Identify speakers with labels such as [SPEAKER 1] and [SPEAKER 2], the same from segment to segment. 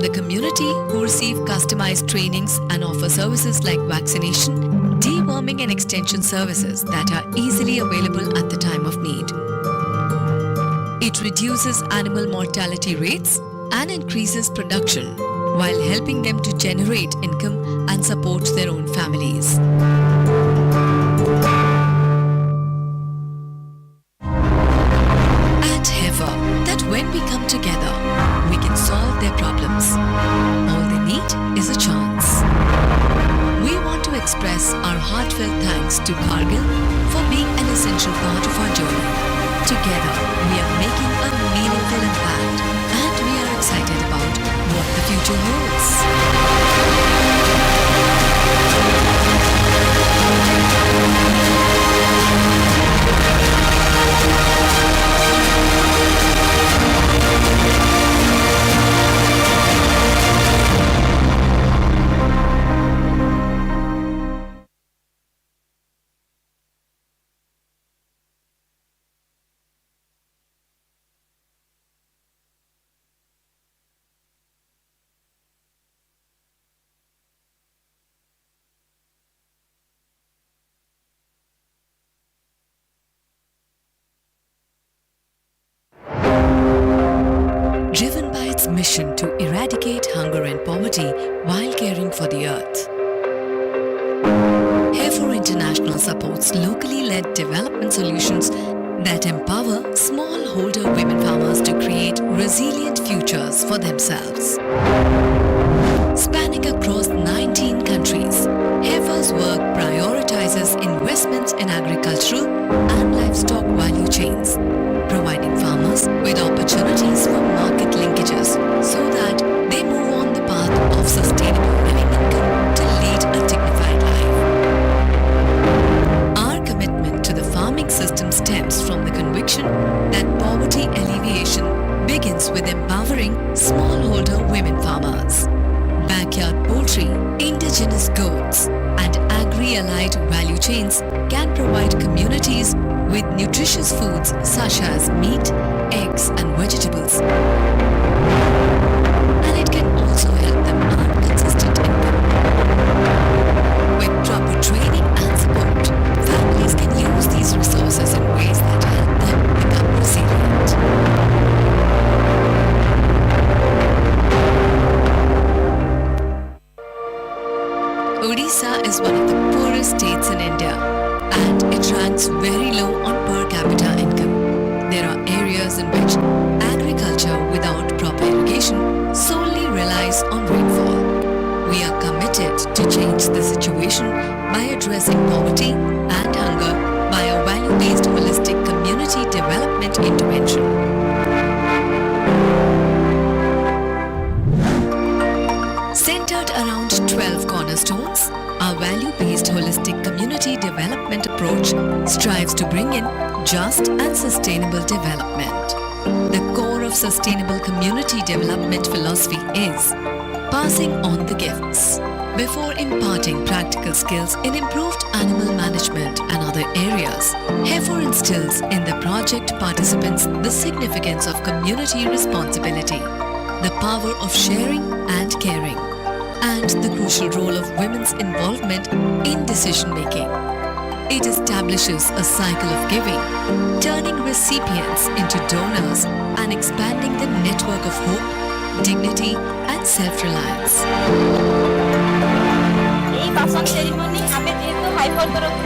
[SPEAKER 1] the community who receive customized trainings and offer services like vaccination, deworming and extension services that are easily available at the time of need. It reduces animal mortality rates and increases production while helping them to generate income and support their own families. At Heifer, that when we come together, we can solve their problems. All they need is a chance. We want to express our heartfelt thanks to Cargill for being an essential part of our journey. Together, we are making a meaningful impact and we are excited about what the future holds. Driven by its mission to eradicate hunger and poverty while caring for the earth. Heifer International supports locally led development solutions that empower smallholder women farmers to create resilient futures for themselves. Spanning across 19 countries, Heifer's work prioritizes investments in agricultural and livestock value chains, providing farmers with opportunities for market linkages so that they move on the path of sustainable living income to lead a dignified life. Our commitment to the farming system stems from the conviction that poverty alleviation begins with empowering smallholder women farmers. Backyard poultry, indigenous goats, and agri-allied value chains can provide communities with nutritious foods such as meat, eggs, and vegetables. And it can also help them earn consistent income. With proper training and support, families can use these resources in ways that help them become resilient. Odisha is one of the poorest states in India, and it ranks very low on per capita income. There are areas in which agriculture without proper irrigation solely relies on rainfall. We are committed to change the situation by addressing poverty and hunger by a value-based holistic community development intervention. Centered around 12 cornerstones, our value-based holistic community development approach strives to bring in just and sustainable development. The core of sustainable community development philosophy is passing on the gifts. Before imparting practical skills in improved animal management and other areas, Heifer instills in the project participants the significance of community responsibility, the power of sharing and caring, and the crucial role of women's involvement in decision-making. It establishes a cycle of giving, turning recipients into donors and expanding the network of hope, dignity, and self-reliance.
[SPEAKER 2] भाषण ceremony आमे जेहेतु hyper तरफ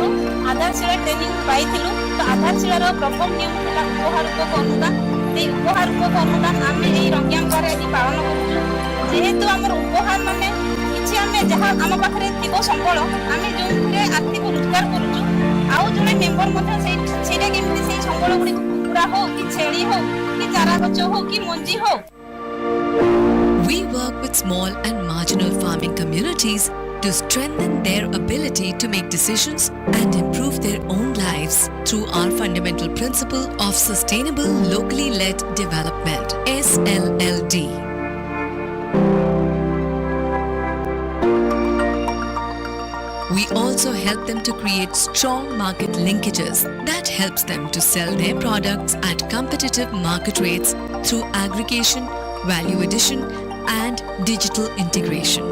[SPEAKER 2] आधारशिला training पाइथिलु तो आधारशिलार प्रथम नियम थिला उपहारक अनुदान ए उपहारक अनुदान आमे एई रंग्यांगारे आज पालन करू जेहेतु हमर उपहार माने किछि आमे जहा आम पाखरे थिबो संबळ आमे जोंथे आर्थिक रोजगार करूछु आउ जने मेंबर मध्ये सेटा केमति सेई संबळ गुडी कुकुरा हो कि छेली हो कि चारा गछ हो कि मंजी हो.
[SPEAKER 1] We work with small and marginal farming communities to strengthen their ability to make decisions and improve their own lives through our fundamental principle of Sustainable Locally Led Development, SLLD. We also help them to create strong market linkages that helps them to sell their products at competitive market rates through aggregation, value addition, and digital integration.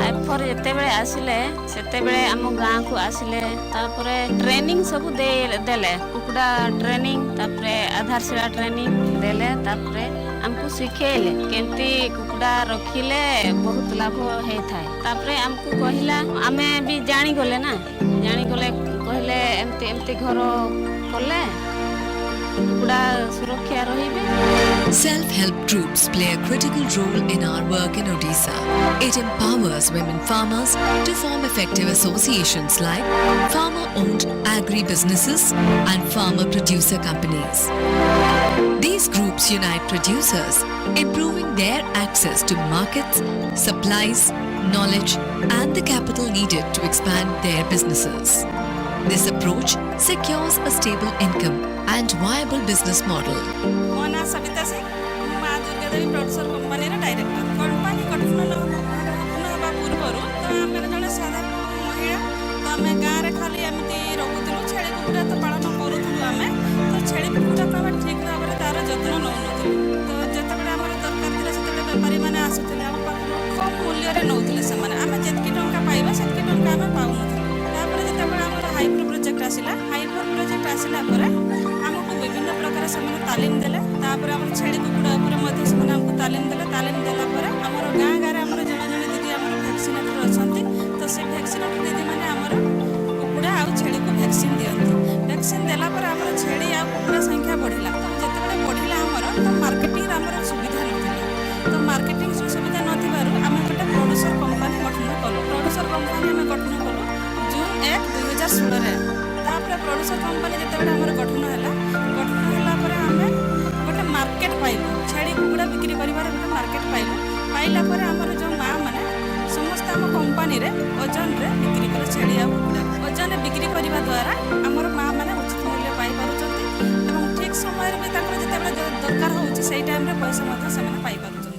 [SPEAKER 3] आईफर जेतेबेले आसिले सेतेबेले आम गाँ को आसिले तापरे training सब देले कुकुड़ा training तापरे आधारशिला training देले तापरे हमको सिखेले केमती कुकुड़ा रखिले बहुत लाभ हे थाए तापरे हमको कहिला आमे भी जानी गले ना जानी गले कहले एमती एमती घर कले कुकुड़ा सुरक्षा रहिबे.
[SPEAKER 1] Self-help groups play a critical role in our work in Odisha. It empowers women farmers to form effective associations like farmer-owned agri-businesses and farmer-producer companies. These groups unite producers, improving their access to markets, supplies, knowledge, and the capital needed to expand their businesses. This approach secures a stable income and viable business model.
[SPEAKER 4] Mona Savita Singh माँ Durga Devi producer company director company गठन हवा पूर्व तो आम जड़े साधारण महिला तो आम गाँव में खाली एमती रोलु छेली कुकुड़ा तो पालन करूँ आम तो छेली कुकुड़ा को आम ठीक भाव में तार जत्न नौ तो जितेबाला आम दरकार थी से बेपारी मैंने आसुले आम कम मूल्य नौले से आम जितकी टंका पाइबा से टंका आम पाऊन जितेबाला आम हाइपर प्रोजेक्ट आसला हाइपर प्रोजेक्ट आसला आमको विभिन्न प्रकार से तालीम देले तापर आम छेली कुकुड़ा उपर आमको तालीम देला आमर गाँ गाँव आमर जड़े जड़े दीदी आम भैक्सीनेटर अच्छा तो से भैक्सीनेटर दीदी मैंने आमर कुकुड़ा आ छेली को भैक्सीन दिखती भैक्सीन देलापर आम छेली आ कुकुड़ा संख्या बढ़ला तो जितेबाला बढ़ला आमर तो मार्केटिंग आमर सुविधा ना तो मार्केटिंग सुविधा नथिबारु आम गोटे प्रोड्यूसर कंपनी गठन कलु प्रोड्यूसर कंपनी आम गठन कलु जून 1 2016 तापर प्रोड्यूसर कंपनी जितेबाला आमर गठन होला आम गोटे मार्केट पाइलु छेली कुकुड़ा बिक्री करिबार गोटे मार्केट पाइला पर आमर जो माँ मैंने समस्त आम कंपनी रे ओजन रे बिक्री कर छेली आ कुकुड़ा ओजन रे बिक्री करबा द्वारा आमर माँ मैंने उचित मूल्य पाई पारुचंती एवं ठीक समय रे ताकर जितेबाला दरकार होउची सेही टाइम रे पैसा मते सेमाने पाई पारुचंती.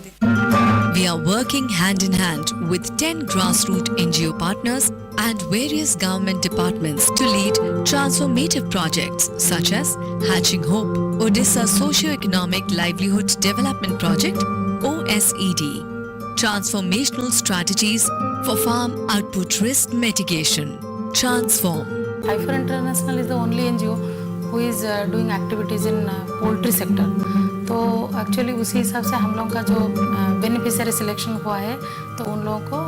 [SPEAKER 1] We are working hand in hand with 10 grassroots NGO partners and various government departments to lead transformative projects such as Hatching Hope, Odisha Socio-Economic Livelihoods Development Project OSED, Transformational Strategies for Farm Output Risk Mitigation, Transform.
[SPEAKER 5] HIFOR International is the only NGO who is doing activities in poultry sector. तो actually उसी हिसाब से हम लोगों का जो beneficiary selection हुआ है तो उन लोगों को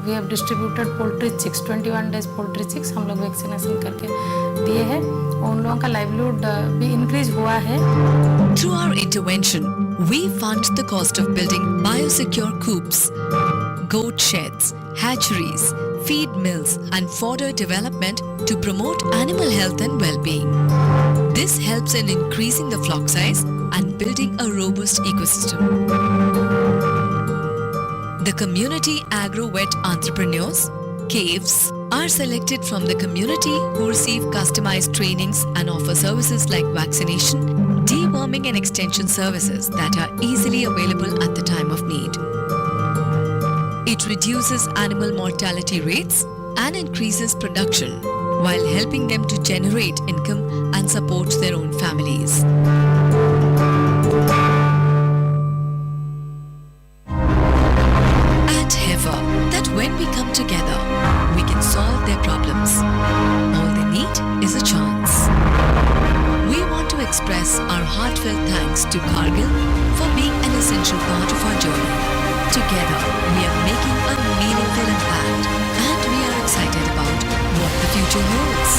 [SPEAKER 5] we have distributed poultry chicks 21 days poultry chicks हम लोग वैक्सीनेशन करके दिए हैं उन लोगों का लाइवलीहुड भी इंक्रीज हुआ है.
[SPEAKER 1] Through our intervention, we fund the cost of building biosecure coops, goat sheds, hatcheries, feed mills and fodder development to promote animal health and well-being. This helps in increasing the flock size and building a robust ecosystem. The community agro-vet entrepreneurs, CAVES, are selected from the community who receive customized trainings and offer services like vaccination, deworming and extension services that are easily available at the time of need. It reduces animal mortality rates and increases production while helping them to generate income and support their own families. At HEFA, that when we come together, we can solve their problems. All they need is a chance. We want to express our heartfelt thanks to Kargil for being an essential part of our journey. Together, we are making a meaningful impact and we are excited about what the future holds.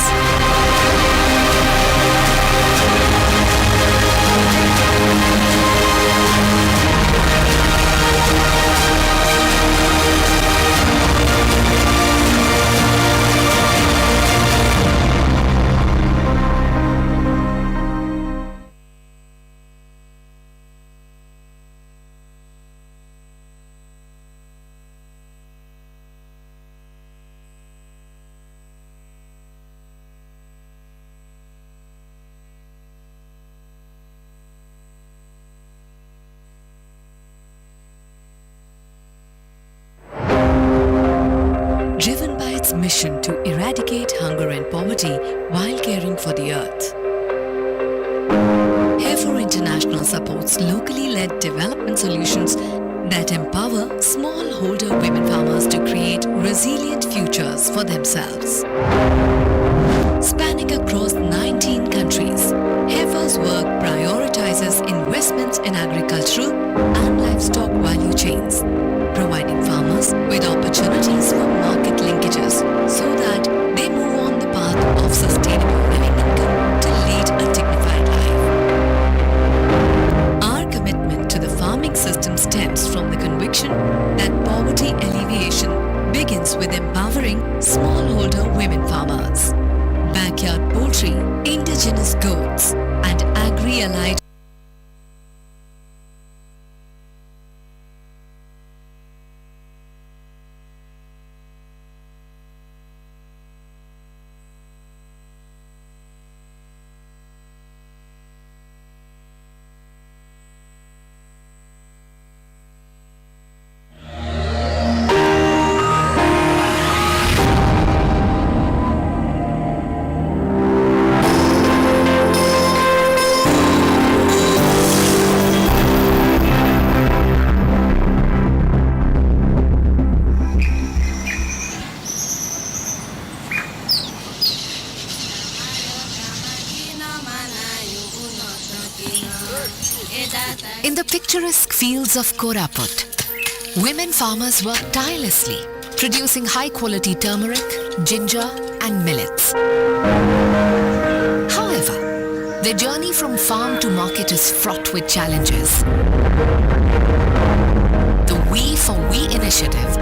[SPEAKER 1] Driven by its mission to eradicate hunger and poverty while caring for the earth. HEFA International supports locally led development solutions that empower smallholder women farmers to create resilient futures for themselves. Spanning across 19 countries, HEFA's work prioritizes investments in agricultural and livestock value chains, providing farmers with opportunities for market linkages so that they move on the path of sustainable living income to lead a dignified life. Our commitment to the farming system stems from the conviction that poverty alleviation begins with empowering smallholder women farmers. Backyard poultry, indigenous goats, and agri-allied In the picturesque fields of Koraput, women farmers work tirelessly, producing high-quality turmeric, ginger and millets. However, their journey from farm to market is fraught with challenges. The We for We initiative,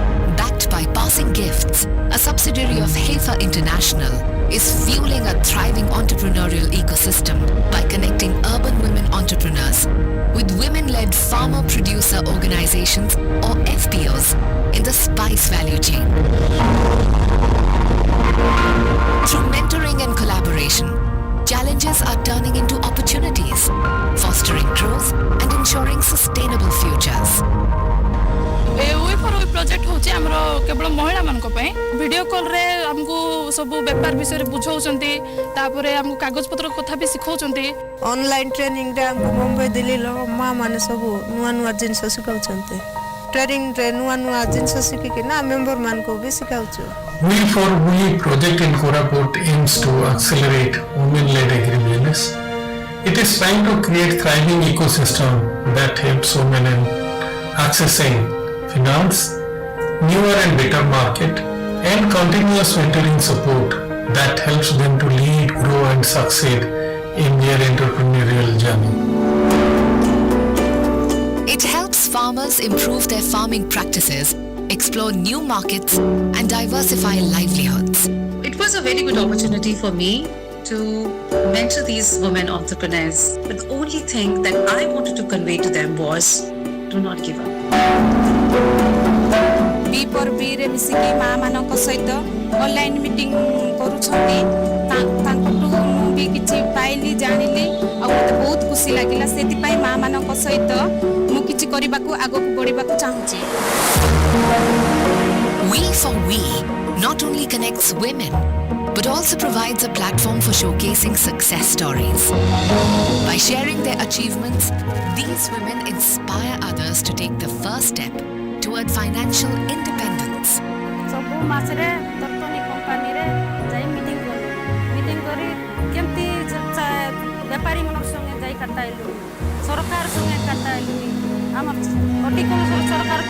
[SPEAKER 1] backed by Passing Gifts, a subsidiary of HEFA International, is fueling a thriving entrepreneurial ecosystem by connecting urban women entrepreneurs with women-led farmer-producer organizations or FPOs in the spice value chain. Through mentoring and collaboration, challenges are turning into opportunities, fostering growth and ensuring sustainable futures.
[SPEAKER 6] We for We project होची हमरो केवल महिला मान को पे video call रे हमको सब व्यापार विषय रे बुझाउचंती तापरे हमको कागज पत्र कथा भी सिखाउचंती
[SPEAKER 7] ऑनलाइन ट्रेनिंग रे हमको मुंबई दिल्ली लो मां माने सब नुवा नुवा जिंस सिखाउचंती ट्रेनिंग रे नुवा नुवा जिंस सिखि के ना मेंबर मान को भी सिखाउचो
[SPEAKER 8] We for We project in Koraput aims to accelerate women-led agri-business. It is trying to create thriving ecosystem that helps women in accessing finance, newer and better market, and continuous mentoring support that helps them to lead, grow and succeed in their entrepreneurial journey.
[SPEAKER 1] It helps farmers improve their farming practices, explore new markets, and diversify livelihoods.
[SPEAKER 9] It was a very good opportunity for me to mentor these women entrepreneurs. But the only thing that I wanted to convey to them was, do not give up.
[SPEAKER 2] बी पर बी रे मिसिकी मां मानक सहित online meeting करूछंती तांकटू मु भी किछि पाइली जानिली आ मते बहुत खुशी लागिला सेति पई मां मानक सहित मु किछि करिबाकू आगो बढ़िबाकू चाहूची
[SPEAKER 1] We for We not only connects women but also provides a platform for showcasing success stories. By sharing their achievements, these women inspire others to take the first step toward financial independence.
[SPEAKER 3] ସବୁ ମାସରେ ତର୍ତନି କମ୍ପାନୀରେ ଯାଇ meeting କରି କେମିତି ବେପାରୀ ମାନର ସଙ୍ଗେ ଯାଇ କାଟାଇଲୁ ସରକାର ସଙ୍ଗେ କାଟାଇଲୁ ଆମର ଅଟିକଲ ସରକାର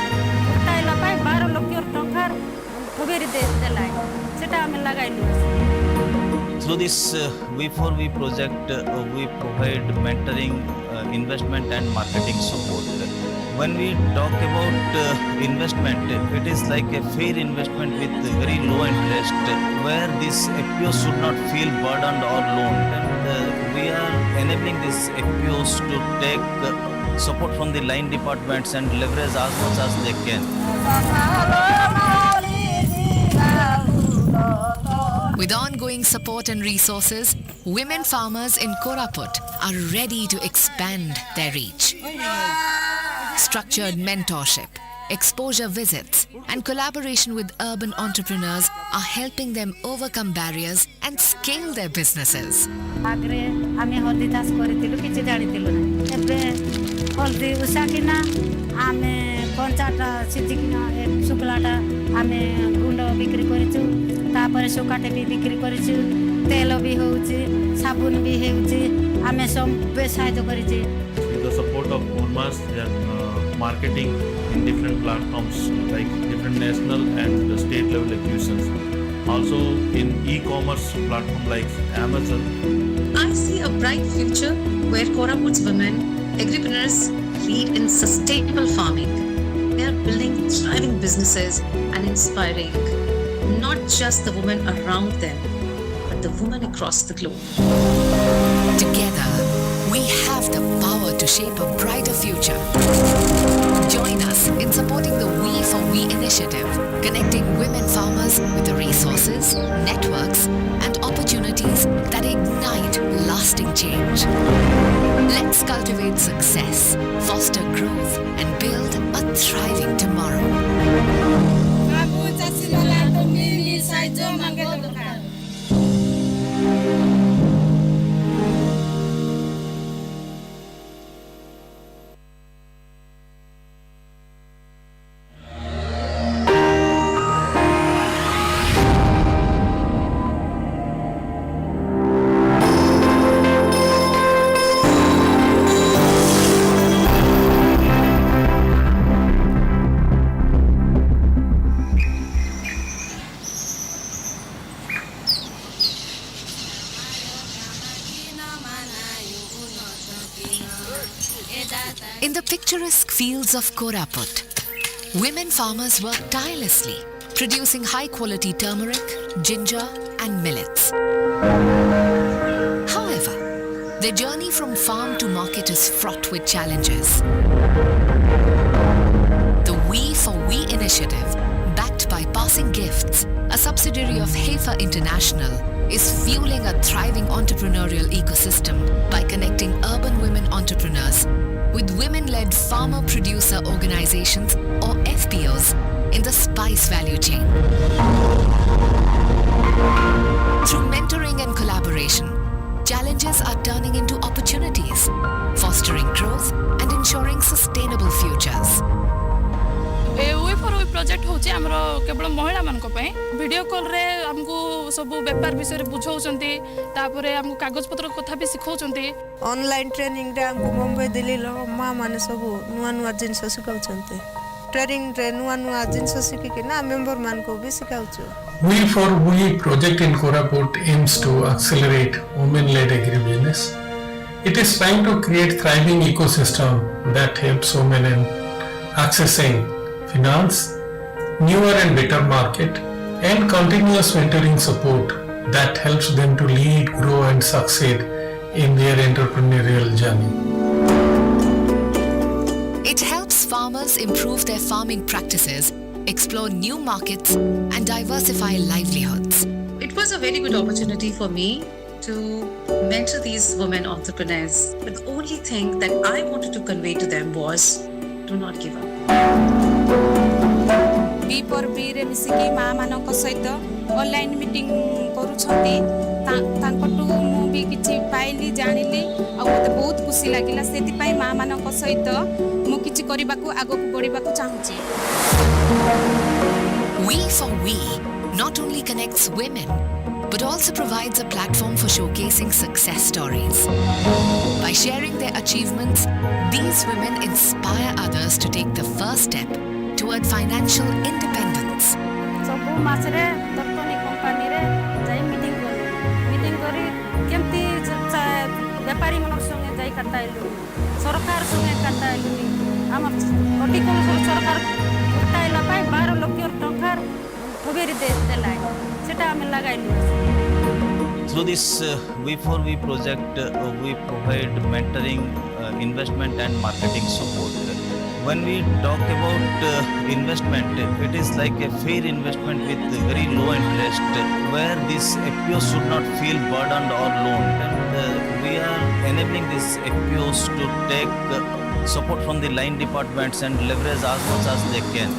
[SPEAKER 3] କାଟାଇଲା ପାଇଁ 12 ଲକ୍ଷ ଟଙ୍କା ଠଗେରି ଦେଲା ସେଟା ଆମେ ଲଗାଇଲୁ
[SPEAKER 10] Through this We for We project, we provide mentoring, investment and marketing support. When we talk about investment, it is like a fair investment with very low interest, where this FPOs should not feel burdened or loaned. And we are enabling these FPOs to take support from the line departments and leverage as much as they can.
[SPEAKER 1] With ongoing support and resources, women farmers in Koraput are ready to expand their reach. Structured mentorship, exposure visits, and collaboration with urban entrepreneurs are helping them overcome barriers and scale their businesses.
[SPEAKER 3] ଆଗରେ ଆମେ ହଳଦୀ ଚାଷ କରିଥିଲୁ କିଛି ଜାଣିଥିଲୁ ନାହିଁ
[SPEAKER 11] ଏବେ ହଳଦୀ ଉଷାକିନା ଆମେ କଞ୍ଚାଟା ସିଝିକିନା ଶୁଖିଲାଟା ଆମେ ଗୁଣ୍ଡ ବିକ୍ରି କରିଛୁ ତାପରେ ଶୁଖାଟେ ବି ବିକ୍ରି କରିଛୁ ତେଲ ବି ହେଉଛି ସାବୁନ ବି ହେଉଛି ଆମେ ସବୁ ସାହାଯ୍ୟ କରିଛୁ
[SPEAKER 12] With the support of Urmas, they are marketing in different platforms like different national and state level acquisitions. Also in e-commerce platform like Amazon.
[SPEAKER 9] I see a bright future where Koraput's women, agripreneurs, lead in sustainable farming. They are building thriving businesses and inspiring not just the women around them, but the women across the globe.
[SPEAKER 1] Together, we have the power to shape a brighter future. Join us in supporting the We for We initiative, connecting women farmers with the resources, networks, and opportunities that ignite lasting change. Let's cultivate success, foster growth, and build a thriving tomorrow. In the picturesque fields of Koraput, women farmers work tirelessly, producing high-quality turmeric, ginger, and millets. However, their journey from farm to market is fraught with challenges. The We for We initiative, backed by Passing Gifts, a subsidiary of Heifer International, is fueling a thriving entrepreneurial ecosystem by connecting urban women entrepreneurs with women-led farmer-producer organizations or FPOs in the spice value chain. Through mentoring and collaboration, challenges are turning into opportunities, fostering growth and ensuring sustainable futures.
[SPEAKER 6] Way for way project होचे हमरो केवल महिला मानक पय video call रे हमकु सब व्यापार विषय रे बुझौचंती तापरे हमकु कागज पत्र कथा भी सिखौचंती
[SPEAKER 7] ऑनलाइन ट्रेनिंग रे हमको मुंबई दिल्ली लो मां माने सब नुआ नुआ जिनस सिखाउचंते ट्रेनिंग रे नुआ नुआ जिनस सिखि के ना मेंबर मान को भी सिखाउचो
[SPEAKER 8] We for We project in Koraput aims to accelerate women-led agribusiness. It is trying to create thriving ecosystem that helps women in accessing finance, newer and better market, and continuous mentoring support that helps them to lead, grow, and succeed in their entrepreneurial journey.
[SPEAKER 1] It helps farmers improve their farming practices, explore new markets, and diversify livelihoods.
[SPEAKER 9] It was a very good opportunity for me to mentor these women entrepreneurs. But the only thing that I wanted to convey to them was, do not give up.
[SPEAKER 2] बी पर बी रे मिसिकी माँ मानक सहित online meeting करूछंती तांकटू मु भी किछि पाइली जानिली आ मते बहुत खुशी लागिला सेति पई माँ मानक सहित मु किछि करिबाकू आगो बढ़िबाकू चाहूची
[SPEAKER 1] We for We not only connects women but also provides a platform for showcasing success stories. By sharing their achievements, these women inspire others to take the first step toward financial independence.
[SPEAKER 11] सब मासरे दर्तनी company रे जाई meeting करी केमती व्यापारी मनक संगे जाई कटाइलु सरकार संगे कटाइलु हम हॉर्टिकल्चर सरकार कटाइला पाई 12 लाख टका ठगेरी देला सेटा हम लगाइलु
[SPEAKER 10] Through this We for We project, we provide mentoring, investment and marketing support. When we talk about investment, it is like a fair investment with very low interest, where these FPOs should not feel burdened or loaned. And we are enabling these FPOs to take support from the line departments and leverage as much as they can.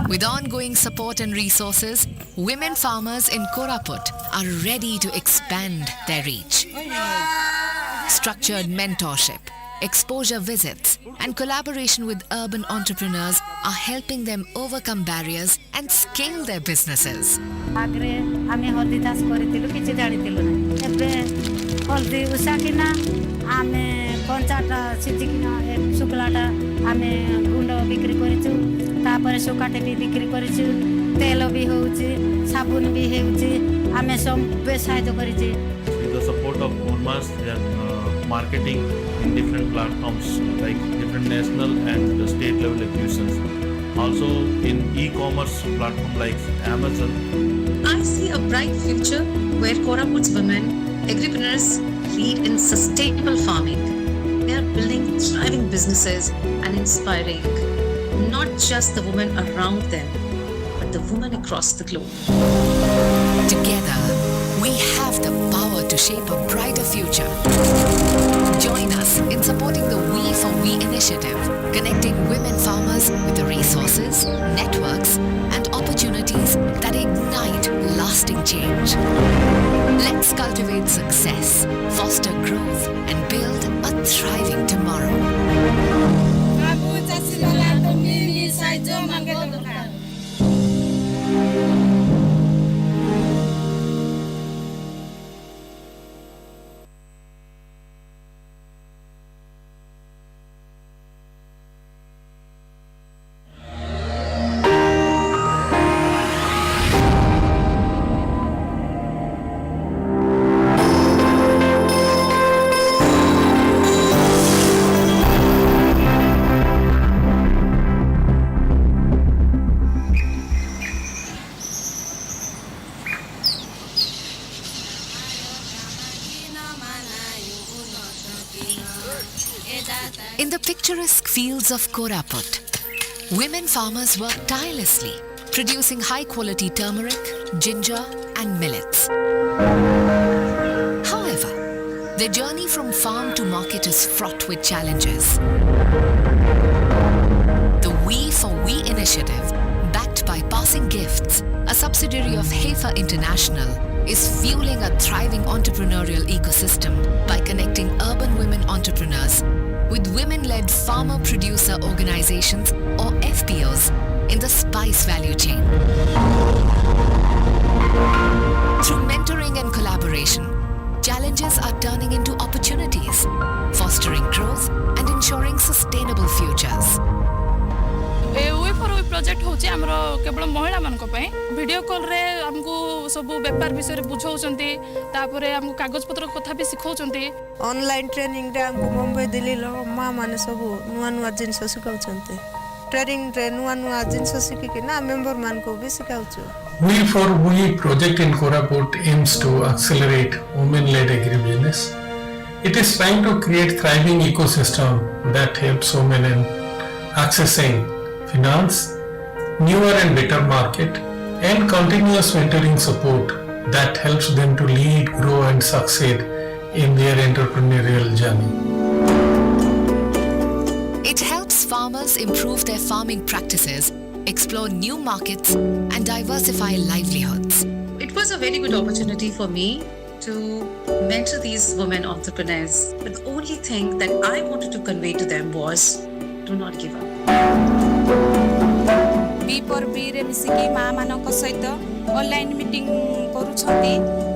[SPEAKER 1] With ongoing support and resources, women farmers in Koraput are ready to expand their reach. Structured mentorship, exposure visits, and collaboration with urban entrepreneurs are helping them overcome barriers and scale their businesses.
[SPEAKER 11] ଆଗରେ ଆମେ ହଳଦୀ ଚାଷ କରିଥିଲୁ କିଛି ଜାଣିଥିଲୁ ନାହିଁ ଏବେ ହଳଦୀ ଉଷାକିନା ଆମେ କଞ୍ଚାଟା ସିଝିକିନା ଶୁଖିଲାଟା ଆମେ ଗୁଣ୍ଡ ବିକ୍ରି କରିଛୁ ତାପରେ ଶୁଖାଟେ ବି ବିକ୍ରି କରିଛୁ ତେଲ ବି ହେଉଛି ସାବୁନ ବି ହେଉଛି ଆମେ ସବୁ ସାହାଯ୍ୟ କରିଛୁ.
[SPEAKER 12] With the support of Urmas, they are marketing in different platforms like different national and state level acquisitions. Also in e-commerce platform like Amazon.
[SPEAKER 9] I see a bright future where Koraput's women, agripreneurs, lead in sustainable farming. They are building thriving businesses and inspiring not just the women around them, but the women across the globe.
[SPEAKER 1] Together, we have the power to shape a brighter future. Join us in supporting the We for We initiative, connecting women farmers with the resources, networks, and opportunities that ignite lasting change. Let's cultivate success, foster growth, and build a thriving tomorrow. In the picturesque fields of Koraput, women farmers work tirelessly, producing high-quality turmeric, ginger, and millets. However, their journey from farm to market is fraught with challenges. The We for We initiative, backed by Passing Gifts, a subsidiary of Heifer International, is fueling a thriving entrepreneurial ecosystem by connecting urban women entrepreneurs with women-led farmer-producer organizations or FPOs in the spice value chain. Through mentoring and collaboration, challenges are turning into opportunities, fostering growth and ensuring sustainable futures.
[SPEAKER 6] We for We project होची हमरो केवल महिला मान को पय video call रे हमको सब व्यापार विषय रे बुझौचंती तापरे हमको कागज पत्र कथा भी सिखौचंती
[SPEAKER 7] ऑनलाइन ट्रेनिंग रे हमको मुंबई दिल्ली लो मां माने सब नुआ नुआ जिनस सिखाउचंते ट्रेनिंग रे नुआ नुआ जिनस सिखि के ना मेंबर मान को भी सिखाउचो.
[SPEAKER 8] We for We project in Koraput aims to accelerate women-led agribusiness. It is trying to create thriving ecosystem that helps women in accessing finance, newer and better market, and continuous mentoring support that helps them to lead, grow, and succeed in their entrepreneurial journey.
[SPEAKER 1] It helps farmers improve their farming practices, explore new markets, and diversify livelihoods.
[SPEAKER 9] It was a very good opportunity for me to mentor these women entrepreneurs. But the only thing that I wanted to convey to them was, do not give up.
[SPEAKER 2] बी पर बी रे मिसिकी माँ मानक सहित online meeting करूछंती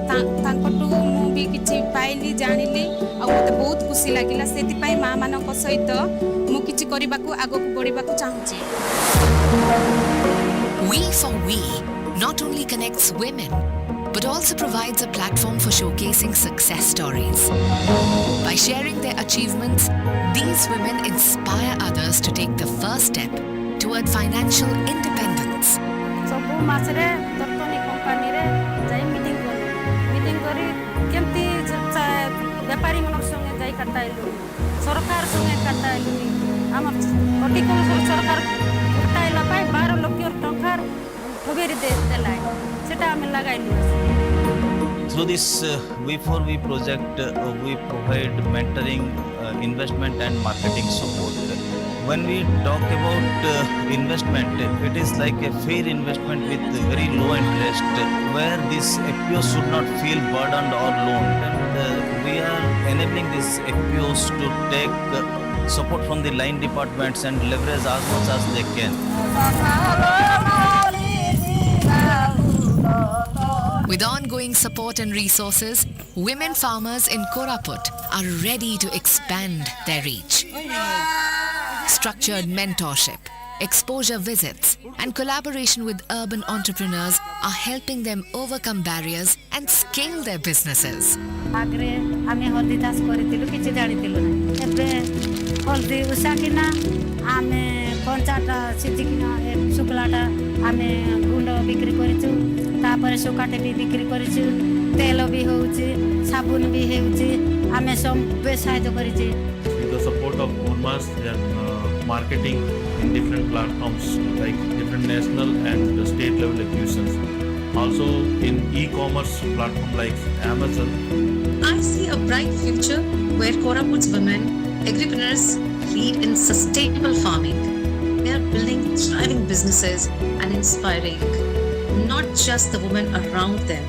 [SPEAKER 2] तांकटू मु भी किछि पाइली जानिली आ मते बहुत खुशी लागिला सेति पई माँ मानक सहित मु किछि करिबाकू आगो बढ़िबाकू चाहूची.
[SPEAKER 1] We for We not only connects women, but also provides a platform for showcasing success stories. By sharing their achievements, these women inspire others to take the first step toward financial independence.
[SPEAKER 11] ସବୁ ମାସରେ ଦର୍ପଣୀ କମ୍ପାନୀରେ ଯାଇ meeting କରି କେମିତି ବେପାରୀ ମାନଙ୍କ ସଙ୍ଗେ ଯାଇ କଟାଇଲୁ ସରକାର ସଙ୍ଗେ କଟାଇଲୁନି ଆମର ହର୍ଟିକଲଚର ସରକାର କଟାଇଲା ପାଇଁ 12 ଲକ୍ଷ ଟଙ୍କା ଠଗେରି ଦେଲା ସେଟା ଆମେ ଲଗାଇଲୁ.
[SPEAKER 10] Through this We for We project, we provide mentoring, investment and marketing support. when we talk about investment, it is like a fair investment with very low interest, where these FPOs should not feel burdened or loaned. And we are enabling these FPOs to take support from the line departments and leverage as much as they can.
[SPEAKER 1] With ongoing support and resources, women farmers in Koraput are ready to expand their reach. Structured mentorship, exposure visits, and collaboration with urban entrepreneurs are helping them overcome barriers and scale their businesses.
[SPEAKER 11] ଆଗରେ ଆମେ ହଳଦୀ ଚାଷ କରିଥିଲୁ କିଛି ଜାଣିଥିଲୁ ନାହିଁ ଏବେ ହଳଦୀ ଉଷାକିନା ଆମେ କଞ୍ଚାଟା ସିଝିକିନା ଶୁଖିଲାଟା ଆମେ ଗୁଣ୍ଡ ବିକ୍ରି କରିଛୁ ତାପରେ ଶୁଖାଟେ ବି ବିକ୍ରି କରିଛୁ ତେଲ ବି ହେଉଛି ସାବୁନ ବି ହେଉଛି ଆମେ ସବୁ ସାହାଯ୍ୟ କରିଛୁ.
[SPEAKER 12] With the support of Urmas, they are marketing in different platforms like different national and state level acquisitions. Also in e-commerce platform like Amazon.
[SPEAKER 9] I see a bright future where Koraput's women, agripreneurs, lead in sustainable farming. They are building thriving businesses and inspiring not just the women around them,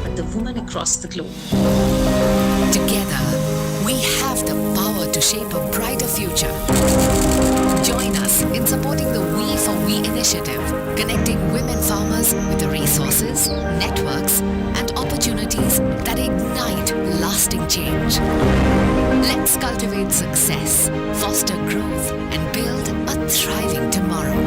[SPEAKER 9] but the women across the globe.
[SPEAKER 1] Together, we have the power to shape a brighter future. Join us in supporting the We for We initiative, connecting women farmers with the resources, networks, and opportunities that ignite lasting change. Let's cultivate success, foster growth, and build a thriving tomorrow.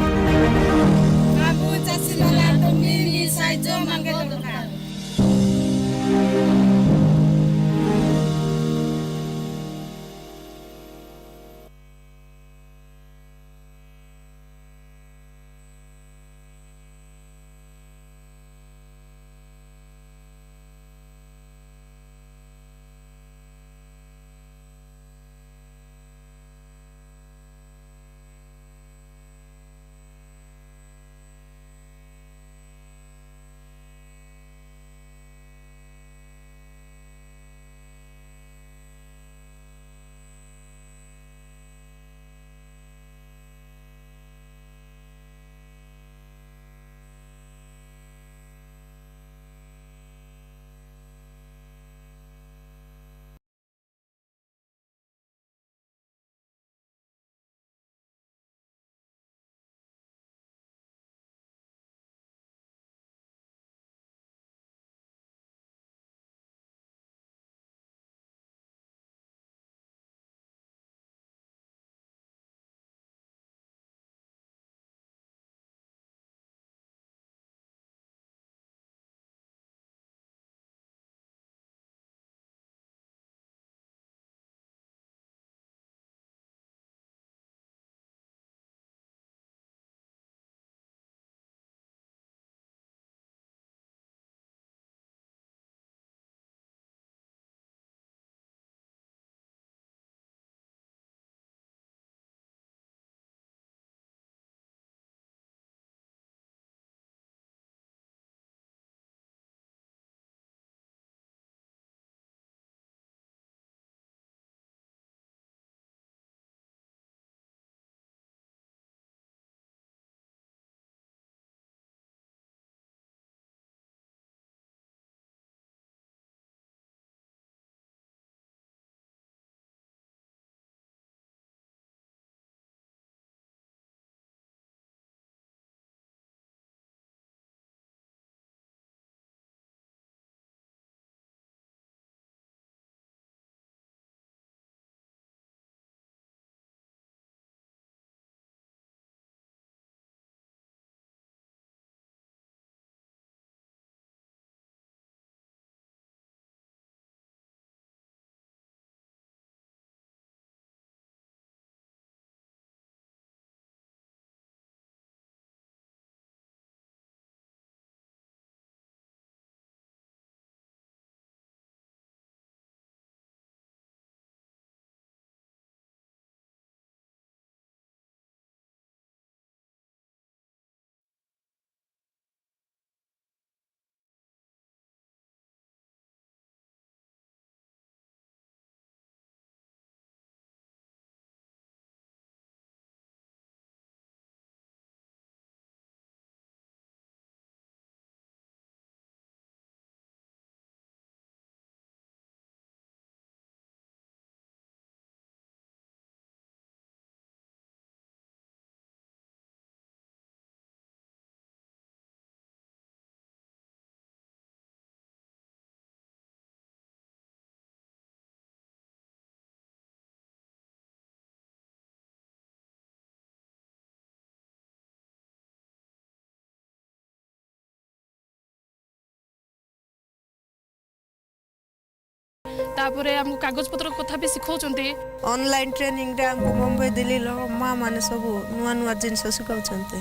[SPEAKER 6] तापरे हमको कागज पत्र कथा भी सिखौचंती
[SPEAKER 7] online training रे हमको मुंबई दिल्ली लो माँ माने सब नुआ नुआ जिनस सिखाउछन्ते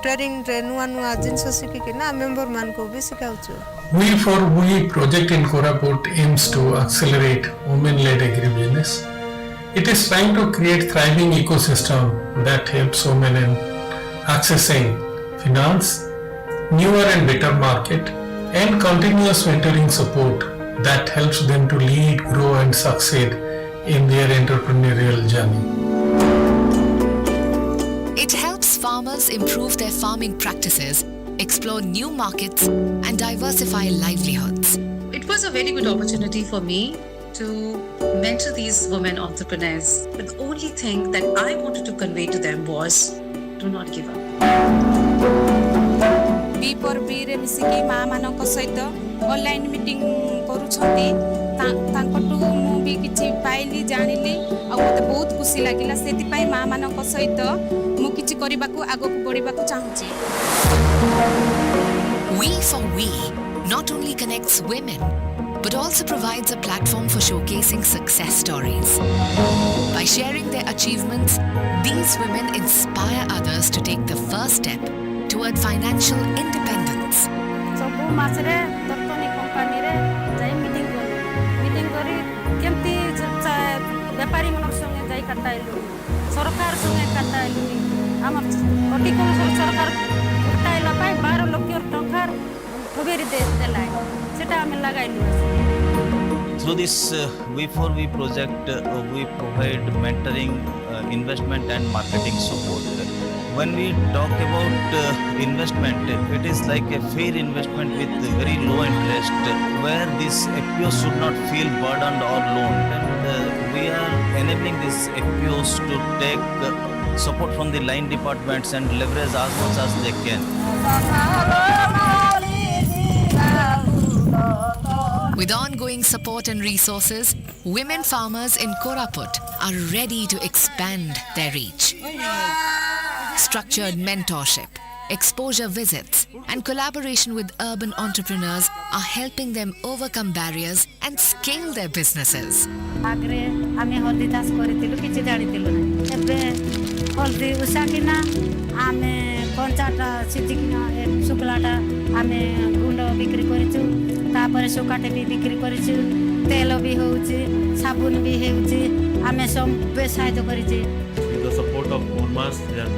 [SPEAKER 7] ट्रेनिंग रे नुआ नुआ जिनस सिखि के ना मेंबर मान को भी सिखाउछु
[SPEAKER 8] We project in Koraput aims to accelerate women-led agribusiness. It is trying to create thriving ecosystem that helps women in accessing finance, newer and better market, and continuous mentoring support that helps them to lead, grow, and succeed in their entrepreneurial journey.
[SPEAKER 1] It helps farmers improve their farming practices, explore new markets, and diversify livelihoods.
[SPEAKER 9] It was a very good opportunity for me to mentor these women entrepreneurs. But the only thing that I wanted to convey to them was, do not give up.
[SPEAKER 2] बी पर बी रे मिसिकी माँ मानक सहित online meeting करूछंती तांकटू मु भी किछि पाइली जानिली आ मते बहुत खुशी लागिला सेति पई माँ मानक सहित मु किछि करिबाकू आगो बढ़िबाकू चाहूची
[SPEAKER 1] We for We not only connects women, but also provides a platform for showcasing success stories. By sharing their achievements, these women inspire others to take the first step toward financial independence.
[SPEAKER 11] ସବୁ ମାସରେ ଦର୍ପଣୀ କମ୍ପାନୀରେ ଯାଇ meeting କରି କେମିତି ବେପାରୀ ମାନଙ୍କ ସଙ୍ଗେ ଯାଇ କାଟାଇଲୁ ସରକାର ସଙ୍ଗେ କାଟାଇଲୁନି ଆମର ପର୍ଟିକୁଲାର ସରକାର କାଟାଇଲା ପାଇଁ 12 ଲକ୍ଷ ଟଙ୍କା ଠଗେରି ଦେଲା ସେଟା ଆମେ ଲଗାଇଲୁ
[SPEAKER 10] Through this We4We project, we provide mentoring, investment and marketing support. When we talk about investment, it is like a fair investment with very low interest, where these FPOs should not feel burdened or loaned. And we are enabling these FPOs to take support from the line departments and leverage as much as they can.
[SPEAKER 1] With ongoing support and resources, women farmers in Koraput are ready to expand their reach. Structured mentorship, exposure visits, and collaboration with urban entrepreneurs are helping them overcome barriers and scale their businesses.
[SPEAKER 11] ଆଗରେ ଆମେ ହଳଦୀ ଚାଷ କରିଥିଲୁ କିଛି ଜାଣିଥିଲୁ ନାହିଁ ଏବେ ହଳଦୀ ଉଷାକିନା ଆମେ କଞ୍ଚାଟା ସିଝିକିନା ଶୁଖିଲାଟା ଆମେ ଗୁଣ୍ଡ ବିକ୍ରି କରିଛୁ ତାପରେ ଶୁଖାଟେ ବି ବିକ୍ରି କରିଛୁ ତେଲ ବି ହେଉଛି ସାବୁନ ବି ହେଉଛି ଆମେ ସବୁ ସାହାଯ୍ୟ କରିଛୁ
[SPEAKER 12] With the support of Urmas, they are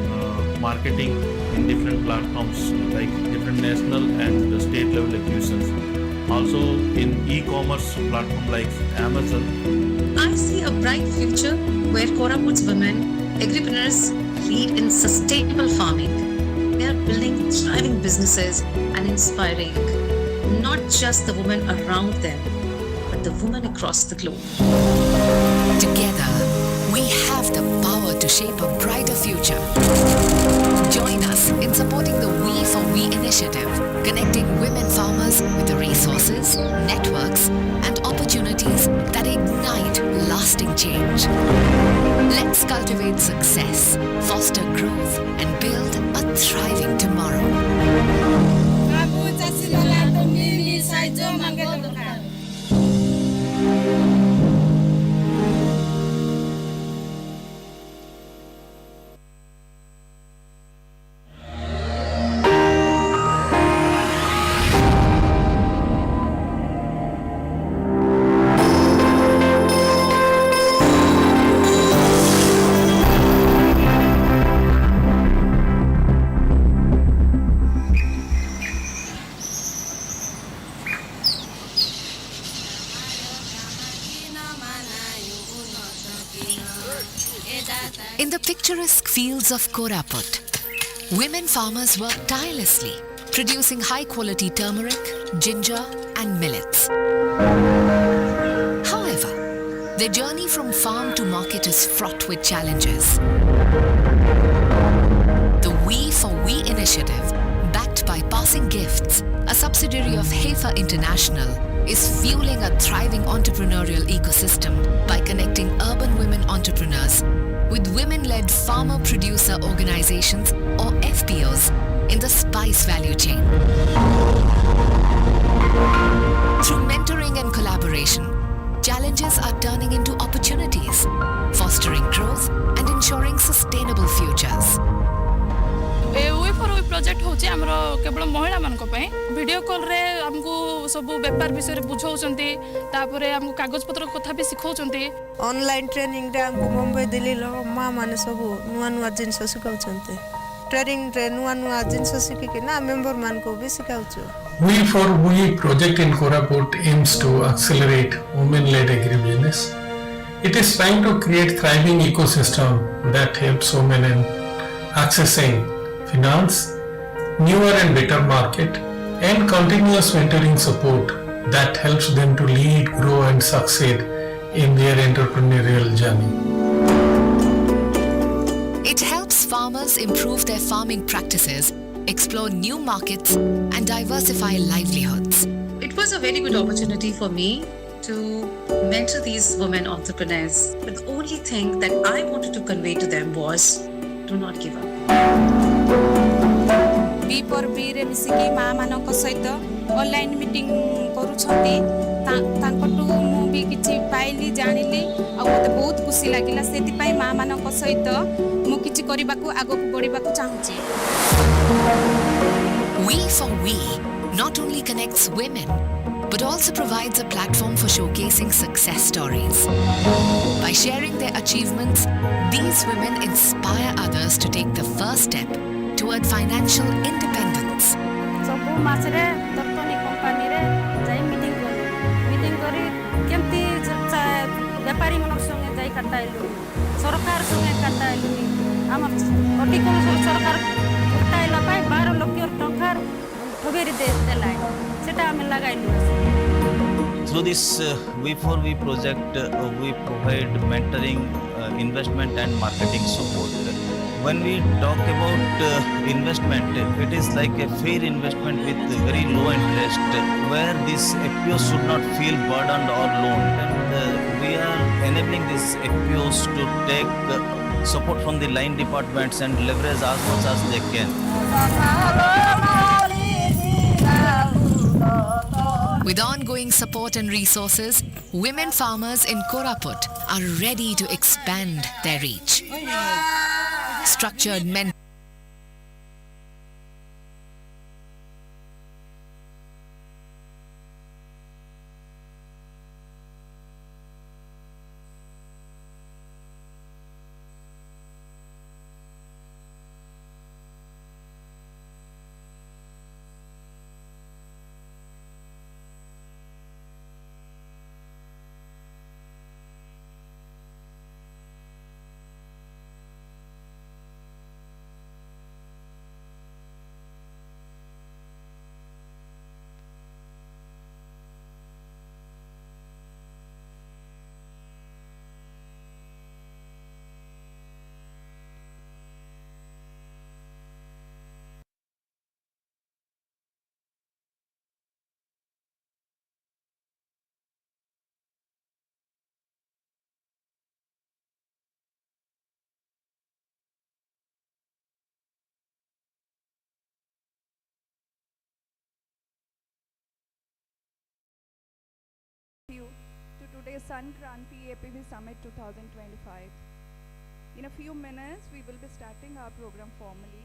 [SPEAKER 12] marketing in different platforms like different national and state level acquisitions. Also in e-commerce platform like Amazon.
[SPEAKER 9] I see a bright future where Koraput's women, agripreneurs, lead in sustainable farming. They are building thriving businesses and inspiring not just the women around them, but the women across the globe.
[SPEAKER 1] Together, we have the power to shape a brighter future. Join us in supporting the We for We initiative, connecting women farmers with the resources, networks, and opportunities that ignite lasting change. Let's cultivate success, foster growth, and build a thriving tomorrow. In the picturesque fields of Koraput, women farmers work tirelessly, producing high-quality turmeric, ginger, and millets. However, their journey from farm to market is fraught with challenges. The We for We initiative, backed by Passing Gifts, a subsidiary of Heifer International, is fueling a thriving entrepreneurial ecosystem by connecting urban women entrepreneurs with women-led farmer-producer organizations or FPOs in the spice value chain. Through mentoring and collaboration, challenges are turning into opportunities, fostering growth and ensuring sustainable futures.
[SPEAKER 6] Way for way project होचे हमरो केवल महिला मानक पय video call रे हमकु सब व्यापार विषय रे बुझौचंती तापरे हमकु कागज पत्र कथा भी सिखौचंती
[SPEAKER 7] ऑनलाइन ट्रेनिंग रे हमको मुंबई दिल्ली लो माँ माने सब नुआ नुआ जिनस सिखाउछन्ते ट्रेनिंग रे नुआ नुआ जिनस सिखि ना मेंबर मान को भी सिखाउछु
[SPEAKER 8] We for We project in Koraput aims to accelerate women-led agribusiness. It is trying to create thriving ecosystem that helps women in accessing finance, newer and better market, and continuous mentoring support that helps them to lead, grow, and succeed in their entrepreneurial journey.
[SPEAKER 1] It helps farmers improve their farming practices, explore new markets, and diversify livelihoods.
[SPEAKER 9] It was a very good opportunity for me to mentor these women entrepreneurs. But the only thing that I wanted to convey to them was, do not give up.
[SPEAKER 2] बी पर बी रे मिसिकी माँ मानक सहित online meeting करूछंती तांकटू मु भी किछि पाइली जानिली आ मते बहुत खुशी लागिला सेति पई माँ मानक सहित मु किछि करिबाकू आगकू बढ़िबाकू चाहूची
[SPEAKER 1] We for We not only connects women, but also provides a platform for showcasing success stories. By sharing their achievements, these women inspire others to take the first step toward financial independence.
[SPEAKER 11] सब मासरे दर्तनी company रे जाई meeting करी केमती व्यापारी मनक संगे जाई कटाइलु सरकार संगे कटाइलु हमर हॉर्टिकल्चर सरकार कटाइला पाई 12 लाख टंका ठगेरी देला सेटा हम लगाइलु
[SPEAKER 10] Through this We4We project, we provide mentoring, investment and marketing support. When we talk about investment, it is like a fair investment with very low interest, where these FPOs should not feel burdened or loaned. And we are enabling these FPOs to take support from the line departments and leverage as much as they can.
[SPEAKER 1] With ongoing support and resources, women farmers in Koraput are ready to expand their reach. Structured
[SPEAKER 13] you to today's SunKranti APV Summit 2025. In a few minutes, we will be starting our program formally.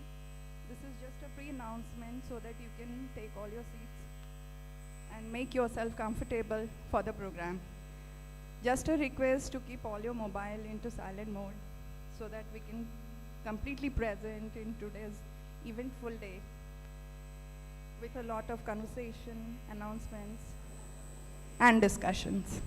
[SPEAKER 13] This is just a pre-announcement so that you can take all your seats and make yourself comfortable for the program. Just a request to keep all your mobile into silent mode so that we can completely present in today's eventful day with a lot of conversation, announcements, and discussions.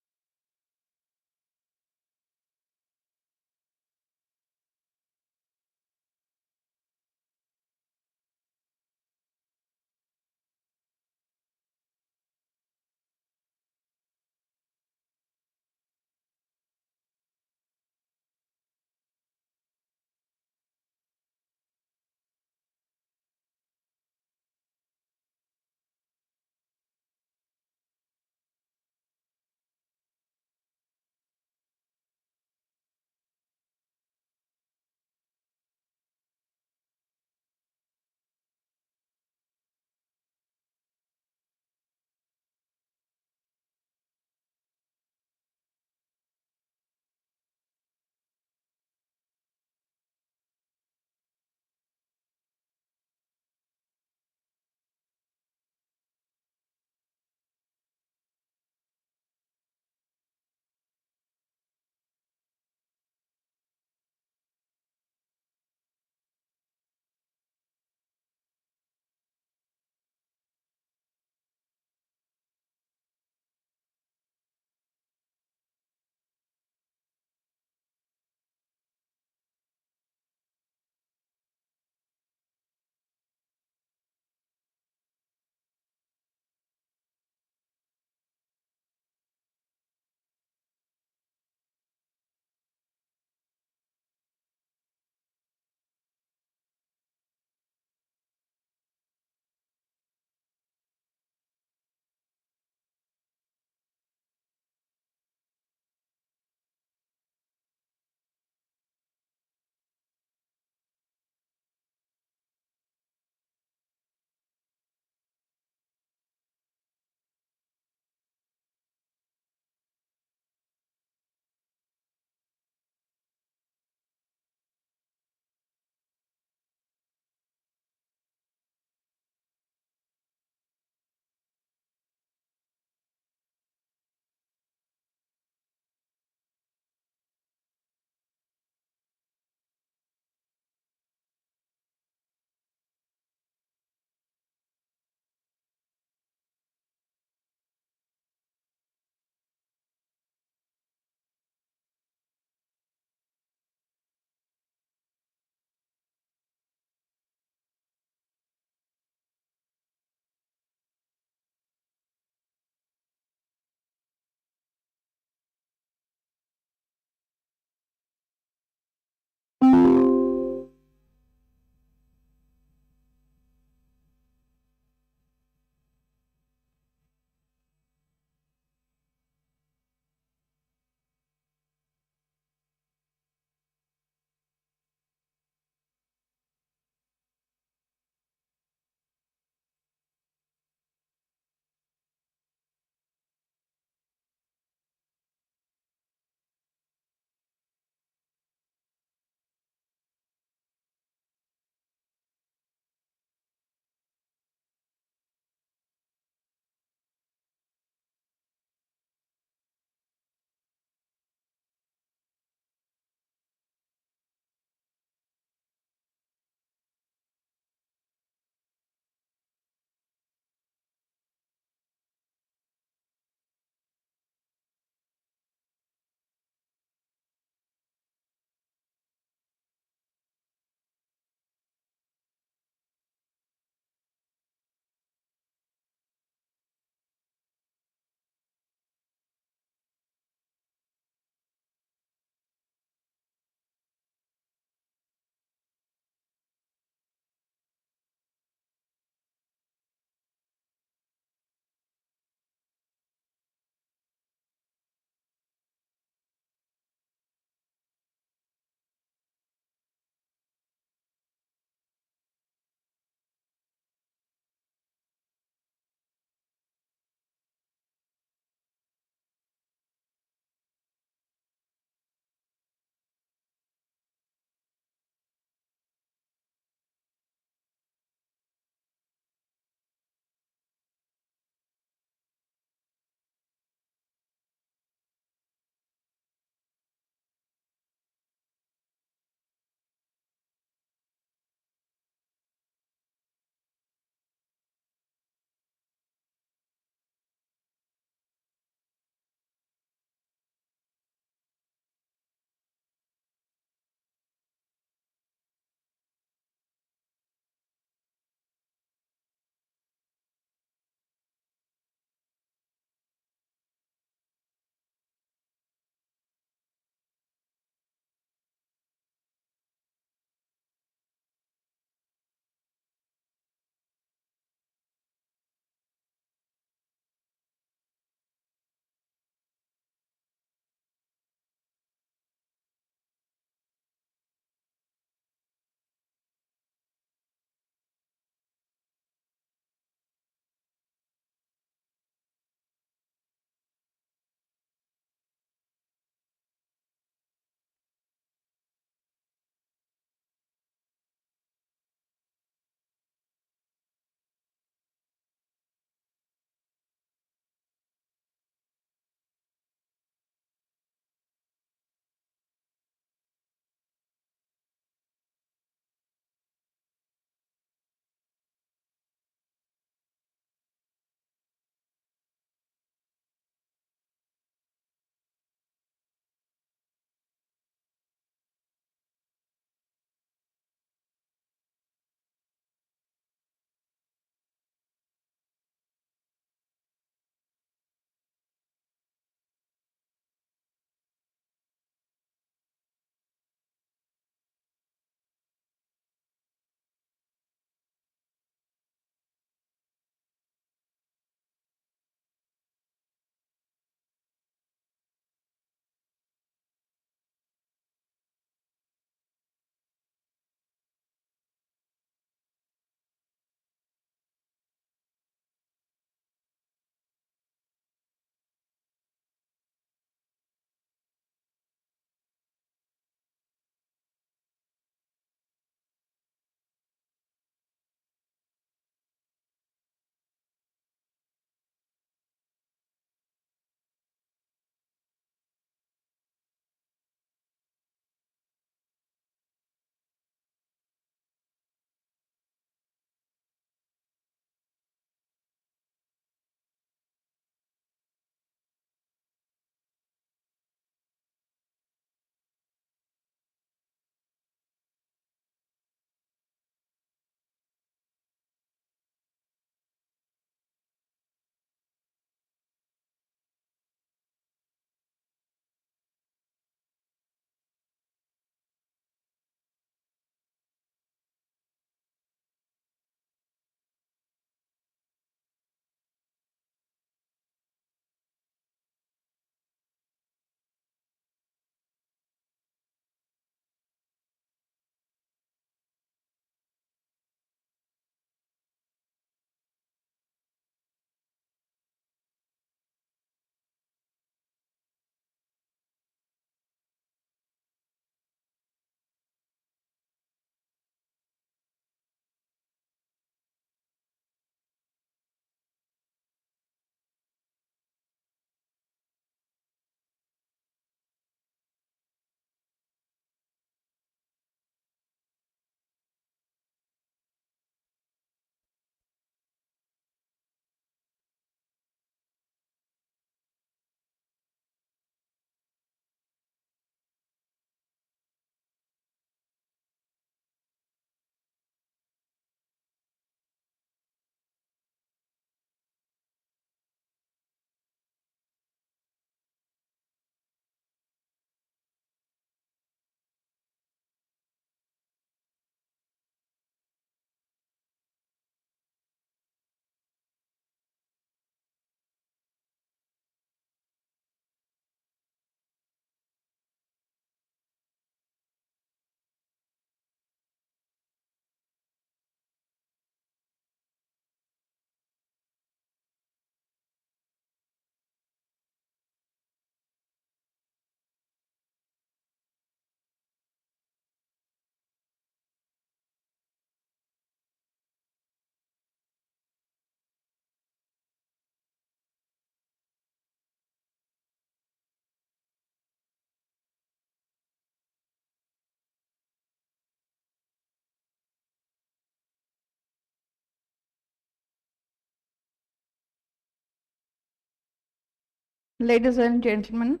[SPEAKER 13] Ladies and gentlemen,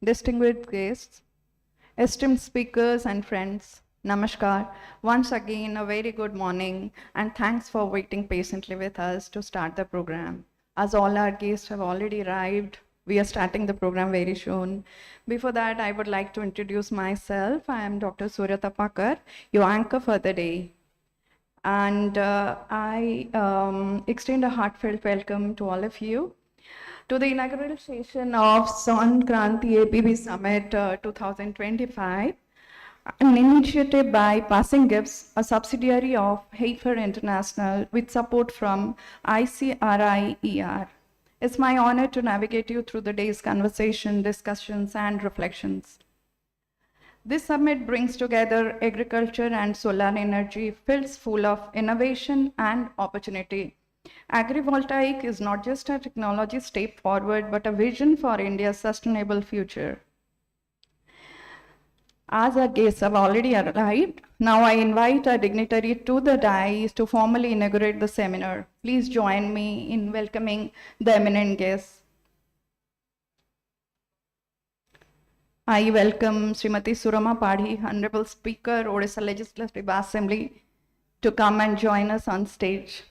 [SPEAKER 13] distinguished guests, esteemed speakers and friends, Namaskar. Once again, a very good morning and thanks for waiting patiently with us to start the program. As all our guests have already arrived, we are starting the program very soon. Before that, I would like to introduce myself. I am Dr. Surya Tapakar, your anchor for the day. And I extend a heartfelt welcome to all of you to the inaugural session of SunKranti APV Summit 2025, an initiative by Passing Gifts, a subsidiary of Heifer International with support from ICRIER. It's my honor to navigate you through the day's conversation, discussions, and reflections. This summit brings together agriculture and solar energy fields full of innovation and opportunity. Agri-voltaic is not just a technology step forward, but a vision for India's sustainable future. As our guests have already arrived, now I invite our dignitary to the dais to formally inaugurate the seminar. Please join me in welcoming the eminent guests. I welcome Srimati Surama Padhi, Honorable Speaker, Odisha Legislative Assembly, to come and join us on stage.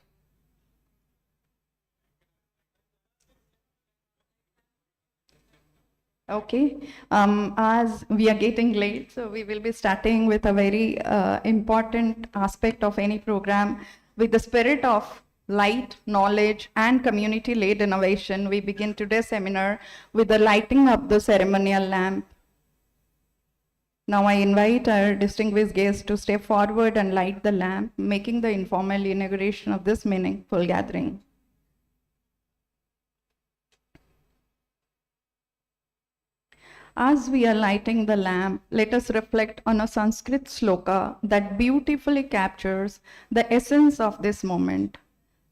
[SPEAKER 13] Okay, as we are getting late, so we will be starting with a very important aspect of any program. With the spirit of light, knowledge, and community-led innovation, we begin today's seminar with the lighting of the ceremonial lamp. Now I invite our distinguished guests to step forward and light the lamp, making the informal inauguration of this meaningful gathering. As we are lighting the lamp, let us reflect on a Sanskrit sloka that beautifully captures the essence of this moment.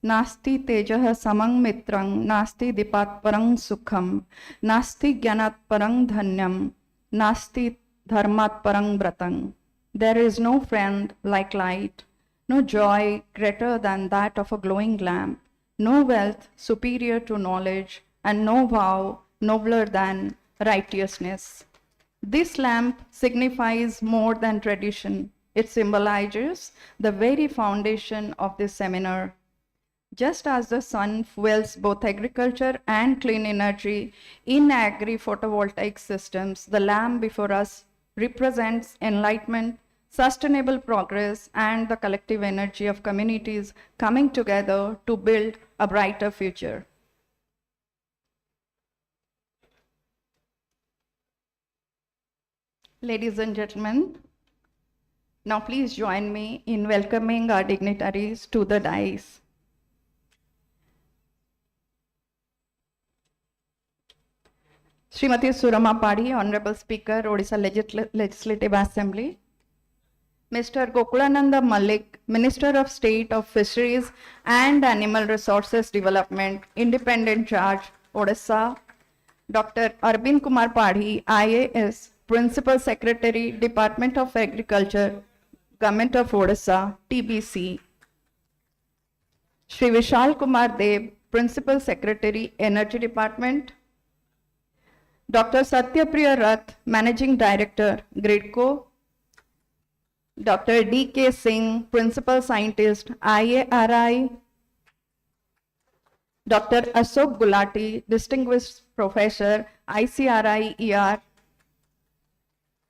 [SPEAKER 13] Nasti tejah samang mitrang, nasti dipat parang sukham, nasti gyanat parang dhanyam, nasti dharmat parang bratang. There is no friend like light, no joy greater than that of a glowing lamp, no wealth superior to knowledge, and no vow nobler than righteousness. This lamp signifies more than tradition. It symbolizes the very foundation of this seminar. Just as the sun fuels both agriculture and clean energy in agri-photovoltaic systems, the lamp before us represents enlightenment, sustainable progress, and the collective energy of communities coming together to build a brighter future. Ladies and gentlemen, now please join me in welcoming our dignitaries to the dais. Srimati Surama Padhi, Honorable Speaker, Odisha Legislative Assembly. Mr. Gokulananda Malik, Minister of State of Fisheries and Animal Resources Development, Independent Charge, Odisha. Dr. Arvind Kumar Padhi, IAS, Principal Secretary, Department of Agriculture, Government of Odisha, TBC. Shri Vishal Kumar Dev, Principal Secretary, Energy Department. Dr. Satyapriya Rath, Managing Director, GRIDCO. Dr. D.K. Singh, Principal Scientist, IARI. Dr. Ashok Gulati, Distinguished Professor, ICRIER.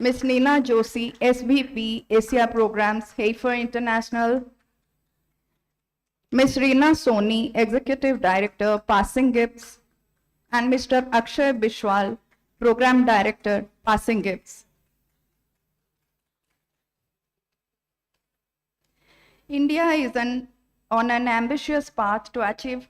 [SPEAKER 13] Ms. Neena Joshi, SVP, Asia Programs, Heifer International. Ms. Reena Soni, Executive Director, Passing Gifts. And Mr. Akshay Bishwal, Program Director, Passing Gifts. India is on an ambitious path to achieve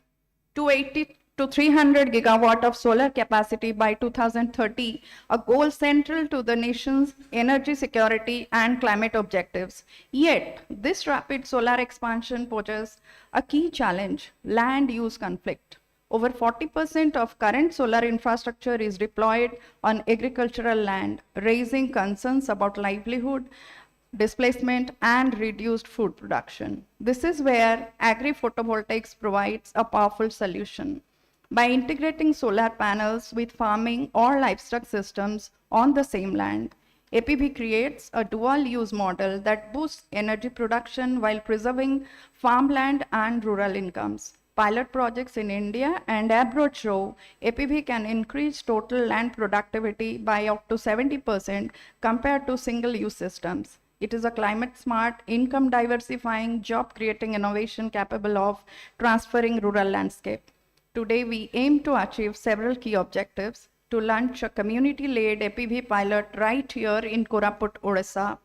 [SPEAKER 13] 280 to 300 gigawatt of solar capacity by 2030, a goal central to the nation's energy security and climate objectives. Yet, this rapid solar expansion poses a key challenge: land use conflict. Over 40% of current solar infrastructure is deployed on agricultural land, raising concerns about livelihood, displacement, and reduced food production. This is where agri-photovoltaics provides a powerful solution. By integrating solar panels with farming or livestock systems on the same land, APV creates a dual-use model that boosts energy production while preserving farmland and rural incomes. Pilot projects in India and abroad show APV can increase total land productivity by up to 70% compared to single-use systems. It is a climate-smart, income-diversifying, job-creating innovation capable of transferring rural landscape. Today, we aim to achieve several key objectives: to launch a community-led APV pilot right here in Koraput, Odisha,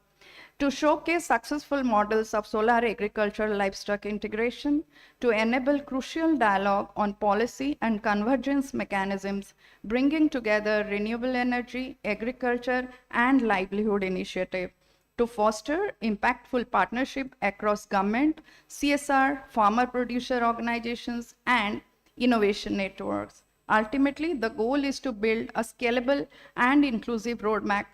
[SPEAKER 13] to showcase successful models of solar agricultural livestock integration, to enable crucial dialogue on policy and convergence mechanisms, bringing together renewable energy, agriculture, and livelihood initiative, to foster impactful partnership across government, CSR, farmer producer organizations, and innovation networks. Ultimately, the goal is to build a scalable and inclusive roadmap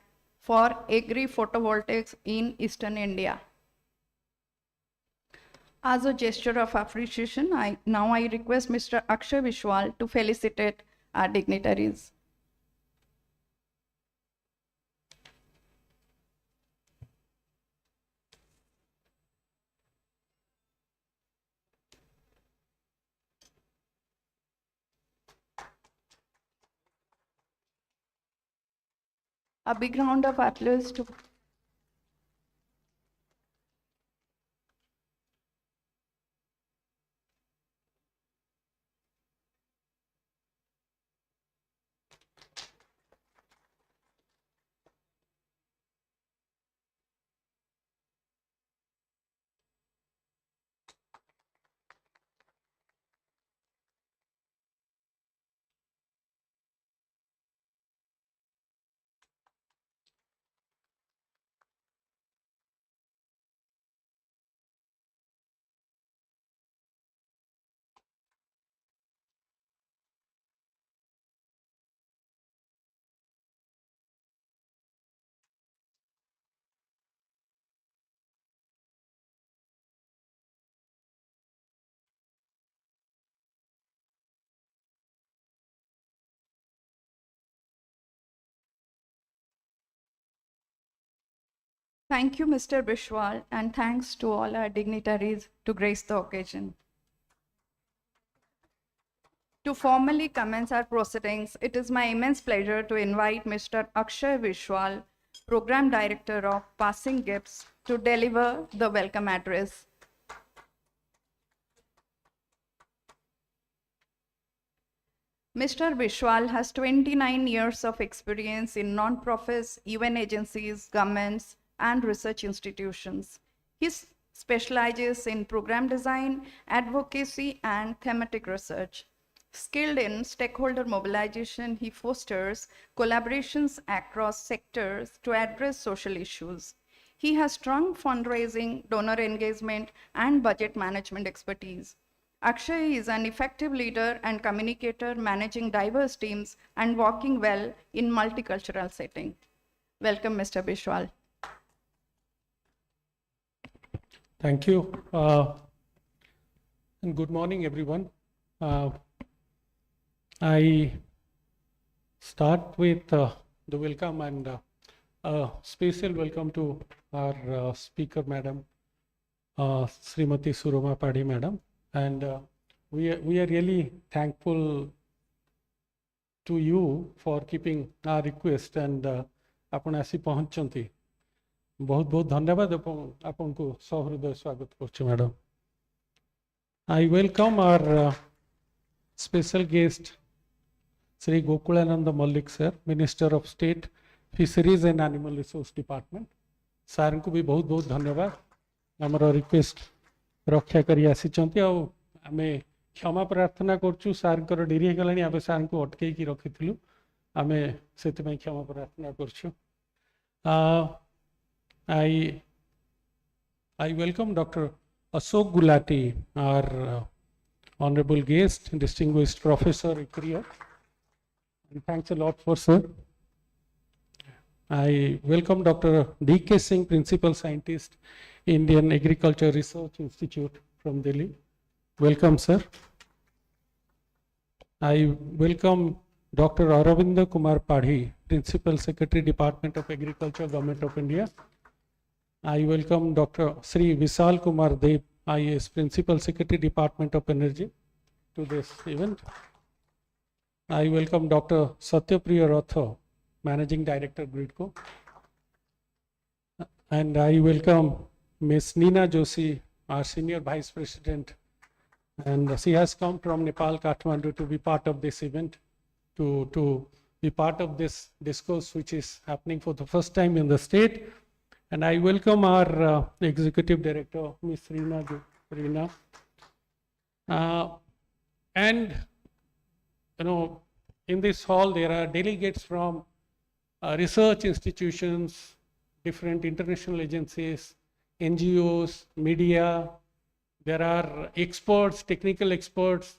[SPEAKER 13] for agri-photovoltaics in Eastern India. As a gesture of appreciation, I request Mr. Akshay Vishwal to felicitate our dignitaries. A big round of applause to thank you, Mr. Vishwal, and thanks to all our dignitaries to grace the occasion. To formally commence our proceedings, it is my immense pleasure to invite Mr. Akshay Vishwal, Program Director of Passing Gifts, to deliver the welcome address. Mr. Vishwal has 29 years of experience in non-profits, UN agencies, governments, and research institutions. He specializes in program design, advocacy, and thematic research. Skilled in stakeholder mobilization, he fosters collaborations across sectors to address social issues. He has strong fundraising, donor engagement, and budget management expertise. Akshay is an effective leader and communicator, managing diverse teams and working well in multicultural setting. Welcome, Mr. Vishwal.
[SPEAKER 8] Thank you. And good morning, everyone. I start with the welcome and a special welcome to our speaker, Madam Srimati Suroma Padhi, Madam. And we are really thankful to you for keeping our request and आपण आसी पहुंचंती. बहुत बहुत धन्यवाद आपन को सहृदय स्वागत करछु madam. I welcome our special guest Sri Gokulananda Mallik sir, Minister of State, Fisheries and Animal Resource Department. Sir को भी बहुत बहुत धन्यवाद हमरो रिक्वेस्ट रक्षा करी आसीचंती. आ आमे क्षमा प्रार्थना करछु सर को डेरी हे गलानी. आबे सर को अटके की रखिथिलु. आमे सेते में क्षमा प्रार्थना करछु. I welcome Dr. Ashok Gulati, our honorable guest, distinguished professor at Korea. And thanks a lot for sir. I welcome Dr. D.K. Singh, principal scientist, Indian Agriculture Research Institute from Delhi. Welcome, sir. I welcome Dr. Aravinda Kumar Padhi, Principal Secretary, Department of Agriculture, Government of India. I welcome Dr. Sri Vishal Kumar Dev, IAS, Principal Secretary, Department of Energy, to this event. I welcome Dr. Satyapriya Ratha, Managing Director, Gridco. And I welcome Ms. Neena Joshi, our Senior Vice President, and she has come from Nepal, Kathmandu, to be part of this event, to be part of this discourse which is happening for the first time in the state. And I welcome our Executive Director, Ms. Reena. And you know, in this hall there are delegates from research institutions, different international agencies, NGOs, media. There are experts, technical experts,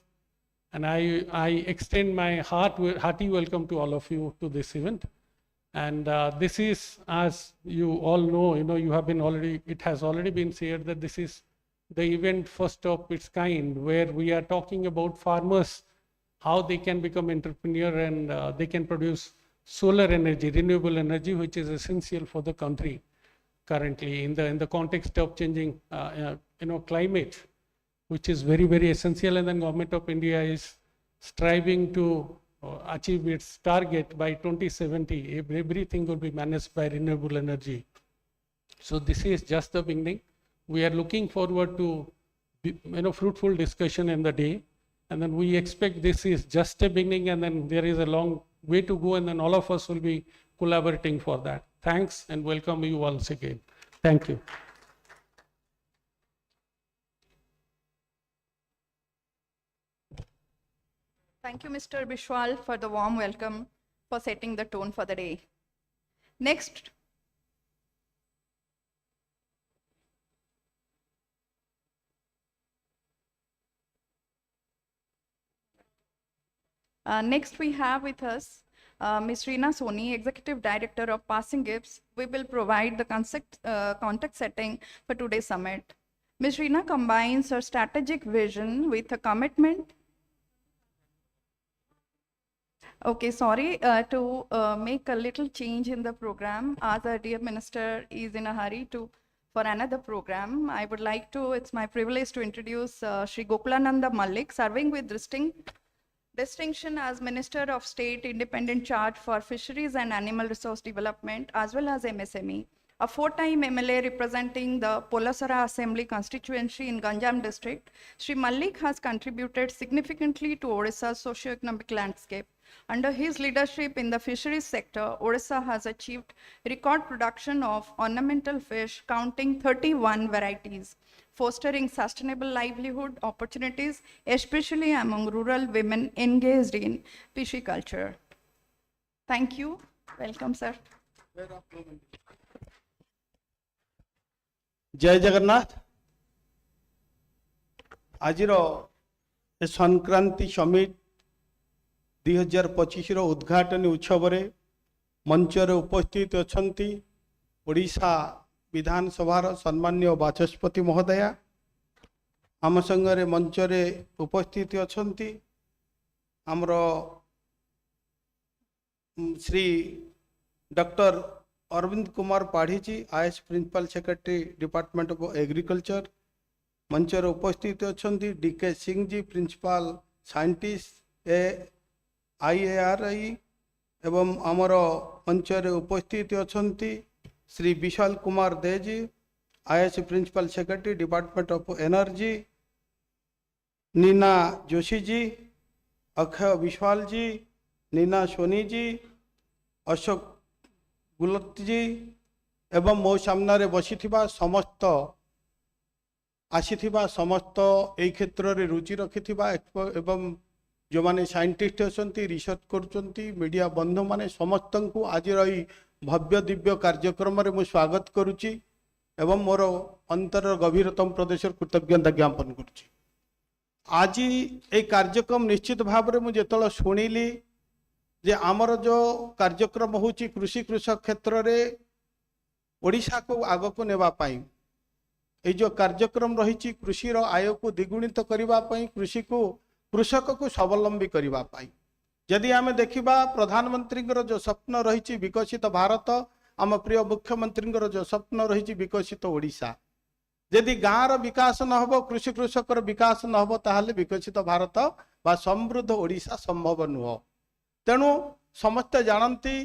[SPEAKER 8] and I extend my hearty welcome to all of you to this event. And this is, as you all know, it has already been shared that this is the event first of its kind, where we are talking about farmers, how they can become entrepreneur and they can produce solar energy, renewable energy, which is essential for the country currently in the context of changing climate, which is very, very essential. And the government of India is striving to achieve its target by 2070. Everything will be managed by renewable energy. So this is just the beginning. We are looking forward to fruitful discussion in the day, and then we expect this is just a beginning, and then there is a long way to go, and then all of us will be collaborating for that. Thanks and welcome you once again. Thank you.
[SPEAKER 13] Thank you, Mr. Bishwal, for the warm welcome, for setting the tone for the day. Next, next we have with us Ms. Reena Soni, Executive Director of Passing Gifts. We will provide the context setting for today's summit. Ms. Reena combines her strategic vision with a commitment. Okay, sorry to make a little change in the program, as our dear minister is in a hurry for another program. I would like to, it's my privilege to introduce Shri Gokulananda Malik, serving with distinction as Minister of State, Independent Charge for Fisheries and Animal Resource Development, as well as MSME. A 4-time MLA representing the Polasara Assembly constituency in Ganjam district, Shri Malik has contributed significantly to Odisha's socio-economic landscape. Under his leadership in the fisheries sector, Odisha has achieved record production of ornamental fish counting 31 varieties, fostering sustainable livelihood opportunities, especially among rural women engaged in pisciculture. Thank you. Welcome, sir.
[SPEAKER 14] जय जगन्नाथ। आज Sankranti summit 2025 उद्घाटन उत्सव रे मंचर उपस्थित अछंती ओडिशा विधानसभा सम्मान्य बाचस्पति महोदया, आम संगे मंचरे उपस्थित अछंती आमर Shri doctor Arvind Kumar Padhi ji, IAS principal secretary department of agriculture. मंचर उपस्थित अछंती DK Singh ji, principal scientist IARI, एवं आमर मंचर उपस्थित अछंती Shri Vishal Kumar Dey ji, IAS principal secretary department of energy, Nina Joshi ji, Akshay Biswal ji, Nina Soni ji, Ashok Gulati ji एवं मो सामने बसीथिबा समस्त आसीथिबा समस्त एई क्षेत्र रे रुचि रखिथिबा एवं जो माने साइंटिस्ट अछंती, रिसर्च करूछंती, मीडिया बंधु माने समस्त को आज रही भव्य दिव्य कार्यक्रम रे मु स्वागत करूची एवं मोर अंतर गभीरतम प्रदेश कृतज्ञता ज्ञापन करूची। आज ए कार्यक्रम निश्चित भाव रे मु जेतल सुनिली जे आमर जो कार्यक्रम होची कृषि कृषक क्षेत्र रे ओडिशा को आग को नेबा पाई, ए जो कार्यक्रम रही कृषि रो आय को द्विगुणित करबा पई, कृषि को कृषक को स्वावलंबी करबा पाई जदि आमे देखिबा प्रधानमंत्री जो स्वप्न रही विकसित भारत आम प्रिय मुख्यमंत्री जो स्वप्न रही विकसित ओडिशा यदि गाँव विकास न हो कृषि कृषकर विकास न हो ताहले विकसित भारत बा समृद्ध ओडिशा संभव नुह तेणु समस्ते जानती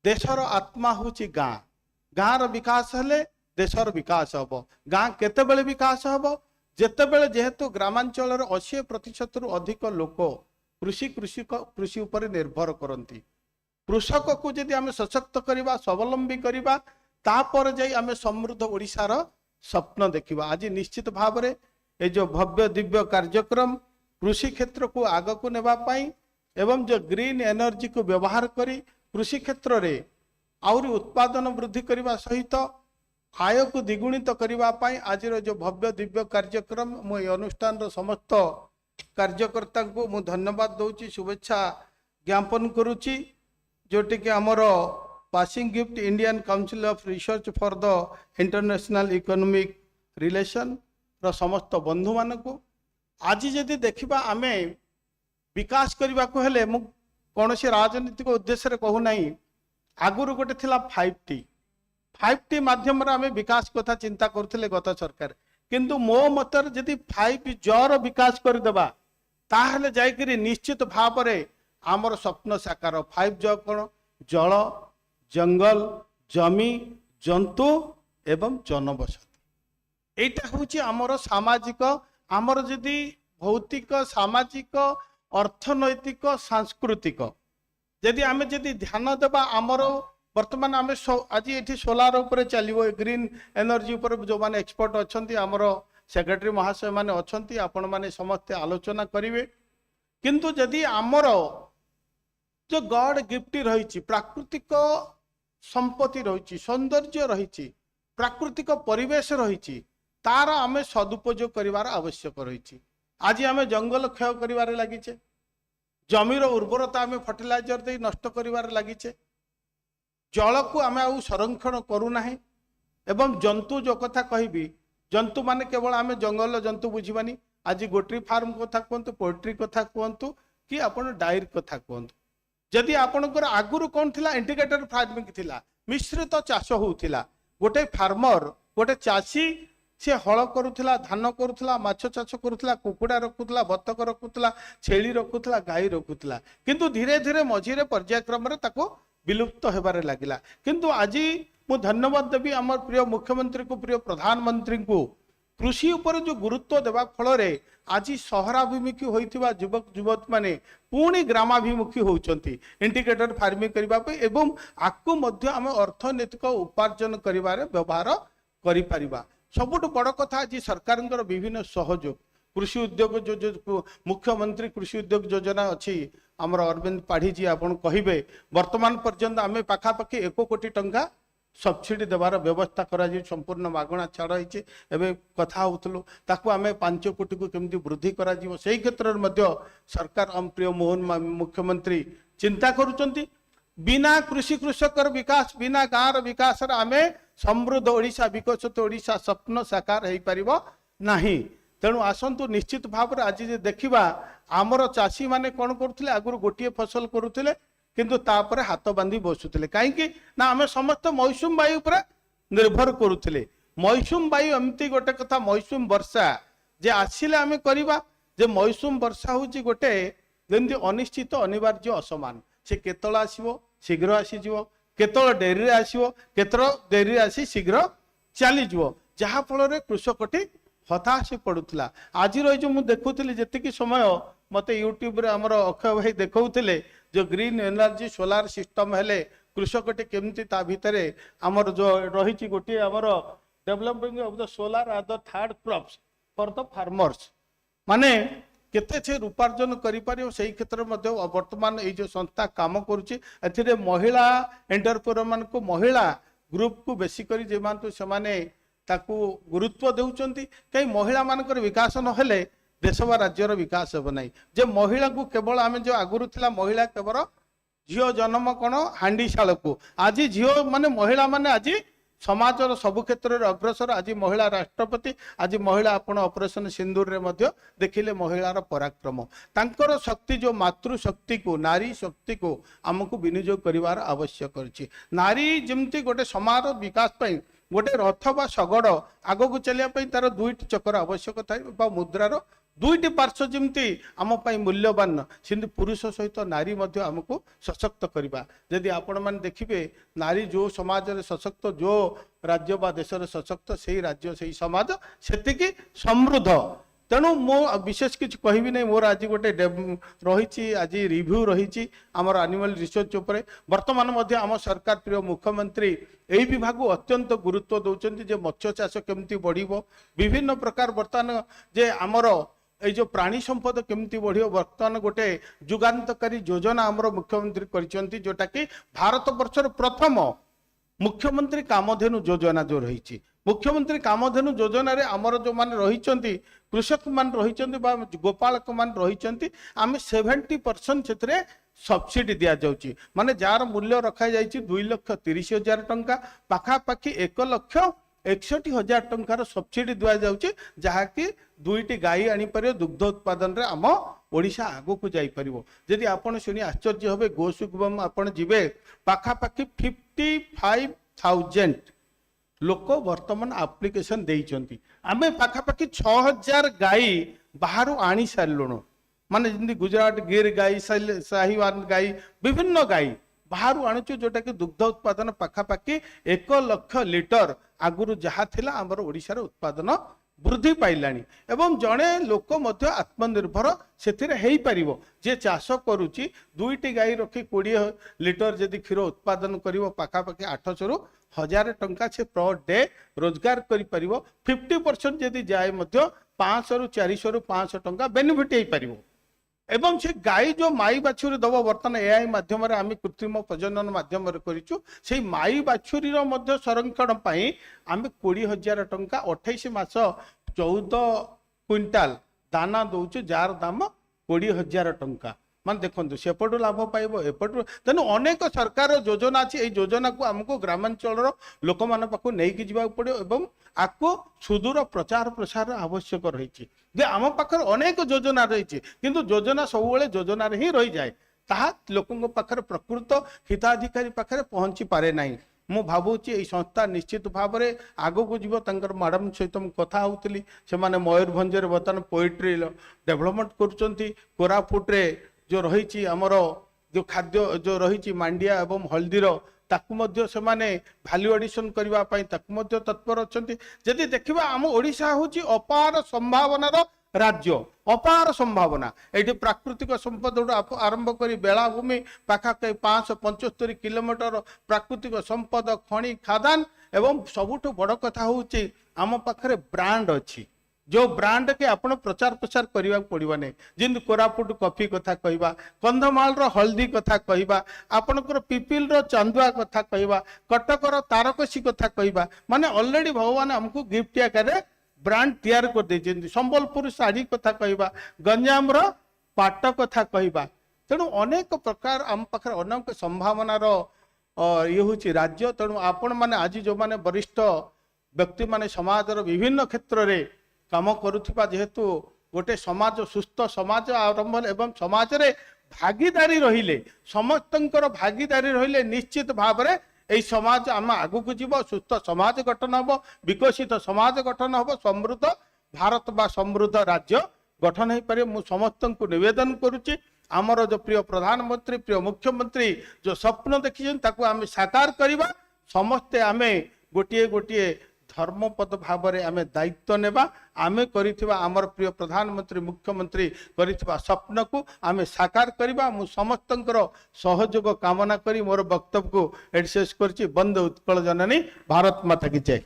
[SPEAKER 14] देशर आत्मा होची गाँ गाँव विकास हेले देशर विकास हम गाँ केतेबेले विकास हम जेतेबेले जेहेतु ग्रामांचल 80% रु अधिक लोक कृषि उपर निर्भर करती कृषक को यदि आम सशक्त करवा स्वावलंबी करवा तापर जाई आम समृद्ध ओडिशार स्वप्न देखा आज निश्चित भाव में ये जो भव्य दिव्य कार्यक्रम कृषि क्षेत्र को आग को नेबापाई एवं जो ग्रीन एनर्जी को व्यवहार करी कृषि क्षेत्र में आउरी उत्पादन वृद्धि करने सहित आय को द्विगुणित करने आज जो भव्य दिव्य कार्यक्रम मु अनुष्ठान समस्त कार्यकर्ता को मु धन्यवाद दूची शुभेच्छा ज्ञापन करुच्ची जोटि कि आमर passing gift Indian council of research for the international economic relation रो समस्त बंधु मान को आज जदि देखिबा आमे विकास करबा को हेले मु कोनोसी राजनीतिक उद्देश्य रे कहू नाही आगुरु गोटे थिला 5T माध्यम रे आमे विकास कथा चिंता करथिले गत सरकार किंतु मो मतर जदि 5G रो विकास कर देबा ताहले जाय करी निश्चित भाव रे आमर स्वप्न साकार 5G कोन जल जंगल जमी जंतु एवं जनबसति एटा होची आमर सामाजिक आमर जदि भौतिक सामाजिक अर्थनैतिक सांस्कृतिक जदि आमे जदि ध्यान देबा आमर वर्तमान आमे आज ये सोलार उपरे चलिबो ग्रीन एनर्जी उपर जो माने एक्सपर्ट अछंती आमर सेक्रेटरी महाशय माने अछंती आपण माने समस्त आलोचना करिवे किंतु जदि आमर जो गॉड गिफ्ट रही प्राकृतिक संपत्ति रही सौंदर्य रही प्राकृतिक परिवेश रही तार आमे सदुपयोग करिवार आवश्यक रही आज आमे जंगल क्षय करिवार लागिचे जमीर उर्वरता आमे फर्टिलाइजर दे नष्ट करिवार लागिचे जल को आमे आउ संरक्षण करूना एवं जंतु जो कथा कहबी जंतु माने केवल आमे जंगल जंतु बुझीबानी आज गोट्री फार्म कथा कहतु पोल्ट्री कथा कहतु कि आपण डायरी कथा कहतु जदि आपणकर आगुरु कौन थिला इंटीग्रेटेड फार्मिंग थिला मिश्रित चाष होउथिला गोटे फार्मर गोटे चाषी से हल करुथिला धान करुथिला माछ चाष करुथिला कुकुड़ा रखुथिला बतक रखुथिला छेली रखुथिला गाई रखुथिला किंतु धीरे धीरे मझिरे पर्यायक्रम रे ताको विलुप्त हेबारे लागिला किंतु आज मु धन्यवाद देवी आम प्रिय मुख्यमंत्री को प्रिय प्रधानमंत्री को कृषि उपर जो गुरुत्व देवा फल रे आज सहराभिमुखी होइथिबा युवक युवती माने पुणी ग्रामाभिमुखी होउचंती इंटीग्रेटेड फार्मिंग करबा पे एवं आकु मध्य आम अर्थनैतिक उपार्जन करिबारे व्यवहार करि परिबा सबुठ बड़ कथा आज सरकार विभिन्न सहयोग कृषि उद्योग जो मुख्यमंत्री कृषि उद्योग योजना अच्छी आमर अरविंद पाढ़ी जी आपन कहिबे वर्तमान पर्यंत आमे पाखापाखि 1 कोटी टंका सब्सिडी देवार व्यवस्था करा संपूर्ण मागणा छाड़ होती एवं कथा होतलु ताकू आमे 5 कोटी को केमती वृद्धि करा जीवो सेही क्षेत्र में मध्य सरकार हम प्रिय मोहन मुख्यमंत्री चिंता करुचंती बिना कृषि कृषकर विकास बिना गाँव विकास आमे समृद्ध ओडिशा विकसित ओडिशा स्वप्न साकार हो पारिबो नाही तेणु आसंतु निश्चित भाव में आज देखा आमर चाषी माने कौन करुले आगुरी गोटे फसल करुले किंतु तापर हाथ बांधी बसुले कहीं ना आम समस्त मौसुम वायु पर निर्भर करुले मौसुम वायु एमती गोटे कथा मौसुम वर्षा जे आसिले आम करवा जे मौसुम वर्षा हूँ गोटे जमी अनिश्चित अनिवार्य असमान से केतल आसो शीघ्र आसीज केतल डेरी आसो केतल डेरी आसी शीघ्र चलीज जहाँफल कृषकटी हताश पड़ूला आज जो मुझे देखुली जी समय मत यूट्यूब रे आमर अक्षय भाई देखौले जो ग्रीन एनर्जी सोलार सिस्टम हेले कृषकटी केमती ता भितर आमर जो रही गोटे आमर developing of the solar or the third crops for the farmers माने केते से रूपार्जन करिपारियो सेही क्षेत्र में वर्तमान ये जो संस्था काम करुच्ची एथिरे महिला एंटरप्रेन्योर मान को महिला ग्रुप को बेसी करी जेमानतु समाने ताकू गुरुत्व देउचंती कई महिला मानकर विकास न हेले देश व राज्यर विकास हो ना जे महिला को केवल आम जो आगुरी थिला महिला केवल झील जन्म कौन हांडीशाल को आज झील माने महिला माने आज समाजर सबु क्षेत्र में अग्रसर आज महिला राष्ट्रपति आज महिला आपण ऑपरेशन सिंदूर रे मध्य देखिले महिलार पराक्रम तांकर शक्ति जो मातृ शक्ति को नारी शक्ति को आमको विनियोग करिवार आवश्यक अछि नारी जेमती गोटे समाज विकास पई गोटे रथ बा शगड़ आग को चलिया पई तार दुईटी चक्र आवश्यक थाए मुद्रार दुईटी पार्श्व जमती आम मूल्यवान सेमती पुरुष सहित नारी मध्य आमको सशक्त करवा जदि आपण मैंने देखिए नारी जो समाज रे सशक्त जो राज्य बा देश रे सशक्त से राज्य से समाज सेतिकी समृद्ध तेणु मो विशेष किसी कहबी नहीं मोर आज गोटे रही आज रिव्यू रही आमर एनिमल रिसर्च उपरे वर्तमान मध्य आम सरकार प्रिय मुख्यमंत्री यही विभाग को अत्यंत गुरुत्व दौरान जे मत्स्य चाष केमती बढ़िबो विभिन्न प्रकार वर्तमान जे आमर ये जो प्राणी संपद केमती बढ़ियो वर्तमान गोटे जुगान्तकारी योजना आमर मुख्यमंत्री करिसेंती जोटा कि भारत वर्षर प्रथम मुख्यमंत्री कामधेनु योजना जो रही मुख्यमंत्री कामधेनु योजना रे आमर जो माने रही कृषक मान रही गोपालक मान रही आम 70% से सब्सिडी दि जाउची माने जार मूल्य रखा जाइए 2,30,000 टंका पाखापाखि 1,61,000 टंकार सब्सिडी दि जाउची जहाँकि दुईटी गाई आनीपर दुग्ध उत्पादन रे आम ओडिशा आगो को जाई परिबो जदि आपण सुनी आश्चर्य होबे गोसुगम आपण जिबे पाखापाखि 55,000 लोक वर्तमान एप्लिकेशन देइचंती आमे पाखापाखि 6,000 गाई बाहर आनी सारलुणु माने जिंदी गुजरात गिर गाई साहिवान गाई विभिन्न गाई बाहर आणुचु जोटा कि दुग्ध उत्पादन पाखापाखि 1 लाख लिटर आगुरु जहा थिला हमर ओडिशा रे उत्पादन वृद्धि पाइलानी एवं जड़े लोक मध्य आत्मनिर्भर से हेई परिवो जे चाष करुची दुईटी गाई रखी 20 लिटर जदि क्षीर उत्पादन करिवो पाखापाखि 800 रु 1000 टंका से पर डे रोजगार करि परिवो 50% जदि जाए मध्य 500 रु 400 रु 500 टंका बेनिफिट हेई परिवो एवं से गाई जो माई बाछुरी दब बर्तमान एआई माध्यम आम कृत्रिम प्रजनन माध्यम से माई बाछुरी संरक्षण आम 20,000 टंका 28 मास 14 क्विंटाल दाना दौचु जार दाम 20,000 टंका मान देखो सेपटू लाभ पाइब एपटू तेणु अनेक सरकार योजना अच्छी ये योजना को आमको ग्रामांचल लोक मान पाखु नहीं जावा पड़ो एवं आपको सुदूर प्रचार प्रसार आवश्यक रही आम पाखे अनेक योजना रही किंतु योजना सब योजना ही रही जाए ताहा लोकों पाखे प्रकृत हिताधिकारी पाखे पहुंची पारे नहीं मु भावुची ये संस्था निश्चित भाव में आग को जीव मैडम सहित कथा होती से मयूरभंज बर्तमान पोएट्री डेभलपमेंट करोरापुटे जो रही आमर जो खाद्य जो रही मांडिया एवं हल्दीर ताकू मध्य से भैल्यू एडिशन करने तत्पर अच्छा जदि देखा आम ओडिशा होची अपार संभावनार राज्य अपार संभावना ये प्राकृतिक संपद आरंभ कर बेलाभूमि पाखापाखि 575 किलोमीटर प्राकृतिक संपद खनि खादान एवं सबुठ बड़ कथा होची आम पाखे ब्रांड अच्छी जो ब्रांड के आपण प्रचार प्रसार करने पड़ो नहीं जिन कोरापुट कॉफी कथा कहवा कंधमाल हल्दी कथा कहवा आपणकर पिपिल चांदुआ कथा कहवा कटकर तारकसी कथा कहवा माने ऑलरेडी भगवान हमको गिफ्ट आकार ब्रांड तैयार कर देछेंती संबलपुर साड़ी कथा कहवा गंजाम पाट कथा कहवा तेणु अनेक प्रकार आम पाखे अनेक संभावनार ये हूँ राज्य तेणु आपण मैंने आज जो मैंने वरिष्ठ व्यक्ति माने समाज विभिन्न क्षेत्र में काम करुवा जेहेतु गोटे समाज सुस्थ समाज आरंभ एवं समाज रे भागीदारी रहिले समस्तंकर भागीदारी रहिले निश्चित भाव में यही समाज आम आगू को जीव सुस्थ समाज गठन हम विकसित समाज गठन हम समृद्ध भारत बा समृद्ध राज्य गठन हो पारे मु समस्त को निवेदन करुच्ची आमर जो प्रिय प्रधानमंत्री प्रिय मुख्यमंत्री जो स्वप्न देखी आम साकार करवा समस्ते आम गोटे गोटे धर्मपद भाव में आम दायित्व नेबा आमे करिथिबा आमर प्रिय प्रधानमंत्री मुख्यमंत्री करिथिबा स्वप्न को आम साकार करवा मु समस्तंकर सहयोग कामना करी मोर वक्तव्य को एडसेस करछि बंदे उत्कल जननी भारत माता की जय।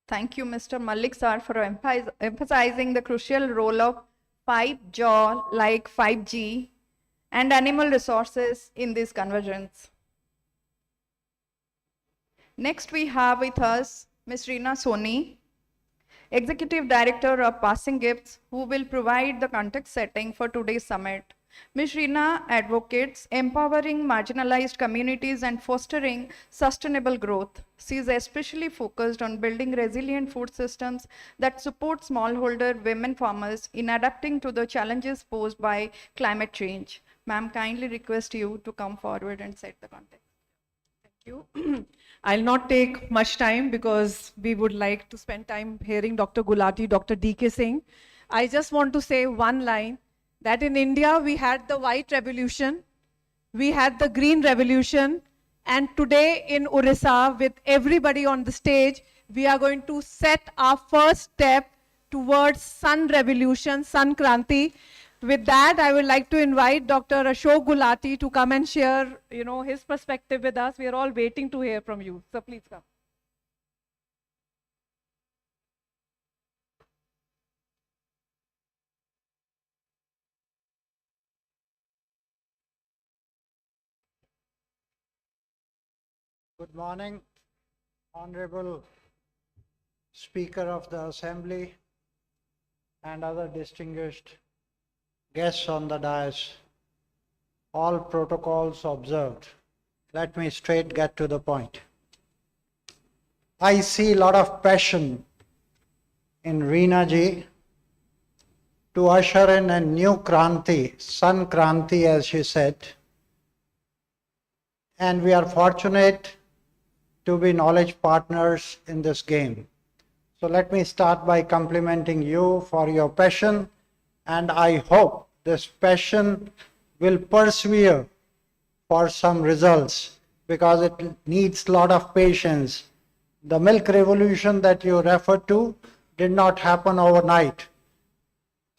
[SPEAKER 13] Thank you, Mr. Malik sir, for emphasizing the crucial role of 5Jaw like 5G and animal resources in this convergence. Next, we have with us Ms. Reena Soni, Executive Director of Passing Gifts, who will provide the context setting for today's summit. Ms. Reena advocates empowering marginalized communities and fostering sustainable growth. She is especially focused on building resilient food systems that support smallholder women farmers in adapting to the challenges posed by climate change. Ma'am, kindly request you to come forward and set the context.
[SPEAKER 15] You. I'll not take much time because we would like to spend time hearing Dr. Gulati, Dr. D.K. Singh. I just want to say one line that in India we had the white revolution, we had the green revolution, and today in Odisha with everybody on the stage, we are going to set our first step towards sun revolution, SunKranti. With that, I would like to invite Dr. Ashok Gulati to come and share, his perspective with us. We are all waiting to hear from you. So please come.
[SPEAKER 16] Good morning, Honorable Speaker of the Assembly and other distinguished guests on the dais, all protocols observed. Let me straight get to the point. I see a lot of passion in Reena ji to usher in a new Kranti, SunKranti as she said, and we are fortunate to be knowledge partners in this game. So let me start by complimenting you for your passion, and I hope this passion will persevere for some results because it needs a lot of patience. The milk revolution that you referred to did not happen overnight.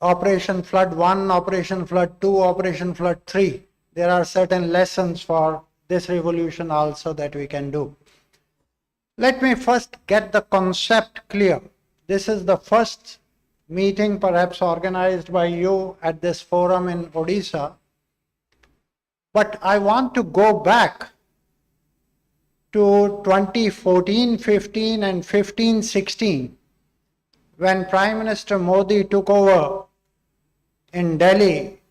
[SPEAKER 16] Operation Flood 1, Operation Flood 2, Operation Flood 3. There are certain lessons for this revolution also that we can do. Let me first get the concept clear. This is the first meeting perhaps organized by you at this forum in Odisha. But I want to go back to 2014, 15 and 15, 16 when Prime Minister Modi took over in Delhi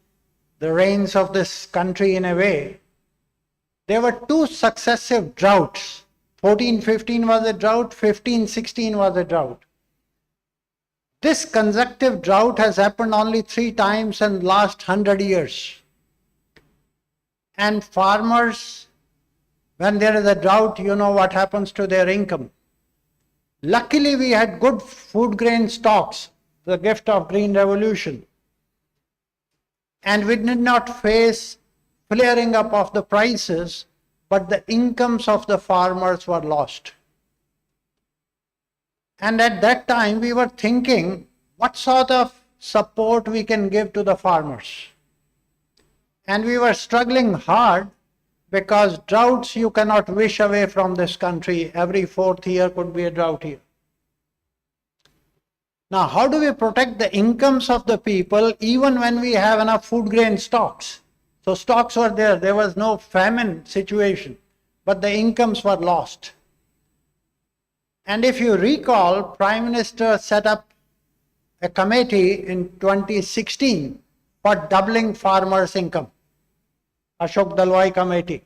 [SPEAKER 16] the reins of this country in a way. There were two successive droughts. 14, 15 was a drought, 15, 16 was a drought. This consecutive drought has happened only 3 times in the last 100 years. And farmers, when there is a drought, you know what happens to their income. Luckily, we had good food grain stocks, the gift of Green Revolution. And we did not face flaring up of the prices, but the incomes of the farmers were lost. And at that time, we were thinking, what sort of support we can give to the farmers? And we were struggling hard because droughts you cannot wish away from this country. Every 4th year could be a drought year. Now, how do we protect the incomes of the people even when we have enough food grain stocks? So stocks were there. There was no famine situation, but the incomes were lost. And if you recall, Prime Minister set up a committee in 2016 for doubling farmers' income, Ashok Dalwai Committee.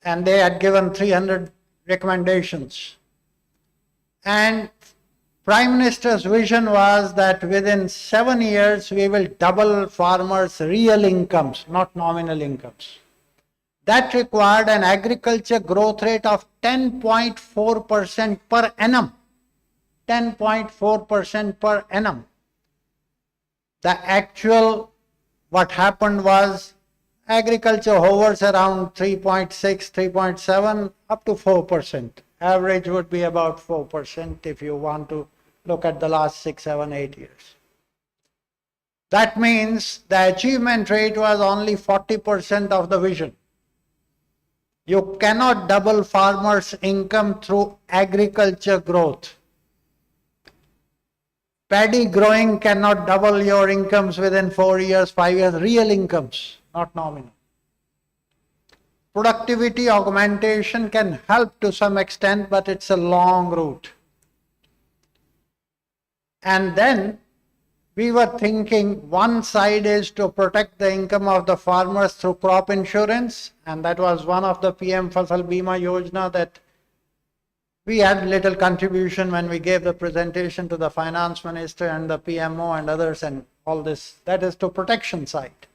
[SPEAKER 16] And they had given 300 recommendations. And Prime Minister's vision was that within 7 years we will double farmers' real incomes, not nominal incomes. That required an agriculture growth rate of 10.4% per annum. 10.4% per annum. The actual, what happened was, agriculture hovers around 3.6, 3.7, up to 4%. Average would be about 4% if you want to look at the last 6, 7, 8 years. That means the achievement rate was only 40% of the vision. You cannot double farmers' income through agriculture growth. Paddy growing cannot double your incomes within 4 years, 5 years, real incomes, not nominal. Productivity augmentation can help to some extent, but it's a long route. And then we were thinking one side is to protect the income of the farmers through crop insurance, and that was one of the PM Fasal Bima Yojana that we had little contribution when we gave the presentation to the finance minister and the PMO and others and all this. That is to protection side.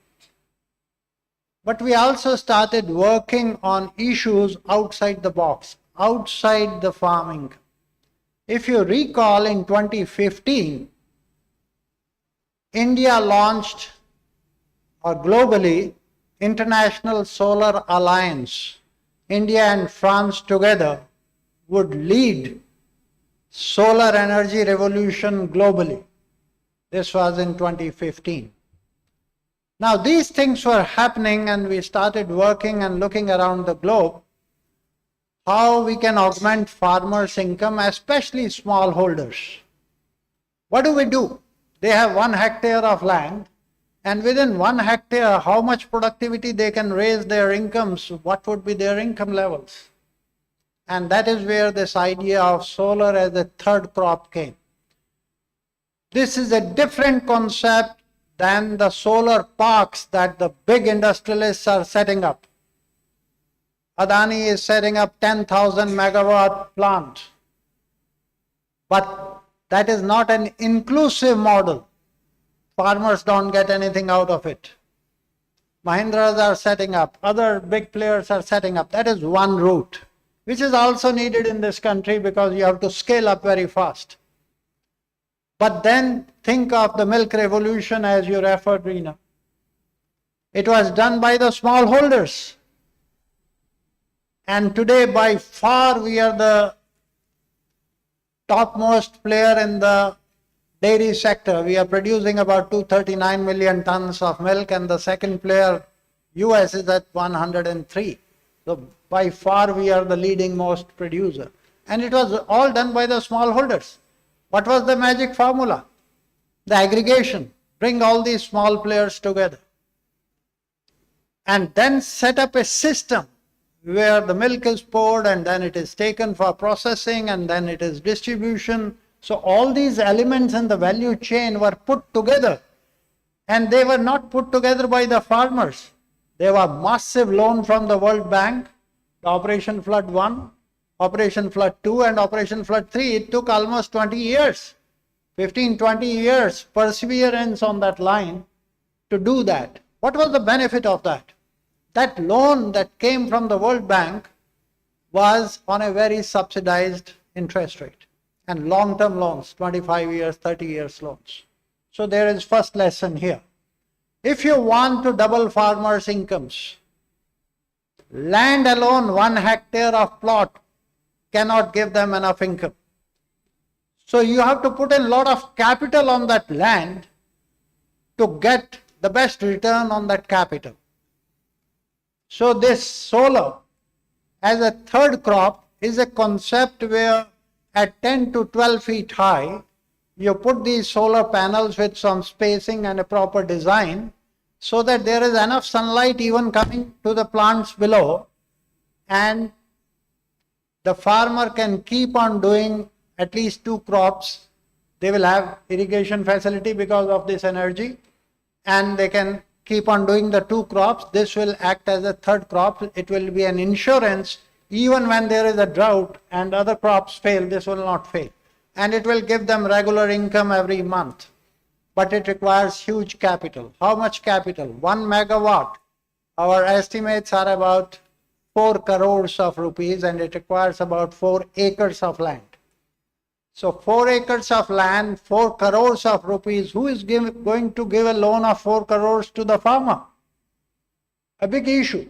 [SPEAKER 16] But we also started working on issues outside the box, outside the farming. If you recall, in 2015, India launched, or globally, International Solar Alliance. India and France together would lead solar energy revolution globally. This was in 2015. Now these things were happening and we started working and looking around the globe how we can augment farmers' income, especially smallholders. What do? They have 1 hectare of land, and within 1 hectare, how much productivity they can raise their incomes, what would be their income levels? And that is where this idea of solar as a third crop came. This is a different concept than the solar parks that the big industrialists are setting up. Adani is setting up 10,000 megawatt plant. But that is not an inclusive model. Farmers don't get anything out of it. Mahindras are setting up, other big players are setting up. That is one route, which is also needed in this country because you have to scale up very fast. But then think of the milk revolution as you referred, Reena. It was done by the smallholders. And today by far we are the topmost player in the dairy sector. We are producing about 239 million tons of milk, and the second player, US, is at 103. So by far we are the leading most producer. And it was all done by the smallholders. What was the magic formula? The aggregation. Bring all these small players together. And then set up a system where the milk is poured and then it is taken for processing and then it is distribution. So all these elements in the value chain were put together, and they were not put together by the farmers. There were massive loan from the World Bank, the Operation Flood 1, Operation Flood 2 and Operation Flood 3. It took almost 20 years, 15, 20 years perseverance on that line to do that. What was the benefit of that? That loan that came from the World Bank was on a very subsidized interest rate, and long-term loans, 25 years, 30 years loans. So there is first lesson here. If you want to double farmers' incomes, land alone, 1 hectare of plot cannot give them enough income. So you have to put a lot of capital on that land to get the best return on that capital. So this solar as a third crop is a concept where at 10 to 12 feet high, you put these solar panels with some spacing and a proper design so that there is enough sunlight even coming to the plants below, and the farmer can keep on doing at least 2 crops. They will have irrigation facility because of this energy, and they can keep on doing the 2 crops. This will act as a third crop. It will be an insurance. Even when there is a drought and other crops fail, this will not fail. And it will give them regular income every month. But it requires huge capital. How much capital? 1 megawatt. Our estimates are about 4 crores of rupees, and it requires about 4 acres of land. So 4 acres of land, 4 crores of rupees. Who is going to give a loan of 4 crores to the farmer? A big issue.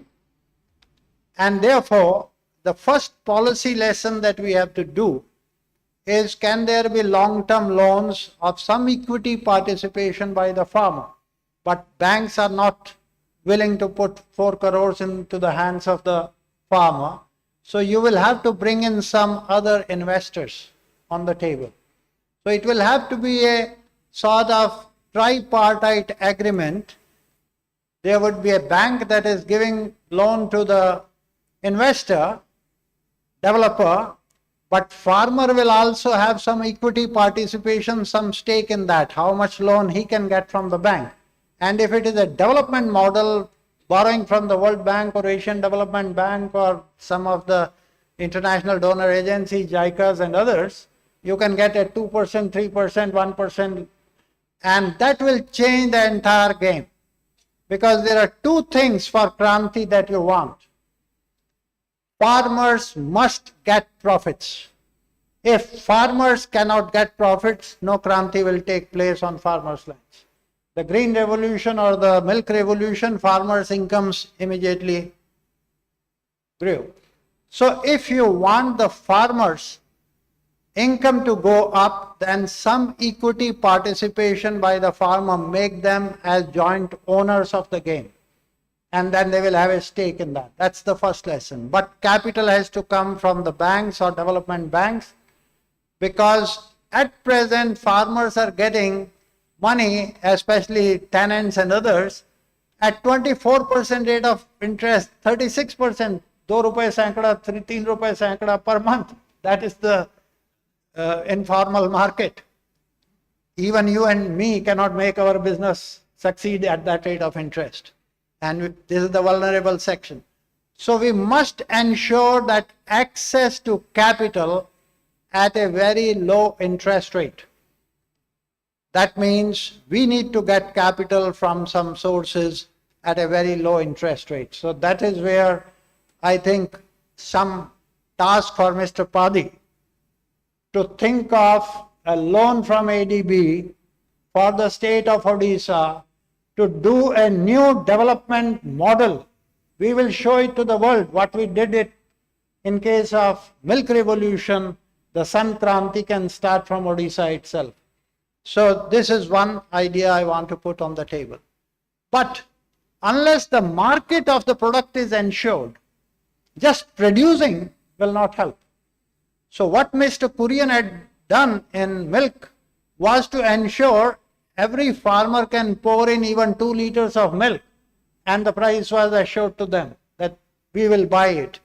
[SPEAKER 16] And therefore, the first policy lesson that we have to do is, can there be long-term loans of some equity participation by the farmer? But banks are not willing to put 4 crores into the hands of the farmer. So you will have to bring in some other investors on the table. So it will have to be a sort of tripartite agreement. There would be a bank that is giving loan to the investor, developer, But farmer will also have some equity participation, some stake in that, how much loan he can get from the bank. And if it is a development model, borrowing from the World Bank or Asian Development Bank or some of the international donor agencies, JICAs and others, you can get a 2%, 3%, 1%, and that will change the entire game. Because there are two things for Kranti that you want. Farmers must get profits. If farmers cannot get profits, no Kranti will take place on farmers' lands. The green revolution or the milk revolution, farmers' incomes immediately grew. So if you want the farmers' income to go up, then some equity participation by the farmer, make them as joint owners of the game. And then they will have a stake in that. That's the first lesson. But capital has to come from the banks or development banks, because at present farmers are getting money, especially tenants and others, at 24% rate of interest, 36%, 2 rupees sankada, 3 rupees sankada per month. That is the informal market. Even you and me cannot make our business succeed at that rate of interest. And this is the vulnerable section. So we must ensure that access to capital at a very low interest rate. That means we need to get capital from some sources at a very low interest rate. So that is where I think some task for Mr. Padi to think of a loan from ADB for the state of Odisha to do a new development model. We will show it to the world what we did it in case of milk revolution. The SunKranti can start from Odisha itself. So this is one idea I want to put on the table. But unless the market of the product is ensured, just producing will not help. So what Mr. Kurian had done in milk was to ensure every farmer can pour in even 2 liters of milk, and the price was assured to them that we will buy it.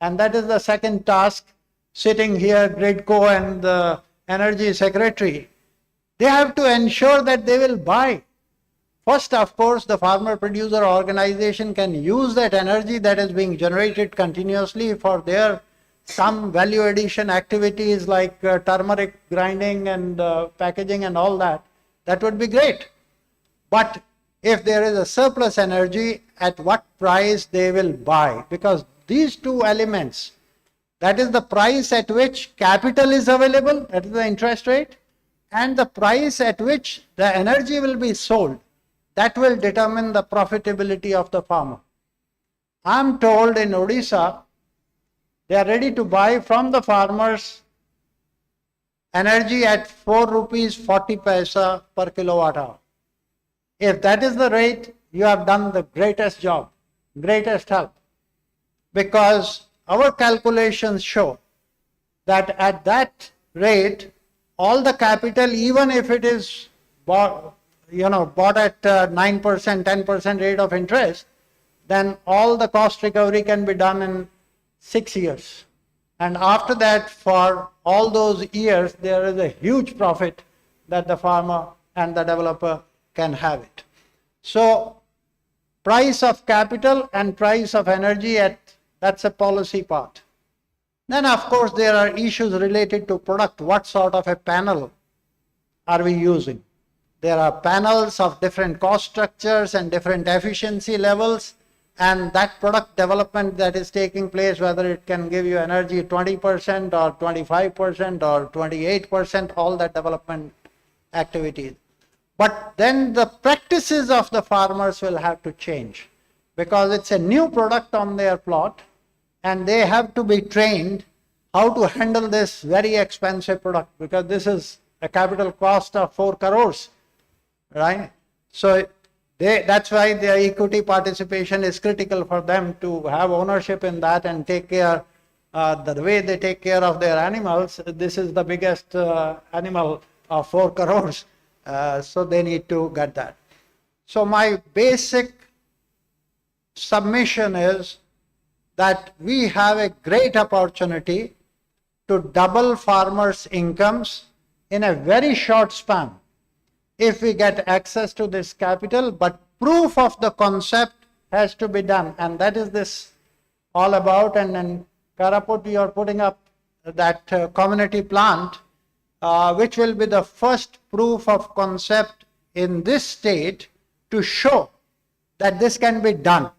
[SPEAKER 16] And that is the second task. Sitting here, Gridco and the Energy Secretary, they have to ensure that they will buy. First, of course, the farmer producer organization can use that energy that is being generated continuously for their some value addition activities like turmeric grinding and packaging and all that. That would be great. But if there is a surplus energy, at what price they will buy? Because these two elements, that is the price at which capital is available, that is the interest rate, and the price at which the energy will be sold, that will determine the profitability of the farmer. I am told in Odisha, they are ready to buy from the farmers energy at 4 rupees 40 paisa per kilowatt hour. If that is the rate, you have done the greatest job, greatest help. Because our calculations show that at that rate, all the capital, even if it is bought at 9%, 10% rate of interest, then all the cost recovery can be done in 6 years. And after that, for all those years, there is a huge profit that the farmer and the developer can have it. So, price of capital and price of energy, that's a policy part. Then, of course, there are issues related to product. What sort of a panel are we using? There are panels of different cost structures and different efficiency levels, and that product development that is taking place, whether it can give you energy 20% or 25% or 28%, all that development activities. But then the practices of the farmers will have to change, because it's a new product on their plot, and they have to be trained how to handle this very expensive product, because this is a capital cost of 4 crores, right? So that's why their equity participation is critical for them to have ownership in that and take care, the way they take care of their animals. This is the biggest animal of 4 crores, so they need to get that. So my basic submission is that we have a great opportunity to double farmers' incomes in a very short span if we get access to this capital, but proof of the concept has to be done, and that is this all about. And in Karaput, we are putting up that community plant, which will be the first proof of concept in this state to show that this can be done.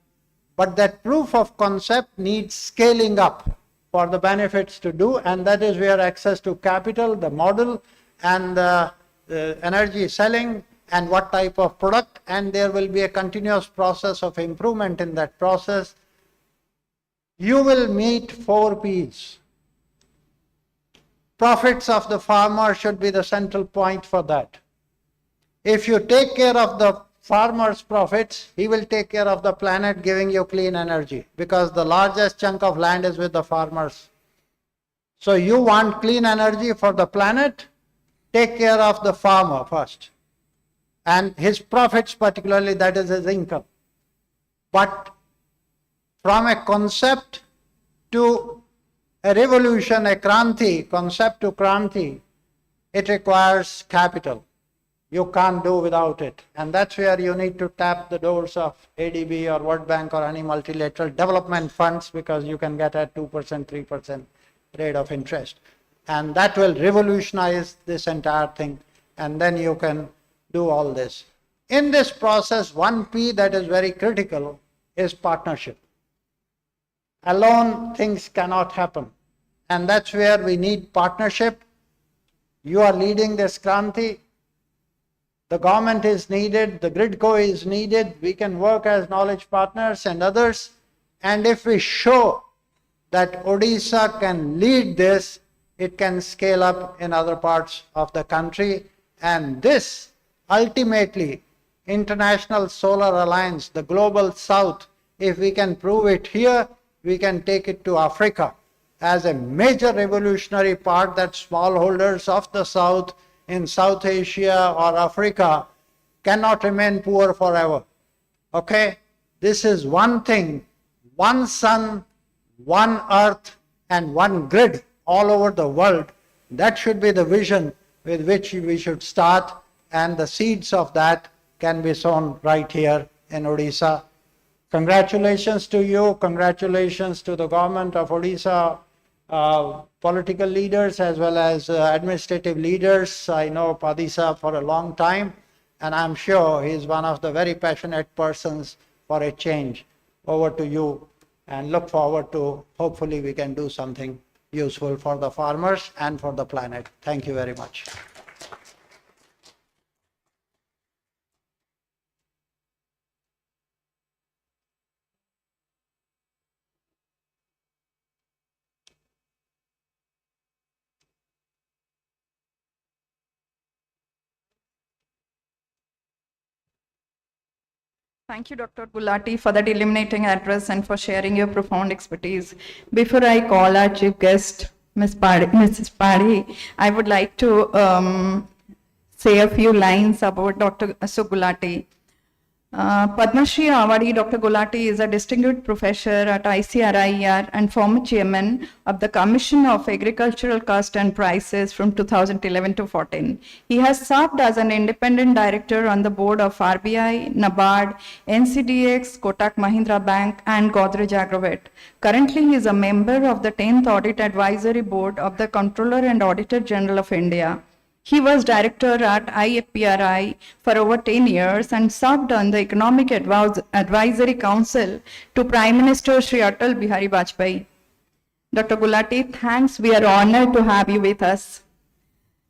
[SPEAKER 16] But that proof of concept needs scaling up for the benefits to do, and that is where access to capital, the model, and the energy selling, and what type of product, and there will be a continuous process of improvement in that process. You will meet 4 P's. Profits of the farmer should be the central point for that. If you take care of the farmer's profits, he will take care of the planet, giving you clean energy, because the largest chunk of land is with the farmers. So you want clean energy for the planet, take care of the farmer first. And his profits particularly, that is his income. But from a concept to a revolution, a Kranti, concept to Kranti, it requires capital. You can't do without it. And that's where you need to tap the doors of ADB or World Bank or any multilateral development funds, because you can get at 2%, 3% rate of interest. And that will revolutionize this entire thing. And then you can do all this. In this process, 1 P that is very critical is partnership. Alone, things cannot happen. And that's where we need partnership. You are leading this Kranti. The government is needed, the Gridco is needed, we can work as knowledge partners and others. And if we show that Odisha can lead this, it can scale up in other parts of the country. And this, ultimately, International Solar Alliance, the Global South, if we can prove it here, we can take it to Africa as a major revolutionary part that smallholders of the South in South Asia or Africa cannot remain poor forever. Okay? This is one thing, one sun, one earth, and one grid all over the world. That should be the vision with which we should start, and the seeds of that can be sown right here in Odisha. Congratulations to you, congratulations to the government of Odisha, political leaders as well as administrative leaders. I know Padisa for a long time, and I'm sure he's one of the very passionate persons for a change. Over to you, and look forward to, hopefully we can do something useful for the farmers and for the planet. Thank you very much.
[SPEAKER 13] Thank you, Dr. Gulati, for that illuminating address and for sharing your profound expertise. Before I call our chief guest, Mrs. Padhi, I would like to say a few lines about Dr. Gulati. Padma Shri Awadi Dr. Gulati is a distinguished professor at ICRIER and former chairman of the Commission of Agricultural Cost and Prices from 2011 to 14. He has served as an independent director on the board of RBI, NABARD, NCDX, Kotak Mahindra Bank, and Godrej Agrovet. Currently, he is a member of the 10th Audit Advisory Board of the Comptroller and Auditor General of India. He was director at IFPRI for over 10 years and served on the Economic Advisory Council to Prime Minister Shri Atal Bihari Vajpayee. Dr. Gulati, thanks. We are honored to have you with us.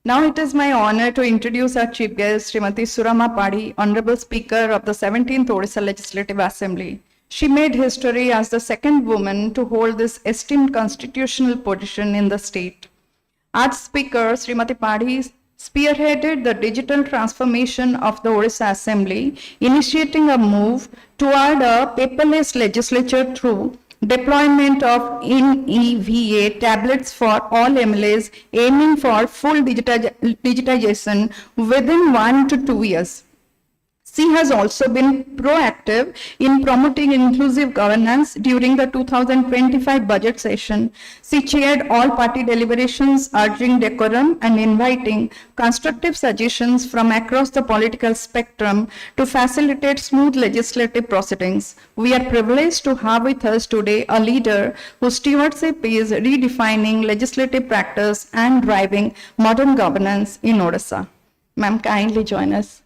[SPEAKER 13] Now it is my honor to introduce our chief guest, Srimati Surama Padhi, Honorable Speaker of the 17th Odisha Legislative Assembly. She made history as the second woman to hold this esteemed constitutional position in the state. As Speaker, Srimati Padhi spearheaded the digital transformation of the Odisha Assembly, initiating a move toward a paperless legislature through deployment of NEVA tablets for all MLAs, aiming for full digitization within 1 to 2 years. She has also been proactive in promoting inclusive governance during the 2025 budget session. She chaired all party deliberations, urging decorum and inviting constructive suggestions from across the political spectrum to facilitate smooth legislative proceedings. We are privileged to have with us today a leader whose stewardship is redefining legislative practice and driving modern governance in Odisha. Ma'am, kindly join us.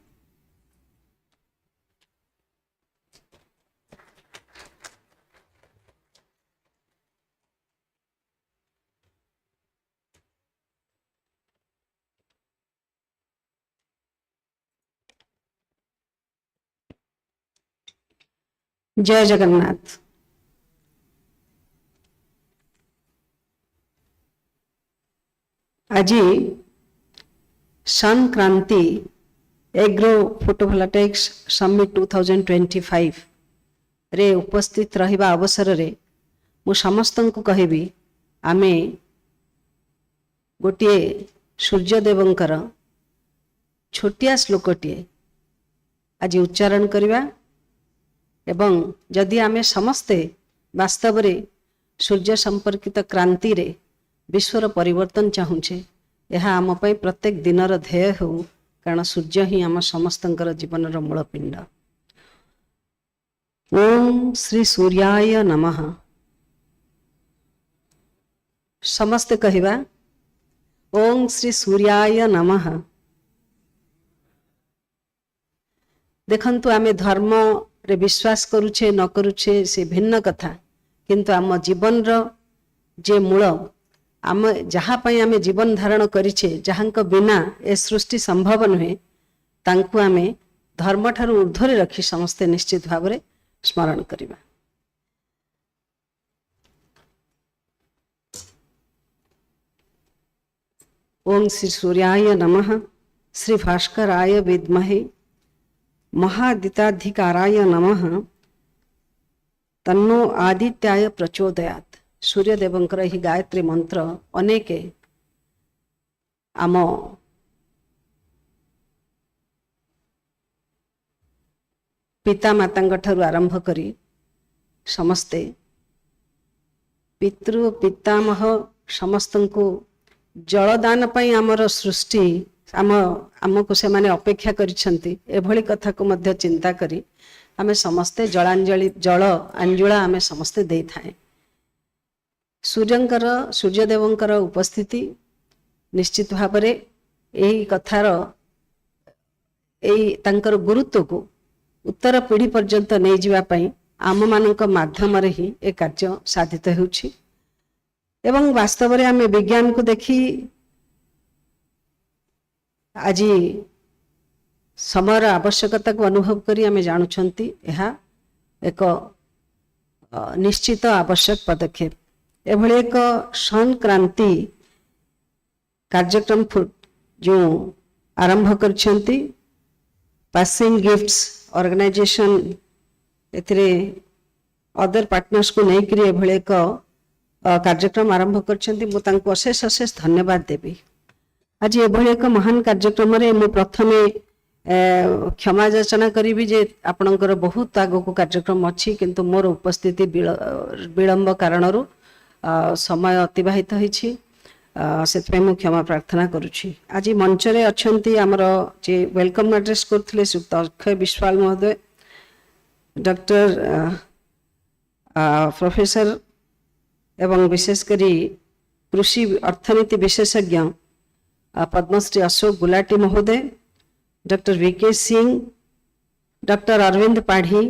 [SPEAKER 17] जय जगन्नाथ। आज SunKranti Agri-photovoltaics Summit 2025 रे उपस्थित रहिबा अवसर रे मु समस्तन को कहबी आमे गोटे सूर्यदेवंकर छोटिया श्लोकटीए आज उच्चारण करिबा एवं जदि आमे समस्ते वास्तव रे सूर्य संपर्कित क्रांति रे विश्वर परिवर्तन चाहूचे यह आम पई प्रत्येक दिनर ध्येय हो कारण सूर्य ही आम समस्तंकर जीवनर मूलपिंड। ओम श्री सूर्याय नमः। समस्ते कहिबा ओम श्री सूर्याय नमः। देखंतु आमे धर्म रे विश्वास करुछे न करुछे से भिन्न कथा किंतु आम जीवन रो जे मूल आम जहाँ पाई आमे जीवन धारण करिछे जहाँक बिना ए सृष्टि संभव नुहे तांकु आमे धर्म ठारू ऊर्ध्वरे रखी समस्ते निश्चित भाव रे स्मरण करिबा। ओम श्री सूर्याय नमः। श्री भास्कराय विद्महे महादिताधिकाराय नमः। तन्नो आदित्याय प्रचोदयात्। सूर्यदेवंकर ही गायत्री मंत्र अनेके आम पिता माता ठारू आरंभ करी समस्ते पितृ पितामह समस्त को जलदान पाई आमर सृष्टि आमको से माने अपेक्षा करिसेंती एभली कथा को मध्य चिंता करी आमे समस्ते जलांजलि जल अंजुला आमे समस्ते दे थाए। सूर्यदेवंकर उपस्थिति निश्चित भाव रे एही कथार एही तांकर गुरुत्व को उत्तर पीढ़ी पर्यंत नहीं जीवा पाई आम मानक माध्यम रे ही ए कार्य साधित होउछि एवं वास्तव रे आमे विज्ञान को देखी आज समय आवश्यकता को अनुभव करी आमे जानुछंती यह एक निश्चित आवश्यक पदक्षेप एभली एक SunKranti कार्यक्रम जो आरंभ करछंती पासिंग गिफ्ट्स ऑर्गेनाइजेशन एथिरे अदर पार्टनर्स को नहीं करी एभली एक कार्यक्रम आरंभ करछंती मु तांको अशेष अशेष धन्यवाद देबी। आज एभली एक महान कार्यक्रम रे मु प्रथमे क्षमा याचना करी जे आपणकर बहुत आगो कार्यक्रम अच्छी किंतु मोर उपस्थिति विलंब कारणरू समय अतिबाहित होइछि से मु क्षमा प्रार्थना करुछि। आज मंच रे अछंती हमर जे वेलकम एड्रेस करथिले श्रीयुक्त अक्षय विश्वाल महोदय डॉक्टर प्रोफेसर एवं विशेष करी कृषि अर्थनीति विशेषज्ञ पद्मश्री अशोक गुलाटी महोदय doctor VK Singh doctor Arvind Padhi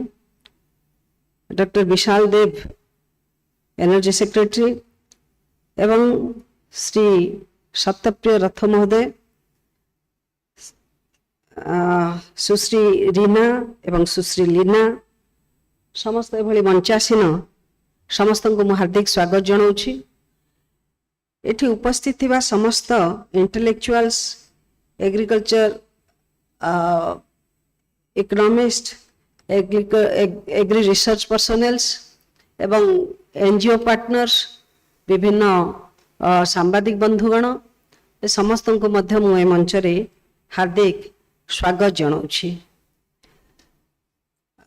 [SPEAKER 17] doctor Vishal Dev energy secretary एवं श्री सत्यप्रिय रथ महोदय सुश्री रीना एवं सुश्री लीना समस्त एभली मंचासीन समस्त को मु हार्दिक स्वागत जनाऊछि। एठी उपस्थित थिबा समस्त intellectuals agriculture economist agri research personnels एवं एनजीओ पार्टनर्स विभिन्न सांबादिक बंधुगण ए समस्त को मध्य मु ए मंच रे हार्दिक स्वागत जनाऊछि।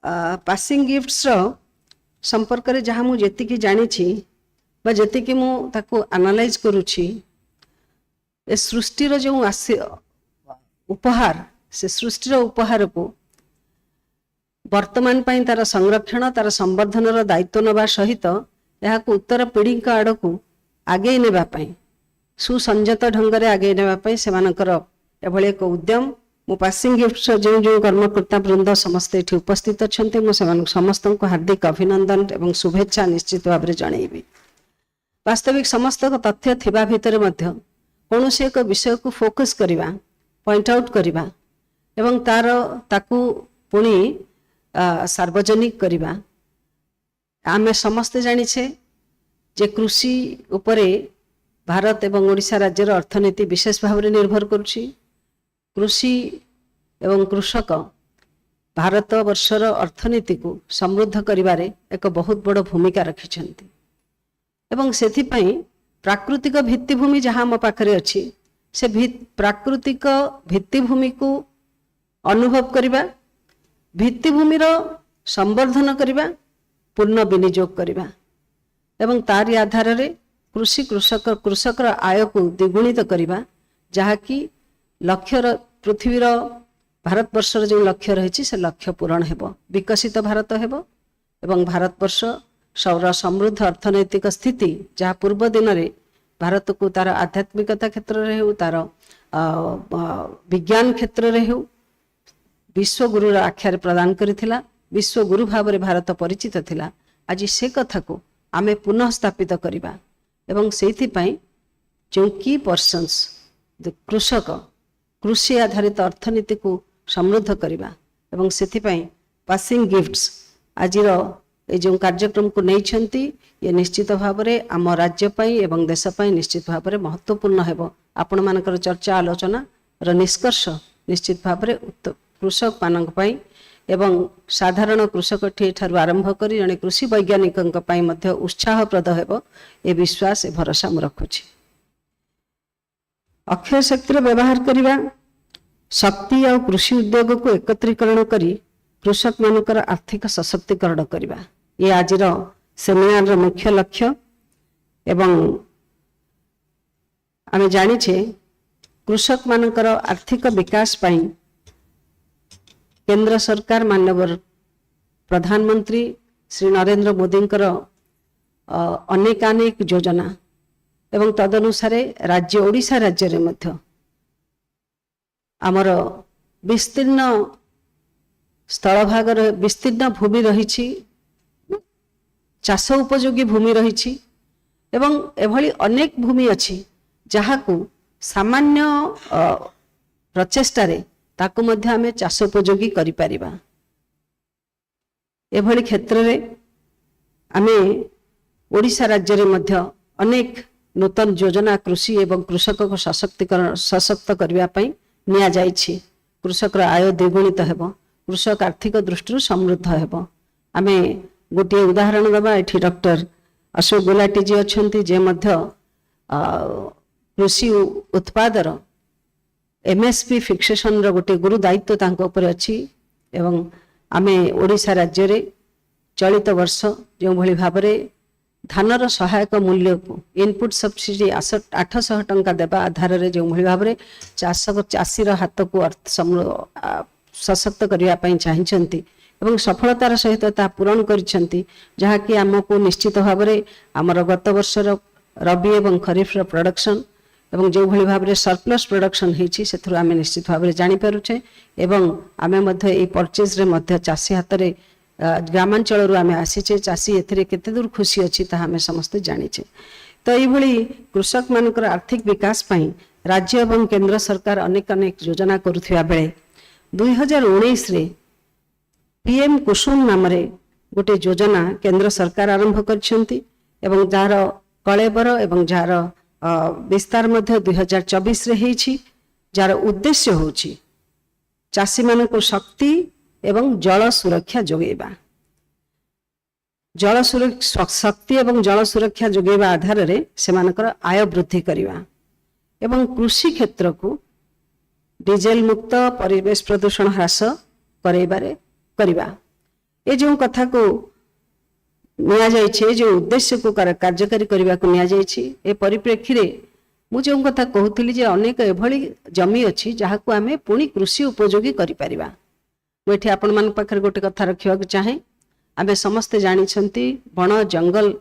[SPEAKER 17] पासिंग गिफ्ट्स रो संपर्क रे जहाँ मु जेतिकी जानिछि बा जेतिकी मु ताको एनालाइज करूछि ए सृष्टि रो जो उपहार से सृष्टि रो उपहार को वर्तमान पाई तार संरक्षण तार संवर्धन रो दायित्व नबा सहित यहाँ को उत्तर पीढ़ी का आड़ को आगे नेबा पाई सुसंजत ढंग रे आगे नेबा पाई सेमानकर एभଳି एक उद्यम मु पासिंग गिफ्ट जो जो कर्मकर्ता वृंद समस्त एठी उपस्थित अछन्ते मु सेमान समस्त को हार्दिक अभिनंदन एवं शुभेच्छा निश्चित भाव में जनइबी। वास्तविक समस्त तथ्य थिबा भितर मध्य कौनसी एक विषय को फोकस करिबा पॉइंट आउट करिबा एवं तार ताकू पुणी सार्वजनिक करिबा आमे समस्त जानिछे जे कृषि उपरे भारत एवं ओडिशा राज्यर अर्थनीति विशेष भाव में निर्भर करुछि। कृषि एवं कृषक भारत वर्षर अर्थनीति को समृद्ध करिबारे एक बहुत बड़ भूमिका रखिछन्ति एवं सेथिपई प्राकृतिक भित्तिभूमि जहाँ मो पाखरे अछि से प्राकृतिक भित्तिभूमि को अनुभव करिबा भित्तिभूमिर संवर्धन करिबा पूर्ण विनियोग करिबा एवं तारी आधार रे कृषि कृषकर आय को द्विगुणित करिबा जहाँकि लक्ष्य पृथ्वीर भारतवर्षर जो लक्ष्य रही से लक्ष्य पूरण हेबो विकसित भारत हेबो एवं भारतवर्ष सौर समृद्ध अर्थनैतिक स्थिति जहाँ पूर्व दिन में भारत को तार आध्यात्मिकता क्षेत्र में हो तार विज्ञान क्षेत्र में हो विश्वगुरुर आख्या प्रदान करिथिला विश्वगुरु भाव में भारत परिचित थिला। आज से कथा को आमे पुनः स्थापित करिबा एवं सेथिपई जो की पर्सन्स कृषक कृषि आधारित अर्थनीति को समृद्ध करिबा एवं सेथिपई पासिंग गिफ्ट्स आजिर ये जो कार्यक्रम को नहीं ये निश्चित भाव में आम राज्य एवं देश निश्चित भाव में महत्वपूर्ण हेबो। आपण मानकर चर्चा आलोचना र निष्कर्ष निश्चित भाव में कृषक मानक पई एवं साधारण कृषक ठारू आरंभ करी जने कृषि वैज्ञानिक मध्य उत्साहप्रद हेबो ए विश्वास ए भरोसा मु रखुछि। अक्षय शक्तिर व्यवहार करिबा शक्ति और कृषि उद्योग को एकत्रीकरण करी कृषक मानकर आर्थिक सशक्तिकरण करिबा ये आजिर सेमिनार रो मुख्य लक्ष्य एवं आमे जानिछे कृषक मानकर आर्थिक विकास पाई केंद्र सरकार माननीय प्रधानमंत्री श्री नरेंद्र मोदींकर अनेक योजना एवं तदनुसार राज्य ओडिशा राज्य रे मध्य आमर विस्तीर्ण स्थल भाग विस्तीर्ण भूमि रही चाष उपयोगी भूमि रही एवं एभली अनेक भूमि अच्छी जहाँ को सामान्य प्रचेष्टा ताकू मध्य आमे चाष उपयोगी करि परिबा। एभली क्षेत्र रे आमे ओडिशा राज्य रे मध्य अनेक नूतन योजना कृषि एवं कृषक को सशक्त करबा पई निया जाइछि। कृषक आय द्विगुणित हेबो कृषक आर्थिक दृष्टि समृद्ध हेबो। आमे गोटे उदाहरण दबा एठी डॉक्टर अशोक गुलाटी जी अछंती जे मध्य कृषि उत्पादर एमएसपी फिक्सेशन रो गोटे गुरु दायित्व तांको ऊपर अछि एवं आमे ओडिशा राज्य रे चलित वर्ष जो भली भाव रे धानर सहायक मूल्य को इनपुट सब्सिडी 800 टंका देबा आधार रे जो भली भाव रे चाषीर हाथ को सशक्त करबा पई चाहिछंती एवं सफलतार सहित ता पूरण करिसंती जहा कि हमको निश्चित भाव रे हमर गत वर्षर रबी एवं खरीफ रो प्रोडक्शन एवं जो भली भाव रे सरप्लस प्रोडक्शन हेछि सेथुर आमे निश्चित भाव रे जानि पारुछे एवं आमे मध्य ए परचेज रे मध्य चाषी हाथ रे ग्रामांचल रु आमे आसीचे चाषी एथिरे केते दूर खुशी अछि ता आमे समस्त जानिछे। तो एई भली कृषक मानकर आर्थिक विकास पई राज्य एवं केंद्र सरकार अनेक योजना करुथिया बेले 2019 रे पीएम कुसुम नाम रे गोटे योजना केंद्र सरकार आरंभ करछंती एवं जार कलेबर एवं जार विस्तार मध्य 2024 रे हेछि जार उद्देश्य होछि चाषी मानक शक्ति एवं जल सुरक्षा जोगेबा जल शक्ति एवं जल सुरक्षा जोगेबा आधार रे सेमानकर आय वृद्धि करिबा एवं कृषि क्षेत्र को डीजेल मुक्त परिवेश प्रदूषण ह्रास करैबारे करिबा ए जो कथा को निया जाइछे जो उद्देश्य को कार्यकारी करबा को निया जाइछी ए परिप्रेक्षी रे मु जो कथा कहूली जे अनेक एभली जमी अछि जहा को आमे पुणी कृषि उपयोगी करि परिबा। मुझे आपण मान पाखरे गोटे कथा रखिया चाहे आमे समस्ते जानी छंती बण जंगल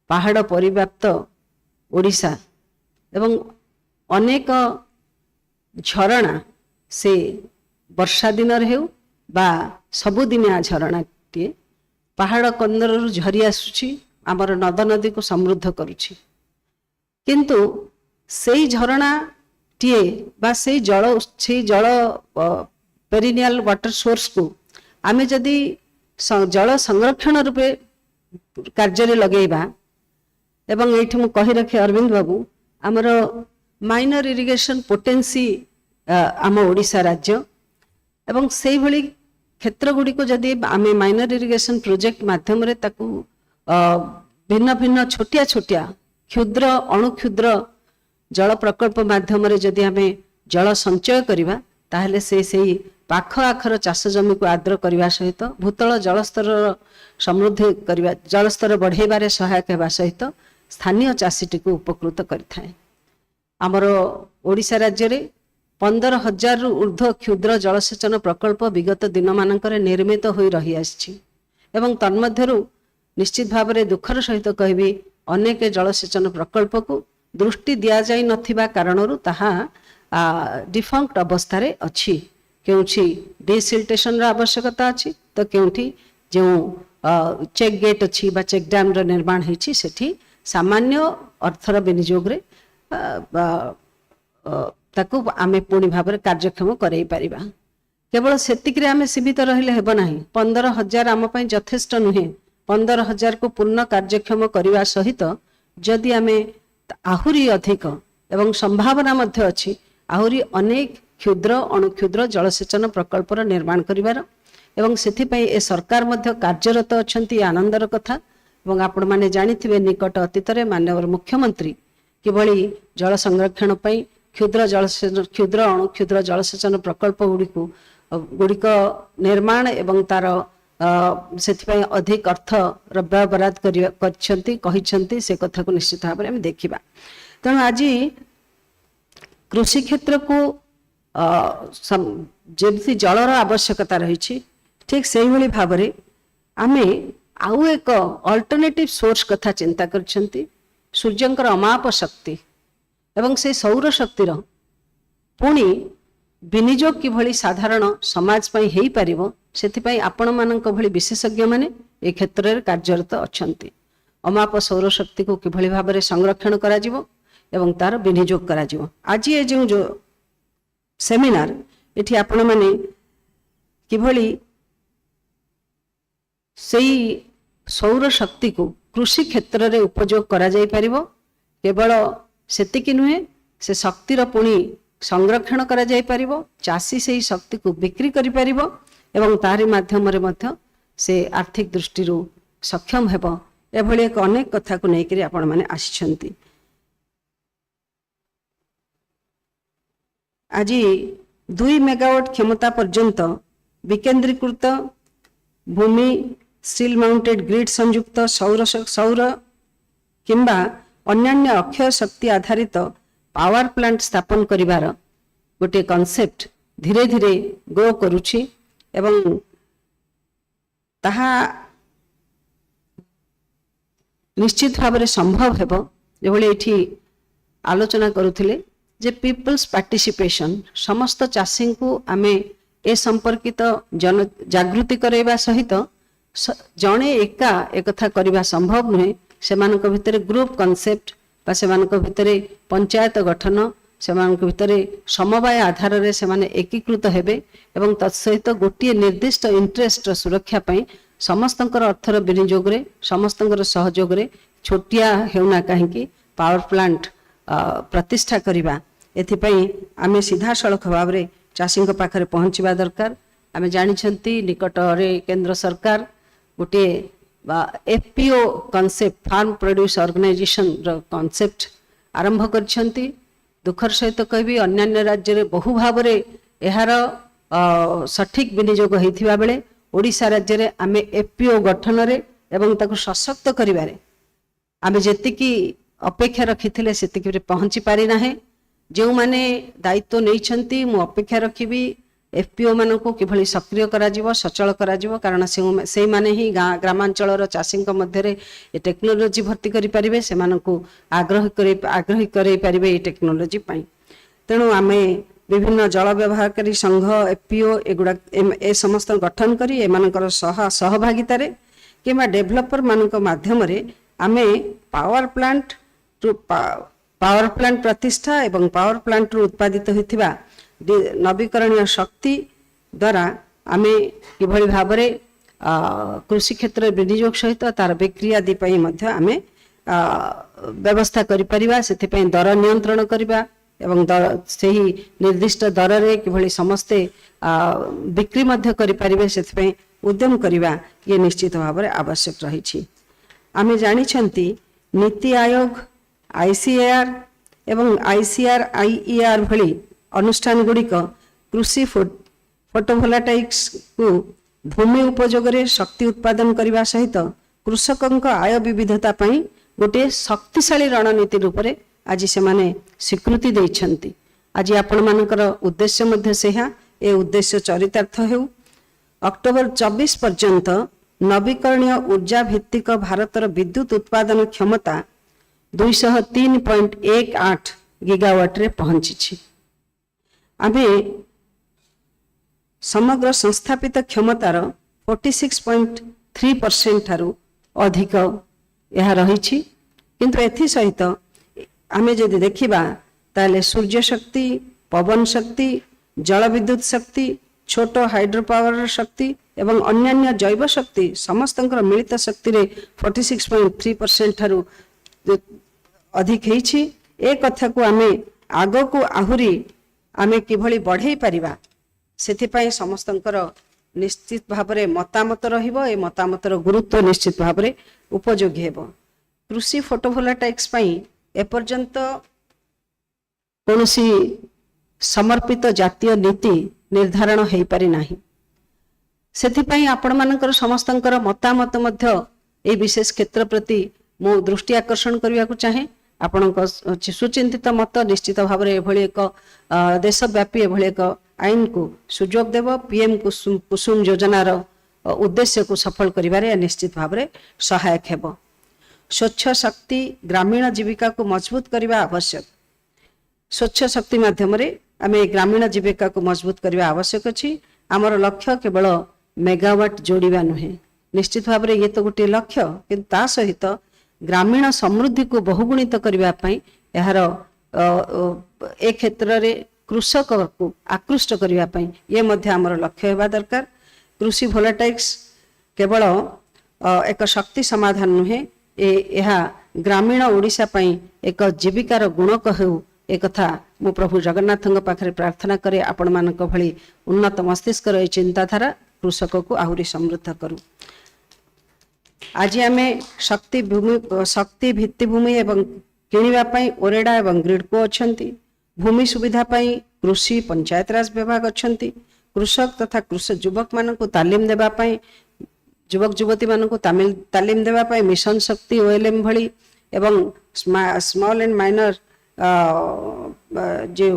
[SPEAKER 17] पहाड़ परिव्याप्त ओडिशा एवं अनेक झरणा से वर्षा दिन हेउ बा सबुदिनिया झरणाटी पहाड़ कंदर झरी आसुची आमर नद नदी को समृद्ध करुची किंतु सेई झरणा टीए बा सेई जल पेरिनियल वाटर सोर्स को आमे जदि जल संरक्षण रूपे कार्य लगेबा एवं एठी मु कहि रखे अरविंद बाबू आमर माइनर इरिगेशन पोटेंसी आम ओडिशा राज्य एवं सेई भली क्षेत्र गुड़ी को जदि आमे माइनर इरिगेशन प्रोजेक्ट माध्यम रे ताकू भिन्न भिन्न छोटिया छोटिया क्षुद्र अणुक्षुद्र जल प्रकल्प माध्यम रे जदि आमे जल संचय करिबा ताहले से पाख आखर चाष जमी को आद्र करने सहित भूतल जलस्तर समृद्धि करने जलस्तर बढ़ेबारे सहायक होगा सहित स्थानीय चाषीटी को उपकृत करिथाए। आमर ओडिशा राज्य रे 15,000 रु ऊर्ध्व क्षुद्र जलसेचन प्रकल्प विगत दिन मानकर निर्मित हो रही आछि एवं तन्मध्यरु निश्चित भाव में दुखर सहित कहबी अनेक जलसेचन प्रकल्प को दृष्टि दिया जाई नथिबा कारणरु ताहा डिफंक्ट अवस्था रे अछि। केउछि डिसिल्टेशन आवश्यकता अछि तो केउठी जो चेक गेट अछि बा चेक डैम रो निर्माण हेछि सेठी सामान्य अर्थर विनियोग रे ताकू आमे पूर्ण भाव में कार्यक्षम करई परिबा। केवल सेतिक रे आमे सीमित रहिले हेबो नाही। 15,000 आम पई यथेष्ट नुहे। 15,000 को पूर्ण कार्यक्षम करने सहित जदि आमे आहुरी अधिक एवं संभावना मध्य अछि आहुरी अनेक क्षुद्र अणुक्षुद्र जलसेचन प्रकल्पर निर्माण करिवार एवं सेथिपई ए सरकार मध्य कार्यरत अछंती आनंदर कथा। एवं आपण माने जानिथिबे निकट अतीतरे माननीय मुख्यमंत्री किभली जल संरक्षण पई क्षुद्र अणुक्षुद्र जलसेचन प्रकल्प गुड़िक निर्माण एवं तार सेथिपई अधिक अर्थ व्यय बराद करिसेंती से कथा को निश्चित भाव में देखिबा। तेणु आज कृषि क्षेत्र को जमी जलर आवश्यकता रही ठीक से ही भाव में आमे आउ एक अल्टरनेटिव सोर्स कथा चिंता करछंती सूर्यंकर अमाप शक्ति एवं से सौर शक्तिर पुणी विनियोग किभली साधारण समाज पई हेई परिबो सेथिपई आपण मानक भली विशेषज्ञ माने ए क्षेत्र रे कार्यरत अछंती। अमाप सौर शक्ति को किभली भाव में संरक्षण करा जिवो एवं तार विनियोग करा जिवो। आज ये जो सेमिनार एठी आपण माने किभली सेई सौर शक्ति को कृषि क्षेत्र रे उपयोग करा जाई परिबो केवल सेतिकी नुहे से शक्तिर पुणी संरक्षण करा जाई परिबो चाषी से शक्ति को बिक्री करि परिबो एवं तारि माध्यम रे मध्य से आर्थिक दृष्टि सक्षम हेबो एभली एक अनेक कथा को नेकरी आपण माने आछंती। आज 2 मेगावाट क्षमता पर्यंत विकेंद्रीकृत भूमि स्टील माउंटेड ग्रिड संयुक्त सौर किंबा अन्यान्य अक्षय शक्ति आधारित पावर प्लांट स्थापन करिवार गोटे कॉन्सेप्ट धीरे धीरे ग्रो करुछि एवं ताहा निश्चित भाव में संभव हेबो। जेभली एठी आलोचना करुथिले जे पीपल्स पार्टिसिपेशन समस्त चाषी को आमे ए संपर्कित जन जागृति करैबा सहित जणे एका एक कथा करबा संभव नुहे सेमानक भितरे ग्रुप कॉन्सेप्ट बा सेमानक भितरे पंचायत गठन सेमानक भितरे समवाय आधार रे सेमाने एकीकृत हेबे एवं तत्सहित गोटे निर्दिष्ट इंटरेस्ट सुरक्षा पई समस्तंकर अर्थर विनियोग रे समस्तंकर सहयोग रे छोटिया हेउना काहेकि पावर प्लांट प्रतिष्ठा करिबा एथिपई आमे सीधा सड़क भाव रे चाषी पाखरे पहुंचवा दरकार। आमे जानिछंती निकट रे केंद्र सरकार गोटे FPO concept farm produce organization concept आरंभ करछंती। दुखर सहित कहबी अन्य राज्य रे बहु भाव रे एहार सठिक विनियोग होइथिबा बेले ओडिशा राज्य रे आमे एफपीओ गठन रे एवं ताकु सशक्त करिवारे आमे जेतिकी अपेक्षा रखिथिले सेतिकी रे पहुंची पारि नाही जो माने दायित्व नैछंती मु अपेक्षा रखिबी एफपीओ मानन को किभली सक्रिय करा जीवो सचल करा जीवो कारण से माने ही ग्रामांचल रो चाषी मध्य रे ए टेक्नोलोजी भर्ती करि परिबे से मानन को आग्रही करै परिबे ए टेक्नोलोजी पई तेणु आमे विभिन्न जल व्यवहारकारी संघ एफपीओ एगुडा ए समस्त गठन करी एमानकर सहभागिता रे किमा डेवलपर मानक माध्यम रे आमे पावर प्लांट प्रतिष्ठा एवं पावर प्लांट रु उत्पादित होइथिबा नवीकरणीय शक्ति द्वारा आमे किभली भाबरे कृषि क्षेत्र विनियोग सहित तार बिक्री आदि पई मध्य आमे व्यवस्था करि परिबा सेति पई दर नियंत्रण करिबा एवं सही निर्दिष्ट दर रे किभली समस्ते बिक्री मध्य करि परिबे सेति पई उद्यम करिबा ये निश्चित भाबरे आवश्यक रही छी आमे जानि छंती नीति आयोग आईसीएआर एवं आईसीआर भली अनुष्ठान गुड़िक कृषि फोटोवोल्टाइक्स को भूमि उपयोग रे शक्ति उत्पादन करने सहित कृषकों आय विविधता पई गोटे शक्तिशाली रणनीति रूप में आज से माने स्वीकृति देइछंती आज आपण मानकर उद्देश्य मध्य सेहा ए उद्देश्य चरितार्थ हेउ अक्टोबर 24 पर्यंत नवीकरणीय ऊर्जा भित्तिक भारतर विद्युत उत्पादन क्षमता 203.18 गीगावाट रे पहुंची आमे समग्र संस्थापित क्षमतार 46.3% ठारू अधिक यह रही किंतु एथि सहित आमे जदि देखिबा ताले सूर्य शक्ति पवन शक्ति जल विद्युत शक्ति छोट हाइड्रो पावर शक्ति एवं अन्यान्य जैव शक्ति समस्तंकर मिलित शक्ति रे 46.3% ठारू अधिक हेछि ए कथा को आमे आगो को आहुरी आमे किभली बढ़ाई परिबा सेथिपाई समस्तंकर निश्चित भावरे मतामत रहिबो ए मतामतर गुरुत्व निश्चित भावरे उपयोगी हेबो कृषि फोटोवोल्टाइक्स पई एपर्यंत कोनोसी समर्पित जातीय नीति निर्धारण हेई पारि नाही सेथिपाई आपण मानकर समस्तंकर मतामत मध्य ए विशेष क्षेत्र प्रति मो दृष्टि आकर्षण करिया को चाहे आपणक सुचिंतित मत निश्चित भावरे एभली एक देशव्यापी एभली एक आईन को सुजोग देव पीएम कुसुम योजनार उद्देश्य को सफल करिबारे निश्चित भावरे सहायक हेबो स्वच्छ शक्ति ग्रामीण जीविका को मजबूत करने आवश्यक स्वच्छ शक्ति माध्यम आमे ग्रामीण जीविका को मजबूत करने आवश्यक अछि आमर लक्ष्य केवल मेगावाट जोड़िबा नुहे निश्चित भाव ये तो गोटे लक्ष्य किंतु ता सहित ग्रामीण समृद्धि को बहुगुणित करने यार ए क्षेत्र रे कृषक को आकृष्ट करने ये मध्य आमर लक्ष्य होगा दरकार कृषि वोल्टाइक्स केवल एक शक्ति समाधान नुहे यह ग्रामीण ओडिशा पई एक जीविकार गुणक हेउ एक कथा मु प्रभु जगन्नाथ पाखरे प्रार्थना करे आपण मानक भली उन्नत मस्तिष्क रे चिंताधारा कृषक को आहुरी समृद्ध करू आज आमे शक्ति भित्तिभूमि एवं किनिबा पई ओरेडा एवं ग्रिडको अछंती भूमि सुविधा पई कृषि पंचायत राज विभाग अछंती कृषक तथा कृषक युवक मानक तालीम देबा पई युवक युवती मानक तालीम देबा पई मिशन शक्ति ओएलएम भली एवं स्मॉल एंड माइनर जो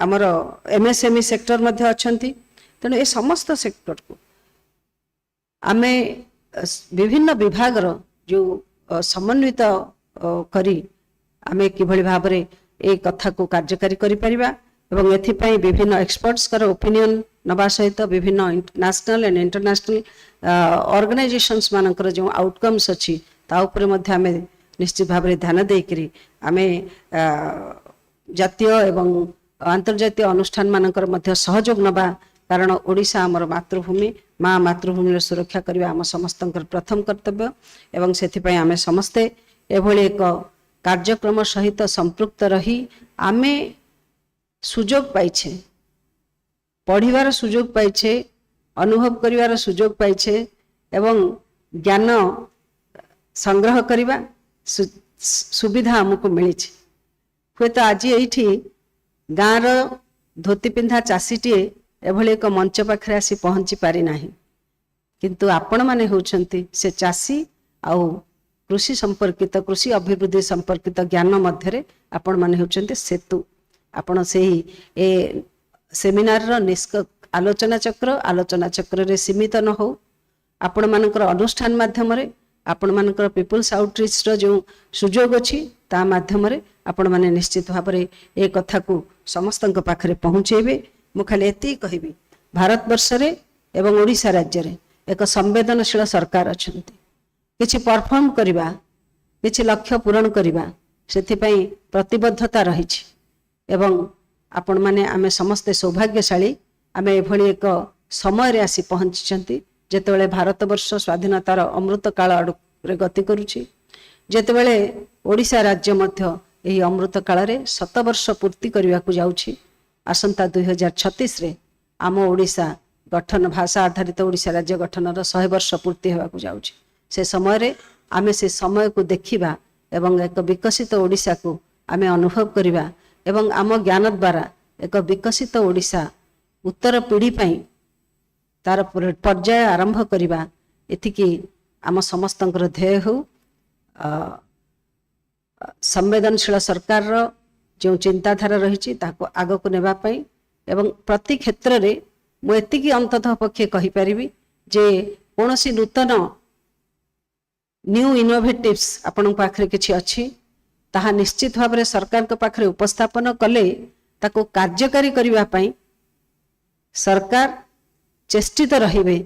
[SPEAKER 17] आमर एमएसएमई सेक्टर मध्य अछंती तेणु ए समस्त सेक्टर को आमे विभिन्न विभाग जो समन्वित करी आमे किभली भाव रे ए कथा को कार्यकारी करि परिबा एवं एथिपाई विभिन्न एक्सपर्ट्स कर ओपिनियन नबा सहित विभिन्न नेशनल एंड इंटरनेशनल ऑर्गेनाइजेशंस मानकर जो आउटकम्स अछि ता ऊपर मध्य आमे निश्चित भाव रे ध्यान देकरी आमे जातीय एवं अंतर्जातीय अनुष्ठान मानकर मध्य सहयोग नबा कारण ओडिशा आमर मातृभूमि माँ मातृभूमि सुरक्षा करबा आम समस्तंकर प्रथम कर्तव्य एवं सेथिपाई आमे समस्ते एभली एक कार्यक्रम सहित संपृक्त रही आमे सुजोग पाइछे पढ़िबार सुजोग पाइछे अनुभव करिवार सुजोग पाइछे एवं ज्ञान संग्रह करिबा सुविधा हमको मिली हुए तो आज ये गाँव धोती पिंधा चाषीटीए एभली एक मंच पाखे आसी पहुँची पारि नाही किंतु आपण माने होउछंती से चासी आउ कृषि संपर्कित कृषि अभिवृद्धि संपर्कित ज्ञान मध्यरे आपण माने होउछंती सेतु। आपण सेही ए सेमिनार रो आलोचना चक्र रे सीमित न हो, आपण मानकर अनुष्ठान माध्यम रे आपण मानकर पीपल्स आउटरीच रो जो सुजोग अछि ता माध्यम रे आपण माने निश्चित भाव रे ए कथा को समस्तक पाखरे पहुंचेबे। मु खाली एति कहबी, भारत वर्ष रे एवं ओडिशा राज्य रे एक संवेदनशील सरकार अछंती, किछि परफॉर्म करिबा, किछि लक्ष्य पूरण करिबा सेथि पई प्रतिबद्धता रहिछि एवं आपण माने आमे समस्त सौभाग्यशाली आमे एभली एक समय रे आसी पहुंचीचंती जेतेबेले भारत वर्ष स्वाधीनतार अमृत काल आडे गति करुछि, जेतेबेले ओडिशा राज्य मध्य एही अमृत काल रे 7 वर्ष पूर्ति करबा को जाउछि। आसंता 2036 रे आम ओडिशा गठन भाषा आधारित ओडिशा राज्य गठनर 100 वर्ष पूर्ति हेबा को जाउछि। से समय रे आमे से समय को देखिबा एवं एक विकसित ओडिशा को आमे अनुभव करिबा एवं आम ज्ञान द्वारा एक विकसित ओडिशा उत्तर पीढ़ी पई तार पर्याय आरंभ करिबा एथिकी आम समस्तंकर ध्येय हो। संवेदनशील सरकार रो जो चिंताधारा रही ताको आग को नेबा पई एवं प्रति क्षेत्र रे मु एतिकी अंततः पक्षे कहि परिबी जे कोनोसी नूतन न्यू इनोवेटिव्स आपण पाखरे किछि अछि ताहा निश्चित भाव रे सरकार को पाखरे उपस्थापन कले ताको कार्यकारी करिबा पई सरकार चेष्टित रहिबे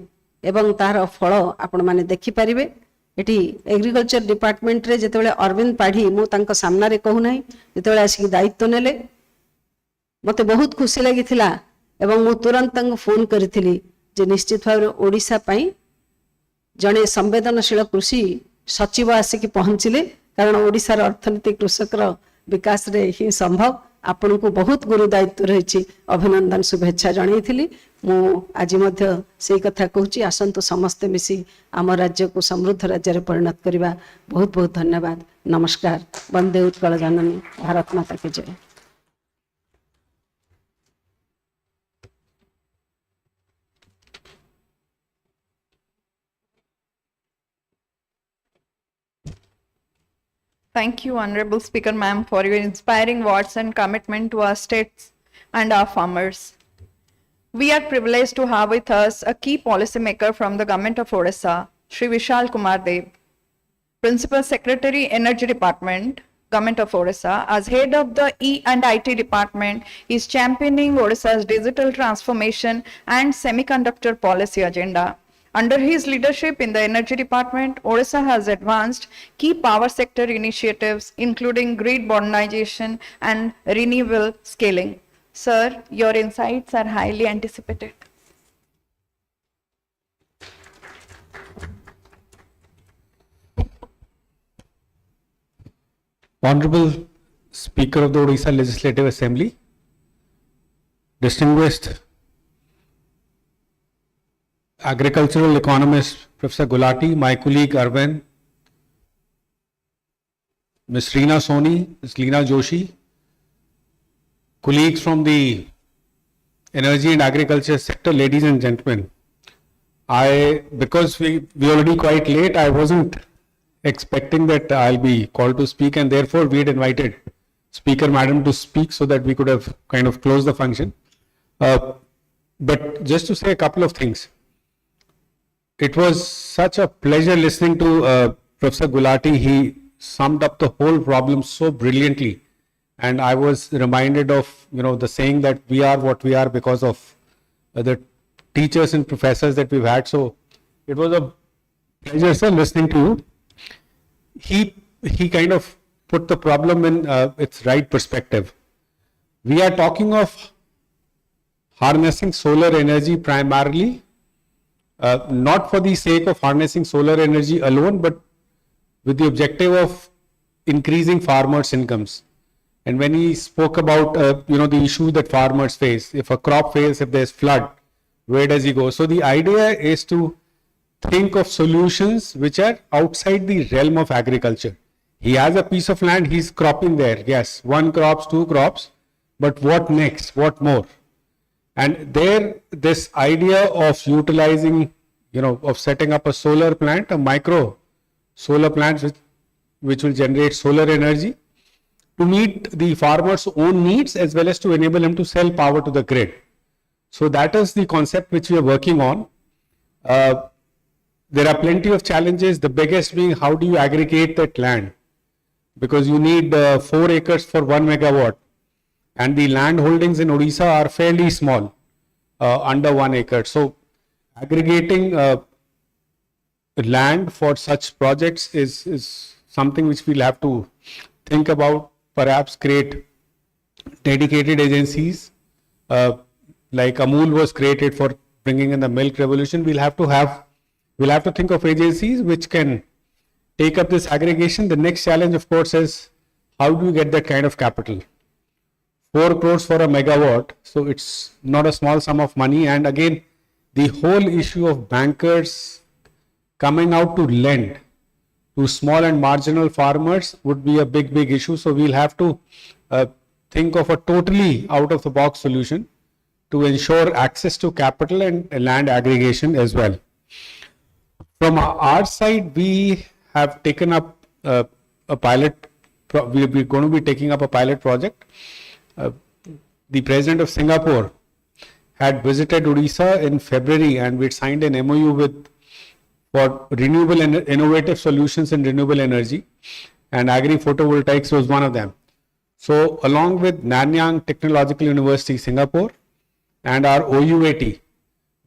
[SPEAKER 17] एवं तार फल आपण माने देखि परिबे। एटी एग्रीकल्चर डिपार्टमेंट रे जेतेबेले अरविंद पाढ़ी मु तांको सामना रे कहू नाही, जेतेबेले आसी दायित्व नेले मते बहुत खुशी लागिथिला एवं मु तुरंत तांको फोन करिथिली जे निश्चित भाव रे ओडिशा पई जणे संवेदनशील कृषि सचिव आसिक पहुंचले, कारण ओडिशार अर्थनीति कृषकर विकास रे ही संभव। आपण को बहुत गुरु दायित्व रही, अभिनंदन शुभेच्छा जनईली। मु आज मध्य से कथा कहूँ, आसतु समस्ते मिसी आम राज्य को समृद्ध राज्य रे परिणत करवा। बहुत बहुत धन्यवाद। नमस्कार। वंदे उत्कल जननी। भारत माता की जय।
[SPEAKER 13] Thank you, Honorable Speaker Ma'am, for your inspiring words and commitment to our states and our farmers. We are privileged to have with us a key policymaker from the Government of Odisha, Shri Vishal Kumar Dev, Principal Secretary, Energy Department, Government of Odisha. As head of the E&IT Department, he is championing Odisha's digital transformation and semiconductor policy agenda. Under his leadership in the Energy Department, Odisha has advanced key power sector initiatives, including grid modernization and renewable scaling. Sir, your insights are highly anticipated.
[SPEAKER 18] Honorable Speaker of the Odisha Legislative Assembly, distinguished agricultural economist Professor Gulati, my colleague Arvind, Ms. Reena Soni, Ms. Leena Joshi, colleagues from the energy and agriculture sector, ladies and gentlemen. Because we already quite late, I wasn't expecting that I'll be called to speak, and therefore we had invited Speaker Madam to speak so that we could have kind of closed the function. But just to say a couple of things. It was such a pleasure listening to Professor Gulati. He summed up the whole problem so brilliantly, and I was reminded of the saying that we are what we are because of the teachers and professors that we've had. So it was a pleasure, sir, listening to you. He kind of put the problem in its right perspective. We are talking of harnessing solar energy primarily, not for the sake of harnessing solar energy alone, but with the objective of increasing farmers' incomes. And when he spoke about the issue that farmers face, if a crop fails, if there's flood, where does he go? So the idea is to think of solutions which are outside the realm of agriculture. He has a piece of land, he's cropping there. Yes, 1 crop, 2 crops, but what next? What more? And there, this idea of utilizing, of setting up a solar plant, a micro solar plant which will generate solar energy to meet the farmer's own needs as well as to enable him to sell power to the grid. So that is the concept which we are working on. There are plenty of challenges, the biggest being how do you aggregate that land? Because you need 4 acres for 1 megawatt, and the land holdings in Odisha are fairly small, under 1 acre. So aggregating land for such projects is something which we'll have to think about, perhaps create dedicated agencies like Amul was created for bringing in the milk revolution. We'll have to think of agencies which can take up this aggregation. The next challenge, of course, is how do you get that kind of capital? 4 crores for a megawatt, so it's not a small sum of money. And again, the whole issue of bankers coming out to lend to small and marginal farmers would be a big issue. So we'll have to think of a totally out of the box solution to ensure access to capital and land aggregation as well. From our side, we have taken up a pilot. We're going to be taking up a pilot project. The president of Singapore had visited Odisha in February, and we signed an MOU for renewable and innovative solutions in renewable energy, and Agri-photovoltaics was one of them. So along with Nanyang Technological University, Singapore, and our OUAT,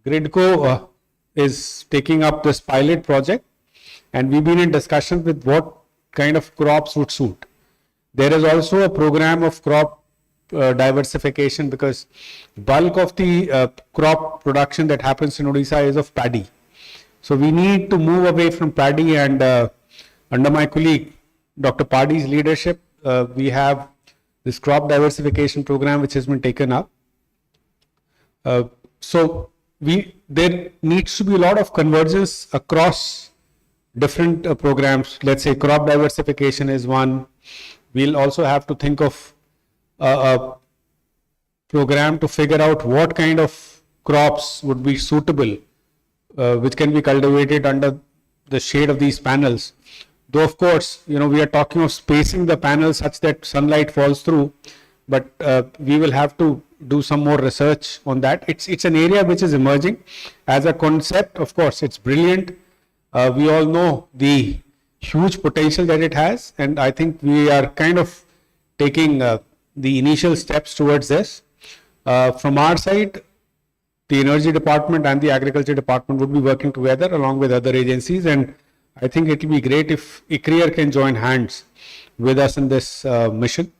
[SPEAKER 18] Gridco is taking up this pilot project, and we've been in discussions with what kind of crops would suit. There is also a program of crop diversification, because bulk of the crop production that happens in Odisha is of paddy. So we need to move away from paddy, and under my colleague Dr. Padi's leadership, we have this crop diversification program which has been taken up. So there needs to be a lot of convergence across different programs. Let's say crop diversification is one. We'll also have to think of a program to figure out what kind of crops would be suitable, which can be cultivated under the shade of these panels. Though of course, we are talking of spacing the panels such that sunlight falls through, but we will have to do some more research on that. It's an area which is emerging as a concept. Of course, it's brilliant. We all know the huge potential that it has, and I think we are kind of taking the initial steps towards this. From our side, the energy department and the agriculture department would be working together along with other agencies, and I think it will be great if ICRIER can join hands with us in this mission.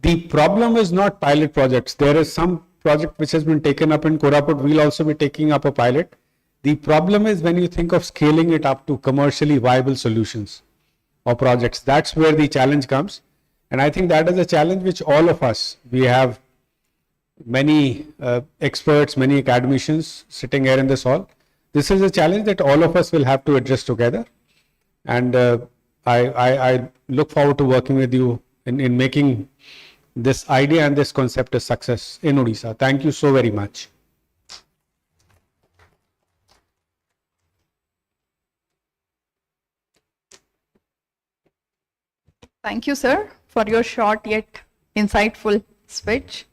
[SPEAKER 18] The problem is not pilot projects. There is some project which has been taken up in Koraput. We'll also be taking up a pilot. The problem is when you think of scaling it up to commercially viable solutions or projects. That's where the challenge comes. And I think that is a challenge which all of us, we have many experts, many academicians sitting here in this hall. This is a challenge that all of us will have to address together. And I look forward to working with you in making this idea and this concept a success in Odisha. Thank you so very much.
[SPEAKER 19] Thank you, sir, for your short yet insightful speech.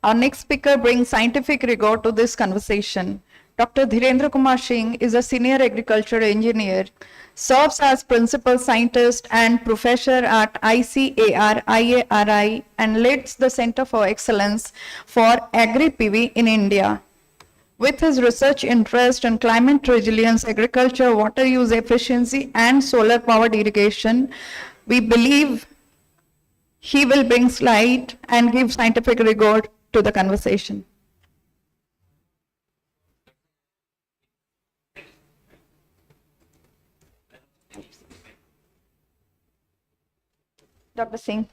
[SPEAKER 19] Our next speaker brings scientific rigor to this conversation. Dr. Dhirendra Kumar Singh is a senior agriculture engineer, serves as principal scientist and professor at ICAR IARI, and leads the Center for Excellence for Agri-PV in India. With his research interest in climate resilience, agriculture, water use efficiency, and solar powered irrigation, we believe he will bring light and give scientific rigor to the conversation. Dr. Singh.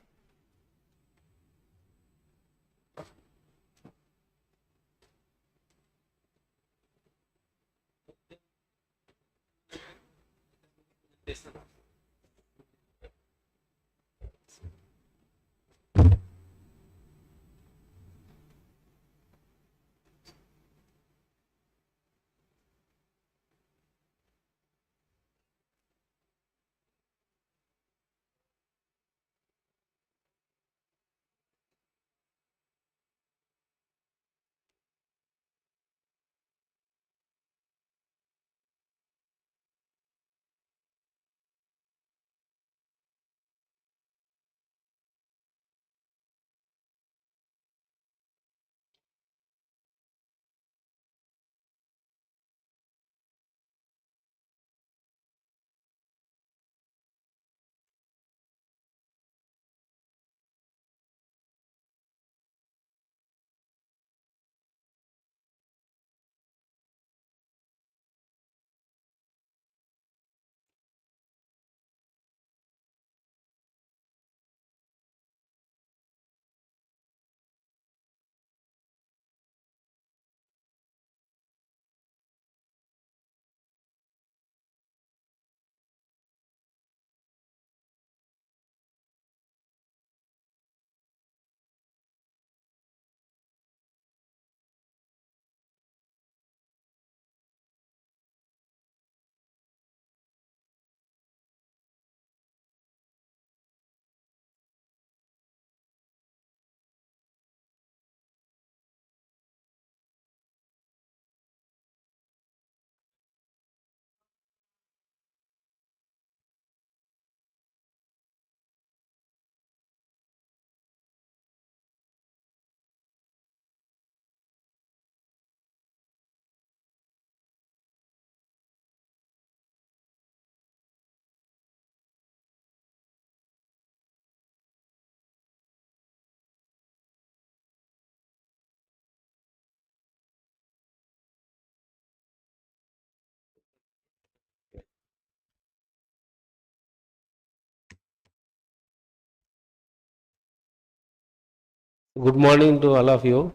[SPEAKER 20] Good morning to all of you.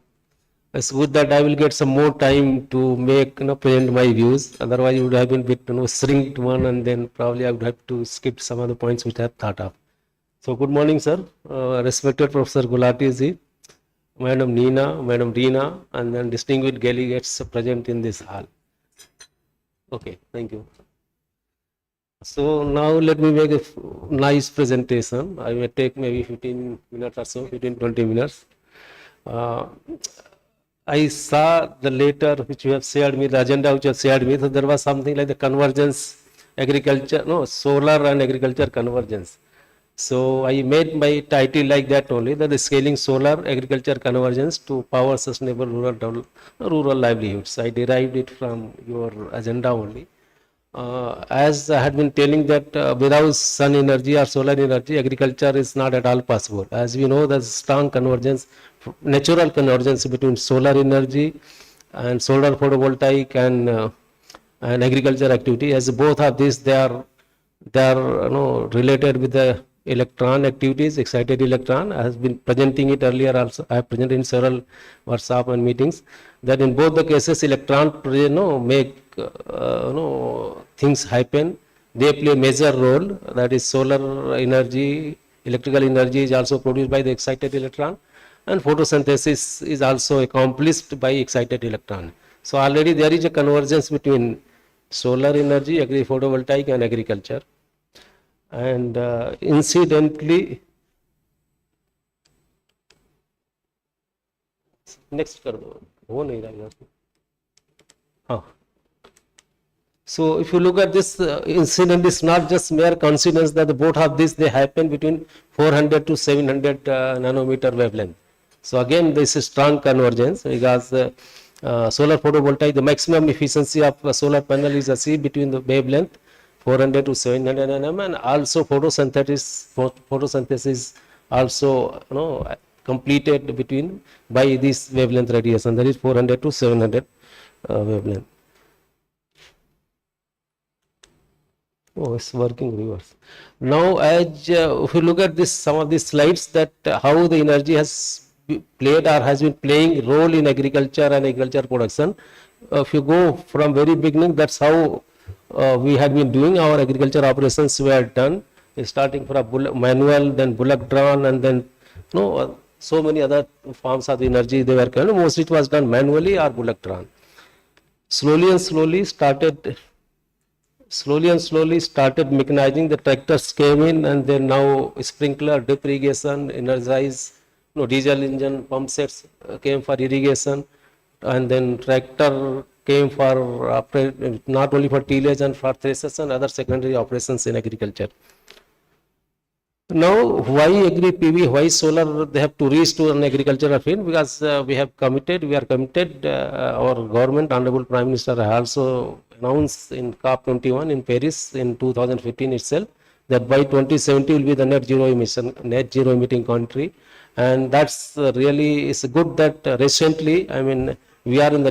[SPEAKER 20] It's good that I will get some more time to make, present my views. Otherwise, it would have been a bit, shrinked one, and then probably I would have to skip some of the points which I have thought of. So, good morning, sir. Respected Professor Gulati ji, Madam Neena, Madam Reena, and then distinguished delegates present in this hall. Okay, thank you. So now let me make a nice presentation. I may take maybe 15 minutes or so, 15-20 minutes. I saw the letter which you have shared me, the agenda which you have shared me. So there was something like the convergence, agriculture, no, solar and agriculture convergence. So I made my title like that only, that the scaling solar agriculture convergence to power sustainable rural livelihoods. I derived it from your agenda only. As I had been telling that without sun energy or solar energy, agriculture is not at all possible. As we know, there's strong convergence, natural convergence between solar energy and solar photovoltaic and agriculture activity. As both of these, they are related with the electron activities, excited electron. I have been presenting it earlier also. I have presented in several workshops and meetings that in both the cases electron make things happen. They play a major role. That is solar energy, electrical energy is also produced by the excited electron, and photosynthesis is also accomplished by excited electron. So already there is a convergence between solar energy, agri-photovoltaic and agriculture. And incidentally, next कर दो, वो नहीं रहेगा. हाँ. So if you look at this incident, is not just mere coincidence that the both of these they happen between 400 to 700 nanometer wavelength. So again, this is strong convergence because solar photovoltaic, the maximum efficiency of a solar panel is achieved between the wavelength 400 to 700 nm, and also photosynthesis also completed between by this wavelength radiation, that is 400 to 700 wavelength. Oh, it's working reverse. Now, as if you look at this, some of these slides, that how the energy has played or has been playing role in agriculture and agriculture production. If you go from very beginning, that's how we had been doing our agriculture operations were done, starting from manual, then bullock drawn, and then so many other forms of energy they were kind. Mostly it was done manually or bullock drawn. Slowly and slowly started mechanizing. The tractors came in, and then now sprinkler, drip irrigation, energized, diesel engine, pump sets came for irrigation, and then tractor came for not only for tillage and for threshers and other secondary operations in agriculture. Now, why agri-PV, why solar? They have to reach to an agricultural field because we are committed, our government, Honorable Prime Minister also announced in COP21 in Paris in 2015 itself that by 2070 will be the net zero emitting country. And that's really, it's good that recently, I mean, we are in the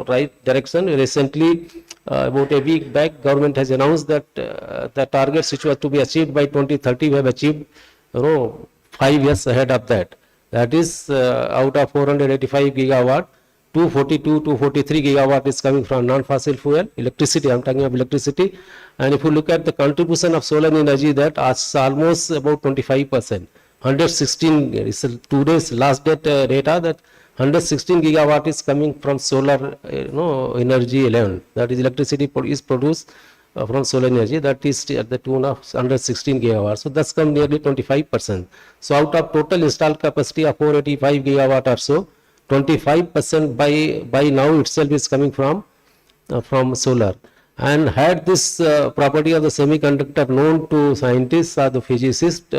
[SPEAKER 20] right direction. Recently, about a week back, government has announced that the targets which were to be achieved by 2030, we have achieved 5 years ahead of that. That is out of 485 gigawatt, 243 gigawatt is coming from non-fossil fuel, electricity, I'm talking about electricity. And if you look at the contribution of solar energy, that is almost about 25%. 116 is today's last data that 116 gigawatt is coming from solar energy alone. That is electricity is produced from solar energy. That is at the tune of 116 gigawatts. So that's come nearly 25%. So out of total installed capacity of 485 gigawatt or so, 25% by now itself is coming from solar. And had this property of the semiconductor known to scientists or the physicists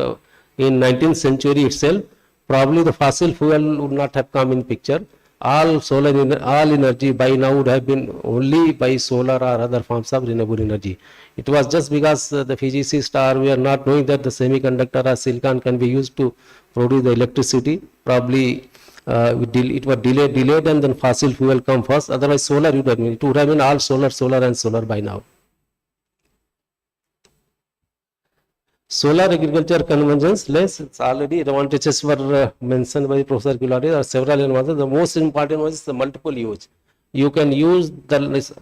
[SPEAKER 20] in 19th century itself, probably the fossil fuel would not have come in picture. All energy by now would have been only by solar or other forms of renewable energy. It was just because the physicists were not knowing that the semiconductor or silicon can be used to produce the electricity. Probably it was delayed, and then fossil fuel come first. Otherwise, solar would have been all solar by now. Solar agriculture convergence less, it's already advantages were mentioned by Professor Gulati. There are several advantages. The most important one is the multiple use. You can use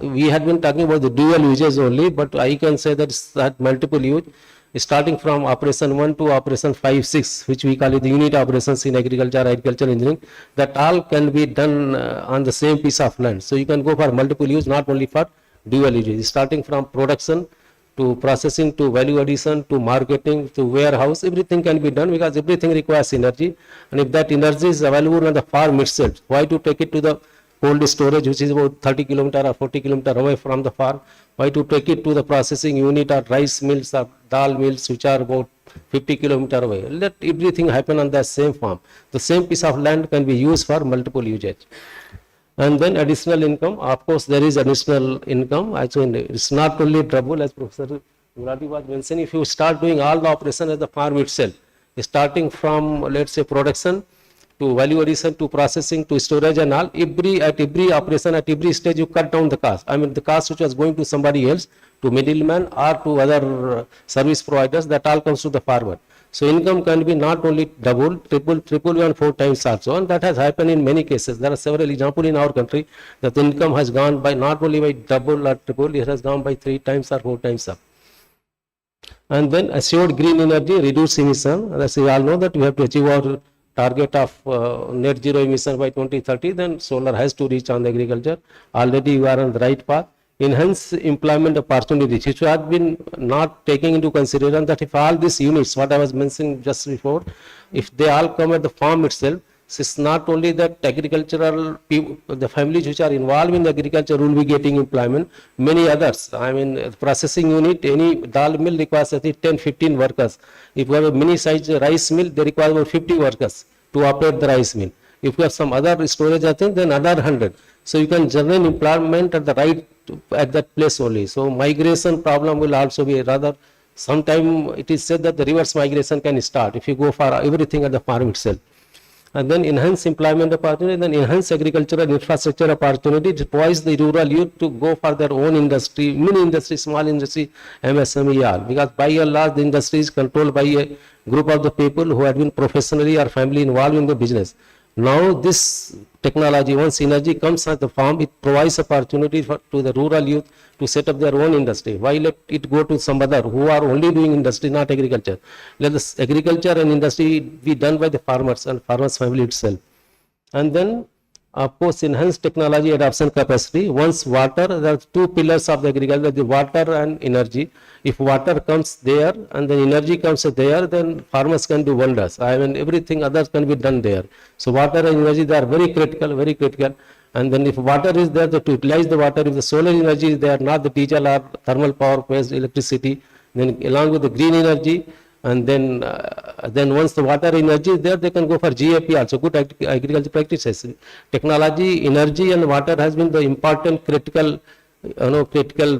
[SPEAKER 20] we had been talking about the dual uses only, but I can say that it's that multiple use, starting from operation 1 to operation 5, 6, which we call it the unit operations in agriculture engineering, that all can be done on the same piece of land. So you can go for multiple use, not only for dual uses, starting from production to processing to value addition to marketing to warehouse, everything can be done because everything requires energy. And if that energy is available on the farm itself, why to take it to the cold storage, which is about 30 kilometer or 40 kilometer away from the farm? Why to take it to the processing unit or rice mills or dal mills, which are about 50 kilometer away? Let everything happen on the same farm. The same piece of land can be used for multiple usage. And then additional income, of course, there is additional income. Actually, it's not only double, as Professor Gulati was mentioning. If you start doing all the operation at the farm itself, starting from, let's say, production to value addition to processing to storage and all, at every operation, at every stage, you cut down the cost. I mean, the cost which was going to somebody else, to middleman or to other service providers, that all comes to the farmer. So income can be not only double, triple and 4 times also, and that has happened in many cases. There are several examples in our country that the income has gone by not only by double or triple, it has gone by 3 times or 4 times up. And then assured green energy, reduce emission. As we all know that we have to achieve our target of net zero emission by 2030, then solar has to reach on the agriculture. Already we are on the right path. Enhance employment opportunities, which have been not taking into consideration that if all these units, what I was mentioning just before, if they all come at the farm itself, it's not only that agricultural people, the families which are involved in the agriculture will be getting employment, many others. I mean, the processing unit, any dal mill requires I think 10-15 workers. If you have a mini size rice mill, they require about 50 workers to operate the rice mill. If you have some other storage, I think, then another 100. So you can generate employment at the right at that place only. So migration problem will also be rather, sometime it is said that the reverse migration can start if you go for everything at the farm itself. And then enhance employment opportunity, then enhance agricultural infrastructure opportunity. It provides the rural youth to go for their own industry, mini industry, small industry, MSME, all. Because by and large, the industry is controlled by a group of the people who have been professionally or family involved in the business. Now this technology, once energy comes at the farm, it provides opportunity to the rural youth to set up their own industry. Why let it go to some other who are only doing industry, not agriculture? Let the agriculture and industry be done by the farmers and farmers' family itself. And then, of course, enhance technology adoption capacity. Once water, there are 2 pillars of the agriculture, the water and energy. If water comes there and then energy comes there, then farmers can do wonders. I mean, everything others can be done there. So water and energy, they are very critical, very critical. And then if water is there, to utilize the water, if the solar energy is there, not the diesel or thermal power based electricity, then along with the green energy, and then once the water energy is there, they can go for GAP also, good agriculture practices. Technology, energy and water has been the important critical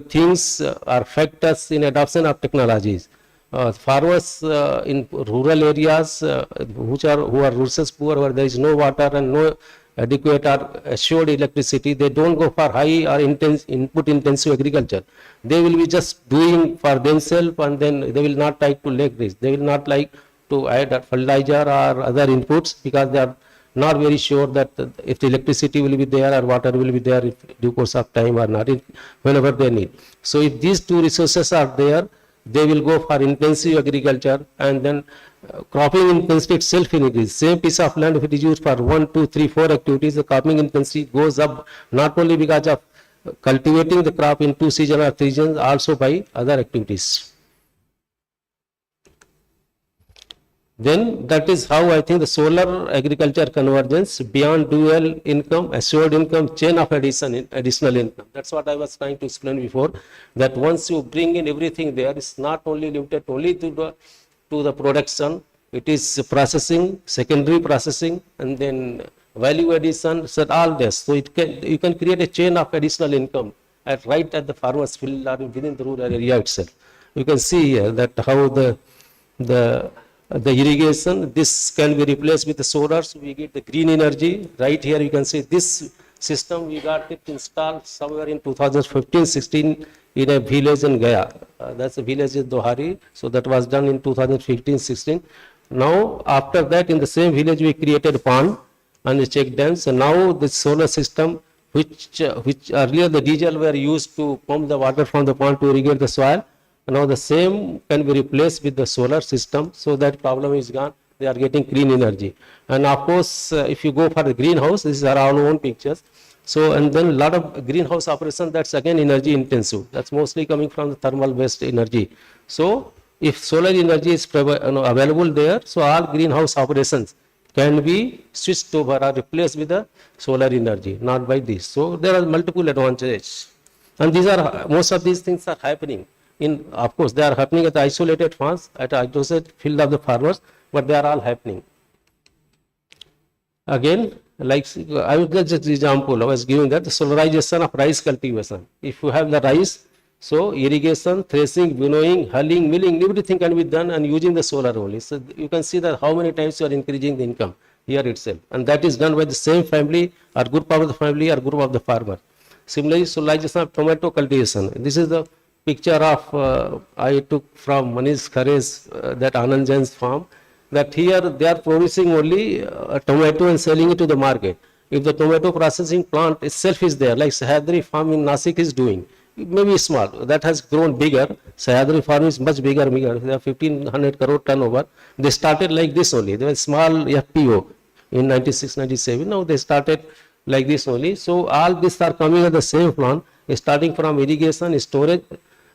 [SPEAKER 20] things or factors in adoption of technologies. Farmers in rural areas who are resource poor, where there is no water and no adequate or assured electricity, they don't go for high or input intensive agriculture. They will be just doing for themselves, and then they will not like to leverage. They will not like to add fertilizer or other inputs because they are not very sure that if the electricity will be there or water will be there in due course of time or not, whenever they need. So if these 2 resources are there, they will go for intensive agriculture, and then cropping intensity itself increases. Same piece of land, if it is used for 1, 2, 3, 4 activities, the cropping intensity goes up, not only because of cultivating the crop in 2 seasons or 3 seasons, also by other activities. Then that is how I think the solar agriculture convergence beyond dual income, assured income, chain of additional income. That's what I was trying to explain before, that once you bring in everything there, it's not only limited only to the production, it is processing, secondary processing, and then value addition, so all this. So you can create a chain of additional income right at the farmer's field or within the rural area itself. You can see here that how the irrigation, this can be replaced with the solar, so we get the green energy. Right here you can see this system, we got it installed somewhere in 2015-16 in a village in Gaya. That's a village in Dohari. So that was done in 2015-16. Now, after that, in the same village, we created a pond and a check dams. And now the solar system, which earlier the diesel were used to pump the water from the pond to irrigate the soil. Now the same can be replaced with the solar system, so that problem is gone. They are getting clean energy. And of course, if you go for the greenhouse, these are our own pictures. So, and then a lot of greenhouse operation, that's again energy intensive. That's mostly coming from the thermal based energy. So, if solar energy is available there, so all greenhouse operations can be switched over or replaced with the solar energy, not by this. So, there are multiple advantages. And these are, most of these things are happening. Of course, they are happening at the isolated farms, at isolated field of the farmers, but they are all happening. Again, like I will get just example, I was giving that the solarization of rice cultivation. If you have the rice, so irrigation, threshing, winnowing, hulling, milling, everything can be done and using the solar only. So you can see that how many times you are increasing the income here itself. And that is done by the same family or group of the family or group of the farmer. Similarly, solarization of tomato cultivation. This is the picture of I took from Manish Khare's that Anand Jain's farm, that here they are producing only tomato and selling it to the market. If the tomato processing plant itself is there, like Sahyadri farm in Nasik is doing, it may be small, that has grown bigger. Sahyadri farm is much bigger, they have 1500 crore turnover. They started like this only, they were small FPO in 96-97, now they started like this only. So all these are coming at the same plant, starting from irrigation, storage,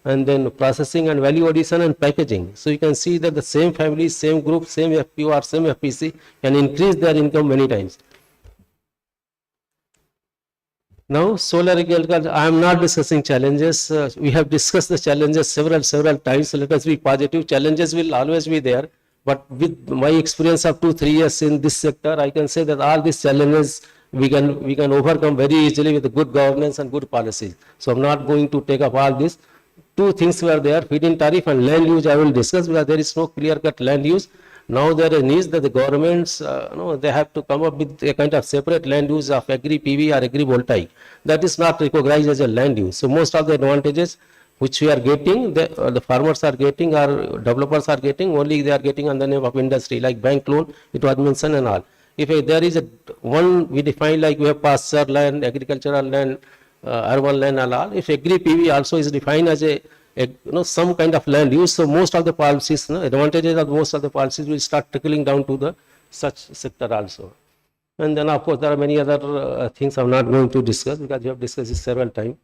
[SPEAKER 20] and then processing and value addition and packaging. So you can see that the same family, same group, same FPO or same FPC can increase their income many times. Now, solar agriculture, I am not discussing challenges. We have discussed the challenges several times. So let us be positive. Challenges will always be there. But with my experience of 2-3 years in this sector, I can say that all these challenges we can overcome very easily with good governance and good policies. So I'm not going to take up all this. Two things were there, feed-in tariff and land use I will discuss, because there is no clear-cut land use. Now there is a need that the governments, they have to come up with a kind of separate land use of agri-PV or agri-voltaic. That is not recognized as a land use. So most of the advantages which we are getting, the farmers are getting or developers are getting, only they are getting on the name of industry, like bank loan, it was mentioned and all. If there is one we define like we have pasture land, agricultural land, urban land and all, if agri-PV also is defined as some kind of land use, so most of the policies, advantages of most of the policies will start trickling down to the such sector also. And then of course there are many other things I'm not going to discuss, because we have discussed this several times.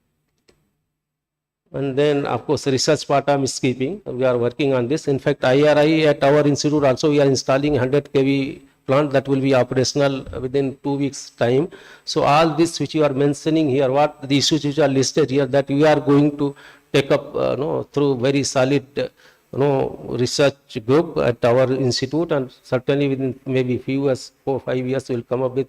[SPEAKER 20] And then of course research part I'm skipping, we are working on this. In fact, IRI at our institute also we are installing 100 kV plant that will be operational within 2 weeks time. So all this which you are mentioning here, what the issues which are listed here, that we are going to take up through very solid research group at our institute, and certainly within maybe few years, 4-5 years, we will come up with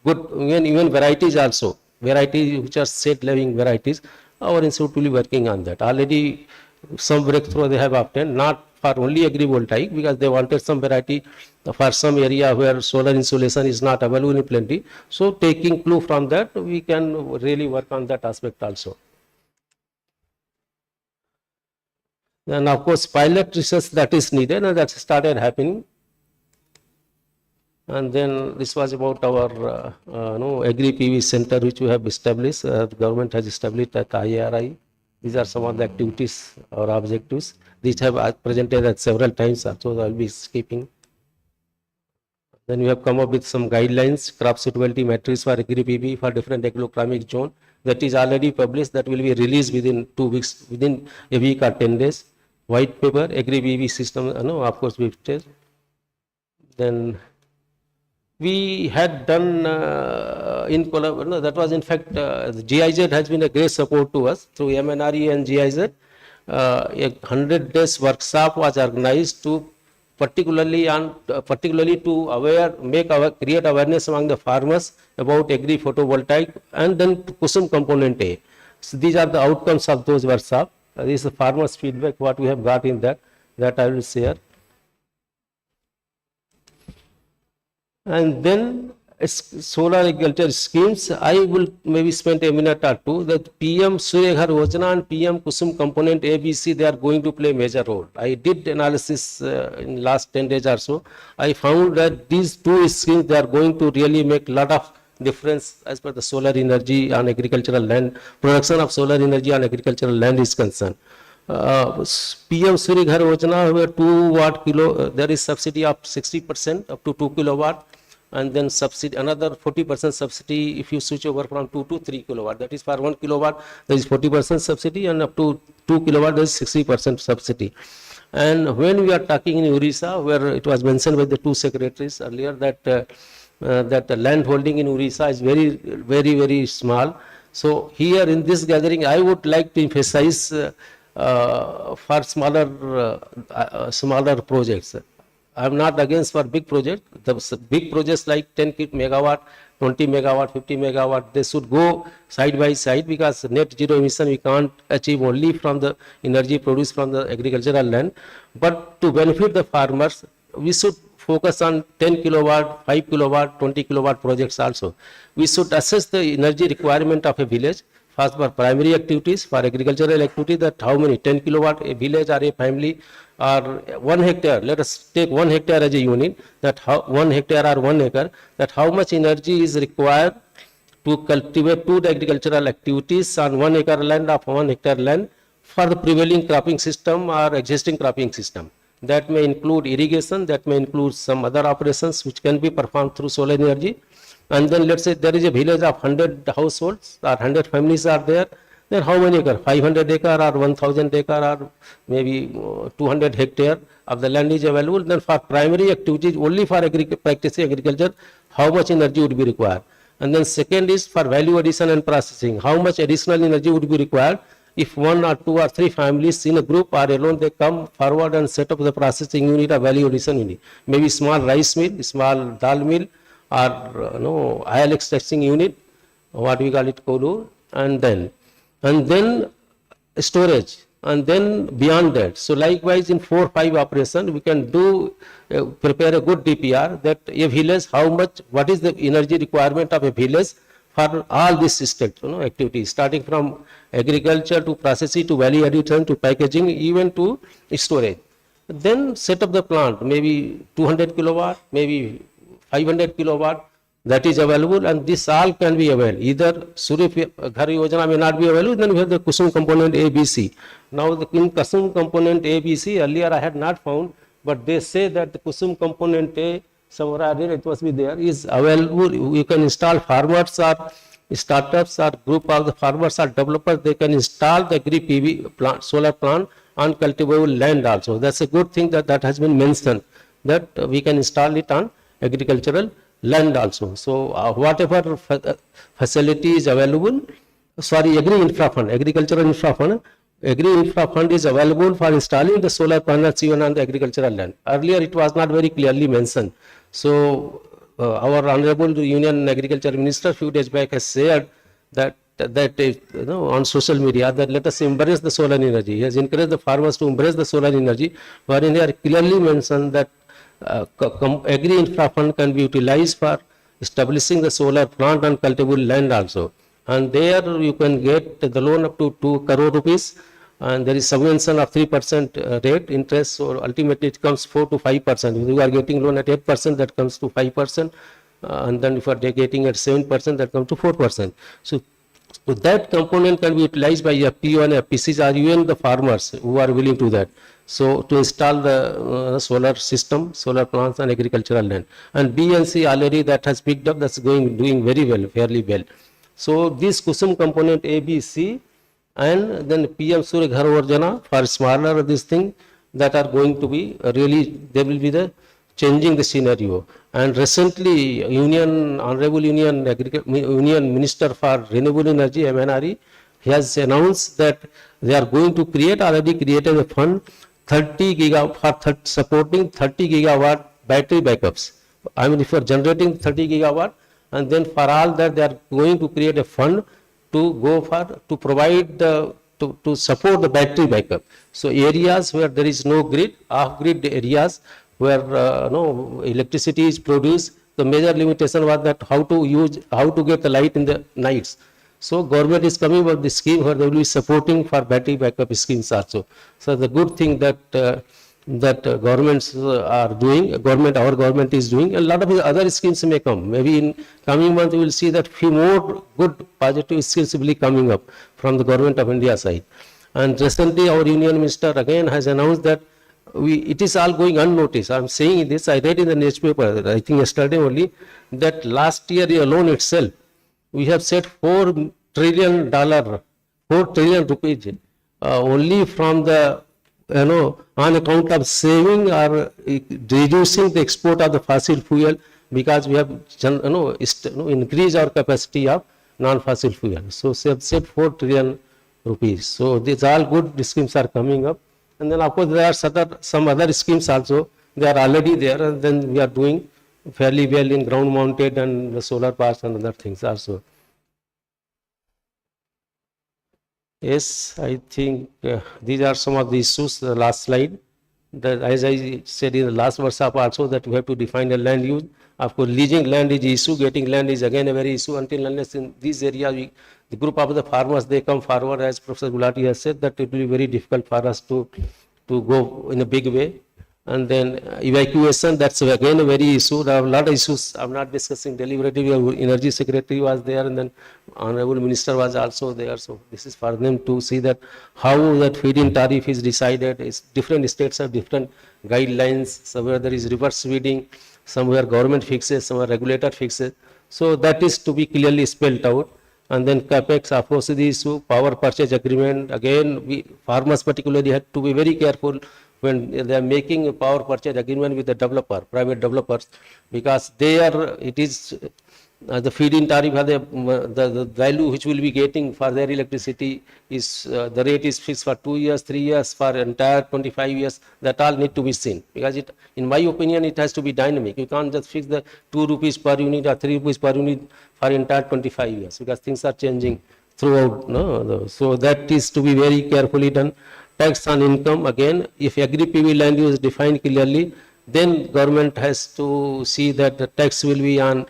[SPEAKER 20] good even varieties also, varieties which are set living varieties. Our institute will be working on that. Already some breakthrough they have obtained, not for only agri-voltaic, because they wanted some variety for some area where solar insulation is not available in plenty. So taking clue from that, we can really work on that aspect also. And of course, pilot research that is needed, and that started happening. And then this was about our Agri-PV center which we have established. The government has established at IRI. These are some of the activities or objectives. These have presented at several times, so I will be skipping. Then we have come up with some guidelines, crop suitability matrix for Agri-PV for different agroclimatic zone. That is already published, that will be released within 2 weeks, within a week or 10 days. White paper, Agri-PV system, of course we've tested. Then we had done in collaboration, that was in fact, the GIZ has been a great support to us through MNRE and GIZ. A 100 days workshop was organized to particularly to create awareness among the farmers about agri-photovoltaic and then Kusum component A. So these are the outcomes of those workshops. This is the farmers' feedback, what we have got in that I will share. And then solar agriculture schemes, I will maybe spend a minute or two. That PM Surya Ghar Yojana and PM Kusum component ABC, they are going to play major role. I did analysis in last 10 days or so. I found that these two schemes, they are going to really make lot of difference as per the solar energy on agricultural land, production of solar energy on agricultural land is concerned. PM Surya Ghar Yojana, where 2 watt kilo, there is subsidy of 60% up to 2 kilowatt, and then subsidy another 40% subsidy if you switch over from 2 to 3 kilowatt. That is for 1 kilowatt there is 40% subsidy, and up to 2 kilowatt there is 60% subsidy. And when we are talking in Odisha, where it was mentioned by the two secretaries earlier that that the land holding in Odisha is very small. So here in this gathering I would like to emphasize for smaller projects. I am not against for big projects. The big projects like 10 megawatt, 20 megawatt, 50 megawatt, they should go side by side, because net zero emission we can't achieve only from the energy produced from the agricultural land. But to benefit the farmers, we should focus on 10 kilowatt, 5 kilowatt, 20 kilowatt projects also. We should assess the energy requirement of a village. First, for primary activities, for agricultural activity, that how many 10 kilowatt a village or a family or 1 hectare, let us take 1 hectare as a unit, that how 1 hectare or 1 acre, that how much energy is required to cultivate two agricultural activities on 1 acre land of 1 hectare land for the prevailing cropping system or existing cropping system. That may include irrigation, that may include some other operations which can be performed through solar energy. And then let's say there is a village of 100 households or 100 families are there, then how many acre? 500 acre or 1000 acre or maybe 200 hectare of the land is available. Then for primary activities, only for practicing agriculture, how much energy would be required? And then second is for value addition and processing, how much additional energy would be required if 1 or 2 or 3 families in a group or alone, they come forward and set up the processing unit or value addition unit, maybe small rice mill, small dal mill, or oil extracting unit, what we call it kolu, and then storage, and then beyond that. So likewise in 4 or 5 operations we can do prepare a good DPR that a village, how much, what is the energy requirement of a village for all these steps, activities, starting from agriculture to processing to value addition to packaging, even to storage. Then set up the plant, maybe 200 kilowatt, maybe 500 kilowatt, that is available, and this all can be available. Either Surya Ghar Yojana may not be available, then we have the Kusum component ABC. Now the in Kusum component ABC, earlier I had not found, but they say that the Kusum component A, somewhere it must be there, is available. You can install, farmers or startups or group of the farmers or developers, they can install the Agri-PV plant, solar plant on cultivable land also. That's a good thing that has been mentioned, that we can install it on agricultural land also. So whatever facility is available, agricultural infra fund, agri-infra fund is available for installing the solar panels even on the agricultural land. Earlier it was not very clearly mentioned. So our Honorable Union Agriculture Minister few days back has shared that on social media, that let us embrace the solar energy. He has encouraged the farmers to embrace the solar energy, wherein they are clearly mentioned that agri-infra fund can be utilized for establishing the solar plant on cultivable land also. And there you can get the loan up to 2 crore rupees, and there is subvention of 3% rate interest, so ultimately it comes 4 to 5%. If you are getting loan at 8%, that comes to 5%, and then if you are getting at 7%, that comes to 4%. So that component can be utilized by FPO and FPCs or even the farmers who are willing to that. So to install the solar system, solar plants on agricultural land. And BNC already that has picked up, that's doing very well, fairly well. So this Kusum component ABC and then PM Surya Ghar Yojana for smaller this thing that are going to be really, they will be the changing the scenario. And recently Honorable Union Minister for Renewable Energy MNRE, he has announced that they are going to already created a fund 30 gigawatt for supporting 30 gigawatt battery backups. I mean, if you are generating 30 gigawatt, and then for all that they are going to create a fund to provide to support the battery backup. So areas where there is no grid, off-grid areas where no electricity is produced, the major limitation was that how to get the light in the nights. So government is coming up with the scheme where they will be supporting for battery backup schemes also. So the good thing that governments are doing, our government is doing, a lot of other schemes may come. Maybe in coming month we will see that few more good positive schemes will be coming up from the government of India side. And recently our Union Minister again has announced that it is all going unnoticed. I am saying this, I read in the newspaper, I think yesterday only, that last year alone itself, we have set $4 trillion, 4 trillion rupees only from the, on account of saving or reducing the export of the fossil fuel, because we have, increased our capacity of non-fossil fuel. So we have set 4 trillion rupees. So these all good schemes are coming up. And then of course there are some other schemes also. They are already there, and then we are doing fairly well in ground mounted and the solar parks and other things also. Yes, I think these are some of the issues. The last slide, that as I said in the last workshop also, that we have to define a land use. Of course, leasing land is issue, getting land is again a very issue. Until unless in these areas, the group of the farmers, they come forward, as Professor Gulati has said, that it will be very difficult for us to go in a big way. And then evacuation, that's again a very issue. There are a lot of issues. I'm not discussing deliberatively. Our Energy Secretary was there, and then Honorable Minister was also there. So this is for them to see that how that feed-in tariff is decided. Different states have different guidelines. Somewhere there is reverse feeding, somewhere government fixes, somewhere regulator fixes. So that is to be clearly spelled out. And then capex, of course, the issue, power purchase agreement. Again, farmers particularly had to be very careful when they are making a power purchase agreement with the developer, private developers, because it is the feed-in tariff, the value which will be getting for their electricity is, the rate is fixed for 2 years, 3 years, for entire 25 years. That all need to be seen, because in my opinion, it has to be dynamic. You can't just fix the 2 rupees per unit or 3 rupees per unit for entire 25 years, because things are changing throughout. So that is to be very carefully done. Tax on income, again, if Agri-PV land use is defined clearly, then government has to see that the tax will be on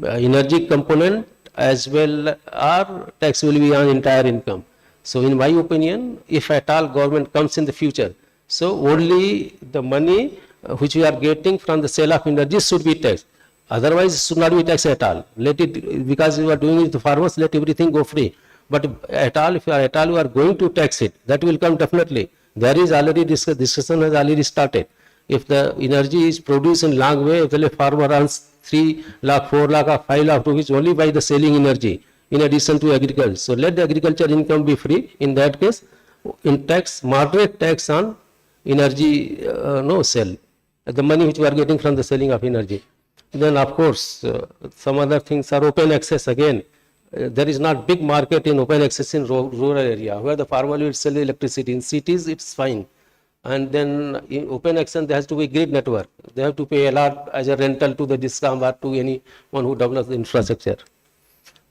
[SPEAKER 20] energy component as well, or tax will be on entire income. So in my opinion, if at all government comes in the future, so only the money which we are getting from the sale of energy should be taxed. Otherwise, it should not be taxed at all. Let it, because we are doing it to farmers, let everything go free. But if you are going to tax it, that will come definitely. There is already discussion has already started. If the energy is produced in long way, if the farmer earns 3 lakh, 4 lakh or 5 lakh rupees only by the selling energy, in addition to agriculture. So let the agriculture income be free. In that case, in tax, moderate tax on energy, sell. The money which we are getting from the selling of energy. Then of course, some other things are open access again. There is not big market in open access in rural area, where the farmer will sell electricity. In cities, it's fine. And then in open access, there has to be grid network. They have to pay a lot as a rental to the discom or to anyone who develops the infrastructure.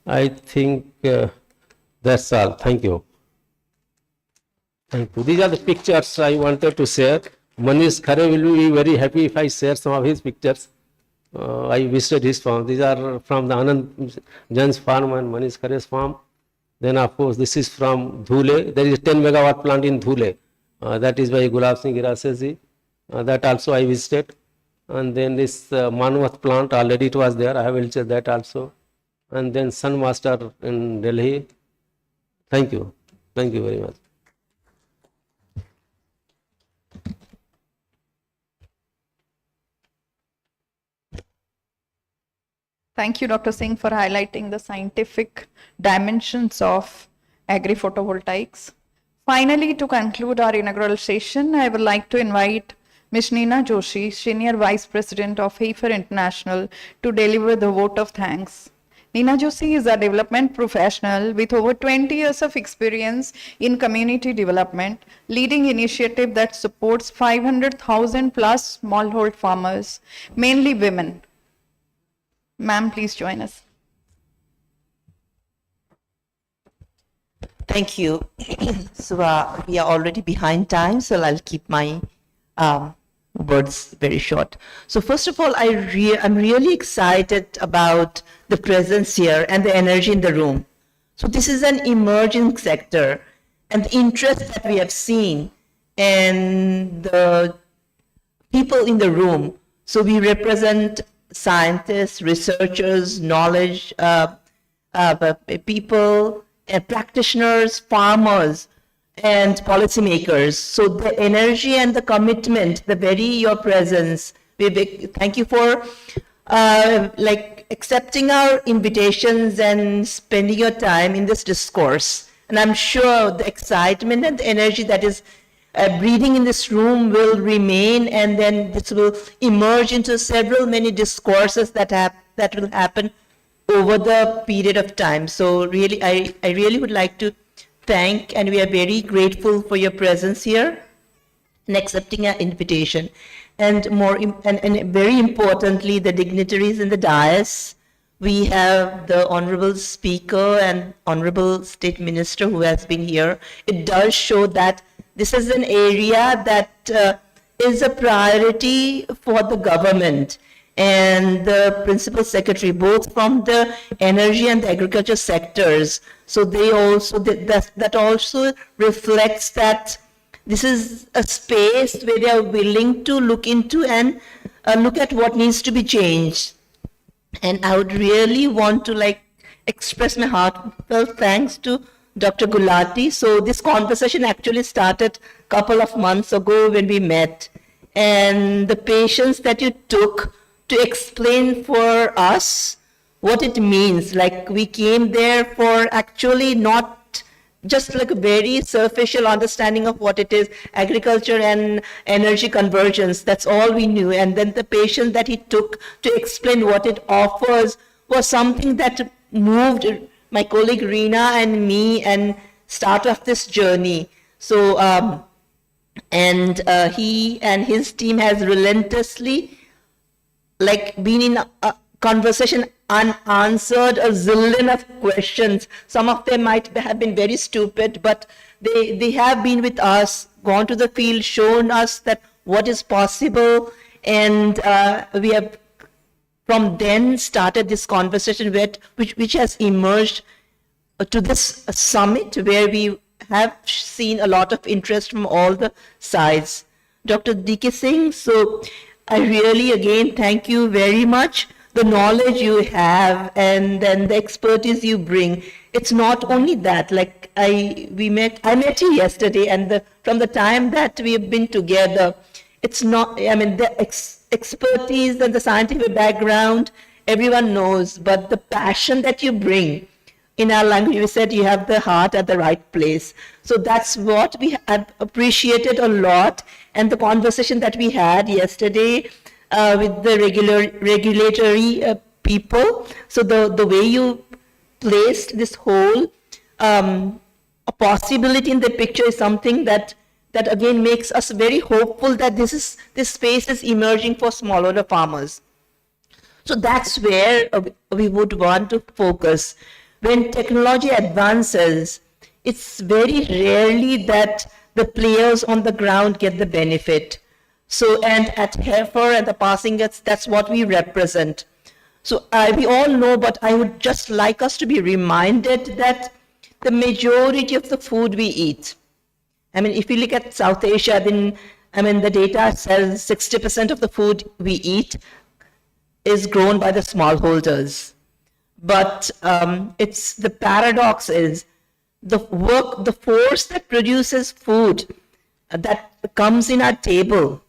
[SPEAKER 20] I think that's all. Thank you. Thank you. These are the pictures I wanted to share. Manish Khare will be very happy if I share some of his pictures. I visited his farm. These are from the Anand Jan's farm and Manish Khare's farm. Then of course this is from Dhule. There is a 10 megawatt plant in Dhule. That is by Gulab Singh Girasesi. That also I visited. And then this Manwath plant, already it was there. I have visited that also. And then Sun Master in Delhi. Thank you. Thank you very much.
[SPEAKER 19] Thank you, Dr. Singh, for highlighting the scientific dimensions of agri-photovoltaics. Finally, to conclude our inaugural session, I would like to invite Ms. Neena Joshi, Senior Vice President of Heifer International, to deliver the vote of thanks. Neena Joshi is a development professional with over 20 years of experience in community development, leading initiative that supports 500,000 plus smallhold farmers, mainly women. Ma'am, please join us.
[SPEAKER 21] Thank you. So we are already behind time, so I'll keep my words very short. So first of all, I'm really excited about the presence here and the energy in the room. So this is an emerging sector, and the interest that we have seen and the people in the room. So we represent scientists, researchers, knowledge, people, practitioners, farmers, and policymakers. So the energy and the commitment, your presence, Vivek, thank you for accepting our invitations and spending your time in this discourse. And I'm sure the excitement and the energy that is breathing in this room will remain, and then this will emerge into many discourses that will happen over the period of time. So really, I really would like to thank, and we are very grateful for your presence here and accepting our invitation. And very importantly, the dignitaries in the dais. We have the Honorable Speaker and Honorable State Minister who has been here. It does show that this is an area that is a priority for the government, and the Principal Secretary, both from the energy and the agriculture sectors. So they also, that also reflects that this is a space where they are willing to look into and look at what needs to be changed. And I would really want to express my heartfelt thanks to Dr. Gulati. So this conversation actually started a couple of months ago when we met, and the patience that you took to explain for us what it means. We came there for actually not just a very superficial understanding of what it is, agriculture and energy convergence. That's all we knew. And then the patience that he took to explain what it offers was something that moved my colleague Reena and me and start off this journey. So, he and his team has relentlessly been in a conversation unanswered a zillion of questions. Some of them might have been very stupid, but they have been with us, gone to the field, shown us that what is possible, and we have from then started this conversation which has emerged to this summit where we have seen a lot of interest from all the sides. Dr. D.K. Singh, so I really again thank you very much. The knowledge you have and then the expertise you bring. It's not only that, I met you yesterday, and from the time that we have been together, it's not, the expertise and the scientific background, everyone knows, but the passion that you bring, in our language, you said you have the heart at the right place. So that's what we have appreciated a lot. And the conversation that we had yesterday with the regulatory people, so the way you placed this whole a possibility in the picture is something that again makes us very hopeful that this space is emerging for smallholder farmers. So that's where we would want to focus. When technology advances, it's very rarely that the players on the ground get the benefit. So, and at Heifer and the passing, that's what we represent. So we all know, but I would just like us to be reminded that the majority of the food we eat, if you look at South Asia, the data says 60% of the food we eat is grown by the smallholders. But it's the paradox is the force that produces food that comes in our table,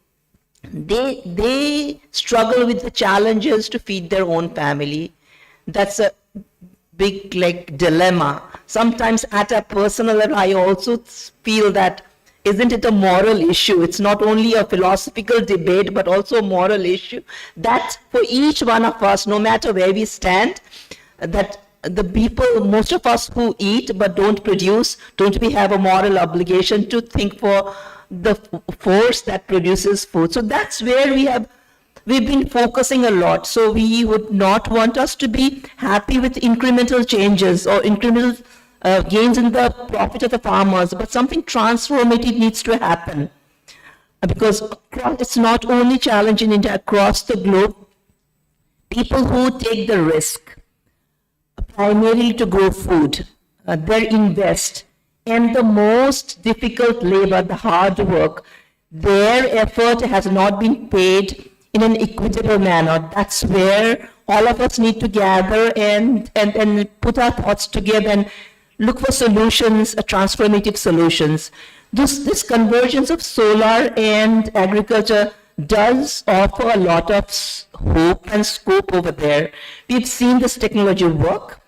[SPEAKER 21] they struggle with the challenges to feed their own family. That's a big dilemma. Sometimes at a personal level, I also feel that isn't it a moral issue? It's not only a philosophical debate, but also a moral issue. That for each one of us, no matter where we stand, that the people, most of us who eat but don't produce, don't we have a moral obligation to think for the force that produces food? So that's where we've been focusing a lot. So we would not want us to be happy with incremental changes or incremental gains in the profit of the farmers, but something transformative needs to happen. because it's not only challenge in India, across the globe, people who take the risk primarily to grow food, they invest, and the most difficult labor, the hard work, their effort has not been paid in an equitable manner. That's where all of us need to gather and put our thoughts together and look for solutions, transformative solutions. This convergence of solar and agriculture does offer a lot of hope and scope over there. We've seen this technology work,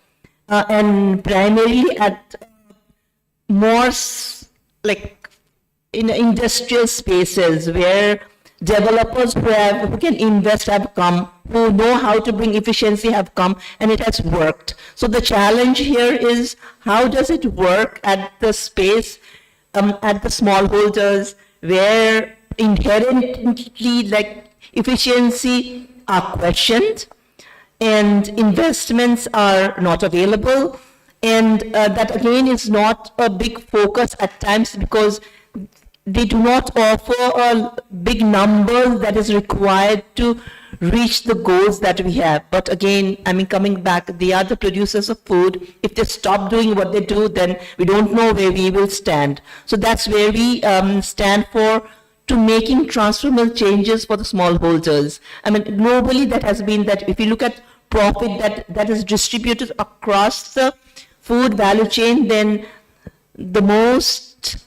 [SPEAKER 21] and primarily at more like in industrial spaces where developers who can invest have come, who know how to bring efficiency have come, and it has worked. So the challenge here is, how does it work at the space, at the smallholders, where inherently like efficiency are questioned and investments are not available, and that again is not a big focus at times because they do not offer a big number that is required to reach the goals that we have. But again, I mean, coming back, they are the producers of food. If they stop doing what they do, then we don't know where we will stand. So that's where we stand for, to making transformational changes for the smallholders. I mean, globally, that has been that if you look at profit that is distributed across the food value chain, then the most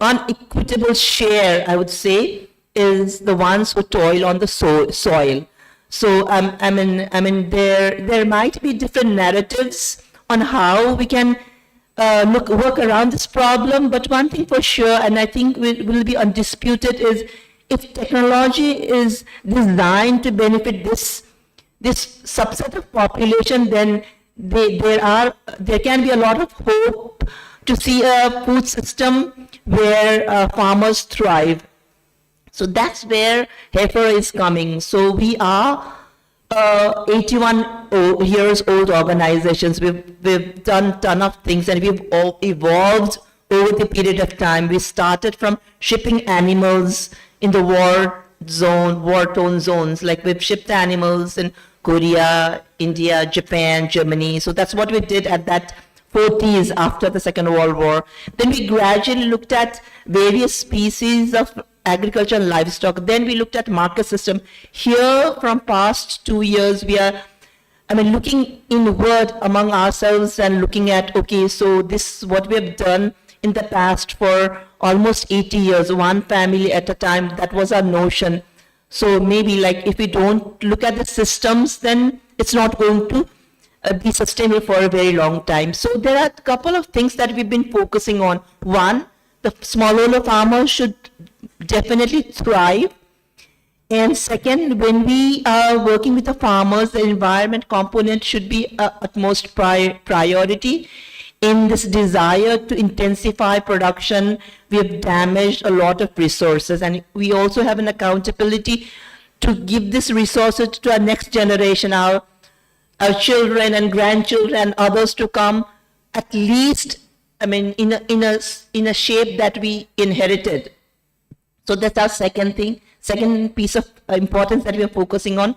[SPEAKER 21] unequitable share, I would say, is the ones who toil on the soil. So I mean, there might be different narratives on how we can work around this problem. But one thing for sure, and I think will be undisputed, is if technology is designed to benefit this subset of population, then there can be a lot of hope to see a food system where farmers thrive. So that's where heifer is coming. So we are 81 years old organizations. We've done a ton of things, and we've all evolved over the period of time. We started from shipping animals in the war-torn zones, like we've shipped animals in Korea, India, Japan, Germany. So that's what we did at that 40s after the Second World War. Then we gradually looked at various species of agriculture and livestock. Then we looked at market system. Here, from past 2 years, we are, looking inward among ourselves and looking at, okay, so this is what we have done in the past for almost 80 years, one family at a time. That was our notion. So maybe like if we don't look at the systems, then it's not going to be sustainable for a very long time. So there are a couple of things that we've been focusing on. One, the smallholder farmers should definitely thrive. And second, when we are working with the farmers, the environment component should be utmost priority. In this desire to intensify production, we have damaged a lot of resources, and we also have an accountability to give this resources to our next generation, our children and grandchildren and others to come, at least, in a shape that we inherited. So that's our second thing, second piece of importance that we are focusing on.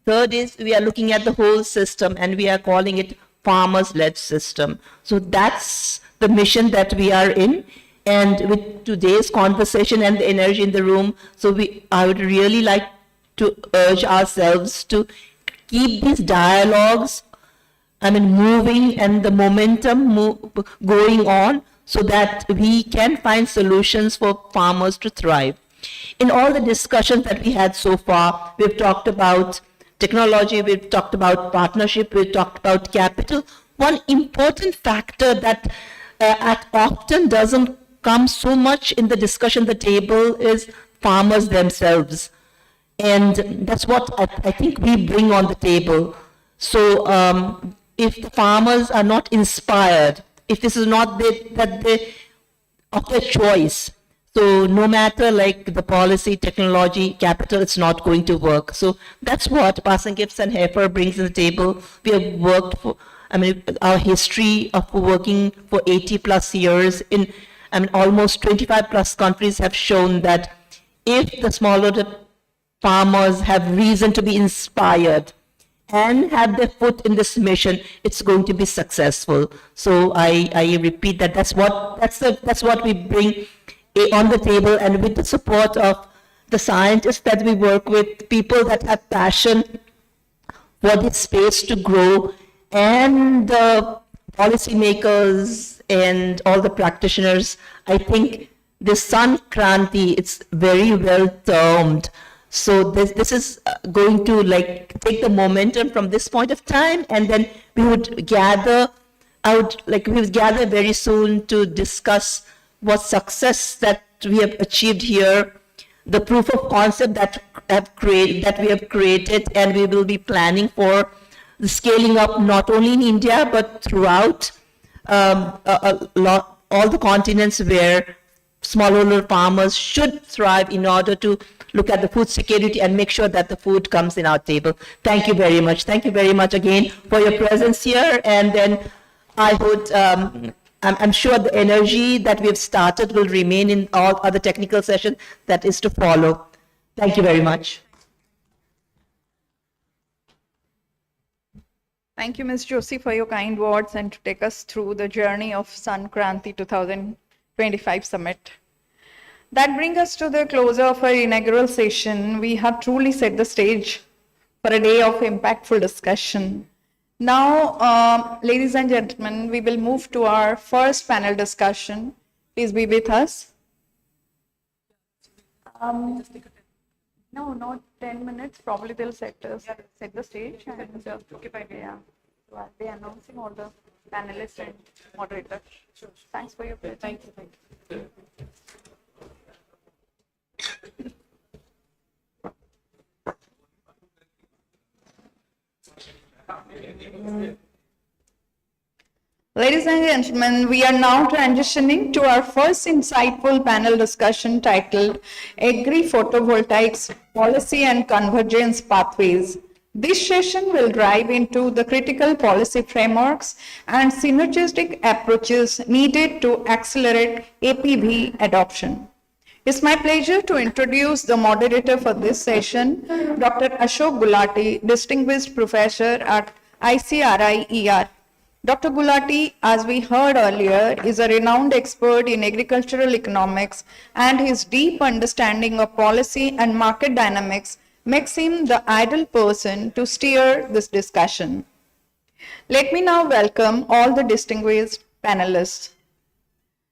[SPEAKER 21] Third is we are looking at the whole system, and we are calling it farmers-led system. So that's the mission that we are in. And with today's conversation and the energy in the room, so I would really like to urge ourselves to keep these dialogues, moving and the momentum going on, so that we can find solutions for farmers to thrive. In all the discussions that we had so far, we've talked about technology, we've talked about partnership, we've talked about capital. One important factor that often doesn't come so much in the discussion, the table, is farmers themselves. And that's what I think we bring on the table. So if the farmers are not inspired, if this is not of their choice, so no matter like the policy, technology, capital, it's not going to work. So that's what Passing Gifts and Heifer brings to the table. We have worked for, our history of working for 80 plus years in I mean, almost 25 plus countries have shown that if the smallholder farmers have reason to be inspired and have their foot in this mission, it's going to be successful. So I repeat that that's what we bring on the table, and with the support of the scientists that we work with, people that have passion for this space to grow, and the policymakers and all the practitioners. I think this SunKranti, it's very well termed. So this is going to like take the momentum from this point of time, and then we would gather very soon to discuss what success that we have achieved here, the proof of concept that we have created, and we will be planning for the scaling up not only in India but throughout all the continents where smallholder farmers should thrive in order to look at the food security and make sure that the food comes in our table. Thank you very much. Thank you very much again for your presence here. And then I would, I'm sure the energy that we have started will remain in all other technical sessions that is to follow. Thank you very much.
[SPEAKER 19] Thank you, Ms. Joshi, for your kind words and to take us through the journey of SunKranti 2025 Summit. That brings us to the closure of our inaugural session. We have truly set the stage for a day of impactful discussion. Now, ladies and gentlemen, we will move to our first panel discussion. Please be with us. No, not 10 minutes. Probably they'll set the stage and occupy the So I'll be announcing all the panelists and moderators. Sure. Thanks for your presence. Thank you. Ladies and gentlemen, we are now transitioning to our first insightful panel discussion titled Agri-photovoltaics Policy and Convergence Pathways. This session will dive into the critical policy frameworks and synergistic approaches needed to accelerate APV adoption. It's my pleasure to introduce the moderator for this session, Dr. Ashok Gulati, Distinguished Professor at ICRI-ER. Dr. Gulati, as we heard earlier, is a renowned expert in agricultural economics, and his deep understanding of policy and market dynamics makes him the ideal person to steer this discussion. Let me now welcome all the distinguished panelists.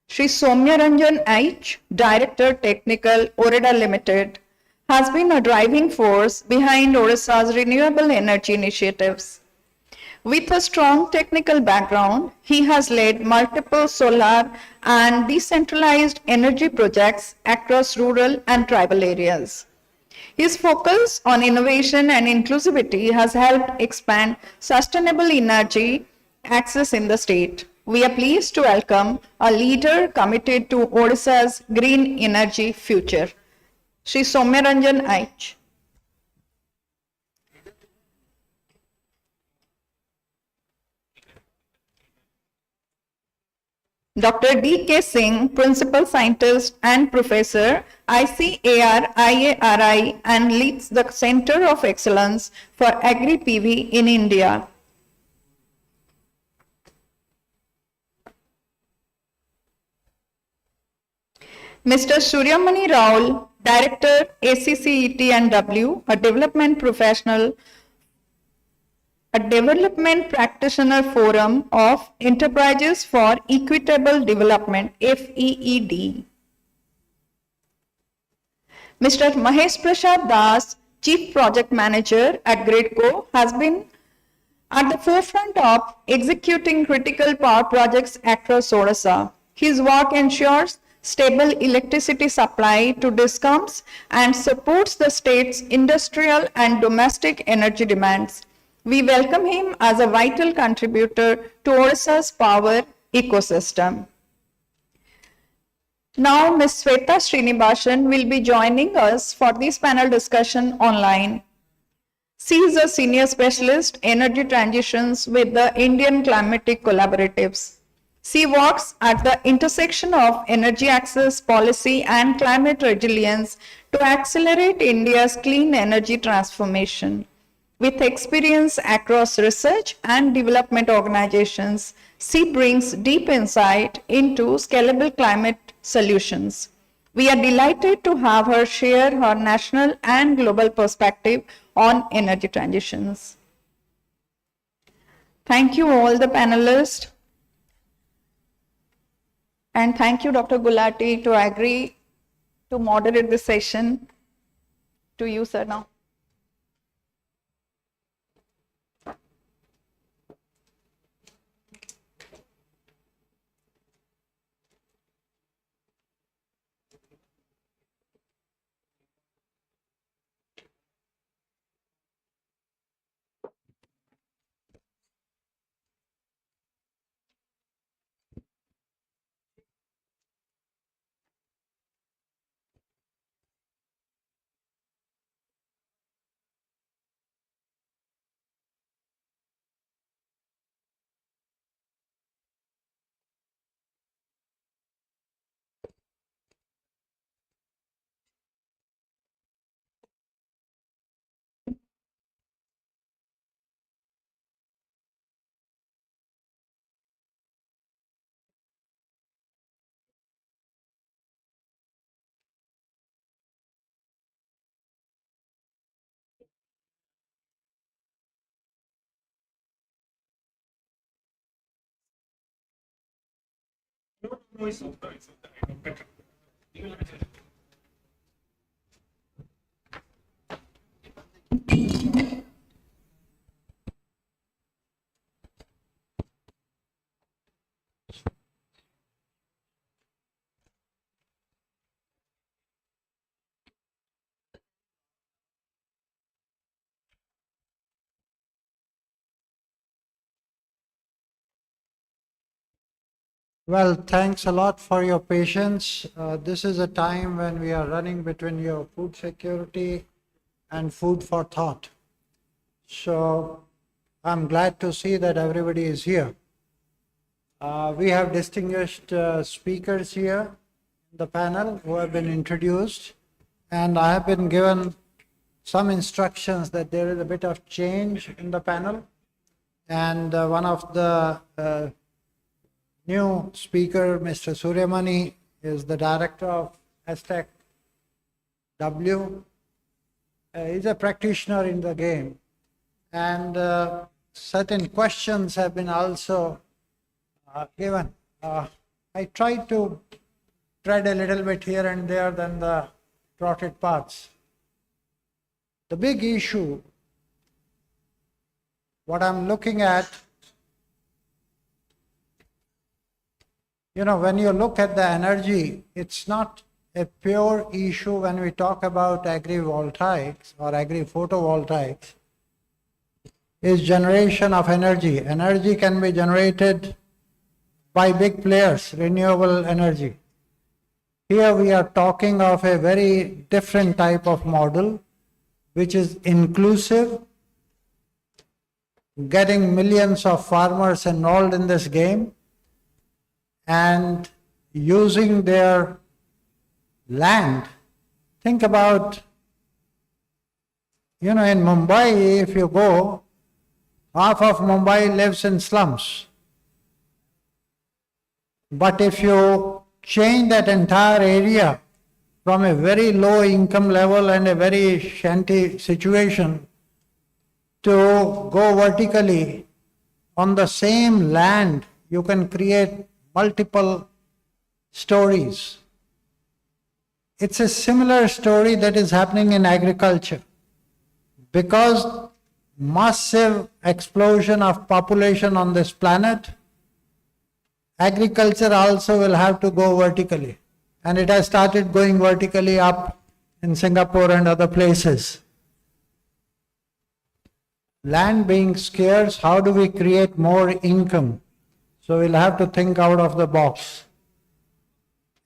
[SPEAKER 19] Shri Soumya Ranjan H, Director Technical, Orida Limited, has been a driving force behind Odisha's renewable energy initiatives. With a strong technical background, he has led multiple solar and decentralized energy projects across rural and tribal areas. His focus on innovation and inclusivity has helped expand sustainable energy access in the state. We are pleased to welcome a leader committed to Odisha's green energy future, Shri Soumya Ranjan H. Dr. D.K. Singh, Principal Scientist and Professor, ICAR-IARI, and leads the Center of Excellence for Agri-PV in India. Mr. Suryamani Raul, Director, ACCET&W, a development professional, a development practitioner forum of Enterprises for Equitable Development, FEED. Mr. Mahesh Prasad Das, Chief Project Manager at GRIDCO, has been at the forefront of executing critical power projects across Odisha. His work ensures stable electricity supply to DISCOMs and supports the state's industrial and domestic energy demands. We welcome him as a vital contributor to Odisha's power ecosystem. Now, Ms. Sweta Srinivasan will be joining us for this panel discussion online. She is a senior specialist energy transitions with the Indian Climatic Collaboratives. She works at the intersection of energy access policy and climate resilience to accelerate India's clean energy transformation. With experience across research and development organizations, she brings deep insight into scalable climate solutions. We are delighted to have her share her national and global perspective on energy transitions. Thank you all the panelists. And thank you, Dr. Gulati, to agree to moderate this session. To you, sir, now.
[SPEAKER 16] Well, thanks a lot for your patience. This is a time when we are running between your food security and food for thought. So I'm glad to see that everybody is here. We have distinguished speakers here in the panel who have been introduced, and I have been given some instructions that there is a bit of change in the panel, and one of the new speaker, Mr. Suryamani, is the director of Aztec W. He's a practitioner in the game, and certain questions have been also given. I tried to tread a little bit here and there than the trotted paths. The big issue, what I'm looking at, when you look at the energy, it's not a pure issue when we talk about agri-voltaics or agri-photovoltaics. Is generation of energy. Energy can be generated by big players, renewable energy. Here we are talking of a very different type of model, which is inclusive, getting millions of farmers enrolled in this game, and using their land. Think about, in Mumbai, if you go, half of Mumbai lives in slums. But if you change that entire area from a very low income level and a very shanty situation to go vertically on the same land, you can create multiple stories. It's a similar story that is happening in agriculture. Because massive explosion of population on this planet, agriculture also will have to go vertically. And it has started going vertically up in Singapore and other places. Land being scarce, how do we create more income? So we'll have to think out of the box.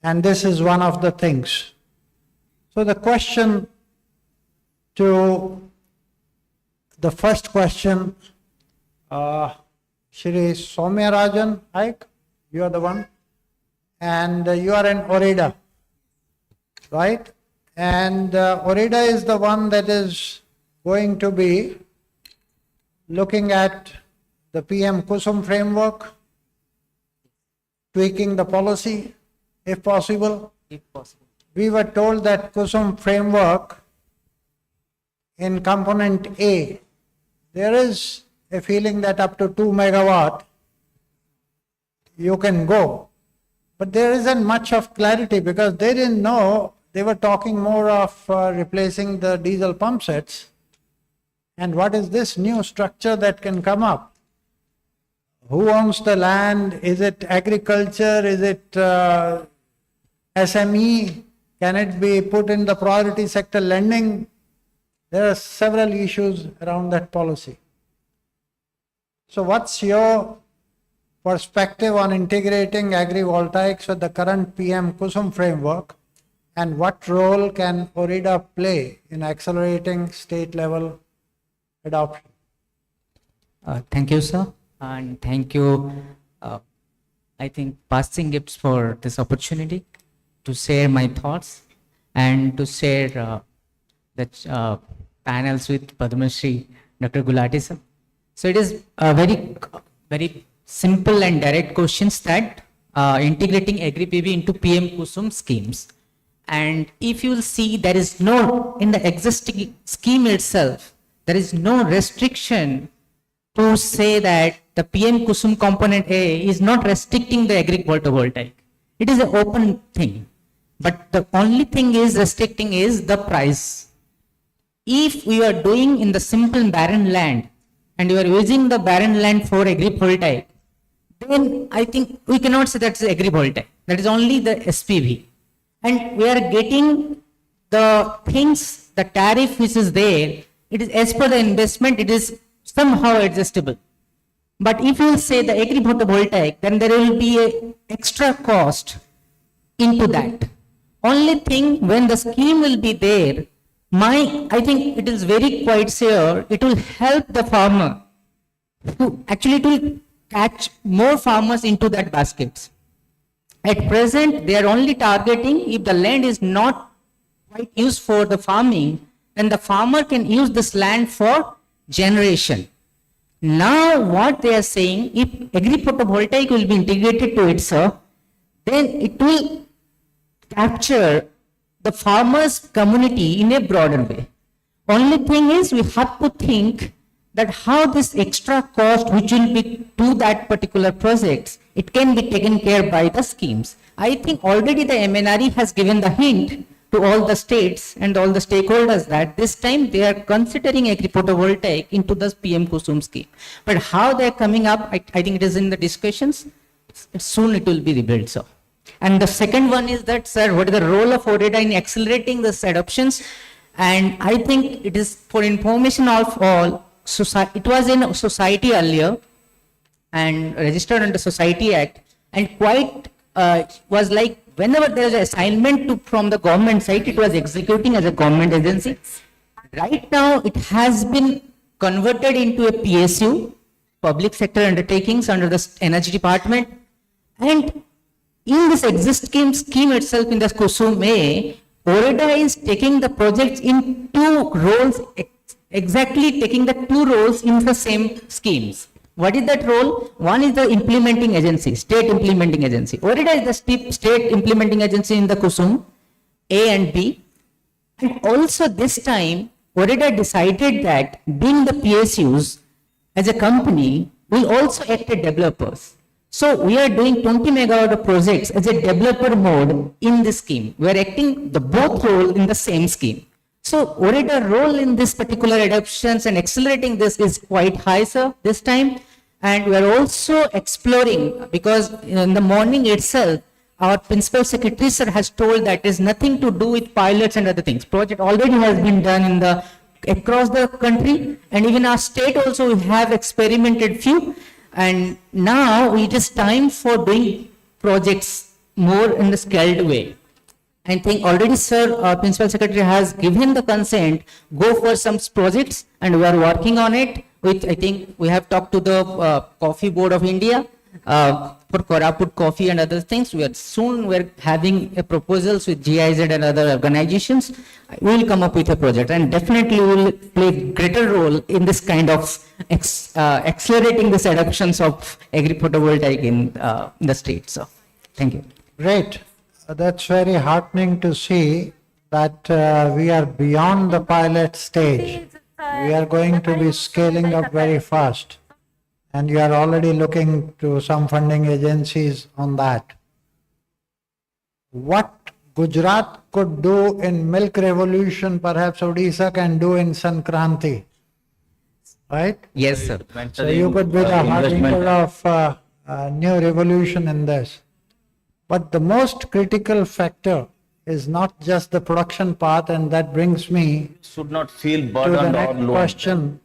[SPEAKER 16] And this is one of the things. So the question the first question, Shri Soumya Rajan, You are the one. And you are in Odisha, right? And Odisha is the one that is going to be looking at the PM Kusum framework, tweaking the policy if possible.
[SPEAKER 4] If possible.
[SPEAKER 16] We were told that Kusum framework in component A, there is a feeling that up to 2 megawatt you can go. But there isn't much of clarity because they didn't know, they were talking more of replacing the diesel pump sets. And what is this new structure that can come up? Who owns the land? Is it agriculture? Is it SME? Can it be put in the priority sector lending? There are several issues around that policy. So what's your perspective on integrating agri-voltaics with the current PM Kusum framework, and what role can Odisha play in accelerating state level adoption?
[SPEAKER 4] Thank you, sir, and thank you, I think, Passing Gifts for this opportunity to share my thoughts and to share the panels with Padma Shri Dr. Gulati sir. So it is a very simple and direct questions that integrating Agri-PV into PM Kusum schemes. And if you will see, there is no, in the existing scheme itself, there is no restriction to say that the PM Kusum component A is not restricting the agri-photovoltaic. It is an open thing. But the only thing is restricting is the price. If we are doing in the simple barren land and you are using the barren land for agri-voltaic, then I think we cannot say that's agri-voltaic. That is only the SPV. And we are getting the things, the tariff which is there, it is as per the investment, it is somehow adjustable. But if you say the agri-photovoltaic, then there will be an extra cost into that. Only thing, when the scheme will be there, I think it is very quite sure, it will help the farmer to actually it will catch more farmers into that baskets. At present, they are only targeting if the land is not quite used for the farming, then the farmer can use this land for generation. Now what they are saying, if agri-photovoltaic will be integrated to it, sir, then it will capture the farmers community in a broader way. Only thing is we have to think that how this extra cost which will be to that particular projects, it can be taken care by the schemes. I think already the MNRE has given the hint to all the states and all the stakeholders that this time they are considering agri-photovoltaic into the PM Kusum scheme. But how they are coming up, I think it is in the discussions. Soon it will be revealed, sir. And the second one is that, sir, what is the role of Odisha in accelerating this adoptions? And I think it is for information of all, it was in society earlier and registered under Society Act, and quite was like whenever there is an assignment from the government side, it was executing as a government agency. Right now, it has been converted into a PSU, public sector undertakings under the Energy Department. And in this existing scheme itself, in the Kusum A, Odisha is taking the projects in two roles, exactly taking the two roles in the same schemes. What is that role? One is the implementing agency, state implementing agency. Odisha is the state implementing agency in the Kusum A and B. And also this time, Odisha decided that being the PSUs as a company will also act as developers. So we are doing 20 megawatt of projects as a developer mode in this scheme. We are acting the both role in the same scheme. So Odisha role in this particular adoptions and accelerating this is quite high, sir, this time. And we are also exploring, because in the morning itself, our principal secretary, sir, has told that it is nothing to do with pilots and other things. Project already has been done across the country, and even our state also we have experimented few. And now it is time for doing projects more in the scaled way. I think already, sir, our principal secretary has given the consent, go for some projects, and we are working on it. With, I think we have talked to the Coffee Board of India, for Koraput coffee and other things. We're having a proposals with GIZ and other organizations. We will come up with a project, and definitely we will play greater role in this kind of accelerating this adoptions of agri-photovoltaic in the state. So, thank you.
[SPEAKER 16] Great. That's very heartening to see that we are beyond the pilot stage. We are going to be scaling up very fast. And you are already looking to some funding agencies on that. What Gujarat could do in milk revolution, perhaps Odisha can do in SunKranti. Right?
[SPEAKER 4] Yes, sir.
[SPEAKER 16] So you could be the harbinger of a new revolution in this. But the most critical factor is not just the production part, and that brings me
[SPEAKER 10] Should not feel
[SPEAKER 16] to the
[SPEAKER 10] burdened or
[SPEAKER 16] next
[SPEAKER 10] alone.
[SPEAKER 16] question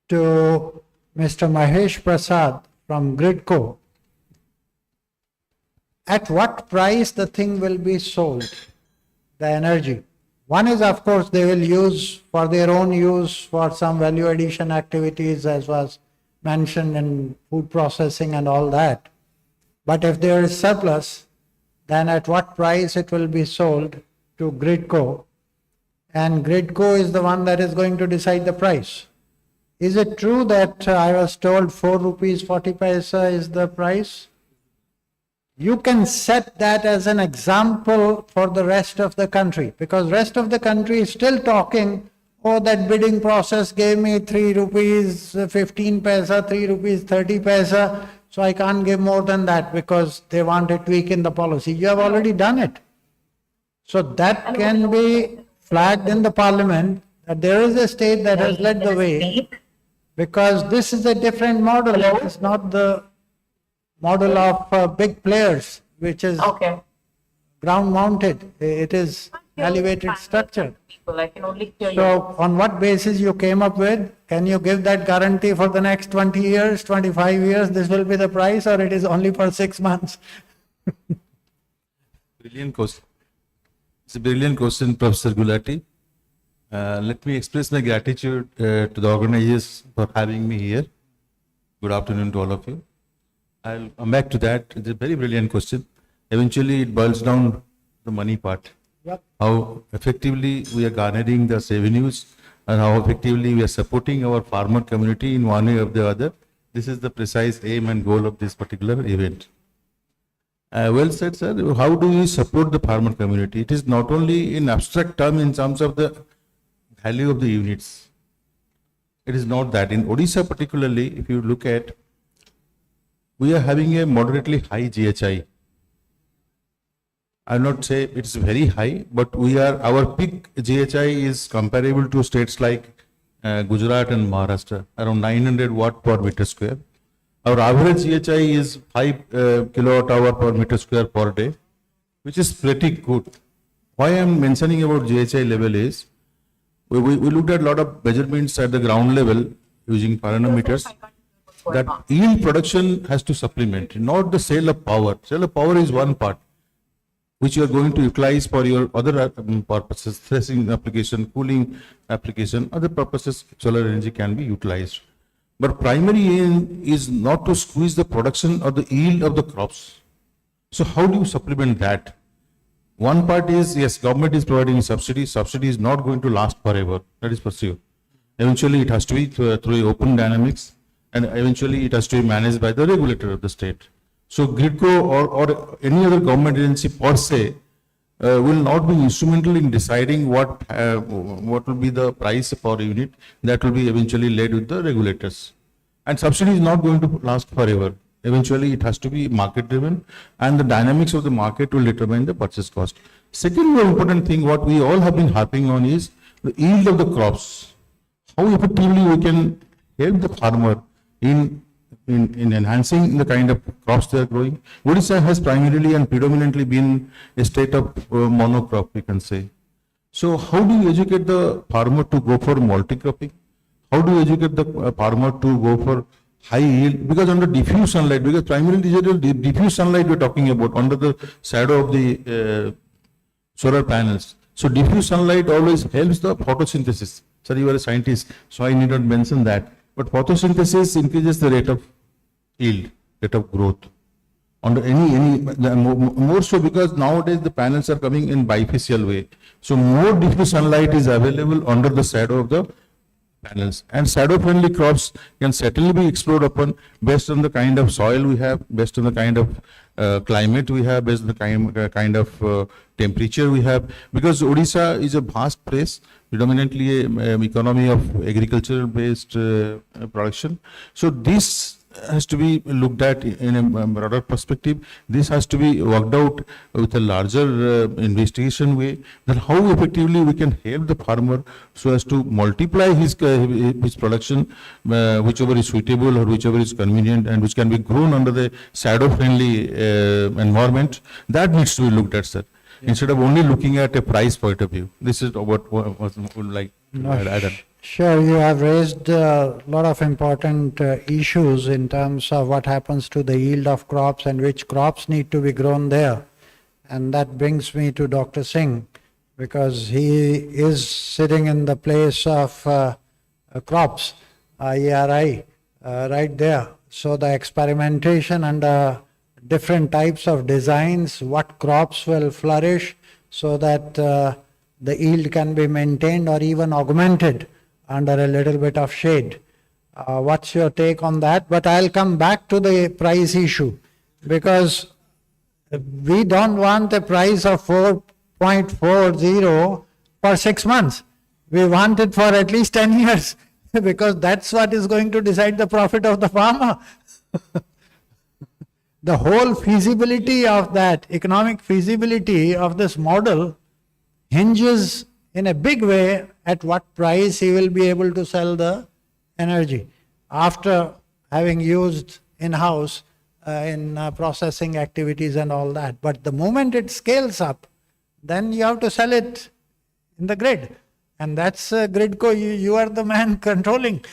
[SPEAKER 16] to Mr. Mahesh Prasad from Gridco. At what price the thing will be sold, the energy? One is, of course, they will use for their own use for some value addition activities, as was mentioned in food processing and all that. But if there is surplus, then at what price it will be sold to Gridco? And Gridco is the one that is going to decide the price. Is it true that I was told 4 rupees 40 paisa is the price? You can set that as an example for the rest of the country, because rest of the country is still talking, oh, that bidding process gave me 3 rupees 15 paisa, 3 rupees 30 paisa, so I can't give more than that because they want a tweak in the policy. You have already done it. So that can be flagged in the parliament that there is a state that has led the way, because this is a different model. It is not the model of big players, which is ground mounted. It is elevated structure. So on what basis you came up with? Can you give that guarantee for the next 20 years, 25 years, this will be the price, or it is only for 6 months?
[SPEAKER 5] Brilliant question. It's a brilliant question, Professor Gulati. Let me express my gratitude to the organizers for having me here. Good afternoon to all of you. I'll come back to that. It's a very brilliant question. Eventually, it boils down to the money part.
[SPEAKER 16] Yep.
[SPEAKER 5] How effectively we are garnering the revenues and how effectively we are supporting our farmer community in one way or the other. This is the precise aim and goal of this particular event. Well said, sir. How do we support the farmer community? It is not only in abstract term in terms of the value of the units. It is not that. In Odisha particularly, if you look at, we are having a moderately high GHI. I will not say it's very high, but our peak GHI is comparable to states like Gujarat and Maharashtra, around 900 watt per meter square. Our average GHI is 5 kilowatt hour per meter square per day, which is pretty good. Why I am mentioning about GHI level is, we looked at a lot of measurements at the ground level using parameters. That yield production has to supplement, not the sale of power. Sale of power is one part, which you are going to utilize for your other purposes, threshing application, cooling application, other purposes solar energy can be utilized. But primary aim is not to squeeze the production or the yield of the crops. So how do you supplement that? One part is, yes, government is providing subsidy. Subsidy is not going to last forever. That is for sure. Eventually it has to be through open dynamics, and eventually it has to be managed by the regulator of the state. So Gridco or any other government agency per se will not be instrumental in deciding what will be the price per unit. That will be eventually laid with the regulators. And subsidy is not going to last forever. Eventually it has to be market driven, and the dynamics of the market will determine the purchase cost. Second more important thing, what we all have been harping on, is the yield of the crops. How effectively we can help the farmer in enhancing the kind of crops they are growing. Odisha has primarily and predominantly been a state of monocrop, we can say. So how do you educate the farmer to go for multi-cropping? How do you educate the farmer to go for high yield? Because under diffuse sunlight, because primarily diffuse sunlight we are talking about, under the shadow of the solar panels. So diffuse sunlight always helps the photosynthesis. Sir, you are a scientist, so I need not mention that. But photosynthesis increases the rate of yield. rate of growth. Under more so because nowadays the panels are coming in bifacial way. So more diffuse sunlight is available under the shadow of the panels, and shadow friendly crops can certainly be explored upon based on the kind of soil we have, based on the kind of climate we have, based on the kind of temperature we have, because Odisha is a vast place, predominantly an economy of agricultural based production. So this has to be looked at in a broader perspective. This has to be worked out with a larger investigation way, that how effectively we can help the farmer so as to multiply his production, whichever is suitable or whichever is convenient and which can be grown under the shadow friendly environment. That needs to be looked at, sir, instead of only looking at a price point of view. This is what would like to add on.
[SPEAKER 16] Sure, you have raised a lot of important issues in terms of what happens to the yield of crops and which crops need to be grown there. And that brings me to Dr. Singh, because he is sitting in the place of crops, ERI, right there. So the experimentation under different types of designs, what crops will flourish so that the yield can be maintained or even augmented under a little bit of shade. What's your take on that? But I'll come back to the price issue, because we don't want a price of 4.40 for 6 months. We want it for at least 10 years, because that's what is going to decide the profit of the farmer. The whole feasibility of that, economic feasibility of this model, hinges in a big way at what price he will be able to sell the energy after having used in-house in processing activities and all that. But the moment it scales up, then you have to sell it in the grid. And that's gridco, you are the man controlling.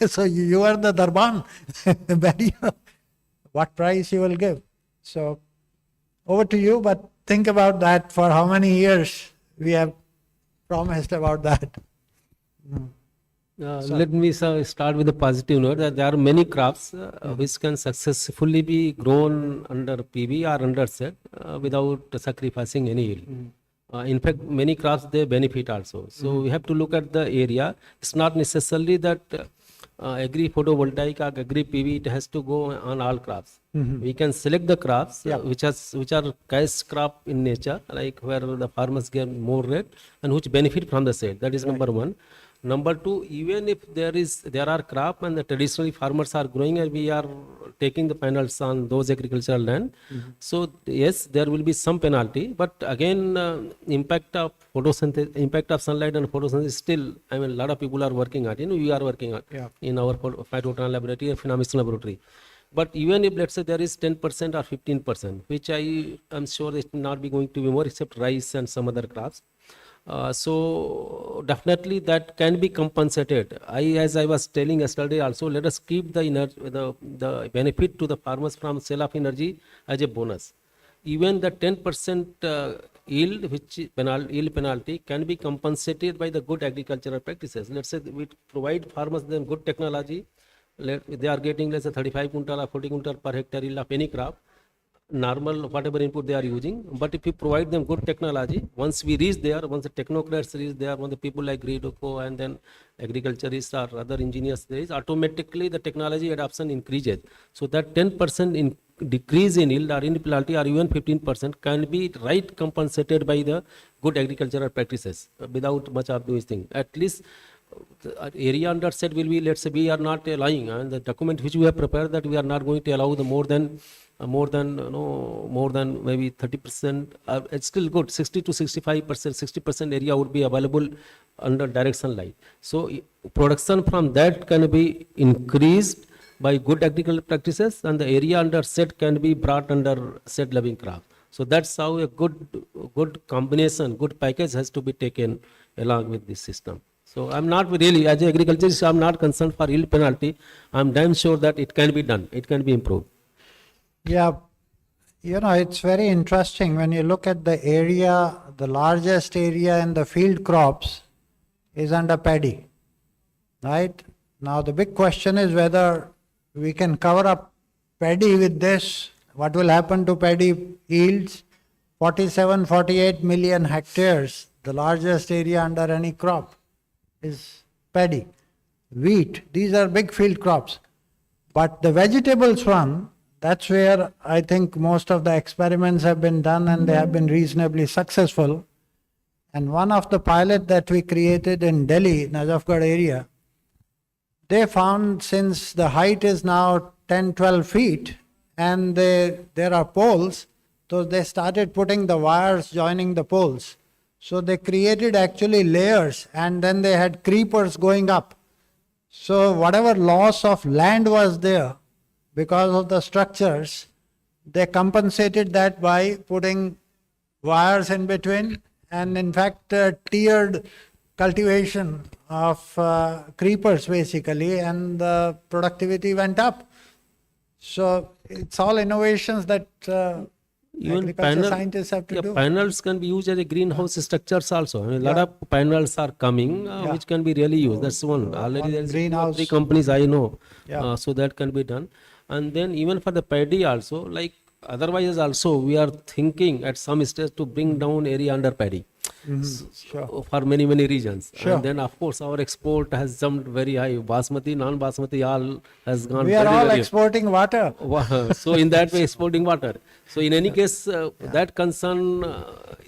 [SPEAKER 16] So you are the Darban barrier. What price you will give. So over to you, but think about that for how many years we have promised about that.
[SPEAKER 20] Let me start with a positive note that there are many crops which can successfully be grown under PV or under set without sacrificing any yield. In fact, many crops they benefit also. So we have to look at the area. It's not necessarily that agri-photovoltaic or agri-PV, it has to go on all crops. We can select the crops which are cash crop in nature, like where the farmers get more rate and which benefit from the shade. That is number one. Number two, even if there are crop and the traditionally farmers are growing and we are taking the penalties on those agricultural land, so yes, there will be some penalty, but again, impact of photosynthesis, impact of sunlight and photosynthesis still, I mean, a lot of people are working on it. We are working on in our phytotran laboratory and phenomics laboratory. But even if let's say there is 10% or 15%, which I am sure it will not be going to be more except rice and some other crops. So definitely that can be compensated. As I was telling yesterday also, let us keep the benefit to the farmers from sale of energy as a bonus. Even the 10% yield, which yield penalty, can be compensated by the good agricultural practices. Let's say we provide farmers them good technology. They are getting let's say 35 quintal or 40 quintal per hectare yield of any crop. Normal whatever input they are using, but if you provide them good technology, once we reach there, once the technocrats reach there, when the people like Agri-photovoltaics and then agriculturists or other engineers there is, automatically the technology adoption increases. So that 10% decrease in yield or in penalty or even 15% can be compensated by the good agricultural practices without much of those things. At least the area under set will be, let's say we are not allowing, and the document which we have prepared that we are not going to allow the more than maybe 30%. It's still good. 60 to 65%, 60% area would be available under direct sunlight. So production from that can be increased by good agricultural practices, and the area under set can be brought under set loving crop. So that's how a good combination, good package has to be taken along with this system. So I'm not really, as an agriculturist, I'm not concerned for yield penalty. I'm damn sure that it can be done. It can be improved.
[SPEAKER 16] Yeah, you know, it's very interesting when you look at the area, the largest area in the field crops is under paddy, right? Now the big question is whether we can cover up paddy with this, what will happen to paddy yields? 47, 48 million hectares, the largest area under any crop is paddy. Wheat, these are big field crops. But the vegetables one, that's where I think most of the experiments have been done and they have been reasonably successful. And one of the pilot that we created in Delhi, Najafgarh area, they found since the height is now 10, 12 feet and there are poles, so they started putting the wires joining the poles. So they created actually layers and then they had creepers going up. So whatever loss of land was there because of the structures, they compensated that by putting wires in between and in fact tiered cultivation of creepers basically, and the productivity went up. So it's all innovations that agriculture scientists have to do.
[SPEAKER 20] Panels can be used as a greenhouse structures also. I mean, a lot of panels are coming which can be really used. That's one. Already there's
[SPEAKER 16] greenhouse.
[SPEAKER 20] 3 companies I know.
[SPEAKER 16] Yeah.
[SPEAKER 20] So that can be done. And then even for the paddy also, like otherwise also we are thinking at some stage to bring down area under paddy.
[SPEAKER 16] Sure.
[SPEAKER 20] For many regions.
[SPEAKER 16] Sure.
[SPEAKER 20] And then of course our export has jumped very high. Basmati, non-Basmati all has gone
[SPEAKER 16] We are
[SPEAKER 20] very,
[SPEAKER 16] all
[SPEAKER 20] very
[SPEAKER 16] exporting water.
[SPEAKER 20] So in that way exporting water. So in any case that concern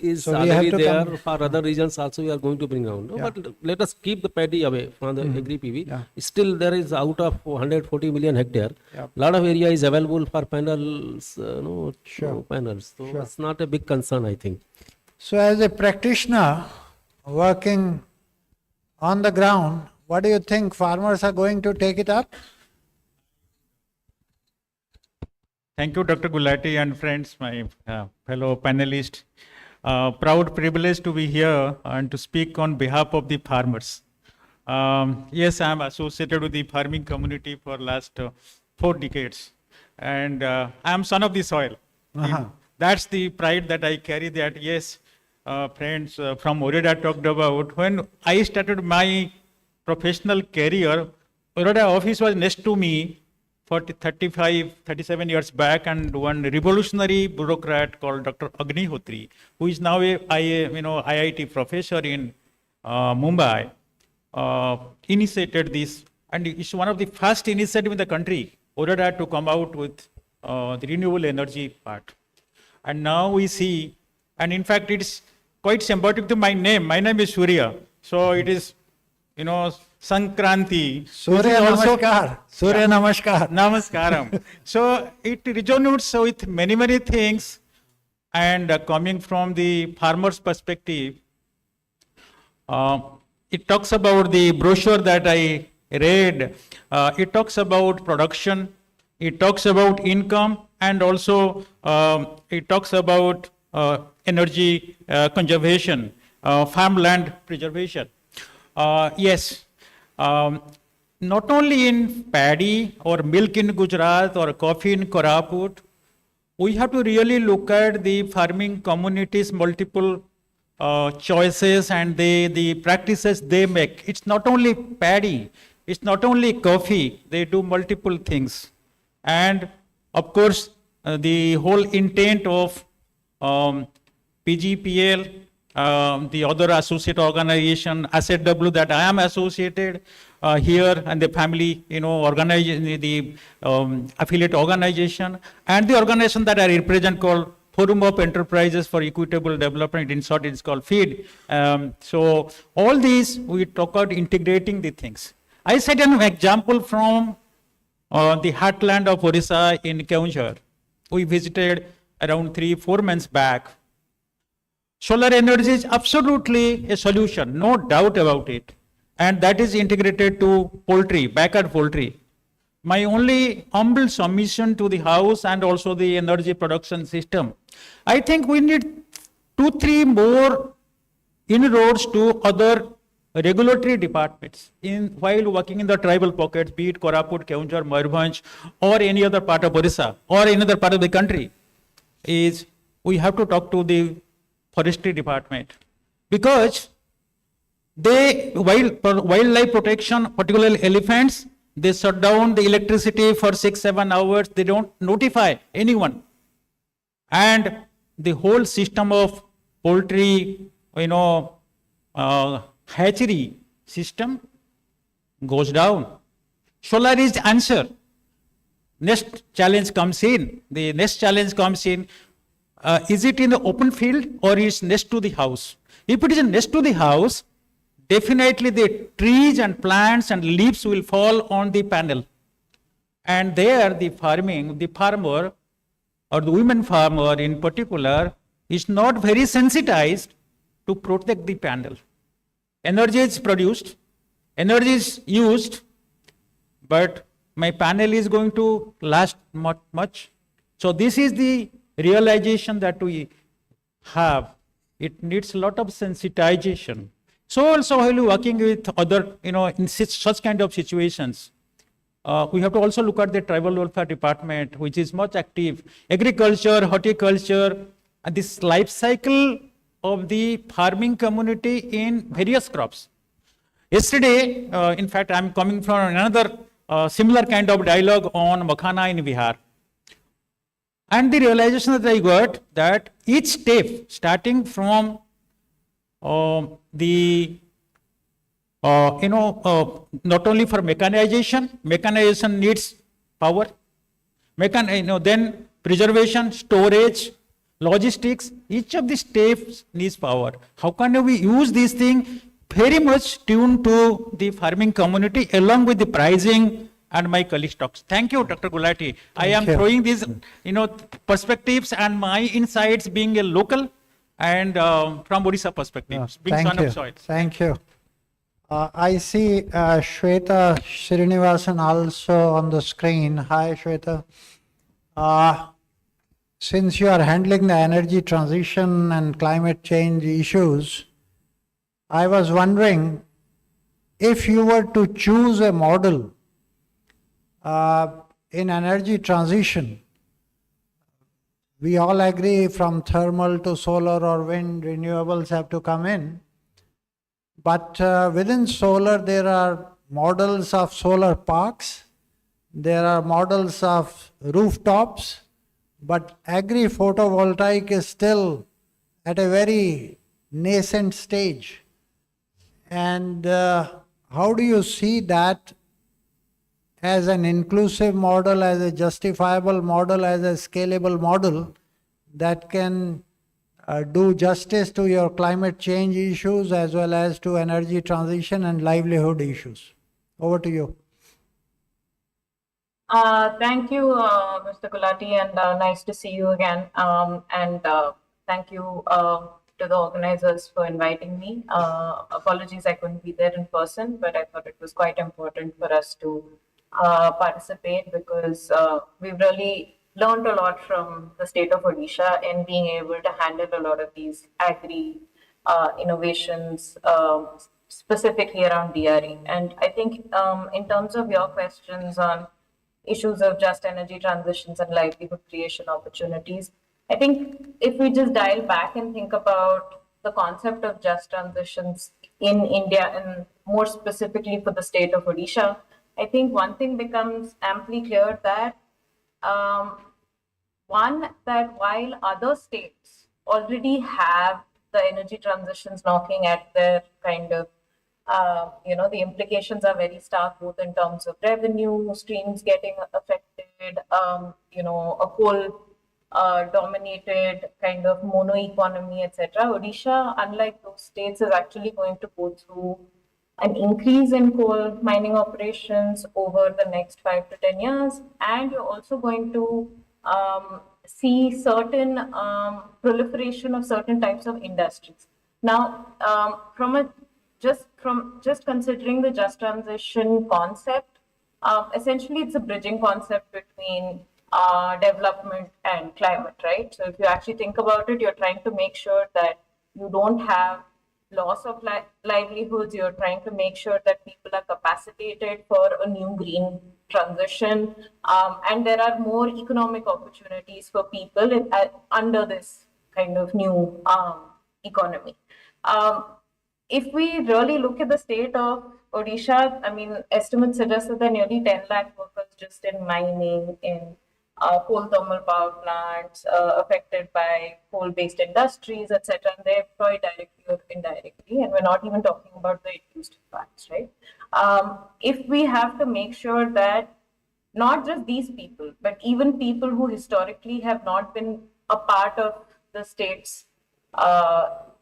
[SPEAKER 20] is
[SPEAKER 16] So we have
[SPEAKER 20] already
[SPEAKER 16] to
[SPEAKER 20] there.
[SPEAKER 16] come-
[SPEAKER 20] For other regions also we are going to bring down. No? But let us keep the paddy away from the Agri-PV. Still there is out of 140 million hectare, lot of area is available for panels, panels. So it's not a big concern I think.
[SPEAKER 16] So as a practitioner working on the ground, what do you think farmers are going to take it up?
[SPEAKER 3] Thank you, Dr. Gulati and friends, my fellow panelists. Proud privilege to be here and to speak on behalf of the farmers. Yes, I am associated with the farming community for last 4 decades. And I am son of the soil. That's the pride that I carry, that yes, friends from Odisha talked about. When I started my professional career, Odisha office was next to me for 37 years back, and one revolutionary bureaucrat called Dr. Agni-Hotri, who is now a IIT professor in Mumbai, initiated this, and it's one of the first initiatives in the country, Odisha, to come out with the renewable energy part. And now we see, and in fact it's quite symbolic to my name. My name is Surya. So it is, SunKranti.
[SPEAKER 16] Surya Namaskar. Surya Namaskar.
[SPEAKER 3] Namaskaram. So it resonates with many things, and coming from the farmer's perspective, it talks about the brochure that I read. It talks about production. It talks about income, and also it talks about energy conservation, farmland preservation. Yes, not only in paddy or milk in Gujarat or coffee in Koraput, we have to really look at the farming communities' multiple choices and the practices they make. It's not only paddy, it's not only coffee, they do multiple things. And of course, the whole intent of PGPL, the other associate organization, ASETW, that I am associated here, and the family, organization, the affiliate organization, and the organization that I represent called Forum of Enterprises for Equitable Development. In short, it's called FEED. So all these, we talk about integrating the things. I said an example from the heartland of Odisha in Keonjhar. We visited around 3-4 months back. Solar energy is absolutely a solution, no doubt about it. And that is integrated to poultry, backyard poultry. My only humble submission to the house and also the energy production system, I think we need 2-3 more inroads to other regulatory departments while working in the tribal pockets, be it Koraput, Keonjhar, Mayurbhanj, or any other part of Odisha, or any other part of the country, is we have to talk to the forestry department, because they, wildlife protection, particularly elephants, They shut down the electricity for 6-7 hours. They don't notify anyone. And the whole system of poultry, hatchery system goes down. Solar is the answer. Next challenge comes in. The next challenge comes in. Is it in the open field or is next to the house? If it is next to the house, definitely the trees and plants and leaves will fall on the panel. And there the farmer or the women farmer in particular is not very sensitized to protect the panel. Energy is produced, energy is used, but my panel is going to last not much. So this is the realization that we have. It needs a lot of sensitization. So also while working with other, in such kind of situations, we have to also look at the tribal welfare department, which is much active. Agriculture, horticulture, and this life cycle of the farming community in various crops. Yesterday, in fact, I'm coming from another similar kind of dialogue on Makhana in Bihar. And the realization that I got that each step, starting from not only for mechanization needs power, then preservation, storage, logistics, each of the steps needs power. How can we use these things very much tuned to the farming community along with the pricing and my colleagues talks. Thank you, Dr. Gulati. I am throwing these, perspectives and my insights being a local and from Odisha perspective, being son of soil.
[SPEAKER 16] Thank you. I see Shweta Srinivasan also on the screen. Hi, Shweta. Since you are handling the energy transition and climate change issues, I was wondering if you were to choose a model in energy transition. We all agree from thermal to solar or wind, renewables have to come in. But within solar, there are models of solar parks, there are models of rooftops, but agri-photovoltaic is still at a very nascent stage. And how do you see that as an inclusive model, as a justifiable model, as a scalable model that can do justice to your climate change issues as well as to energy transition and livelihood issues? Over to you.
[SPEAKER 12] Thank you, Mr. Gulati, and nice to see you again. Thank you to the organizers for inviting me. Apologies I couldn't be there in person, but I thought it was quite important for us to participate because we've really learned a lot from the state of Odisha in being able to handle a lot of these agri innovations, specifically around DRE. And I think in terms of your questions on issues of just energy transitions and livelihood creation opportunities, I think if we just dial back and think about the concept of just transitions in India and more specifically for the state of Odisha, I think one thing becomes amply clear that that while other states already have the energy transitions knocking at their kind of, the implications are very stark both in terms of revenue streams getting affected, a coal dominated kind of mono economy, etc. Odisha, unlike those states, is actually going to go through an increase in coal mining operations over the next 5 to 10 years, and you're also going to see certain proliferation of certain types of industries. Now, just considering the just transition concept, essentially it's a bridging concept between development and climate, right? So if you actually think about it, you're trying to make sure that you don't have loss of livelihoods, you're trying to make sure that people are capacitated for a new green transition, and there are more economic opportunities for people under this kind of new economy. If we really look at the state of Odisha, I mean, estimates suggest that there are nearly 10 lakh workers just in mining, in coal thermal power plants, affected by coal-based industries, etc. And they employ directly or indirectly. And we're not even talking about the induced impacts, right? If we have to make sure that not just these people, but even people who historically have not been a part of the state's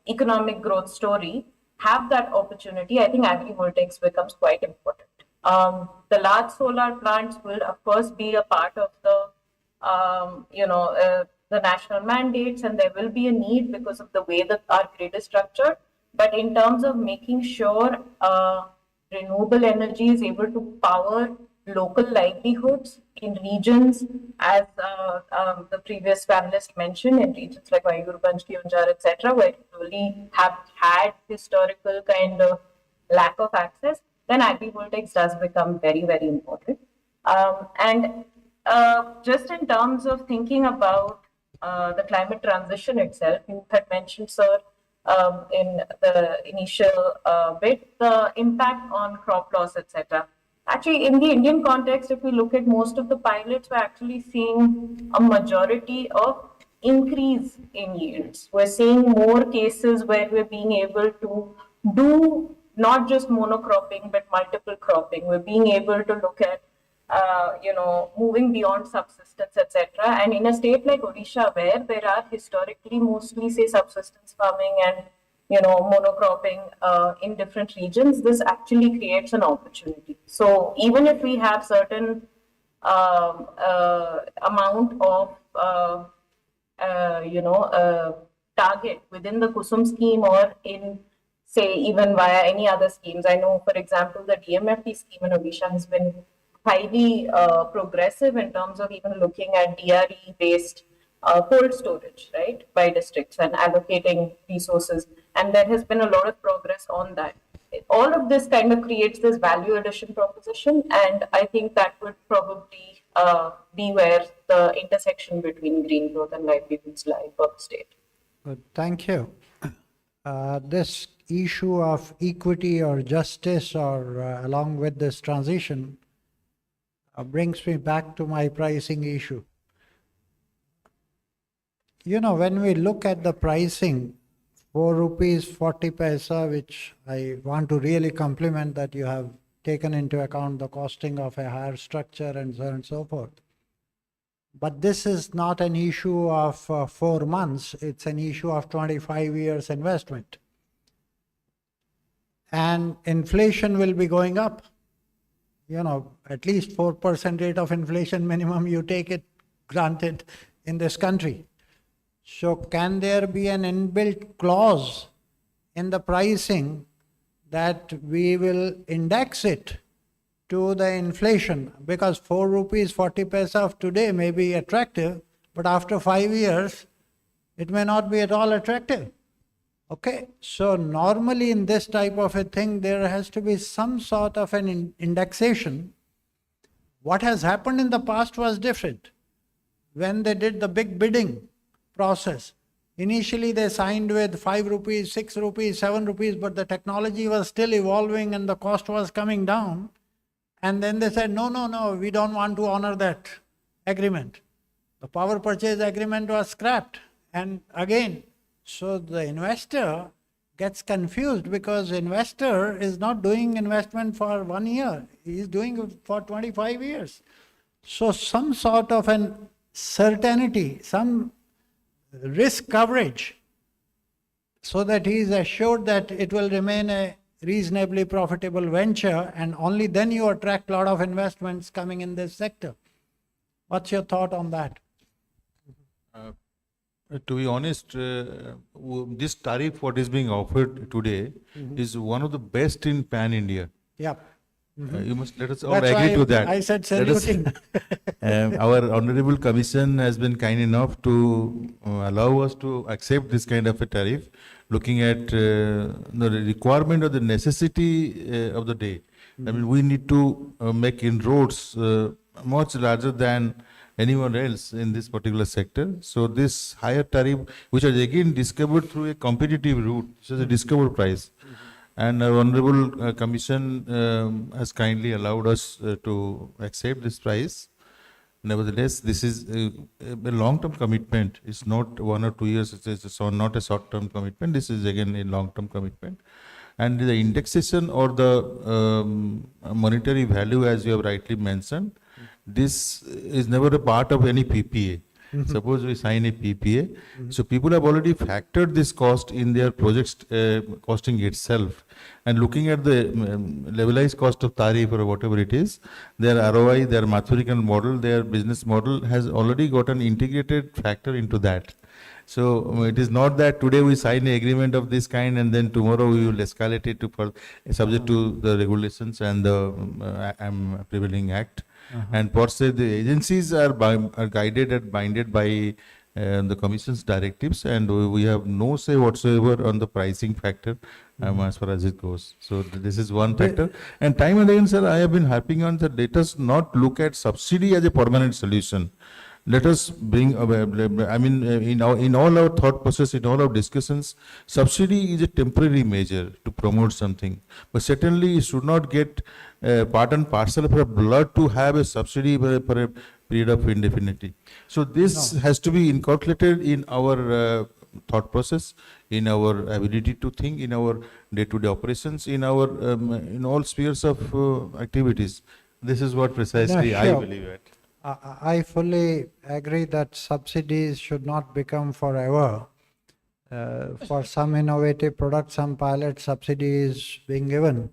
[SPEAKER 12] economic growth story have that opportunity, I think agrivoltaics becomes quite important. The large solar plants will, of course, be a part of the, the national mandates, and there will be a need because of the way that our grid is structured. But in terms of making sure renewable energy is able to power local livelihoods in regions, as the previous panelist mentioned, in regions like Mayurbanj, Kyonjar, etc., where you really have had historical kind of lack of access, then agrivoltaics does become very, very important. And just in terms of thinking about the climate transition itself, you had mentioned, sir, in the initial bit, the impact on crop loss, etc. Actually, in the Indian context, if we look at most of the pilots, we're actually seeing a majority of increase in yields. We're seeing more cases where we're being able to do not just monocropping, but multiple cropping. We're being able to look at, moving beyond subsistence, etc. And in a state like Odisha, where there are historically mostly, say, subsistence farming and monocropping in different regions, this actually creates an opportunity. So even if we have certain amount of target within the Kusum scheme or in, say, even via any other schemes. I know, for example, the DMFT scheme in Odisha has been highly progressive in terms of even looking at DRE-based cold storage, right, by districts and allocating resources. And there has been a lot of progress on that. All of this kind of creates this value addition proposition, and I think that would probably be where the intersection between green growth and livelihoods lie for the state.
[SPEAKER 16] Good, thank you. This issue of equity or justice, or along with this transition, brings me back to my pricing issue. When we look at the pricing, 4 rupees 40 paisa, which I want to really compliment that you have taken into account the costing of a higher structure and so on and so forth. But this is not an issue of 4 months, it's an issue of 25 years investment. And inflation will be going up. At least 4% rate of inflation minimum, you take it granted in this country. So can there be an inbuilt clause in the pricing that we will index it to the inflation? Because 4 rupees 40 paisa of today may be attractive, but after 5 years, it may not be at all attractive. Okay, so normally in this type of a thing, there has to be some sort of an indexation. What has happened in the past was different. When they did the big bidding process, initially they signed with 5 rupees, 6 rupees, 7 rupees, but the technology was still evolving and the cost was coming down. And then they said, no, we don't want to honor that agreement. The power purchase agreement was scrapped. And again, so the investor gets confused, because investor is not doing investment for 1 year, he is doing it for 25 years. So some sort of an certainty, some risk coverage, so that he is assured that it will remain a reasonably profitable venture, and only then you attract a lot of investments coming in this sector. What's your thought on that?
[SPEAKER 5] To be honest, this tariff what is being offered today is one of the best in pan-India.
[SPEAKER 16] Yeah.
[SPEAKER 5] You must let us all
[SPEAKER 16] That's
[SPEAKER 5] agree
[SPEAKER 16] why
[SPEAKER 5] to that.
[SPEAKER 16] I said
[SPEAKER 5] Let us-
[SPEAKER 16] saluting.
[SPEAKER 5] Our Honorable Commission has been kind enough to allow us to accept this kind of a tariff, looking at the requirement or the necessity of the day. I mean, we need to make inroads much larger than anyone else in this particular sector. So this higher tariff, which is again discovered through a competitive route, which is a discovered price, And our Honorable Commission has kindly allowed us to accept this prize. Nevertheless, this is a long-term commitment. It's not 1 or 2 years, it's not a short-term commitment. This is again a long-term commitment. And the indexation or the monetary value, as you have rightly mentioned, this is never a part of any PPA. Suppose we sign a PPA, so people have already factored this cost in their project's costing itself. And looking at the levelized cost of tariff or whatever it is, their ROI, their mathematical model, their business model has already got an integrated factor into that. So it is not that today we sign an agreement of this kind and then tomorrow we will escalate it to subject to the regulations and the prevailing act. And per se, the agencies are guided and binded by the Commission's directives, and we have no say whatsoever on the pricing factor as far as it goes. So this is one factor. And time and again, sir, I have been harping on that. Let us not look at subsidy as a permanent solution. Let us bring, I mean, in all our thought process, in all our discussions, subsidy is a temporary measure to promote something. But certainly it should not get part and parcel of our blood to have a subsidy for a period of indefinity. So this has to be incorporated in our thought process, in our ability to think, in our day-to-day operations, in our in all spheres of activities. This is what precisely I believe at.
[SPEAKER 16] I fully agree that subsidies should not become forever. For some innovative products, some pilot subsidies being given.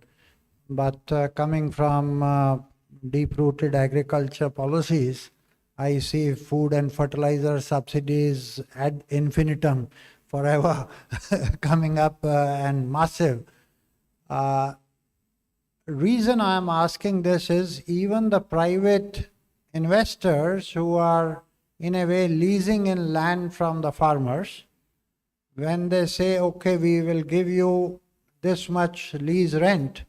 [SPEAKER 16] But coming from deep-rooted agriculture policies, I see food and fertilizer subsidies ad infinitum forever coming up and massive. Reason I am asking this is even the private investors who are in a way leasing in land from the farmers, when they say, okay, we will give you this much lease rent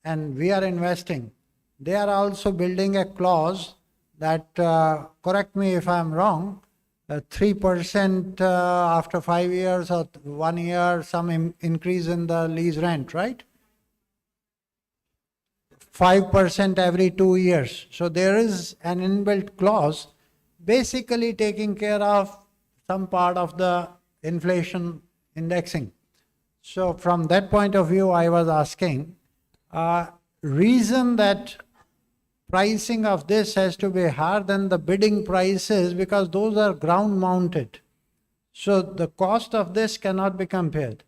[SPEAKER 16] and we are investing, they are also building a clause that, correct me if I'm wrong, 3% after 5 years or 1 year, some increase in the lease rent, right? 5% every 2 years. So there is an inbuilt clause basically taking care of some part of the inflation indexing. So from that point of view, I was asking, reason that pricing of this has to be higher than the bidding prices because those are ground mounted. So the cost of this cannot be compared.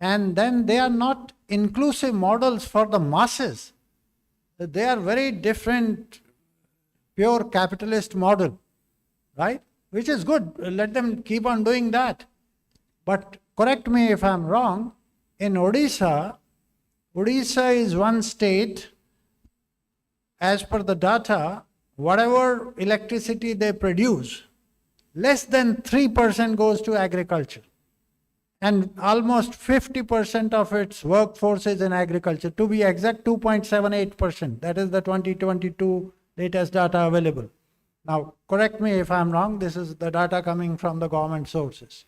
[SPEAKER 16] And then they are not inclusive models for the masses. They are very different, pure capitalist model, right? Which is good. Let them keep on doing that. But correct me if I'm wrong, in Odisha is one state, as per the data, whatever electricity they produce, less than 3% goes to agriculture. And almost 50% of its workforce is in agriculture. To be exact, 2.78%. That is the 2022 latest data available. Now, correct me if I'm wrong, this is the data coming from the government sources.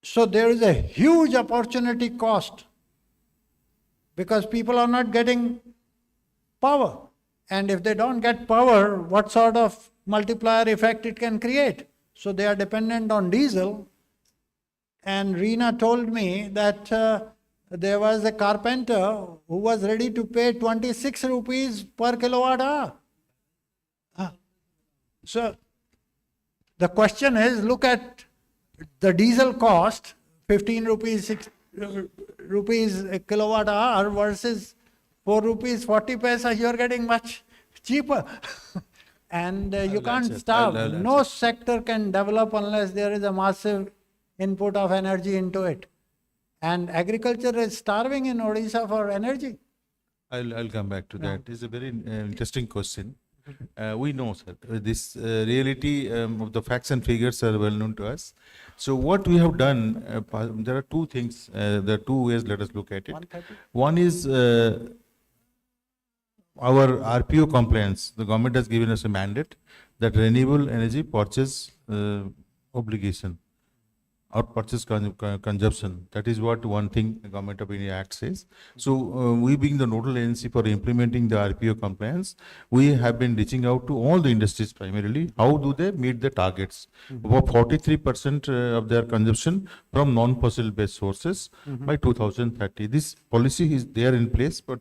[SPEAKER 16] So there is a huge opportunity cost because people are not getting power. And if they don't get power, what sort of multiplier effect it can create? So they are dependent on diesel. And Reena told me that there was a carpenter who was ready to pay 26 rupees per kilowatt hour. So the question is, look at the diesel cost, 15 rupees, 6 rupees a kilowatt hour versus 4 rupees 40 paisa, you are getting much cheaper. And you can't starve. No sector can develop unless there is a massive input of energy into it. And agriculture is starving in Odisha for energy.
[SPEAKER 5] I'll come back to that. It's a very interesting question. We know, sir, this reality of the facts and figures are well known to us. So what we have done, there are two things, there are two ways, let us look at it. One is our RPO compliance. The government has given us a mandate that renewable energy purchase obligation. or purchase consumption. That is what one thing the Government of India Act says. So we being the nodal agency for implementing the RPO compliance, we have been reaching out to all the industries primarily. How do they meet the targets? About 43% of their consumption from non-fossil based sources by 2030. This policy is there in place, but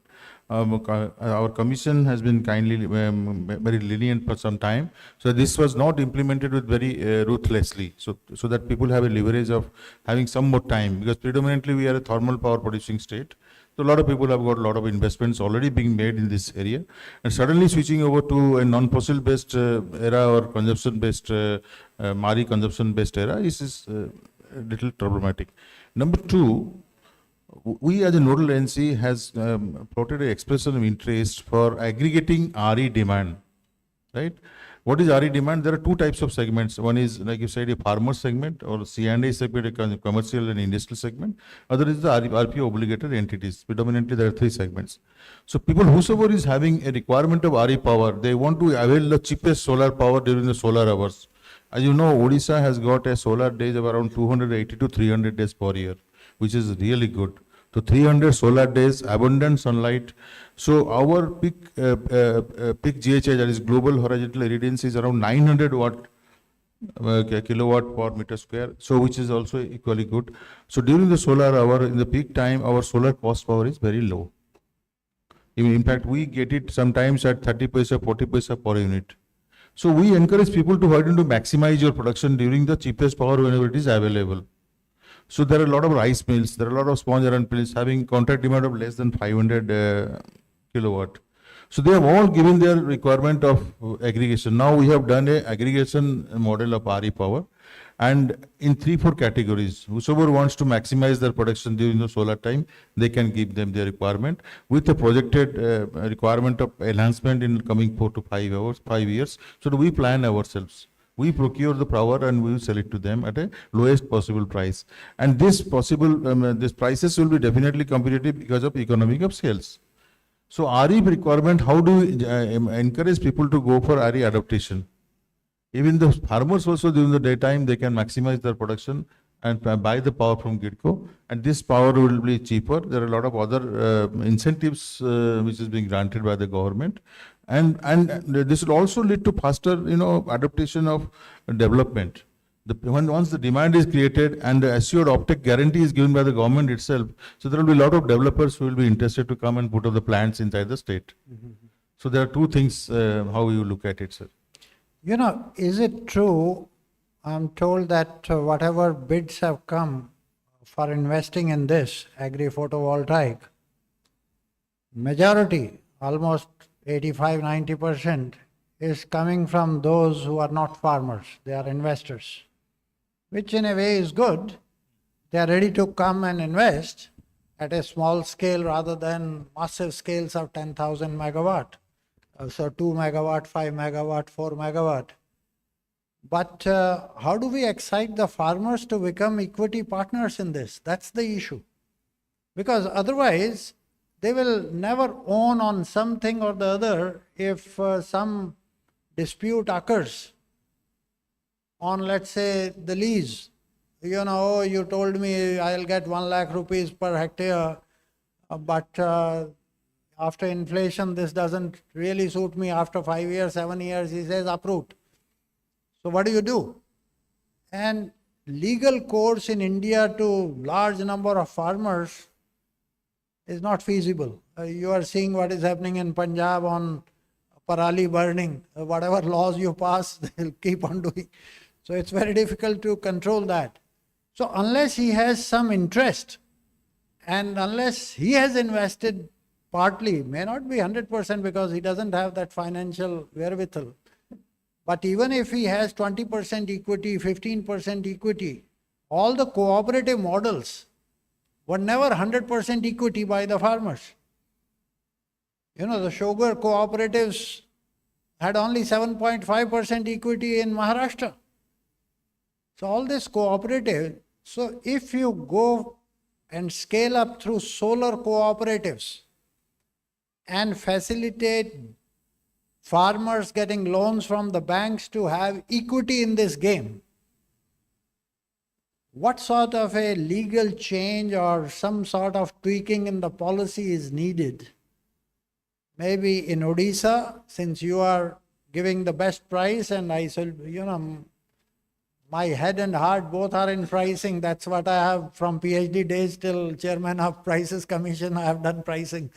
[SPEAKER 5] our commission has been kindly very lenient for some time. So this was not implemented with very ruthlessly. So that people have a leverage of having some more time, because predominantly we are a thermal power producing state. So a lot of people have got a lot of investments already being made in this area, and suddenly switching over to a non-fossil based era or consumption based MARI consumption based era is a little problematic. Number two, we as a nodal agency has plotted an expression of interest for aggregating RE demand, right? What is RE demand? There are two types of segments. One is, like you said, a farmer segment, or C&I segment, a commercial and industrial segment. Other is the RPO obligated entities. Predominantly, there are three segments. So people, whosoever is having a requirement of RE power, they want to avail the cheapest solar power during the solar hours. As you know, Odisha has got a solar days of around 280 to 300 days per year, which is really good. So 300 solar days, abundant sunlight. So our peak GHI, that is global horizontal irradiance, is around 900 watt kilowatt per meter square. So which is also equally good. So during the solar hour, in the peak time, our solar cost power is very low. In fact, we get it sometimes at 30 paisa, 40 paisa per unit. So we encourage people to, why don't you maximize your production during the cheapest power whenever it is available. So there are a lot of rice mills, there are a lot of sponge iron mills having contract demand of less than 500 kilowatt. So they have all given their requirement of aggregation. Now we have done a aggregation model of RE power, and in 3-4 categories. Whosoever wants to maximize their production during the solar time, they can give them their requirement with a projected requirement of enhancement in coming 4 to 5 years. So do we plan ourselves? We procure the power and we will sell it to them at a lowest possible price. And this these prices will be definitely competitive because of economic of sales. So RE requirement, how do we encourage people to go for RE adaptation? Even the farmers also during the daytime, they can maximize their production and buy the power from GIDCO, and this power will be cheaper. There are a lot of other incentives which is being granted by the government. And this will also lead to faster, adaptation of development. Once the demand is created and the assured offtake guarantee is given by the government itself, so there will be a lot of developers who will be interested to come and put up the plants inside the state. So there are two things, how you look at it, sir.
[SPEAKER 16] Is it true? I'm told that whatever bids have come for investing in this agri-photovoltaic, majority, almost 85-90%, is coming from those who are not farmers. They are investors, which in a way is good. They are ready to come and invest at a small scale rather than massive scales of 10,000 megawatt. So 2 megawatt, 5 megawatt, 4 megawatt. But how do we excite the farmers to become equity partners in this? That's the issue. Because otherwise, they will never own on something or the other if some dispute occurs on, let's say, the lease. You told me I'll get 1 lakh rupees per hectare, but after inflation, this doesn't really suit me. After 5 years, 7 years, he says, uproot. So what do? And legal course in India to large number of farmers is not feasible. You are seeing what is happening in Punjab on parali burning. Whatever laws you pass, they'll keep on doing. So it's very difficult to control that. So unless he has some interest, and unless he has invested partly, may not be 100% because he doesn't have that financial wherewithal. But even if he has 20% equity, 15% equity, all the cooperative models were never 100% equity by the farmers. The sugar cooperatives had only 7.5% equity in Maharashtra. So all this cooperative, so if you go and scale up through solar cooperatives and facilitate farmers getting loans from the banks to have equity in this game, what sort of a legal change or some sort of tweaking in the policy is needed? Maybe in Odisha, since you are giving the best price, and I said, my head and heart both are in pricing. That's what I have from PhD days till chairman of Prices Commission, I have done pricing.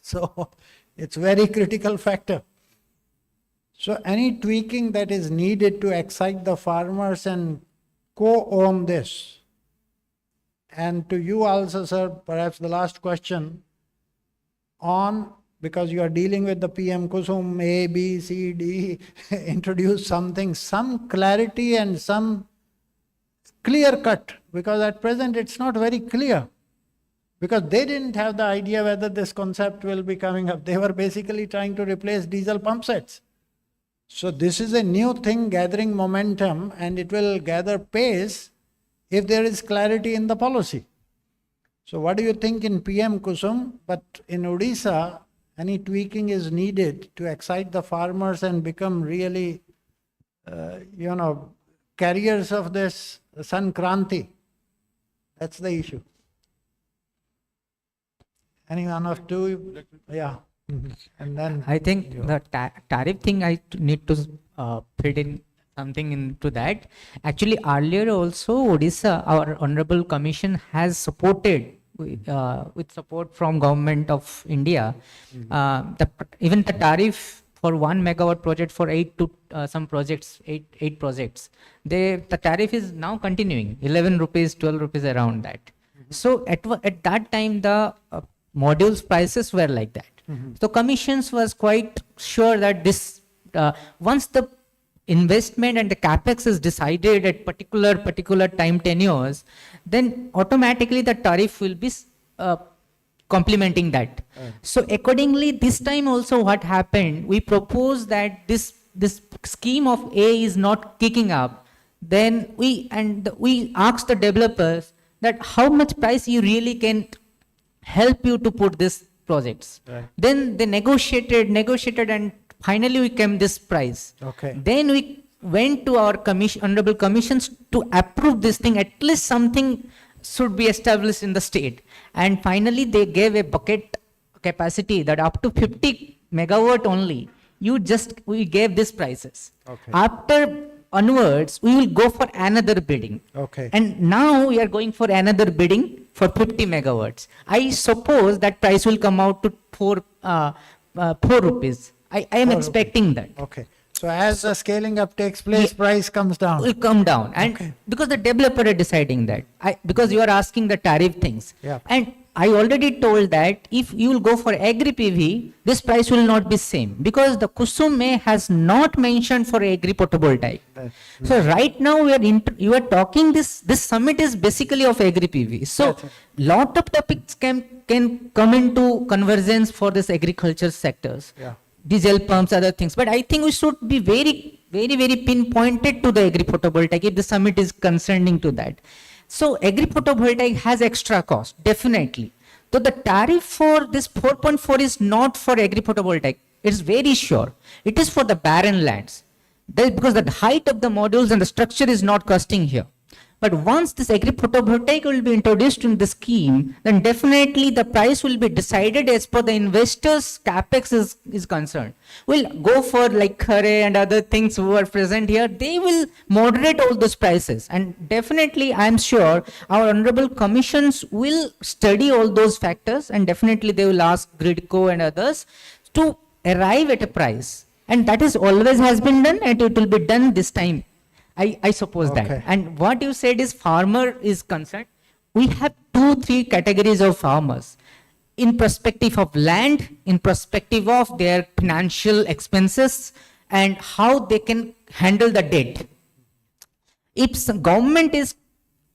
[SPEAKER 16] So it's very critical factor. So any tweaking that is needed to excite the farmers and co-own this. And to you also, sir, perhaps the last question on, because you are dealing with the PM Kusum A, B, C, D, introduce something, some clarity and some clear cut, because at present it's not very clear. Because they didn't have the idea whether this concept will be coming up. They were basically trying to replace diesel pump sets. So this is a new thing gathering momentum, and it will gather pace if there is clarity in the policy. So what do you think in PM Kusum? But in Odisha, any tweaking is needed to excite the farmers and become really, carriers of this SunKranti. That's the issue. Any one of two? Yeah. And then
[SPEAKER 4] I think the tariff thing, I need to fit in something into that. Actually, earlier also, Odisha, our Honorable Commission has supported with support from Government of India, even the tariff for 1 megawatt project for 8 projects, the tariff is now continuing, 11 rupees, 12 rupees, around that. So at that time, the modules prices were like that. So commissions was quite sure that this, once the investment and the capex is decided at particular time tenures, then automatically the tariff will be complementing that. So accordingly, this time also what happened, we proposed that this scheme of A is not kicking up. Then we asked the developers that how much price you really can help you to put this projects. Then they negotiated, and finally we came this price. Then we went to our honorable commissions to approve this thing. At least something should be established in the state. And finally they gave a bucket capacity that up to 50 megawatt only. We gave these prices. After onwards, we will go for another bidding. And now we are going for another bidding for 50 megawatts. I suppose that price will come out to 4 rupees. I am expecting that.
[SPEAKER 16] So as the scaling up takes place, price comes down.
[SPEAKER 4] Will come down. And because the developer is deciding that. Because you are asking the tariff things. And I already told that if you will go for Agri-PV, this price will not be same. Because the Kusum A has not mentioned for Agri-photovoltaic. So right now you are talking this summit is basically of Agri-PV. So lot of topics can come into convergence for this agriculture sectors. Diesel pumps, other things. But I think we should be very, very, very pinpointed to the Agri-photovoltaic if the summit is concerning to that. So Agri-photovoltaic has extra cost, definitely. So the tariff for this 4.4 is not for Agri-photovoltaic. It's very sure. It is for the barren lands. Because the height of the modules and the structure is not costing here. But once this Agri-photovoltaic will be introduced in the scheme, then definitely the price will be decided as per the investors' capex is concerned. We'll go for like Khare and other things who are present here. They will moderate all those prices. And definitely, I'm sure our honorable commissions will study all those factors, and definitely they will ask Gridco and others to arrive at a price. And that is always has been done, and it will be done this time. I suppose that. And what you said is farmer is concerned. We have 2-3 categories of farmers. In perspective of land, in perspective of their financial expenses, and how they can handle the debt. If some government is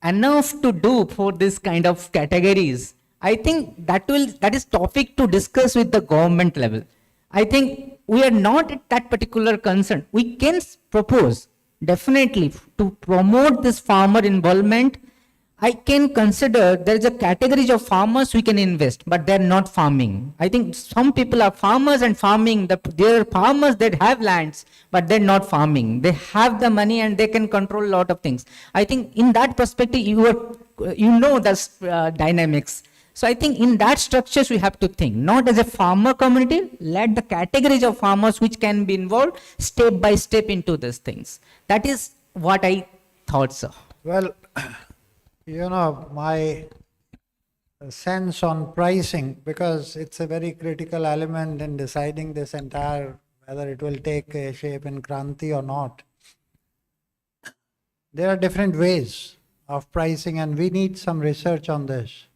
[SPEAKER 4] enough to do for this kind of categories, I think that is topic to discuss with the government level. I think we are not at that particular concern. We can propose definitely to promote this farmer involvement. I can consider there is a category of farmers we can invest, but they're not farming. I think some people are farmers and farming. There are farmers that have lands, but they're not farming. They have the money and they can control a lot of things. I think in that perspective, you know the dynamics. So I think in that structures we have to think, not as a farmer community, let the categories of farmers which can be involved step by step into these things. That is what I thought, sir.
[SPEAKER 16] Well, you know, my sense on pricing, because it's a very critical element in deciding this entire, whether it will take a shape in Kranti or not. There are different ways of pricing and we need some research on this.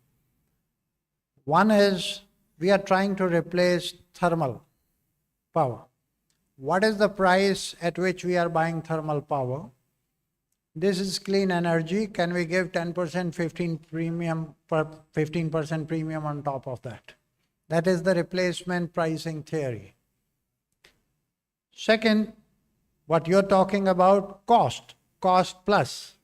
[SPEAKER 16] One is we are trying to replace thermal power. What is the price at which we are buying thermal power? This is clean energy. Can we give 10%, 15% premium on top of that? That is the replacement pricing theory. Second, what you're talking about, cost plus.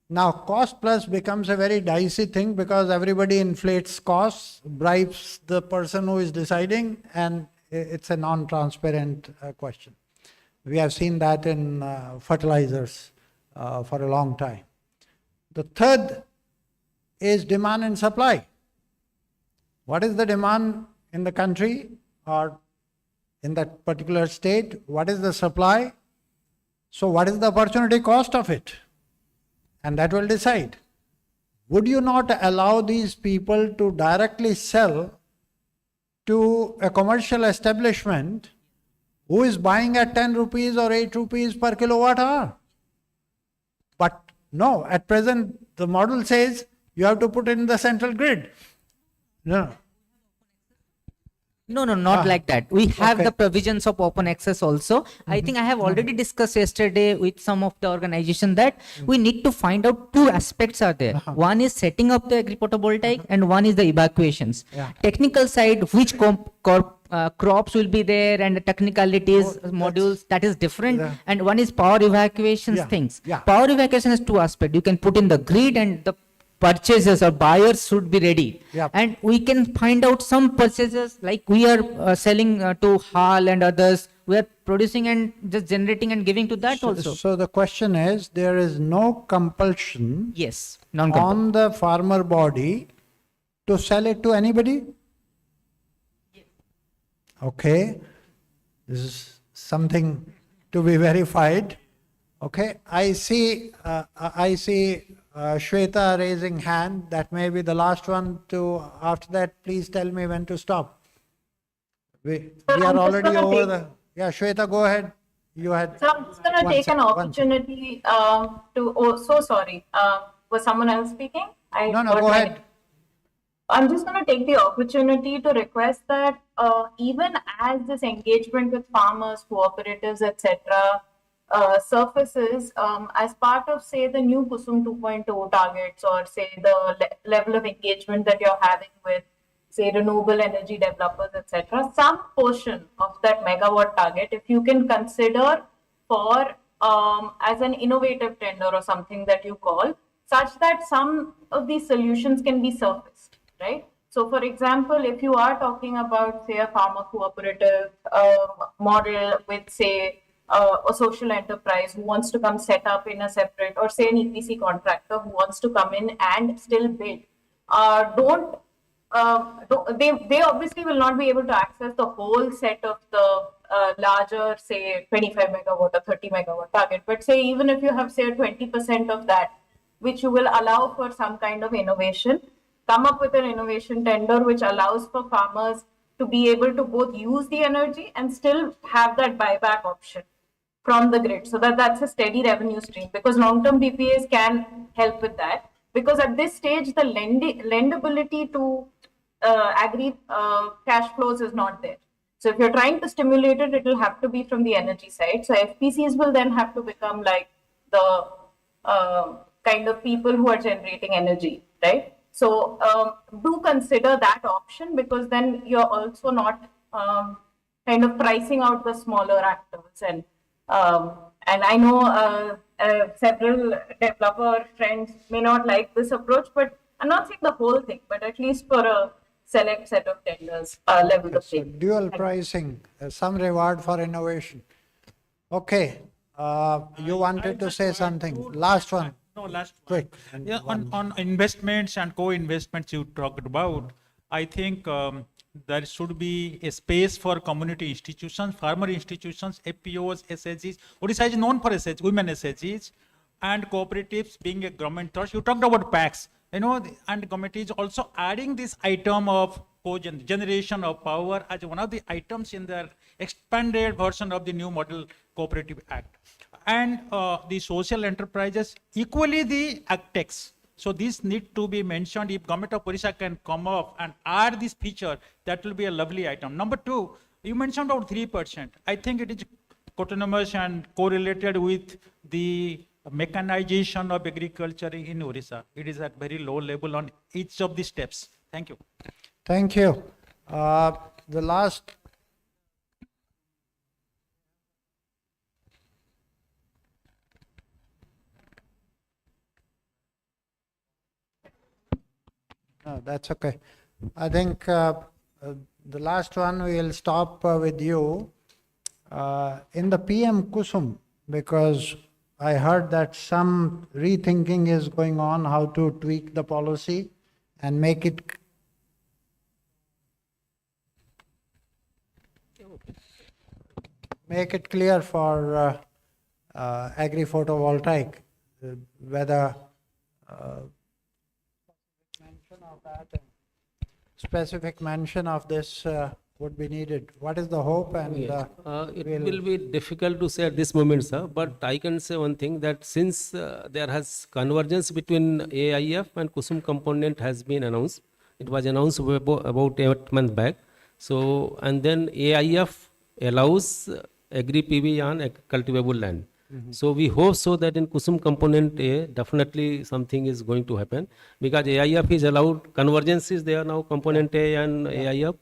[SPEAKER 16] Now, cost plus becomes a very dicey thing because everybody inflates costs, bribes the person who is deciding, and it's a non-transparent question. We have seen that in fertilizers for a long time. The third is demand and supply. What is the demand in the country or in that particular state? What is the supply? So what is the opportunity cost of it? And that will decide. Would you not allow these people to directly sell to a commercial establishment who is buying at 10 rupees or 8 rupees per kilowatt hour? But no, at present the model says you have to put it in the central grid. No.
[SPEAKER 4] No, not like that. We have the provisions of open access also. I think I have already discussed yesterday with some of the organization that we need to find out two aspects are there. One is setting up the agri-photovoltaic and one is the evacuations. Technical side, which crops will be there and the technicalities, modules, that is different. And one is power evacuations things. Power evacuation has two aspects. You can put in the grid and the purchasers or buyers should be ready. And we can find out some purchasers like we are selling to HAL and others. We are producing and just generating and giving to that also.
[SPEAKER 16] So the question is, there is no compulsion
[SPEAKER 4] non-compulsion
[SPEAKER 16] on the farmer body to sell it to anybody? Okay, this is something to be verified. Okay, I see Shweta raising hand. That may be the last one to, after that, please tell me when to stop. We are already over the, Shweta, go ahead. You had.
[SPEAKER 12] So I'm just going to take an opportunity so sorry, was someone else speaking?
[SPEAKER 16] No, go ahead.
[SPEAKER 12] I'm just going to take the opportunity to request that even as this engagement with farmers, cooperatives, etc., surfaces as part of, say, the new Kusum 2.0 targets, or say the level of engagement that you're having with, say, renewable energy developers, etc., some portion of that megawatt target, if you can consider for as an innovative tender or something that you call, such that some of these solutions can be surfaced, right? So, for example, if you are talking about, say, a farmer cooperative model with, say, a social enterprise who wants to come set up in a separate, or say an EPC contractor who wants to come in and still build, they obviously will not be able to access the whole set of the larger, say, 25 megawatt or 30 megawatt target. But say, even if you have, say, 20% of that, which you will allow for some kind of innovation, come up with an innovation tender which allows for farmers to be able to both use the energy and still have that buyback option from the grid, so that that's a steady revenue stream, because long-term PPAs can help with that. Because at this stage, the lendability to agri cash flows is not there. So if you're trying to stimulate it, it will have to be from the energy side. So FPCs will then have to become like the kind of people who are generating energy, right? So do consider that option, because then you're also not kind of pricing out the smaller actors and And I know several developer friends may not like this approach, but I'm not saying the whole thing, but at least for a select set of tenders, level the
[SPEAKER 16] So
[SPEAKER 12] playing.
[SPEAKER 16] dual pricing, some reward for innovation. Okay, you wanted to say something. Last one.
[SPEAKER 3] No, last one.
[SPEAKER 16] Quick.
[SPEAKER 3] Yeah, on investments and co-investments you talked about, I think there should be a space for community institutions, farmer institutions, FPOs, SHGs. Odisha is known for SHGs, women SHGs, and cooperatives being a government trust. You talked about PACs, and committee is also adding this item of generation of power as one of the items in their expanded version of the new model cooperative act. And the social enterprises, equally the AgTechs. So these need to be mentioned. If government of Odisha can come up and add this feature, that will be a lovely item. Number two, you mentioned about 3%. I think it is autonomous and correlated with the mechanization of agriculture in Odisha. It is at very low level on each of the steps. Thank you.
[SPEAKER 16] Thank you. The last. No, that's okay. I think the last one we will stop with you. In the PM Kusum, because I heard that some rethinking is going on how to tweak the policy and make it clear for agri-photovoltaic, whether specific mention of this would be needed. What is the hope? And
[SPEAKER 20] it will be difficult to say at this moment, sir, but I can say one thing, that since there has convergence between AIF and Kusum component has been announced. It was announced about 8 months back. So, and then AIF allows Agri-PV on cultivable land. So we hope so that in Kusum component A, definitely something is going to happen, because AIF is allowed, convergence is there now, component A and AIF,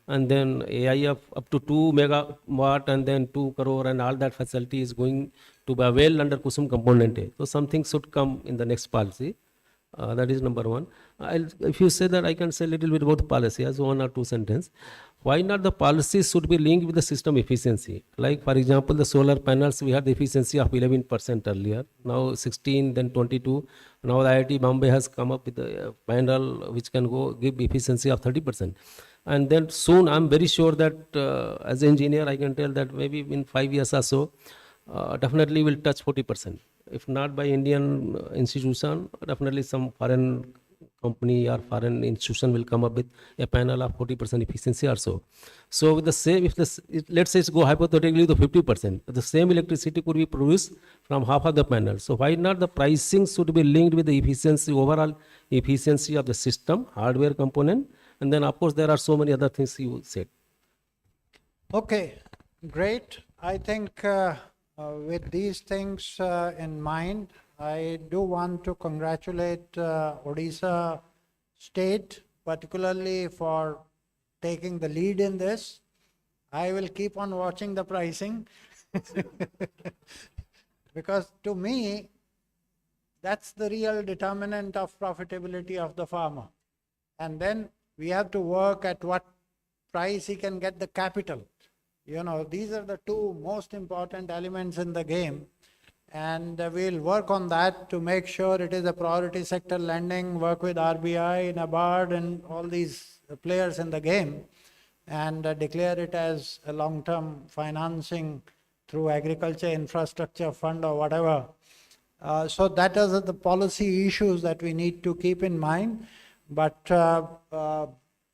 [SPEAKER 20] and then AIF up to 2 megawatt and then 2 crore and all that facility is going to be available under Kusum component A. So something should come in the next policy. That is number one. If you say that, I can say a little bit about the policy as 1 or 2 sentences. Why not the policy should be linked with the system efficiency? Like for example, the solar panels, we had the efficiency of 11% earlier, now 16, then 22. Now the IIT Bombay has come up with a panel which can go give efficiency of 30%. And then soon, I'm very sure that as an engineer, I can tell that maybe in 5 years or so, definitely will touch 40%. If not by Indian institution, definitely some foreign company or foreign institution will come up with a panel of 40% efficiency or so. So with the same, let's say it's go hypothetically to 50%, the same electricity could be produced from half of the panel. So why not the pricing should be linked with the efficiency, overall efficiency of the system, hardware component, and then of course there are so many other things you said.
[SPEAKER 16] Okay, great. I think with these things in mind, I do want to congratulate Odisha state, particularly for taking the lead in this. I will keep on watching the pricing because to me, that's the real determinant of profitability of the farmer. And then we have to work at what price he can get the capital. You know, these are the two most important elements in the game. And we'll work on that to make sure it is a priority sector lending, work with RBI, NABARD and all these players in the game, and declare it as a long-term financing through agriculture infrastructure fund or whatever. So that is the policy issues that we need to keep in mind. But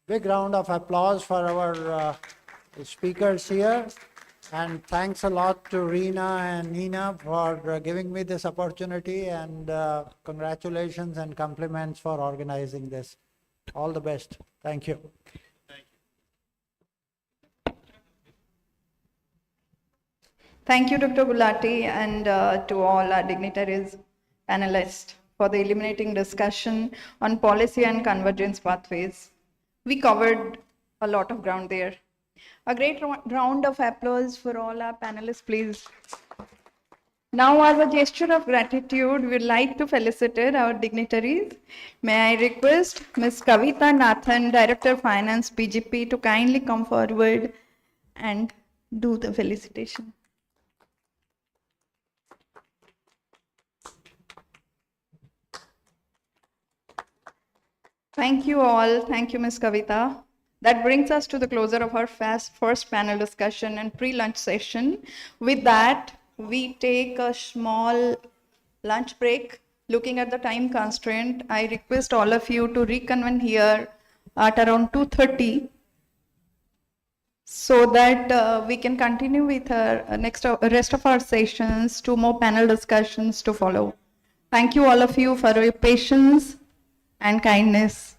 [SPEAKER 16] big round of applause for our speakers here. And thanks a lot to Reena and Nina for giving me this opportunity, and congratulations and compliments for organizing this. All the best. Thank you.
[SPEAKER 19] Thank you, Dr. Gulati, and to all our dignitaries, panelists, for the illuminating discussion on policy and convergence pathways. We covered a lot of ground there. A great round of applause for all our panelists, please. Now, as a gesture of gratitude, we would like to felicitate our dignitaries. May I request Ms. Kavita Nathan, Director of Finance, BGP, to kindly come forward and do the felicitation. Thank you all. Thank you, Ms. Kavita. That brings us to the closer of our first panel discussion and pre-lunch session. With that, we take a small lunch break. Looking at the time constraint, I request all of you to reconvene here at around 2:30 so that we can continue with our rest of our sessions, 2 more panel discussions to follow. Thank you all of you for your patience and kindness.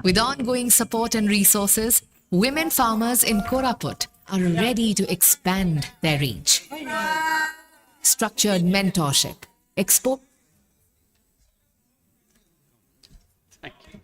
[SPEAKER 1] With ongoing support and resources, women farmers in Koraput are ready to expand their reach. Structured mentorship, expo.
[SPEAKER 18] Thank you.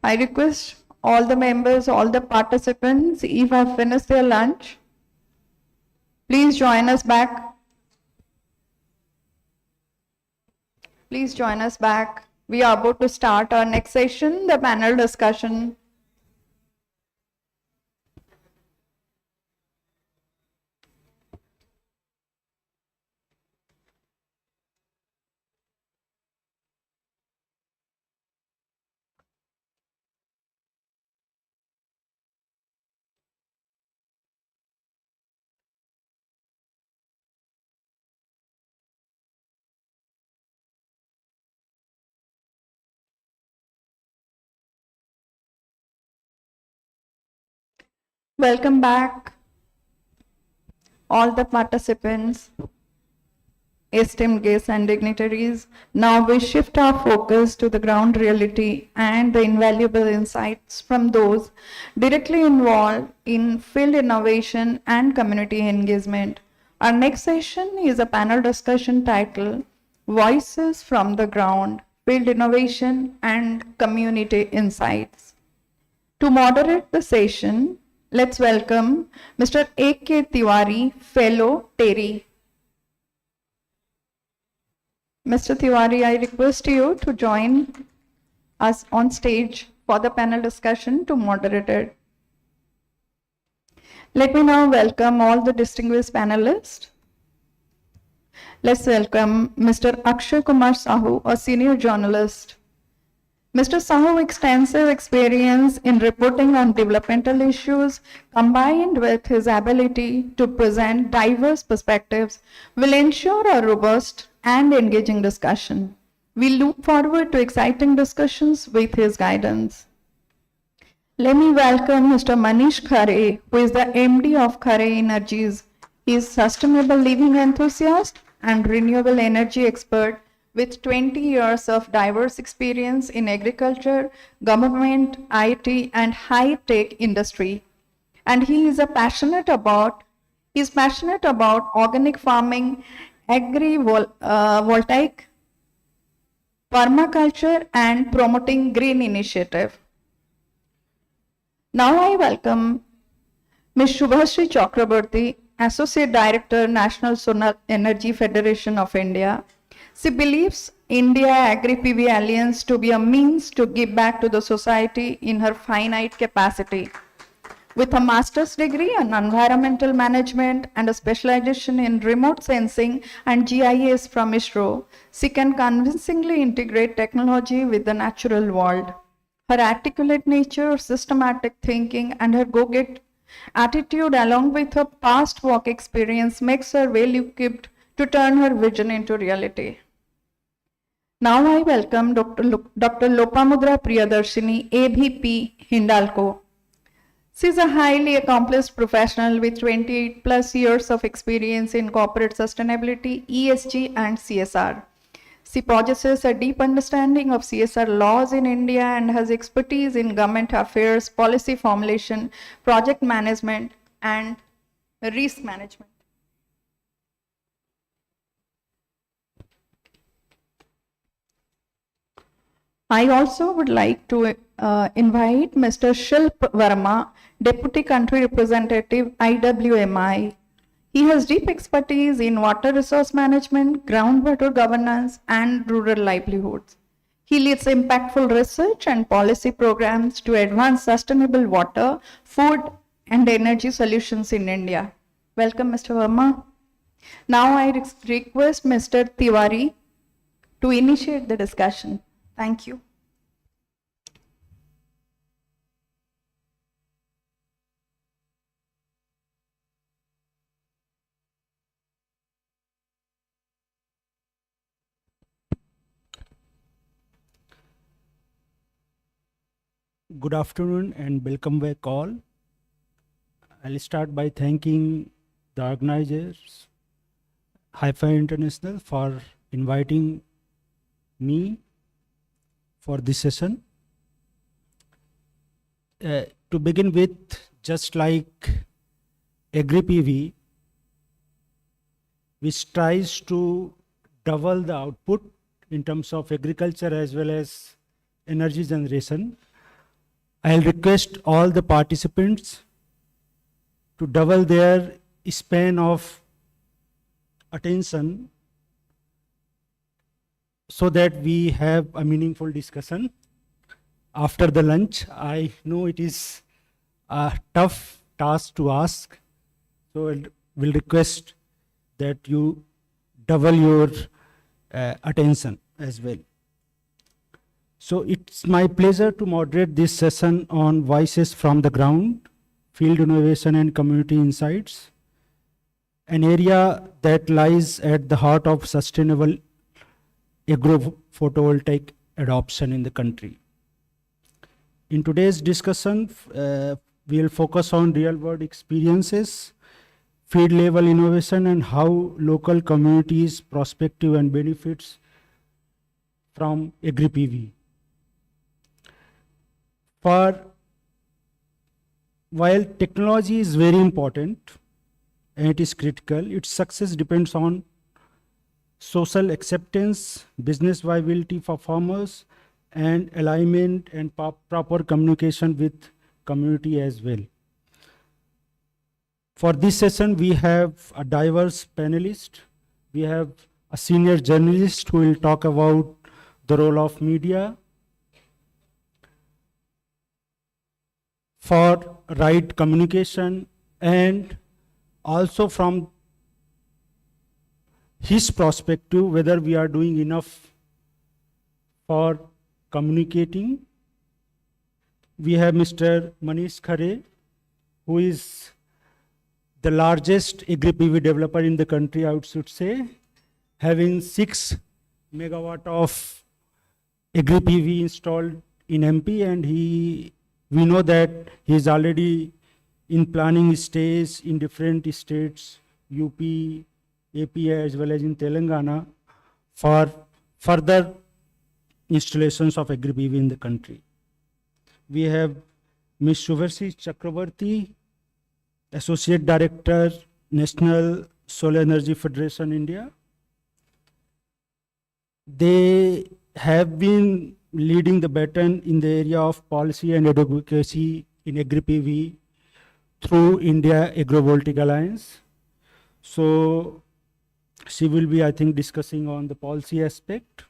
[SPEAKER 19] I request all the members, all the participants, if have finished their lunch, please join us back. Please join us back. We are about to start our next session, the panel discussion. Welcome back, all the participants, esteemed guests and dignitaries. Now we shift our focus to the ground reality and the invaluable insights from those directly involved in field innovation and community engagement. Our next session is a panel discussion titled Voices from the Ground, Field Innovation and Community Insights. To moderate the session, let's welcome Mr. A.K. Tiwari, Fellow, Terry. Mr. Tiwari, I request you to join us on stage for the panel discussion to moderate it. Let me now welcome all the distinguished panelists. Let's welcome Mr. Akshay Kumar Sahu, a senior journalist. Mr. Sahu's extensive experience in reporting on developmental issues, combined with his ability to present diverse perspectives, will ensure a robust and engaging discussion. We look forward to exciting discussions with his guidance. Let me welcome Mr. Manish Khare, who is the MD of Khare Energies. He is sustainable living enthusiast and renewable energy expert with 20 years of diverse experience in agriculture, government, IT, and high-tech industry. And he is passionate about organic farming, agri-voltaic, permaculture, and promoting green initiative. Now I welcome Ms. Shubhashri Chakraborty, Associate Director, National Solar Energy Federation of India. She believes India Agri-PV Alliance to be a means to give back to the society in her finite capacity. With a master's degree in environmental management and a specialization in remote sensing and GIS from ISRO, she can convincingly integrate technology with the natural world. Her articulate nature, systematic thinking, and her go-get attitude along with her past work experience makes her well equipped to turn her vision into reality. Now I welcome Dr. Lopamudra Priyadarshini, AVP, Hindalco. She is a highly accomplished professional with 28 plus years of experience in corporate sustainability, ESG, and CSR. She possesses a deep understanding of CSR laws in India and has expertise in government affairs, policy formulation, project management, and risk management. I also would like to invite Mr. Shilp Verma, Deputy Country Representative, IWMI. He has deep expertise in water resource management, groundwater governance, and rural livelihoods. He leads impactful research and policy programs to advance sustainable water, food, and energy solutions in India. Welcome, Mr. Verma. Now I request Mr. Tiwari to initiate the discussion. Thank you.
[SPEAKER 6] Good afternoon and welcome back all. I'll start by thanking the organizers, Hi-Fi International, for inviting me for this session. To begin with, just like Agri-PV, which tries to double the output in terms of agriculture as well as energy generation, I'll request all the participants to double their span of attention so that we have a meaningful discussion after the lunch. I know it is a tough task to ask, so we'll request that you double your attention as well. So it's my pleasure to moderate this session on Voices from the Ground, Field Innovation and Community Insights, an area that lies at the heart of sustainable agro-photovoltaic adoption in the country. In today's discussion, we'll focus on real-world experiences, field-level innovation, and how local communities' perspective and benefits from Agri-PV. While technology is very important and it is critical, its success depends on social acceptance, business viability for farmers, and alignment and proper communication with community as well. For this session, we have a diverse panelist. We have a senior journalist who will talk about the role of media for right communication, and also from his perspective whether we are doing enough for communicating. We have Mr. Manish Khare, who is the largest Agri-PV developer in the country, I should say, having 6 megawatt of Agri-PV installed in MP, and we know that he is already in planning stage in different states, UP, AP, as well as in Telangana, for further installations of Agri-PV in the country. We have Ms. Shubhrasi Chakrabarti, Associate Director, National Solar Energy Federation, India. They have been leading the baton in the area of policy and advocacy in Agri-PV through India Agrovoltaic Alliance. So she will be, I think, discussing on the policy aspect.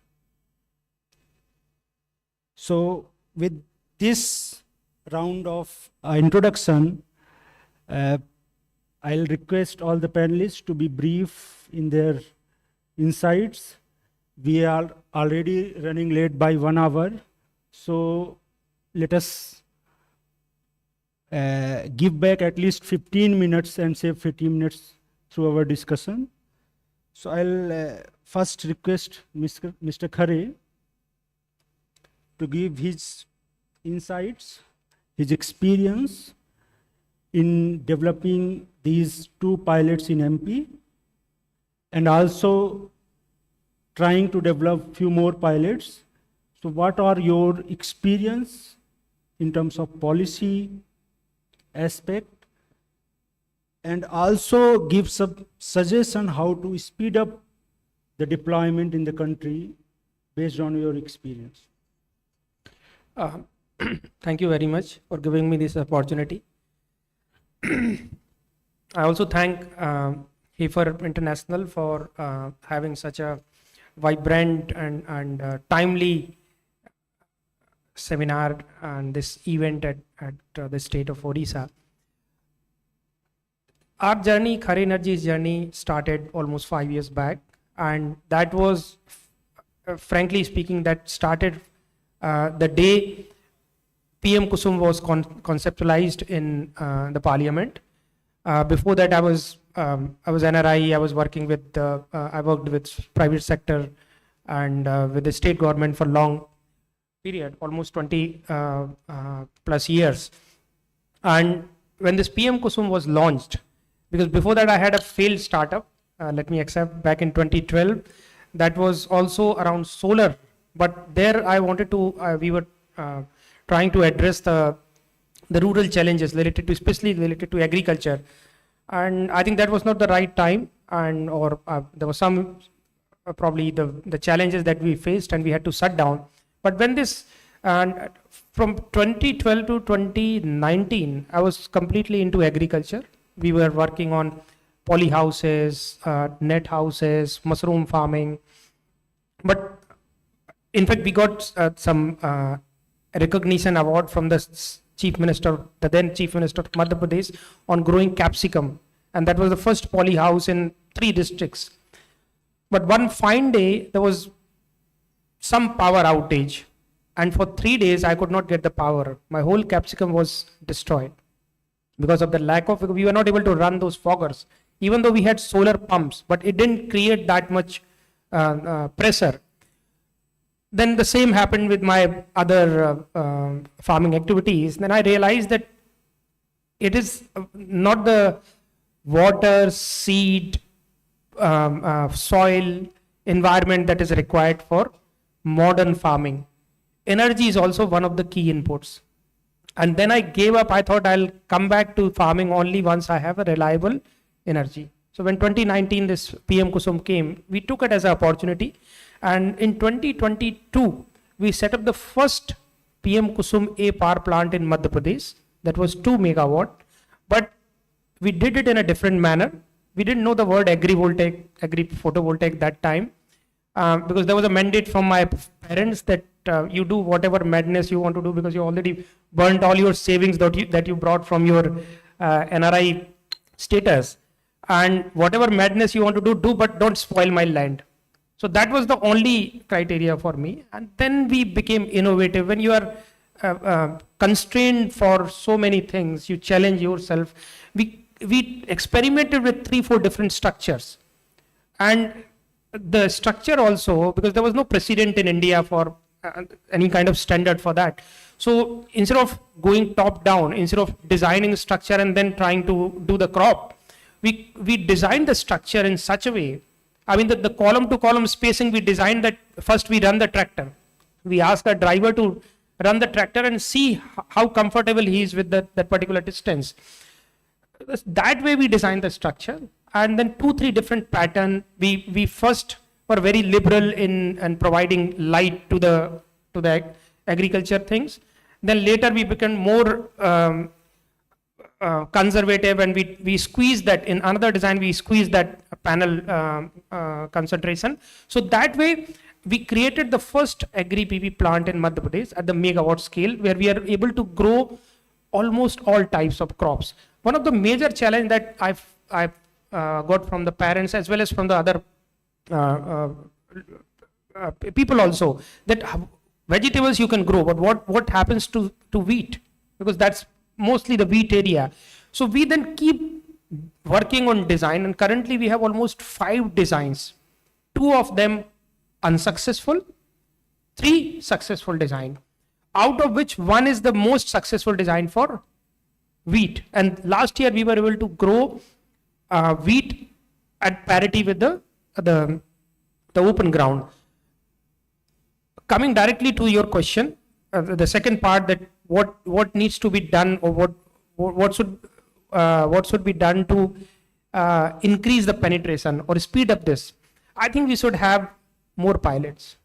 [SPEAKER 6] So with this round of introduction, I'll request all the panelists to be brief in their insights. We are already running late by 1 hour, so let us give back at least 15 minutes and save 15 minutes through our discussion. So I'll first request Mr. Khare to give his insights, his experience in developing these 2 pilots in MP, and also trying to develop few more pilots. So what are your experience in terms of policy aspect, and also give some suggestion how to speed up the deployment in the country based on your experience.
[SPEAKER 7] Thank you very much for giving me this opportunity. I also thank HEFER International for having such a vibrant and timely seminar and this event at the state of Odisha. Our journey, Khare Energy's journey, started almost 5 years back, and that was, frankly speaking, that started the day PM Kusum was conceptualized in the parliament. Before that, I was NRI. I was working with I worked with private sector and with the state government for long period, almost 20 plus years. And when this PM Kusum was launched, because before that I had a failed startup, let me accept, back in 2012, that was also around solar, but there I wanted to, we were trying to address the rural challenges related to, especially related to agriculture. And I think that was not the right time, and there was some probably the challenges that we faced and we had to shut down. But when this And from 2012 to 2019, I was completely into agriculture. We were working on poly houses, net houses, mushroom farming. But in fact, we got some recognition award from the Chief Minister, the then Chief Minister of Madhya Pradesh, on growing capsicum. And that was the first poly house in 3 districts. But one fine day, there was some power outage. And for 3 days, I could not get the power. My whole capsicum was destroyed because of the lack of, we were not able to run those foggers, even though we had solar pumps, but it didn't create that much pressure. Then the same happened with my other farming activities. Then I realized that it is not the water, seed, soil, environment that is required for modern farming. Energy is also one of the key inputs. And then I gave up. I thought I'll come back to farming only once I have a reliable energy. So when 2019 this PM Kusum came, we took it as an opportunity. And in 2022, we set up the first PM Kusum A power plant in Madhya Pradesh. That was 2 megawatt. But we did it in a different manner. We didn't know the word agri-voltaic, agri-photovoltaic that time. Because there was a mandate from my parents that you do whatever madness you want to do because you already burnt all your savings that you brought from your NRI status. And whatever madness you want to do, but don't spoil my land. So that was the only criteria for me. And then we became innovative. When you are constrained for so many things, you challenge yourself. We experimented with 3-4 different structures. And the structure also, because there was no precedent in India for any kind of standard for that. So instead of going top down, instead of designing a structure and then trying to do the crop, we designed the structure in such a way. I mean, the column to column spacing, we designed that first we run the tractor. We ask a driver to run the tractor and see how comfortable he is with that particular distance. That way we designed the structure. And then 2-3 different pattern. We first were very liberal in providing light to the agriculture things. Then later we became more conservative, and we squeezed that in another design. We squeezed that panel concentration. So that way we created the first agri PV plant in Madhya Pradesh at the megawatt scale, where we are able to grow almost all types of crops. One of the major challenge that I've got from the parents as well as from the other people also, that vegetables you can grow, but what happens to wheat? Because that's mostly the wheat area. So we then keep working on design, and currently we have almost 5 designs, 2 of them unsuccessful, 3 successful design, out of which 1 is the most successful design for wheat. And last year we were able to grow wheat at parity with the open ground. Coming directly to your question, the second part, that what needs to be done, or what should be done to increase the penetration or speed up this. I think we should have more pilots.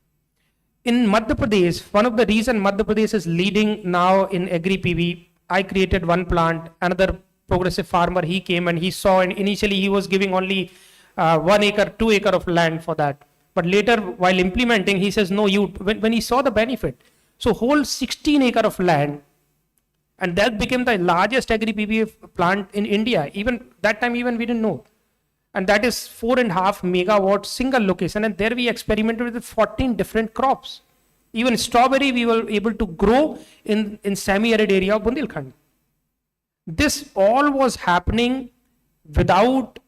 [SPEAKER 7] In Madhya Pradesh, one of the reasons Madhya Pradesh is leading now in agri PV, I created one plant. Another progressive farmer, he came and he saw, and initially he was giving only 1 acre, 2 acre of land for that. But later, while implementing, he says, no, when he saw the benefit, so whole 16 acre of land, and that became the largest agri PV plant in India. Even that time, even we didn't know. And that is 4.5 megawatt single location. And there we experimented with 14 different crops. Even strawberry, we were able to grow in semi-arid area of Bundelkhand. This all was happening without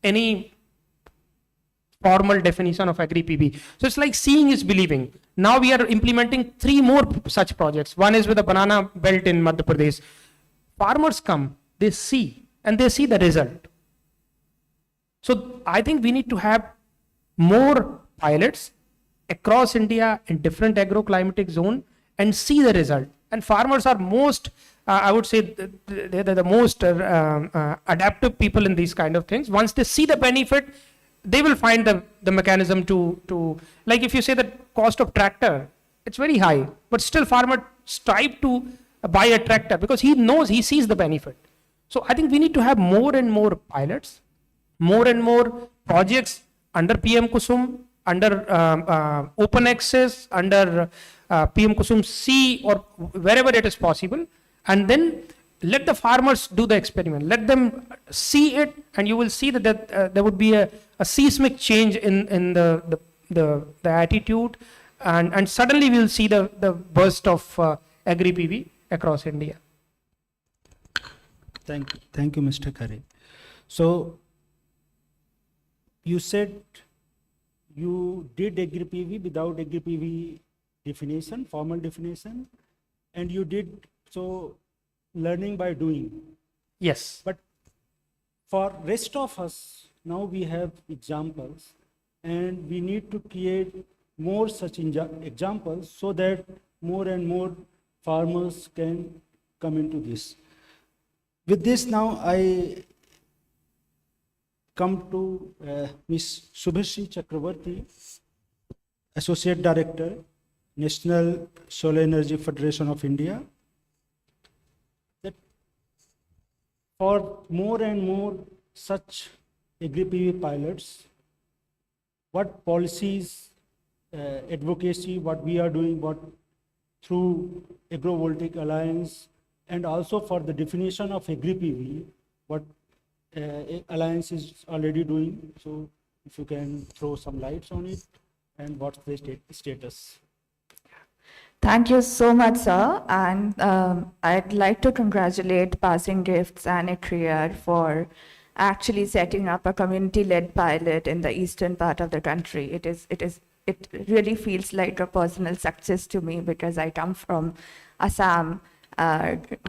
[SPEAKER 7] any formal definition of agri PV. So it's like seeing is believing. Now we are implementing 3 more such projects. One is with the banana belt in Madhya Pradesh. Farmers come, they see, and they see the result. So I think we need to have more pilots across India in different agroclimatic zone and see the result. And farmers are most, I would say, they're the most adaptive people in these kind of things. Once they see the benefit, they will find the mechanism to, like if you say the cost of tractor it's very high, but still farmer strive to buy a tractor because he knows, he sees the benefit. So I think we need to have more and more pilots, more and more projects under PM Kusum, under open access, under PM Kusum C, or wherever it is possible, and then let the farmers do the experiment. Let them see it, and you will see that, there would be a seismic change in the attitude, and suddenly we will see the burst of Agri-PV across India.
[SPEAKER 6] Thank you, Mr. Khare. So, you said you did Agri-PV without Agri-PV definition, formal definition, and you did so learning by doing.
[SPEAKER 7] Yes.
[SPEAKER 6] But for rest of us, now we have examples, and we need to create more such examples so that more and more farmers can come into this. With this, now I come to Ms. Subhashri Chakravarti, Associate Director, National Solar Energy Federation of India. That for more and more such Agri-PV pilots, what policies, advocacy, what we are doing, what through Agrivoltaic Alliance, and also for the definition of Agri-PV, what Alliance is already doing. So if you can throw some lights on it, and what's the status?
[SPEAKER 19] Thank you so much, sir. And I'd like to congratulate Passing Gifts and Agri for actually setting up a community-led pilot in the eastern part of the country. It really feels like a personal success to me because I come from Assam,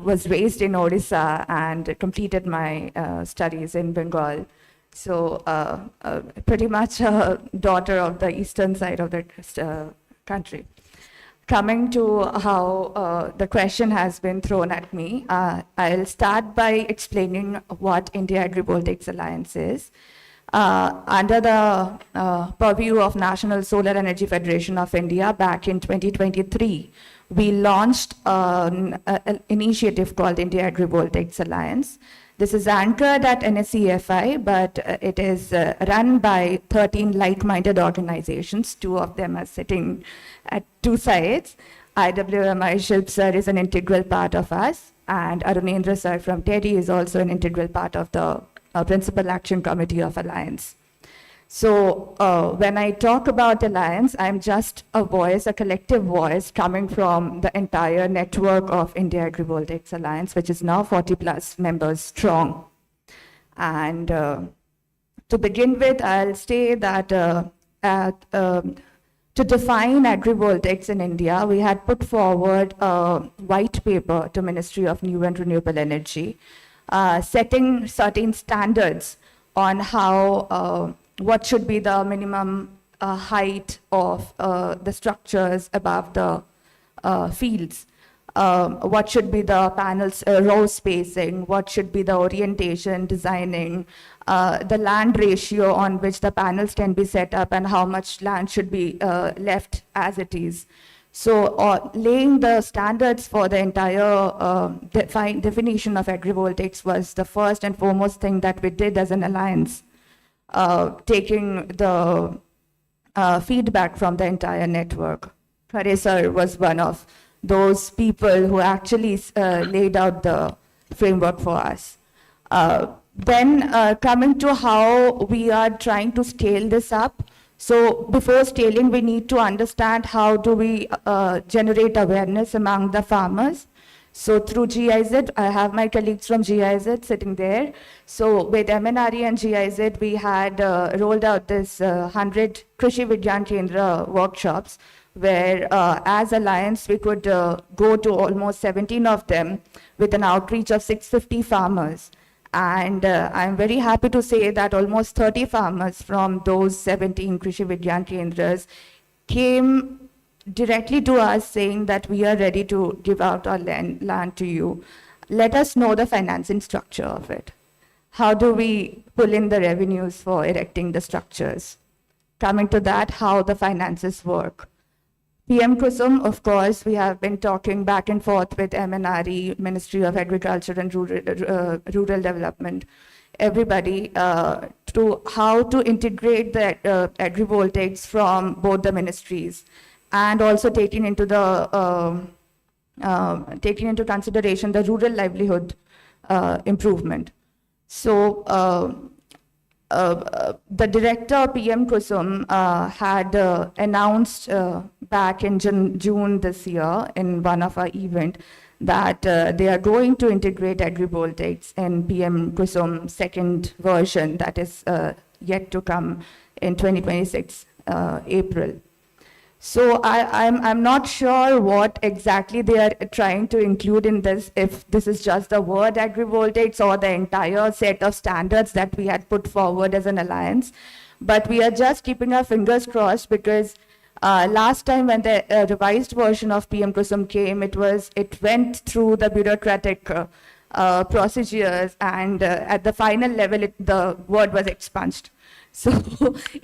[SPEAKER 19] was raised in Odisha, and completed my studies in Bengal. So pretty much a daughter of the eastern side of the country. Coming to how the question has been thrown at me, I'll start by explaining what India Agri-Voltaics Alliance is. Under the purview of National Solar Energy Federation of India, back in 2023, we launched an initiative called India Agri-Voltaics Alliance. This is anchored at NSCFI, but it is run by 13 like-minded organizations. 2 of them are sitting at 2 sides. IWMI Shilp sir is an integral part of us, and Arunendra sir from TEDI is also an integral part of the Principal Action Committee of Alliance. So when I talk about Alliance, I'm just a voice, a collective voice coming from the entire network of India Agri-Voltaics Alliance, which is now 40 plus members strong. And to begin with, I'll say that to define agrivoltaics in India, we had put forward a white paper to Ministry of New and Renewable Energy, setting certain standards on how what should be the minimum height of the structures above the fields, what should be the panels row spacing, what should be the orientation, designing, the land ratio on which the panels can be set up, and how much land should be left as it is. So laying the standards for the entire definition of agrivoltaics was the first and foremost thing that we did as an alliance, taking the feedback from the entire network. Khare sir was one of those people who actually laid out the framework for us. Then coming to how we are trying to scale this up. So before scaling, we need to understand how do we generate awareness among the farmers. So through GIZ, I have my colleagues from GIZ sitting there. So with MNRE and GIZ, we had rolled out this 100 Krishi Vigyan Kendra workshops, where as Alliance, we could go to almost 17 of them with an outreach of 650 farmers. And I'm very happy to say that almost 30 farmers from those 17 Krishi Vigyan Kendras came directly to us saying that we are ready to give out our land to you. Let us know the financing structure of it. How do we pull in the revenues for erecting the structures? Coming to that, how the finances work.
[SPEAKER 9] PM Kusum, of course, we have been talking back and forth with MNRE, Ministry of Agriculture and Rural Development, everybody, to how to integrate the agrivoltaics from both the ministries, and also taking into consideration the rural livelihood improvement. So the director, PM Kusum, had announced back in June this year in one of our event that they are going to integrate agrivoltaics in PM Kusum second version that is yet to come in 2026 April. So I'm not sure what exactly they are trying to include in this, if this is just the word agrivoltaics or the entire set of standards that we had put forward as an alliance. But we are just keeping our fingers crossed, because last time when the revised version of PM Kusum came, it went through the bureaucratic procedures, and at the final level, the word was expunged. So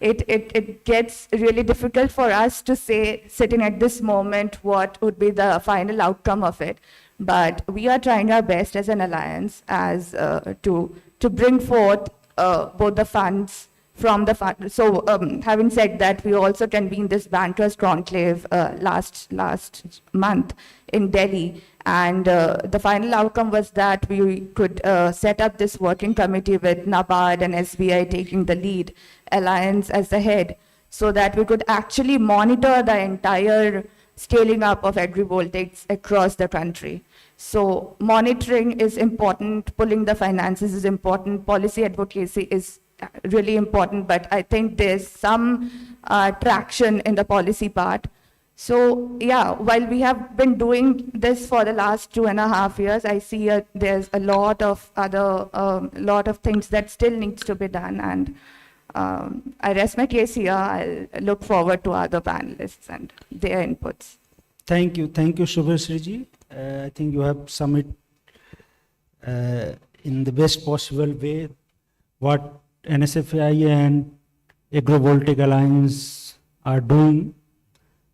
[SPEAKER 9] it gets really difficult for us to say, sitting at this moment, what would be the final outcome of it. But we are trying our best as an alliance to bring forth both the funds from the fund. So having said that, we also convened this bankers conclave last month in Delhi. And the final outcome was that we could set up this working committee with NABARD and SBI taking the lead, Alliance as the head, so that we could actually monitor the entire scaling up of agrivoltaics across the country. So monitoring is important, pulling the finances is important, policy advocacy is really important, but I think there's some traction in the policy part. So yeah, while we have been doing this for the last 2.5 years, I see there's a lot of things that still needs to be done, and I rest my case here. I'll look forward to other panelists and their inputs.
[SPEAKER 6] Thank you, Shubhashriji. I think you have summed in the best possible way what NSFI and Agrovoltaic Alliance are doing.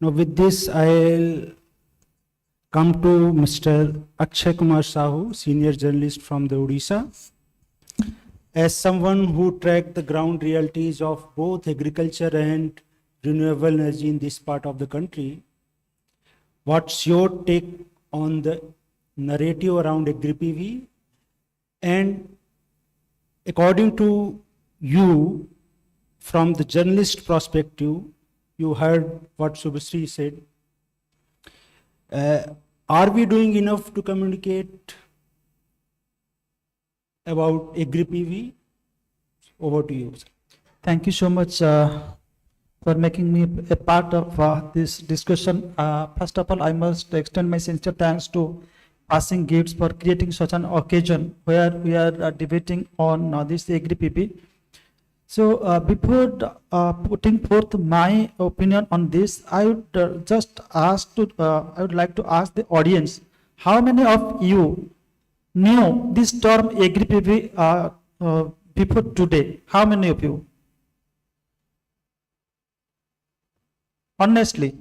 [SPEAKER 6] Now with this, I'll come to Mr. Akshay Kumar Sahu, senior journalist from the Odisha. As someone who tracked the ground realities of both agriculture and renewable energy in this part of the country, what's your take on the narrative around Agri-PV? And according to you, from the journalist perspective, you heard what Subhasri said. Are we doing enough to communicate about Agri-PV? Over to you.
[SPEAKER 22] Thank you so much for making me a part of this discussion. First of all, I must extend my sincere thanks to Passing Gifts for creating such an occasion where we are debating on this Agri-PV. So before putting forth my opinion on this, I would I would like to ask the audience, how many of you knew this term Agri-PV before today? How many of you? Honestly,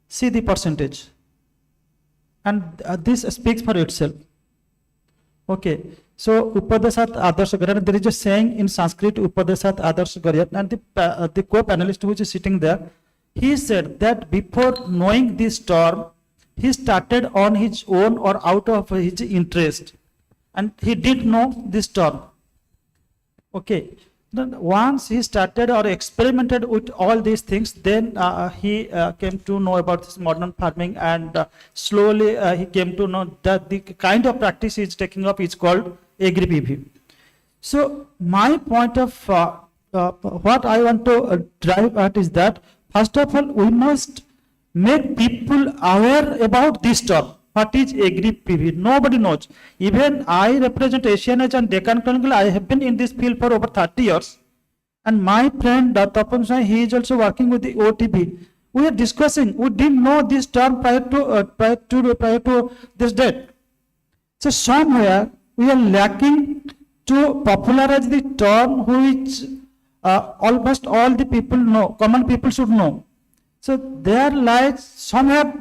[SPEAKER 22] see the percentage, and this speaks for itself. Okay, so Upadeshat Adarsh Garyan, there is a saying in Sanskrit, Upadeshat Adarsh Garyan, and the co-panelist who is sitting there, he said that before knowing this term, he started on his own or out of his interest, and he did know this term. Okay, then once he started or experimented with all these things, then he came to know about this modern farming, and slowly he came to know that the kind of practice he is taking up is called Agri-PV. So my point of what I want to drive at is that, first of all, we must make people aware about this term. What is Agri-PV? Nobody knows. Even I represent Asian and Deccan Chronicle. I have been in this field for over 30 years. And my friend Tapan Sai, he is also working with the OTB. We are discussing. We didn't know this term prior to this date. So somewhere we are lacking to popularize the term which almost all the people know. Common people should know. So there lies, somewhere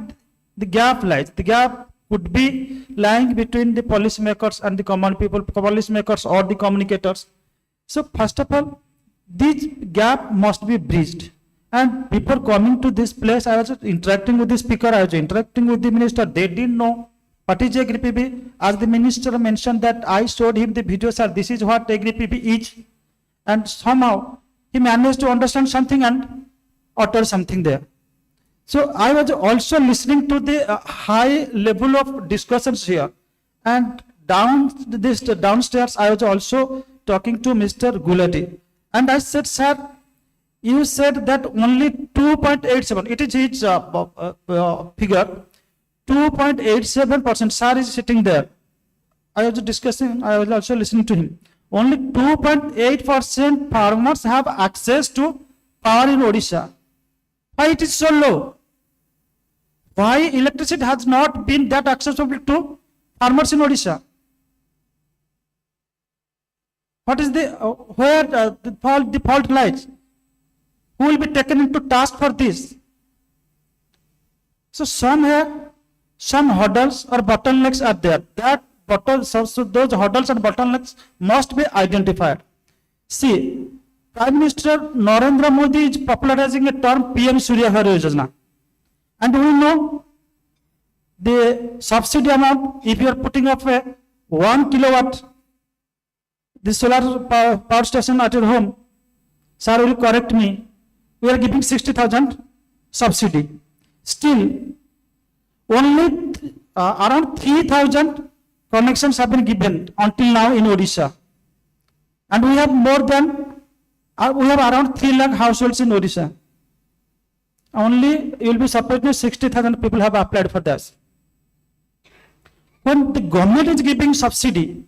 [SPEAKER 22] the gap lies. The gap would be lying between the policymakers and the common people, policymakers or the communicators. So first of all, this gap must be bridged. And before coming to this place, I was interacting with the speaker, I was interacting with the minister. They didn't know what is Agri-PV. As the minister mentioned that I showed him the video, sir, this is what Agri-PV is. And somehow he managed to understand something and utter something there. So I was also listening to the high level of discussions here. And downstairs, I was also talking to Mr. Gulati. And I said, sir, you said that only 2.87, it is his figure, 2.87%, sir is sitting there. I was discussing, I was also listening to him. Only 2.8% farmers have access to power in Odisha. Why it is so low? Why electricity has not been that accessible to farmers in Odisha? What is the, where the fault lies? Who will be taken into task for this? So somewhere, some hurdles or bottlenecks are there. So those hurdles and bottlenecks must be identified. See, Prime Minister Narendra Modi is popularizing a term PM Surya Ghar Yojana. And we know the subsidy amount, if you are putting up a 1 kilowatt, the solar power station at your home, sir will correct me, we are giving 60,000 subsidy. Still, only around 3,000 connections have been given until now in Odisha. And we have more than, we have around 3 lakh households in Odisha. Only, you will be surprised, 60,000 people have applied for this. When the government is giving subsidy,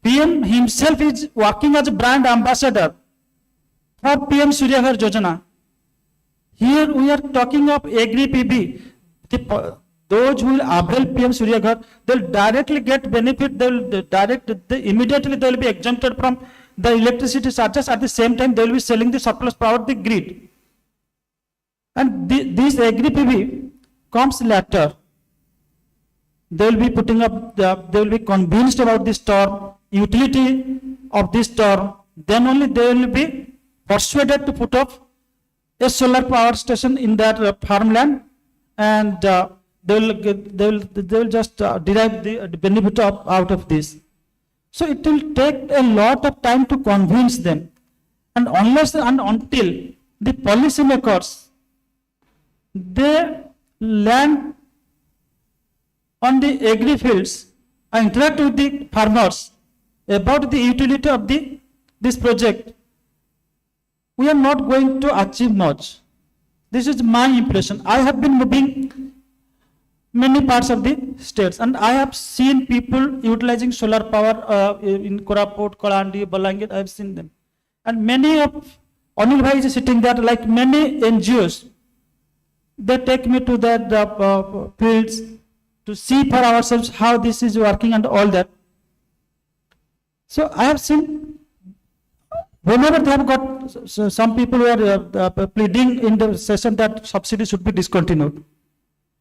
[SPEAKER 22] PM himself is working as a brand ambassador for PM Surya Ghar Yojana. Here we are talking of Agri-PV. Those who will avail PM Surya Ghar, they will directly get benefit, immediately they will be exempted from the electricity charges. At the same time, they will be selling the surplus power to the grid. And this Agri-PV comes later. They will be putting up, they will be convinced about this term, utility of this term. Then only they will be persuaded to put up a solar power station in their farmland, and they will just derive the benefit out of this. So it will take a lot of time to convince them. And unless and until the policymakers, they land on the agri fields and interact with the farmers about the utility of this project, we are not going to achieve much. This is my impression. I have been moving many parts of the states, and I have seen people utilizing solar power in Koraput, Kalandi, Balangir. I have seen them. And many of Anil Bhai is sitting there, like many NGOs. They take me to their fields to see for ourselves how this is working and all that. So I have seen, whenever they have got, some people were pleading in the session that subsidy should be discontinued.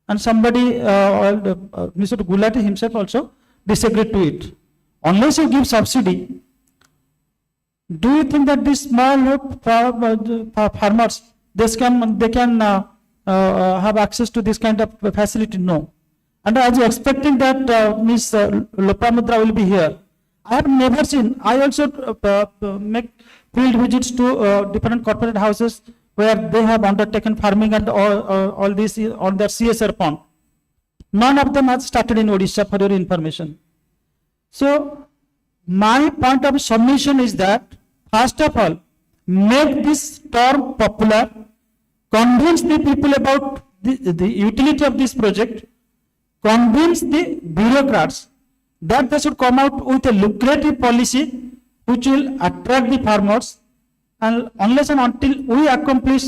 [SPEAKER 22] And somebody, Mr. Gulati himself also disagreed to it. Unless you give subsidy, do you think that these small farmers, they can have access to this kind of facility? No. And I was expecting that Ms. Lopamudra will be here. I have never seen. I also make field visits to different corporate houses where they have undertaken farming and all this on their CSR pond. None of them has started in Odisha, for your information. So my point of submission is that, first of all, make this term popular, convince the people about the utility of this project, convince the bureaucrats that they should come out with a lucrative policy which will attract the farmers. And unless and until we accomplish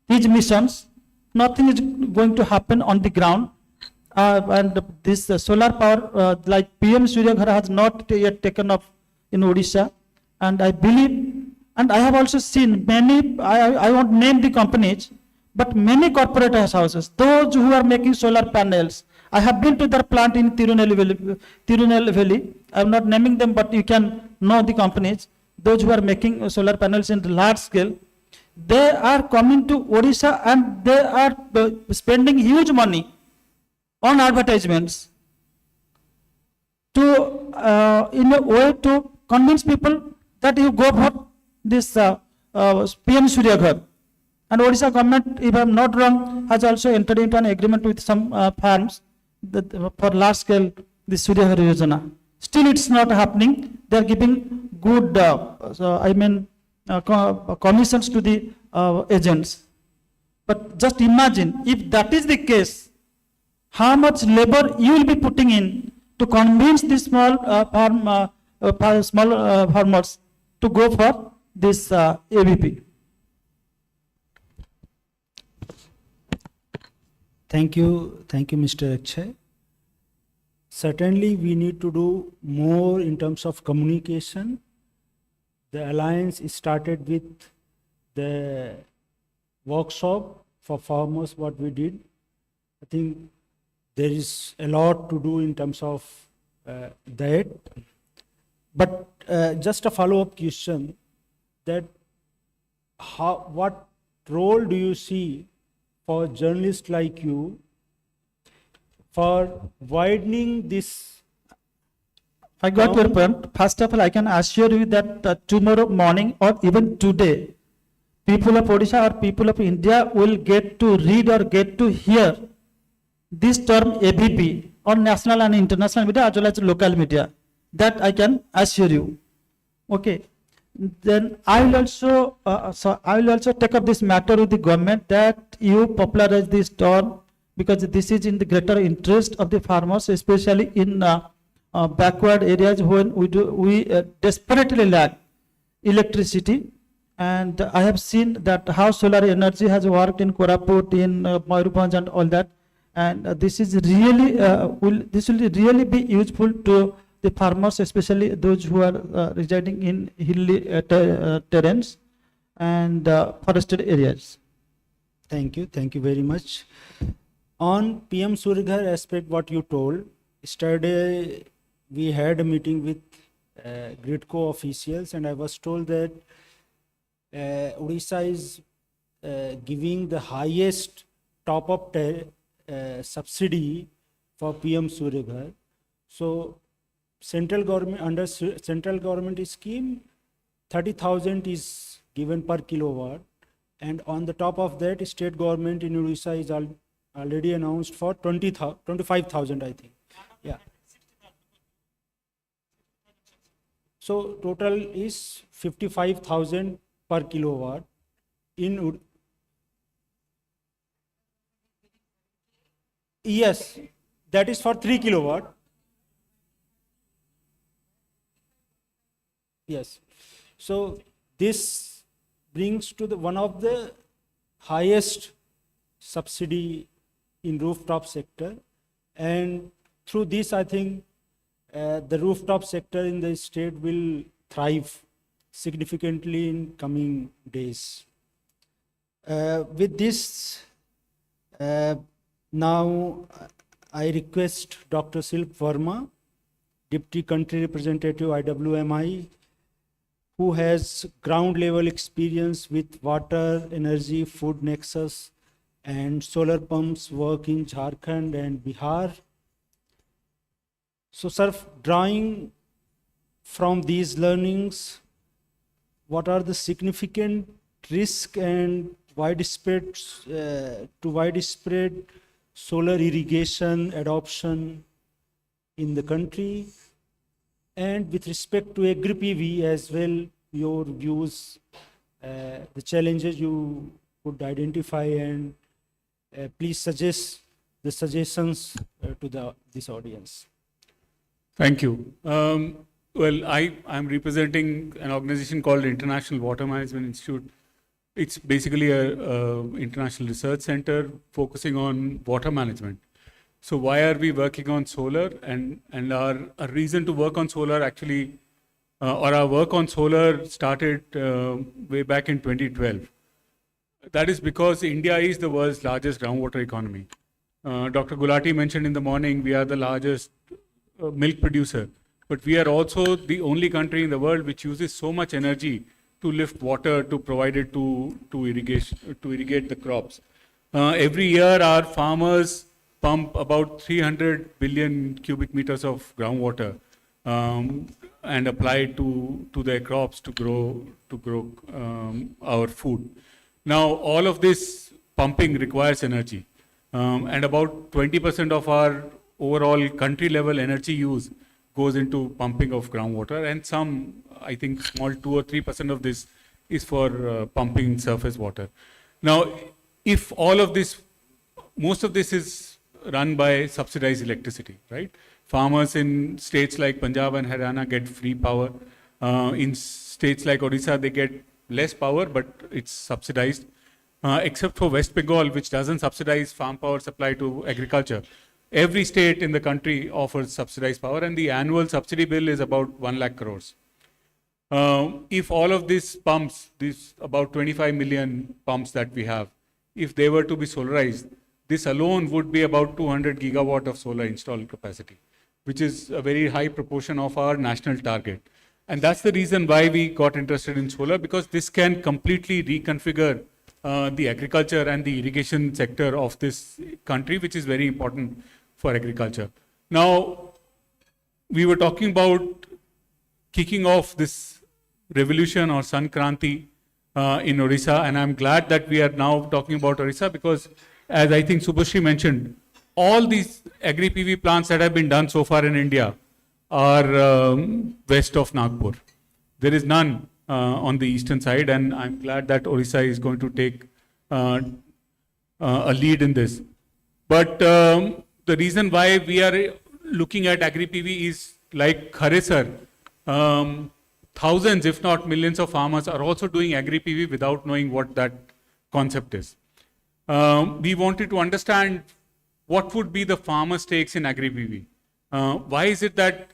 [SPEAKER 22] these missions, nothing is going to happen on the ground. And this solar power, like PM Surya Ghar, has not yet taken off in Odisha. And I believe, and I have also seen many, I won't name the companies, But many corporate houses, those who are making solar panels, I have been to their plant in Tirunelveli. I'm not naming them, but you can know the companies. Those who are making solar panels in the large scale, they are coming to Odisha and they are spending huge money on advertisements to, in a way to convince people that you go for this PM Surya Ghar. And Odisha government, if I am not wrong, has also entered into an agreement with some farms that, for large scale this Surya Ghar Yojana. Still it's not happening. They are giving good, commissions to the agents. But just imagine, if that is the case, how much labor you will be putting in to convince the small farmers to go for this ABP.
[SPEAKER 6] Thank you, Mr. Akshay. Certainly, we need to do more in terms of communication. The alliance started with the workshop for farmers, what we did. I think there is a lot to do in terms of that. But just a follow-up question, that what role do you see for journalists like you for widening this?
[SPEAKER 22] I got your point. First of all, I can assure you that tomorrow morning or even today, people of Odisha or people of India will get to read or get to hear this term ABP on national and international media as well as local media. That I can assure you. Okay. Then I will also take up this matter with the government that you popularize this term, because this is in the greater interest of the farmers, especially in backward areas when we desperately lack electricity. And I have seen that how solar energy has worked in Koraput, in Mayurbhanj and all that. And this is really this will really be useful to the farmers, especially those who are residing in hilly terrains and forested areas.
[SPEAKER 6] Thank you very much. On PM Surya Ghar aspect, what you told, yesterday we had a meeting with Gridco officials, and I was told that Odisha is giving the highest top-up subsidy for PM Surya Ghar. So central government, under central government scheme, 30,000 is given per kilowatt, and on the top of that, state government in Odisha is already announced for 25,000, I think. Yeah. So total is 55,000 per kilowatt in. Yes, that is for 3 kilowatt. Yes. So this brings to the one of the highest subsidy in rooftop sector, and through this I think the rooftop sector in the state will thrive significantly in coming days. With this, now I request Dr. Silp Verma, Deputy Country Representative IWMI, who has ground level experience with water, energy, food nexus and solar pumps work in Jharkhand and Bihar. So sir, drawing from these learnings, what are the significant risk and widespread solar irrigation adoption in the country? And with respect to Agri-PV as well, your views, the challenges you could identify, and please suggest the suggestions to this audience.
[SPEAKER 2] Thank you. Well, I'm representing an organization called International Water Management Institute. It's basically an international research center focusing on water management. So why are we working on solar? And our reason to work on solar actually, or our work on solar started way back in 2012. That is because India is the world's largest groundwater economy. Dr. Gulati mentioned in the morning, we are the largest milk producer, but we are also the only country in the world which uses so much energy to lift water to provide it to irrigate the crops. Every year, our farmers pump about 300 billion cubic meters of groundwater and apply it to their crops to grow our food. Now, all of this pumping requires energy, and about 20% of our overall country level energy use goes into pumping of groundwater, and some, I think, small 2 or 3% of this is for pumping surface water. Now, if all of this, most of this is run by subsidized electricity, right? Farmers in states like Punjab and Haryana get free power. In states like Odisha, they get less power, but it's subsidized. Except for West Bengal, which doesn't subsidize farm power supply to agriculture. Every state in the country offers subsidized power, and the annual subsidy bill is about 1 lakh crores. If all of these pumps, these about 25 million pumps that we have, if they were to be solarized, this alone would be about 200 gigawatt of solar installed capacity, which is a very high proportion of our national target. And that's the reason why we got interested in solar, because this can completely reconfigure the agriculture and the irrigation sector of this country, which is very important for agriculture. Now, we were talking about kicking off this revolution or SunKranti in Odisha, and I'm glad that we are now talking about Odisha because, as I think Subhashri mentioned, all these agri-PV plants that have been done so far in India are west of Nagpur. There is none on the eastern side, and I'm glad that Odisha is going to take a lead in this. But the reason why we are looking at agri-PV is like Khare sir, thousands, if not millions of farmers are also doing agri-PV without knowing what that concept is. We wanted to understand what would be the farmer stakes in agri-PV. Why is it that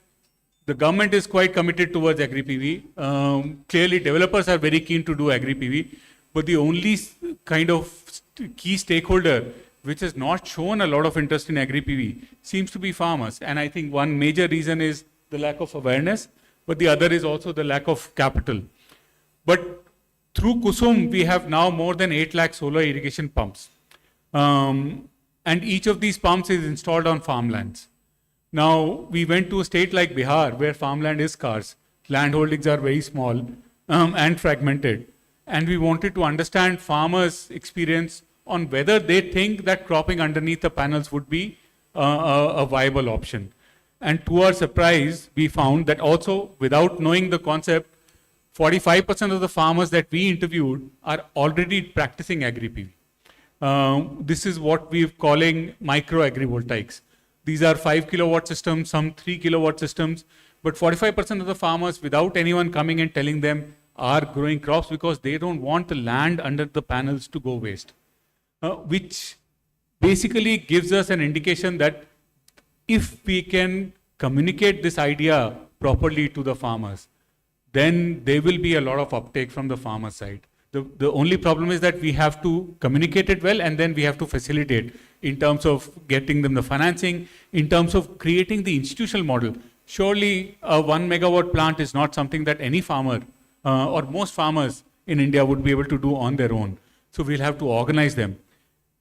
[SPEAKER 2] the government is quite committed towards agri-PV? Clearly, developers are very keen to do agri-PV, but the only kind of key stakeholder which has not shown a lot of interest in agri-PV seems to be farmers. And I think one major reason is the lack of awareness, but the other is also the lack of capital. But through Kusum, we have now more than 8 lakh solar irrigation pumps. And each of these pumps is installed on farmlands. Now, we went to a state like Bihar, where farmland is scarce, land holdings are very small and fragmented. And we wanted to understand farmers' experience on whether they think that cropping underneath the panels would be a viable option. And to our surprise, we found that also, without knowing the concept, 45% of the farmers that we interviewed are already practicing agri-PV. This is what we're calling micro agrivoltaics. These are 5 kilowatt systems, some 3 kilowatt systems, but 45% of the farmers, without anyone coming and telling them, are growing crops because they don't want the land under the panels to go waste. Which basically gives us an indication that if we can communicate this idea properly to the farmers, then there will be a lot of uptake from the farmer side. The only problem is that we have to communicate it well, and then we have to facilitate in terms of getting them the financing, in terms of creating the institutional model. Surely a 1 megawatt plant is not something that any farmer or most farmers in India would be able to do on their own. So we'll have to organize them.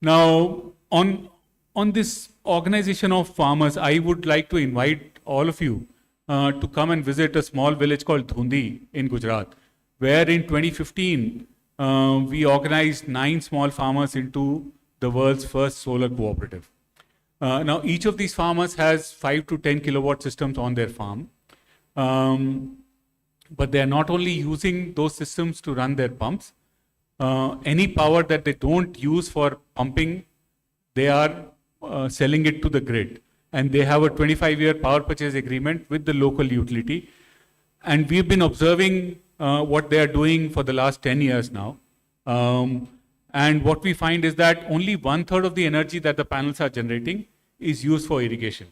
[SPEAKER 2] Now, on this organization of farmers, I would like to invite all of you to come and visit a small village called Dhundi in Gujarat, where in 2015, we organized 9 small farmers into the world's first solar cooperative. Now, each of these farmers has 5 to 10 kilowatt systems on their farm. But they are not only using those systems to run their pumps. Any power that they don't use for pumping, they are selling it to the grid. And they have a 25-year power purchase agreement with the local utility. And we've been observing what they are doing for the last 10 years now. And what we find is that only 1/3 of the energy that the panels are generating is used for irrigation.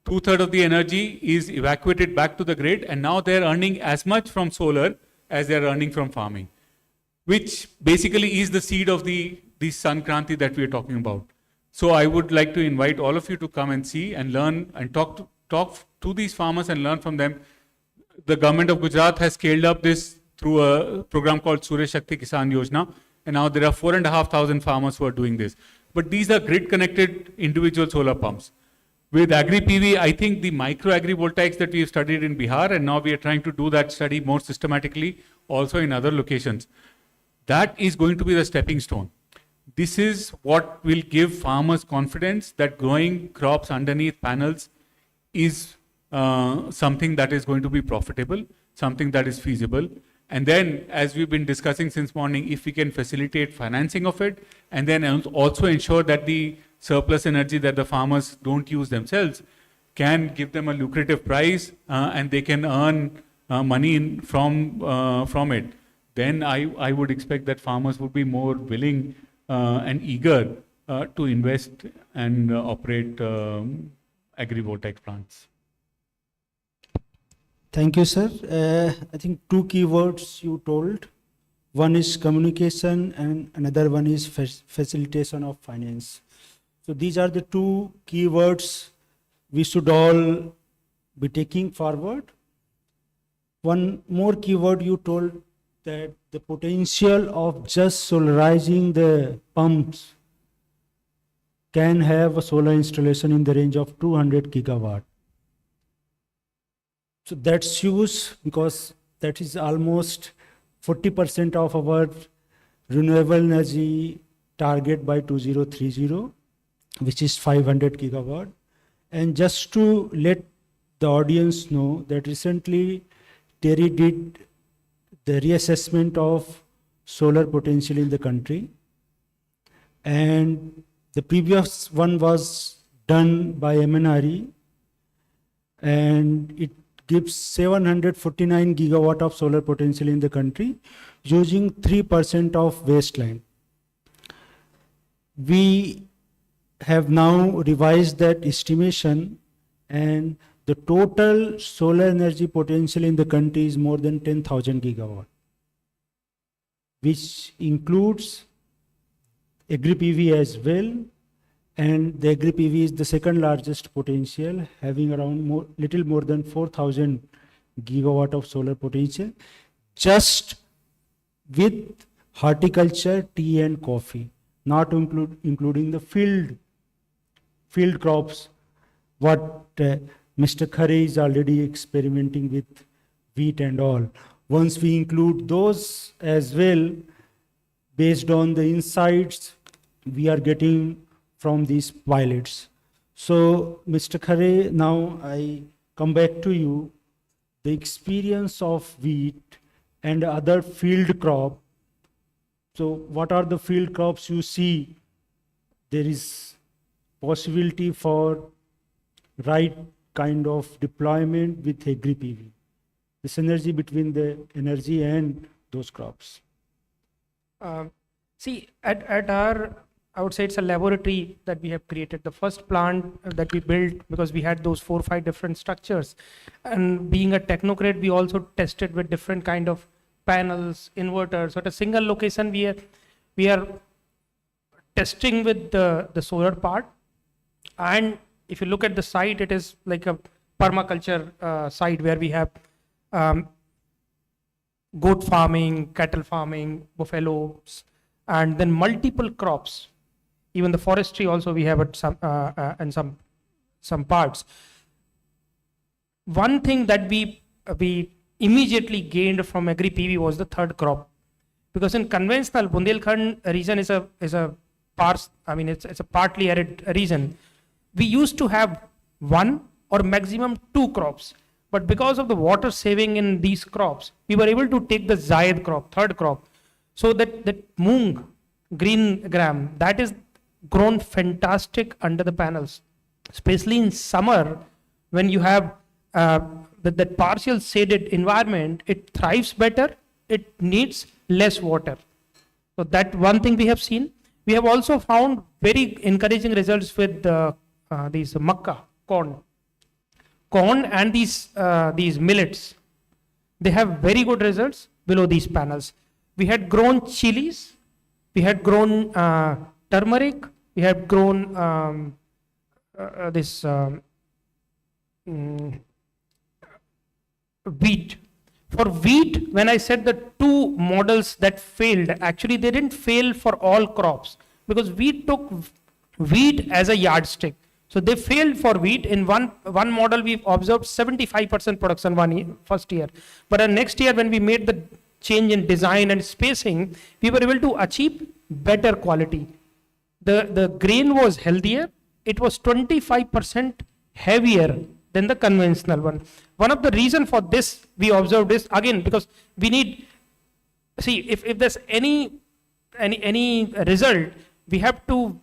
[SPEAKER 2] 2/3 of the energy is evacuated back to the grid, and now they're earning as much from solar as they're earning from farming. which basically is the seed of the SunKranti that we are talking about. So I would like to invite all of you to come and see and learn and talk to these farmers and learn from them. The government of Gujarat has scaled up this through a program called Surya Shakti Kisan Yojana, and now there are 4,500 farmers who are doing this. But these are grid-connected individual solar pumps. With Agri-PV, I think the micro agrivoltaics that we have studied in Bihar, and now we are trying to do that study more systematically also in other locations. That is going to be the stepping stone. This is what will give farmers confidence that growing crops underneath panels is something that is going to be profitable, something that is feasible. And then, as we've been discussing since morning, if we can facilitate financing of it, and then also ensure that the surplus energy that the farmers don't use themselves can give them a lucrative price and they can earn money from it, then I would expect that farmers would be more willing and eager to invest and operate agrivoltaic plants.
[SPEAKER 6] Thank you, sir. I think two keywords you told. One is communication and another one is facilitation of finance. So these are the two keywords we should all be taking forward. One more keyword you told, that the potential of just solarizing the pumps can have a solar installation in the range of 200 gigawatt. So that's huge, because that is almost 40% of our renewable energy target by 2030, which is 500 gigawatt. And just to let the audience know that recently Terry did the reassessment of solar potential in the country, and the previous one was done by MNRE, and it gives 749 gigawatt of solar potential in the country using 3% of wasteland. We have now revised that estimation, and the total solar energy potential in the country is more than 10,000 gigawatt, which includes Agri-PV as well. And the Agri-PV is the second largest potential, having around little more than 4,000 gigawatt of solar potential, just with horticulture, tea and coffee, not including the field crops, what Mr. Khare is already experimenting with, wheat and all. Once we include those as well, based on the insights we are getting from these pilots. So, Mr. Khare, now I come back to you. The experience of wheat and other field crop. So, what are the field crops you see? There is possibility for right kind of deployment with Agri-PV. The synergy between the energy and those crops.
[SPEAKER 7] See, at our, I would say it's a laboratory that we have created. The first plant that we built, because we had those 4 or 5 different structures. And being a technocrat, we also tested with different kind of panels, inverters. So at a single location, we are testing with the solar part. And if you look at the site, it is like a permaculture site where we have goat farming, cattle farming, buffaloes, and then multiple crops. Even the forestry also we have at some parts. One thing that we immediately gained from Agri-PV was the third crop, because in conventional Bundelkhand region is a partly arid region. We used to have 1 or maximum 2 crops, but because of the water saving in these crops, we were able to take the Zayed crop, third crop. So that moong, green gram, that is grown fantastic under the panels, especially in summer when you have that partial shaded environment. It thrives better, it needs less water. So that one thing we have seen. We have also found very encouraging results with these makka, corn and these millets. They have very good results below these panels. We had grown chilies, we had grown turmeric, we had grown wheat. For wheat, when I said the two models that failed, actually they didn't fail for all crops because we took wheat as a yardstick. So they failed for wheat. In one model, we observed 75% production first year. But next year, when we made the change in design and spacing, we were able to achieve better quality. The grain was healthier. It was 25% heavier than the conventional one. One of the reason for this we observed is, again, because we need, see, if there's any result, we have to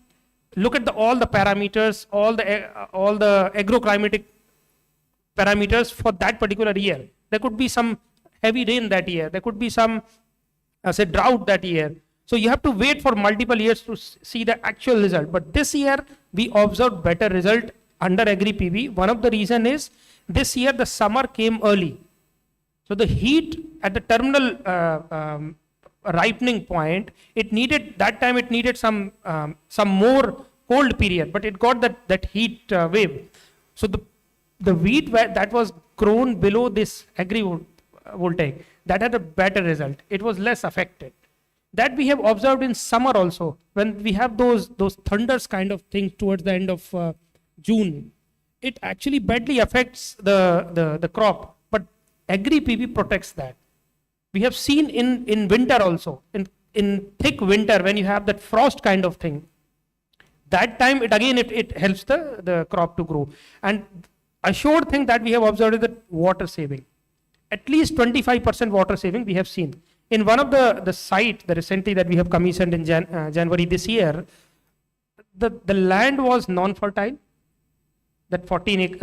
[SPEAKER 7] look at all the parameters, all the agroclimatic parameters for that particular year. There could be some heavy rain that year. There could be some, say, drought that year. So you have to wait for multiple years to see the actual result. But this year, we observed better result under Agri-PV. One of the reason is, this year the summer came early. So the heat at the terminal ripening point, it needed some more cold period, but it got that heat wave. So the wheat that was grown below this agrivoltaic, that had a better result. It was less affected. That we have observed in summer also, when we have those thunders kind of thing towards the end of June. It actually badly affects the crop, but Agri-PV protects that. We have seen in winter also, in thick winter, when you have that frost kind of thing, that time it helps the crop to grow. And a sure thing that we have observed is that water saving. At least 25% water saving we have seen. In one of the site, the recently that we have commissioned in January this year, the land was non-fertile, that 4.5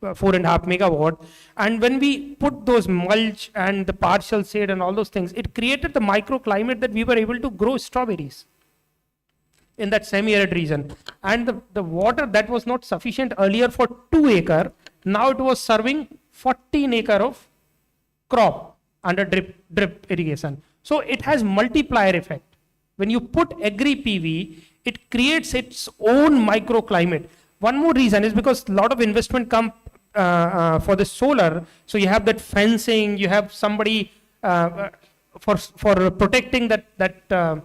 [SPEAKER 7] megawatt. And when we put those mulch and the partial shade and all those things, it created the microclimate that we were able to grow strawberries in that semi-arid region. And the water that was not sufficient earlier for 2 acre, now it was serving 14 acre of crop under drip irrigation. So it has multiplier effect. When you put Agri-PV, it creates its own microclimate. One more reason is because a lot of investment come for the solar. So you have that fencing, you have somebody for protecting that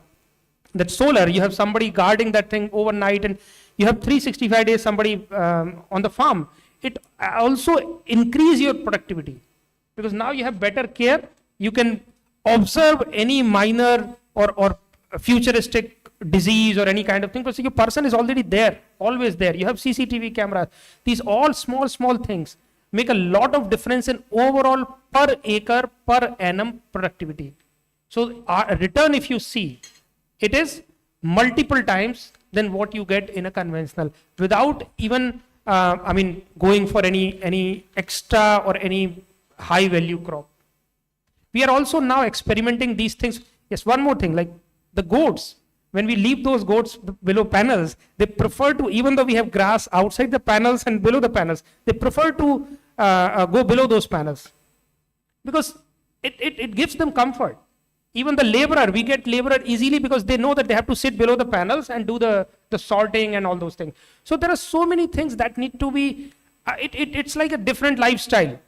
[SPEAKER 7] solar, you have somebody guarding that thing overnight, and you have 365 days somebody on the farm. It also increase your productivity because now you have better care. You can observe any minor or futuristic disease or any kind of thing, because your person is already there, always there. You have CCTV cameras. These all small things make a lot of difference in overall per acre per annum productivity. So our return, if you see, it is multiple times than what you get in a conventional, without even going for any extra or any high value crop. We are also now experimenting these things. Yes, one more thing, like the goats. When we leave those goats below panels, they prefer to, even though we have grass outside the panels and below the panels, they prefer to go below those panels because it gives them comfort. Even the laborer, we get laborer easily because they know that they have to sit below the panels and do the sorting and all those things. So there are so many things that need to be, it's like a different lifestyle.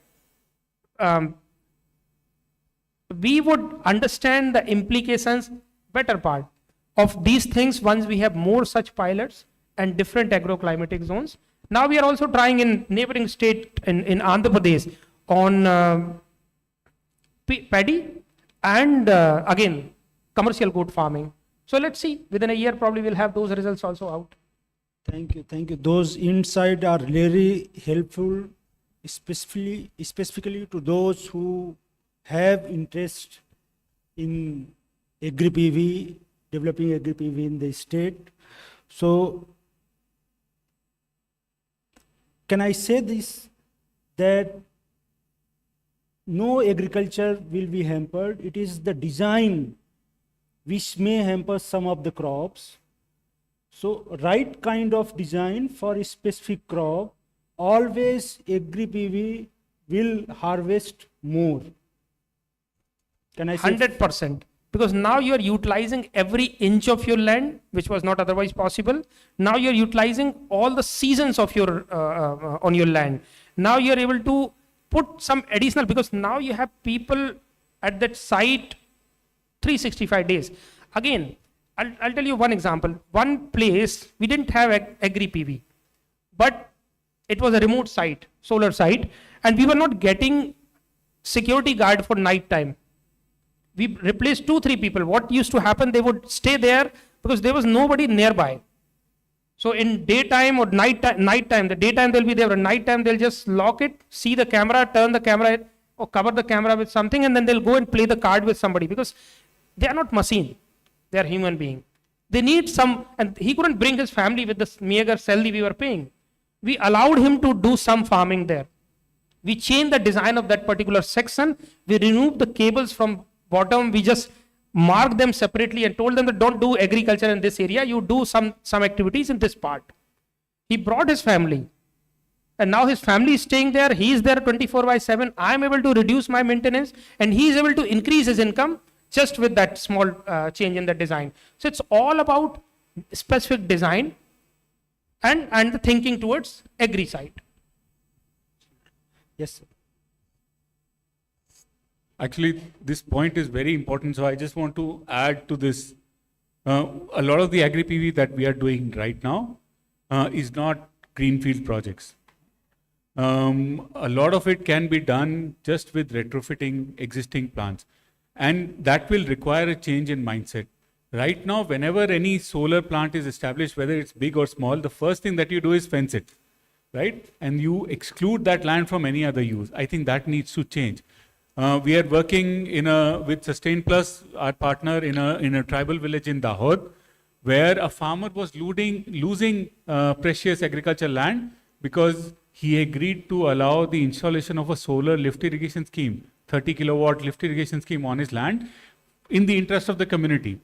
[SPEAKER 7] We would understand the implications, better part, of these things once we have more such pilots and different agroclimatic zones. Now we are also trying in neighboring state in Andhra Pradesh on paddy and again commercial goat farming. So let's see, within a year probably we'll have those results also out.
[SPEAKER 6] Thank you. Those insights are really helpful, specifically to those who have interest in Agri-PV, developing Agri-PV in the state. So can I say this, that no agriculture will be hampered. It is the design which may hamper some of the crops. So right kind of design for a specific crop, always Agri-PV will harvest more. Can I say
[SPEAKER 7] 100%. because now you are utilizing every inch of your land, which was not otherwise possible. Now you are utilizing all the seasons of your on your land. Now you are able to put some additional, because now you have people at that site 365 days. Again, I'll tell you one example. One place, we didn't have agri PV, but it was a remote site, solar site, and we were not getting security guard for night time. We replaced 2-3 people. What used to happen, they would stay there because there was nobody nearby. So in daytime or night time, the daytime they'll be there, but night time they'll just lock it, see the camera, turn the camera or cover the camera with something, and then they'll go and play the card with somebody, because they are not machine, they are human being. They need some, and he couldn't bring his family with the meager salary we were paying. We allowed him to do some farming there. We changed the design of that particular section. We removed the cables from bottom. We just marked them separately and told them that don't do agriculture in this area. You do some activities in this part. He brought his family. And now his family is staying there. He is there 24/7. I am able to reduce my maintenance, and he is able to increase his income just with that small change in the design. So it's all about specific design and the thinking towards agri side.
[SPEAKER 6] Yes, sir.
[SPEAKER 2] Actually, this point is very important. So I just want to add to this. A lot of the agri PV that we are doing right now is not greenfield projects. A lot of it can be done just with retrofitting existing plants. And that will require a change in mindset. Right now, whenever any solar plant is established, whether it's big or small, the first thing that you do is fence it, right? And you exclude that land from any other use. I think that needs to change. We are working with Sustain Plus, our partner, in a tribal village in Dahod, where a farmer was losing precious agricultural land because he agreed to allow the installation of a solar lift irrigation scheme, 30 kilowatt lift irrigation scheme on his land, in the interest of the community.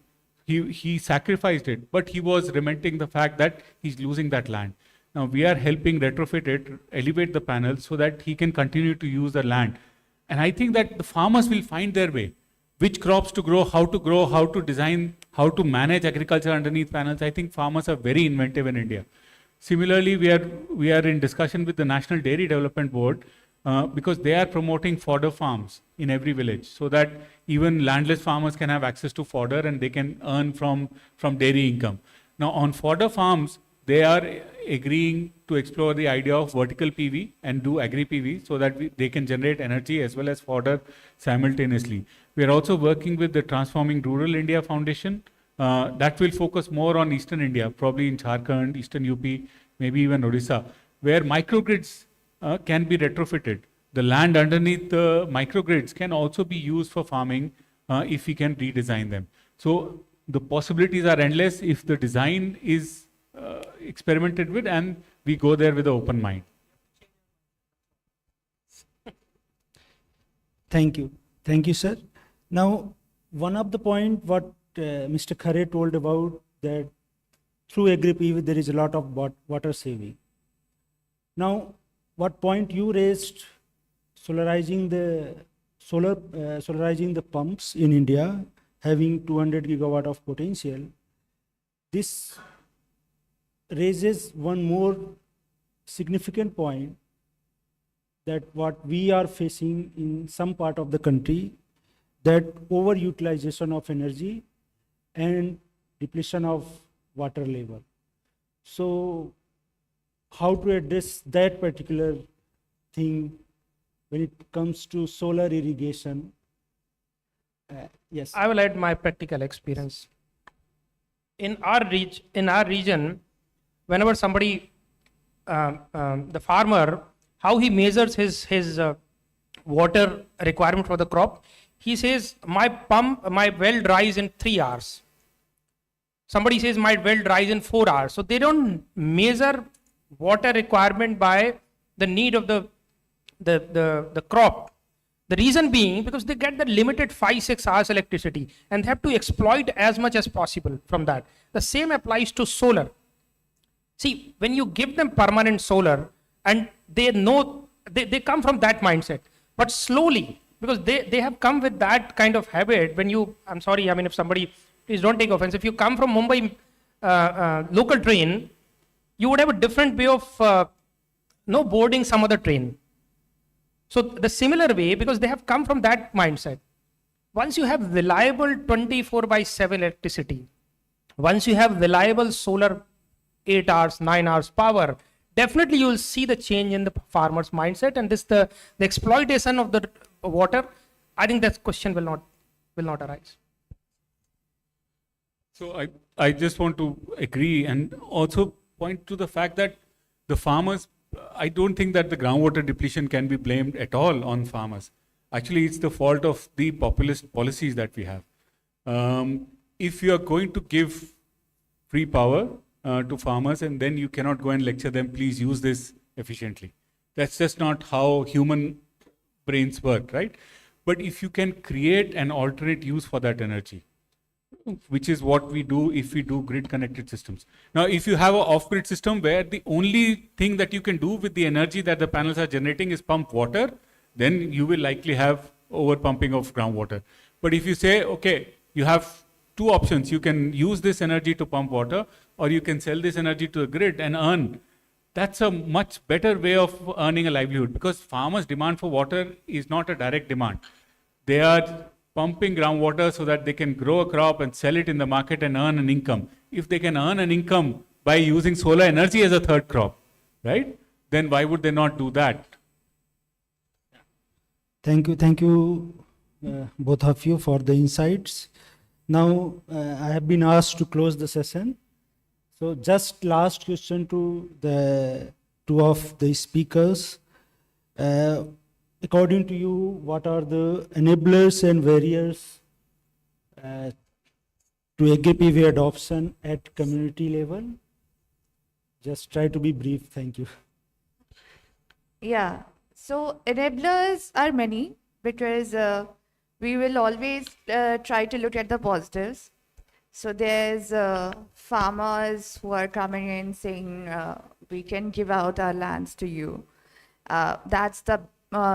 [SPEAKER 2] He sacrificed it, but he was lamenting the fact that he's losing that land. Now we are helping retrofit it, elevate the panels so that he can continue to use the land. And I think that the farmers will find their way, which crops to grow, how to design, how to manage agriculture underneath panels. I think farmers are very inventive in India. Similarly, we are in discussion with the National Dairy Development Board because they are promoting fodder farms in every village so that even landless farmers can have access to fodder and they can earn from dairy income. Now on fodder farms, they are agreeing to explore the idea of vertical PV and do agri PV so that they can generate energy as well as fodder simultaneously. We are also working with the Transforming Rural India Foundation that will focus more on Eastern India, probably in Jharkhand, Eastern UP, maybe even Odisha, where microgrids can be retrofitted. The land underneath the microgrids can also be used for farming if we can redesign them. So the possibilities are endless if the design is experimented with and we go there with an open mind.
[SPEAKER 6] Thank you. Thank you, sir. Now, one of the point what Mr. Khare told about that through agri PV there is a lot of water saving. Now, what point you raised, solarizing the pumps in India, having 200 gigawatt of potential, this raises one more significant point, that what we are facing in some part of the country, that overutilization of energy and depletion of water level. So how to address that particular thing when it comes to solar irrigation? Yes.
[SPEAKER 7] I will add my practical experience. In our region, whenever somebody, the farmer, how he measures his water requirement for the crop, he says, my well dries in 3 hours. Somebody says, my well dries in 4 hours. So they don't measure water requirement by the need of the crop. The reason being, because they get the limited 5-6 hours electricity and they have to exploit as much as possible from that. The same applies to solar. See, when you give them permanent solar and they know, they come from that mindset, but slowly because they have come with that kind of habit. When you, I'm sorry, I mean, if somebody, please don't take offense, if you come from Mumbai local train, you would have a different way of boarding some other train. So the similar way, because they have come from that mindset. Once you have reliable 24/7 electricity, once you have reliable solar 8 hours, 9 hours power, definitely you will see the change in the farmer's mindset, and this the exploitation of the water. I think that question will not arise.
[SPEAKER 2] So I just want to agree and also point to the fact that the farmers, I don't think that the groundwater depletion can be blamed at all on farmers. Actually, it's the fault of the populist policies that we have. If you are going to give free power to farmers and then you cannot go and lecture them, please use this efficiently. That's just not how human brains work, right? But if you can create an alternate use for that energy, which is what we do if we do grid connected systems. Now, if you have an off-grid system where the only thing that you can do with the energy that the panels are generating is pump water, then you will likely have over pumping of groundwater. But if you say, okay, you have two options, you can use this energy to pump water, or you can sell this energy to the grid and earn. That's a much better way of earning a livelihood, because farmers' demand for water is not a direct demand. They are pumping groundwater so that they can grow a crop and sell it in the market and earn an income. If they can earn an income by using solar energy as a third crop, right? Then why would they not do that?
[SPEAKER 6] Thank you, both of you, for the insights. Now, I have been asked to close the session. So just last question to the two of the speakers. According to you, what are the enablers and barriers to Agri-PV adoption at community level? Just try to be brief. Thank you.
[SPEAKER 9] Yeah, so enablers are many, because we will always try to look at the positives. So there's farmers who are coming in saying, we can give out our lands to you. That's the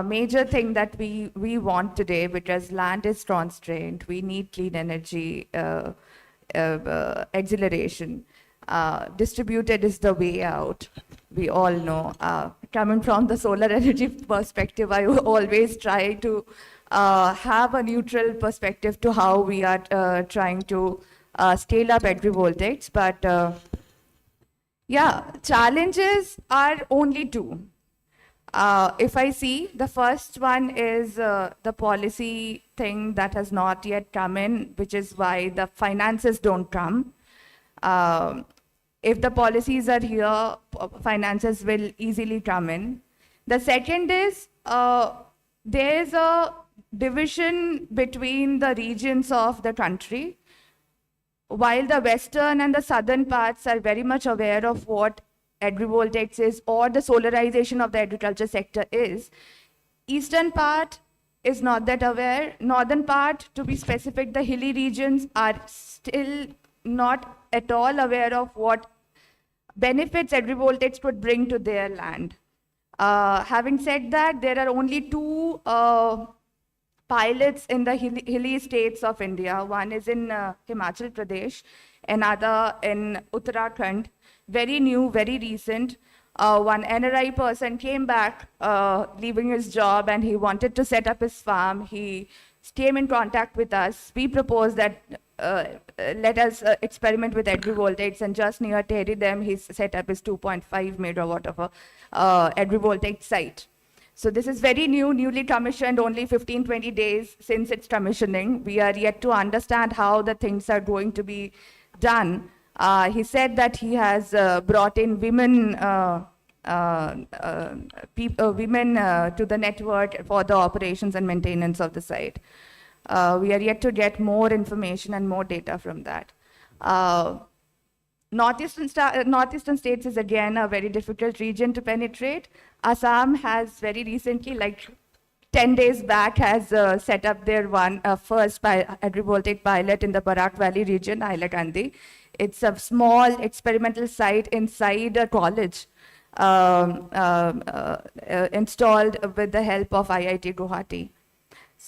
[SPEAKER 9] major thing that we want today, because land is constrained. We need clean energy acceleration. Distributed is the way out. We all know. Coming from the solar energy perspective, I always try to have a neutral perspective to how we are trying to scale up agrivoltaics. But yeah, challenges are only two. If I see, the first one is the policy thing that has not yet come in, which is why the finances don't come. If the policies are here, finances will easily come in. The second is there is a division between the regions of the country. While the western and the southern parts are very much aware of what agrivoltaics is, or the solarization of the agriculture sector is, eastern part is not that aware. Northern part, to be specific, the hilly regions are still not at all aware of what benefits agrivoltaics would bring to their land. Having said that, there are only two pilots in the hilly states of India. One is in Himachal Pradesh, another in Uttarakhand. Very new, very recent. One NRI person came back, leaving his job, and he wanted to set up his farm. He came in contact with us. We proposed that let us experiment with agrivoltaics, and just near Tehri, he set up his 2.5 megawatt of a agrivoltaic site. So this is very new, newly commissioned, only 15-20 days since its commissioning. We are yet to understand how the things are going to be done. He said that he has brought in women to the network for the operations and maintenance of the site. We are yet to get more information and more data from that. Northeastern states is again a very difficult region to penetrate. Assam has very recently, like 10 days back, has set up their first agrivoltaic pilot in the Barak Valley region, Hailakandi. It's a small experimental site inside a college, installed with the help of IIT Guwahati.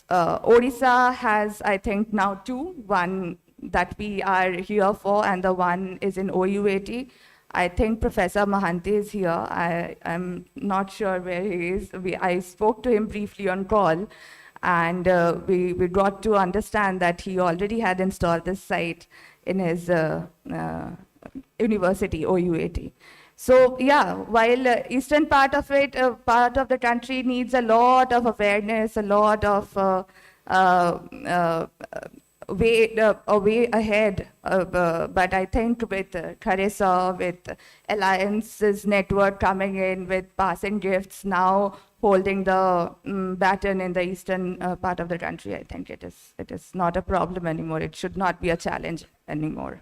[SPEAKER 9] Odisha has, I think, now two, one that we are here for, and the one is in OUAT. I think Professor Mahanti is here. I'm not sure where he is. I spoke to him briefly on call, and we got to understand that he already had installed this site in his university, OUAT. So yeah, while eastern part of it, part of the country needs a lot of awareness, a lot of a way ahead. But I think with Kharesa, with Alliance's network coming in, with passing gifts now holding the baton in the eastern part of the country, I think it is not a problem anymore. It should not be a challenge anymore.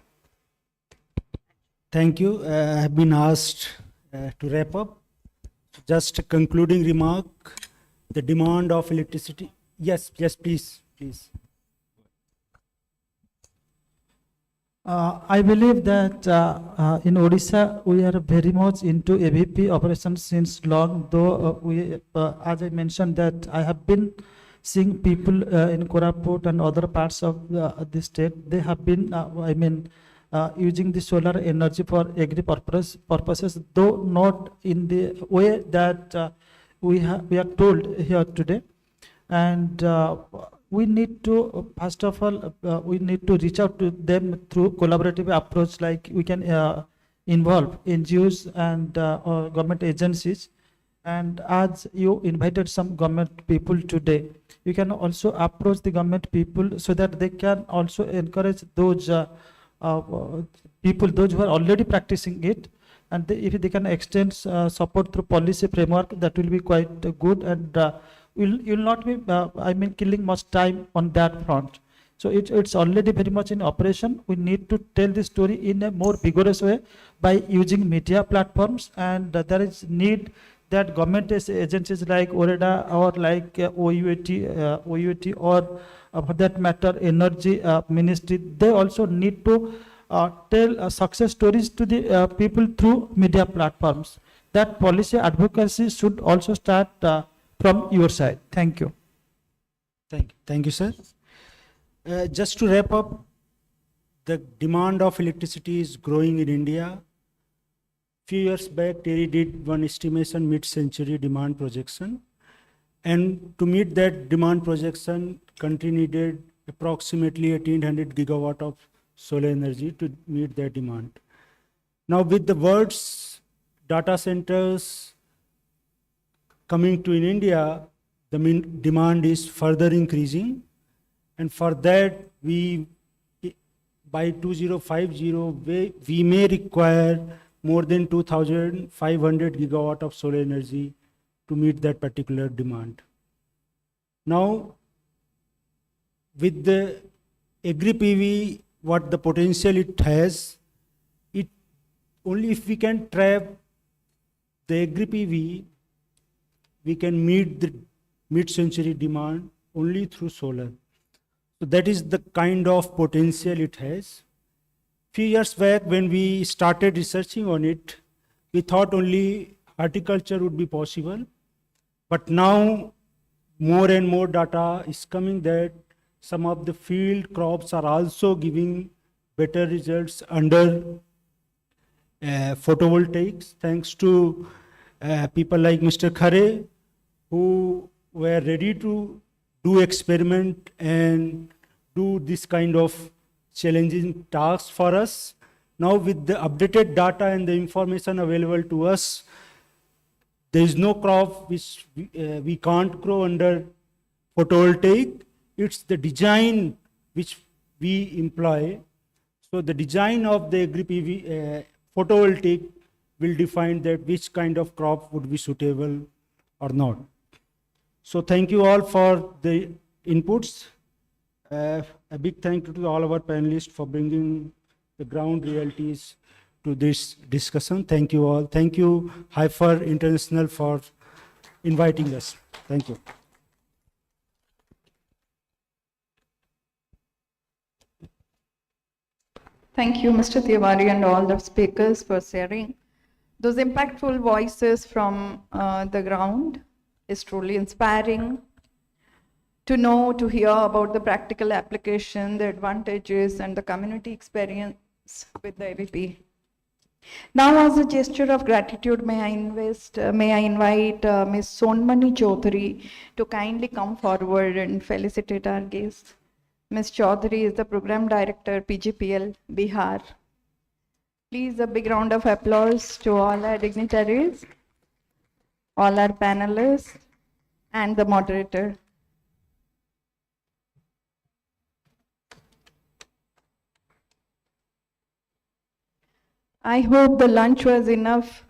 [SPEAKER 6] Thank you. I have been asked to wrap up. Just a concluding remark. The demand of electricity. Yes, please.
[SPEAKER 22] I believe that in Odisha we are very much into AVP operations since long, though as I mentioned that I have been seeing people in Koraput and other parts of the state, they have been, using the solar energy for agri purposes, though not in the way that we are told here today. And we need to, first of all, we need to reach out to them through collaborative approach, like we can involve NGOs and government agencies. And as you invited some government people today, you can also approach the government people so that they can also encourage those people, those who are already practicing it, and if they can extend support through policy framework, that will be quite good, and you'll not be killing much time on that front. So it's already very much in operation. We need to tell the story in a more vigorous way by using media platforms, and there is need that government agencies like OREDA or like OUAT or for that matter energy ministry, they also need to tell success stories to the people through media platforms. That policy advocacy should also start from your side. Thank you.
[SPEAKER 6] Thank you, sir. Just to wrap up, the demand of electricity is growing in India. Few years back, Terry did one estimation, mid-century demand projection. And to meet that demand projection, country needed approximately 1800 gigawatt of solar energy to meet that demand. Now with the words data centers coming to in India, the demand is further increasing. And for that, by 2050, we may require more than 2,500 gigawatt of solar energy to meet that particular demand. Now, with the Agri-PV, what the potential it has, it only if we can trap the Agri-PV, we can meet the mid-century demand only through solar. So that is the kind of potential it has. Few years back, when we started researching on it, we thought only horticulture would be possible. But now, more and more data is coming that some of the field crops are also giving better results under photovoltaics, thanks to people like Mr. Khare, who were ready to do experiment and do this kind of challenging tasks for us. Now with the updated data and the information available to us, there is no crop which we can't grow under photovoltaic. It's the design which we employ. So the design of the Agri-PV photovoltaic will define that which kind of crop would be suitable or not. So thank you all for the inputs. A big thank you to all our panelists for bringing the ground realities to this discussion. Thank you all. Thank you, Hyper International, for inviting us. Thank you.
[SPEAKER 19] Thank you, Mr. Tiwari, and all the speakers for sharing those impactful voices from the ground. Is truly inspiring to know, to hear about the practical application, the advantages, and the community experience with the AVP. Now, as a gesture of gratitude, may I invite Ms. Sonmani Chaudhary to kindly come forward and felicitate our guests. Ms. Chaudhary is the Program Director, PGPL, Bihar. Please, a big round of applause to all our dignitaries, all our panelists, and the moderator. I hope the lunch was enough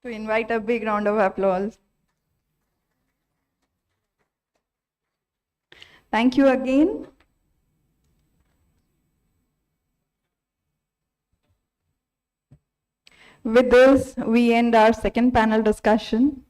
[SPEAKER 19] to invite a big round of applause. Thank you again. With this, we end our second panel discussion.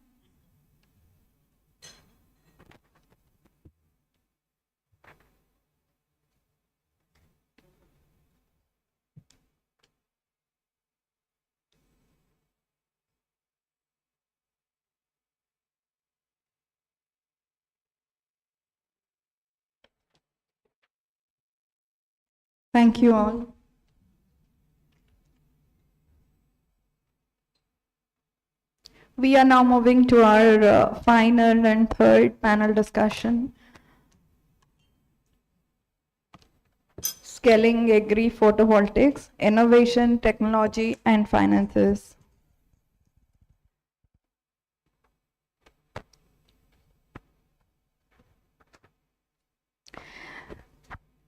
[SPEAKER 19] Thank you all. We are now moving to our final and third panel discussion. Scaling Agri-photovoltaics, Innovation, Technology, and Finances.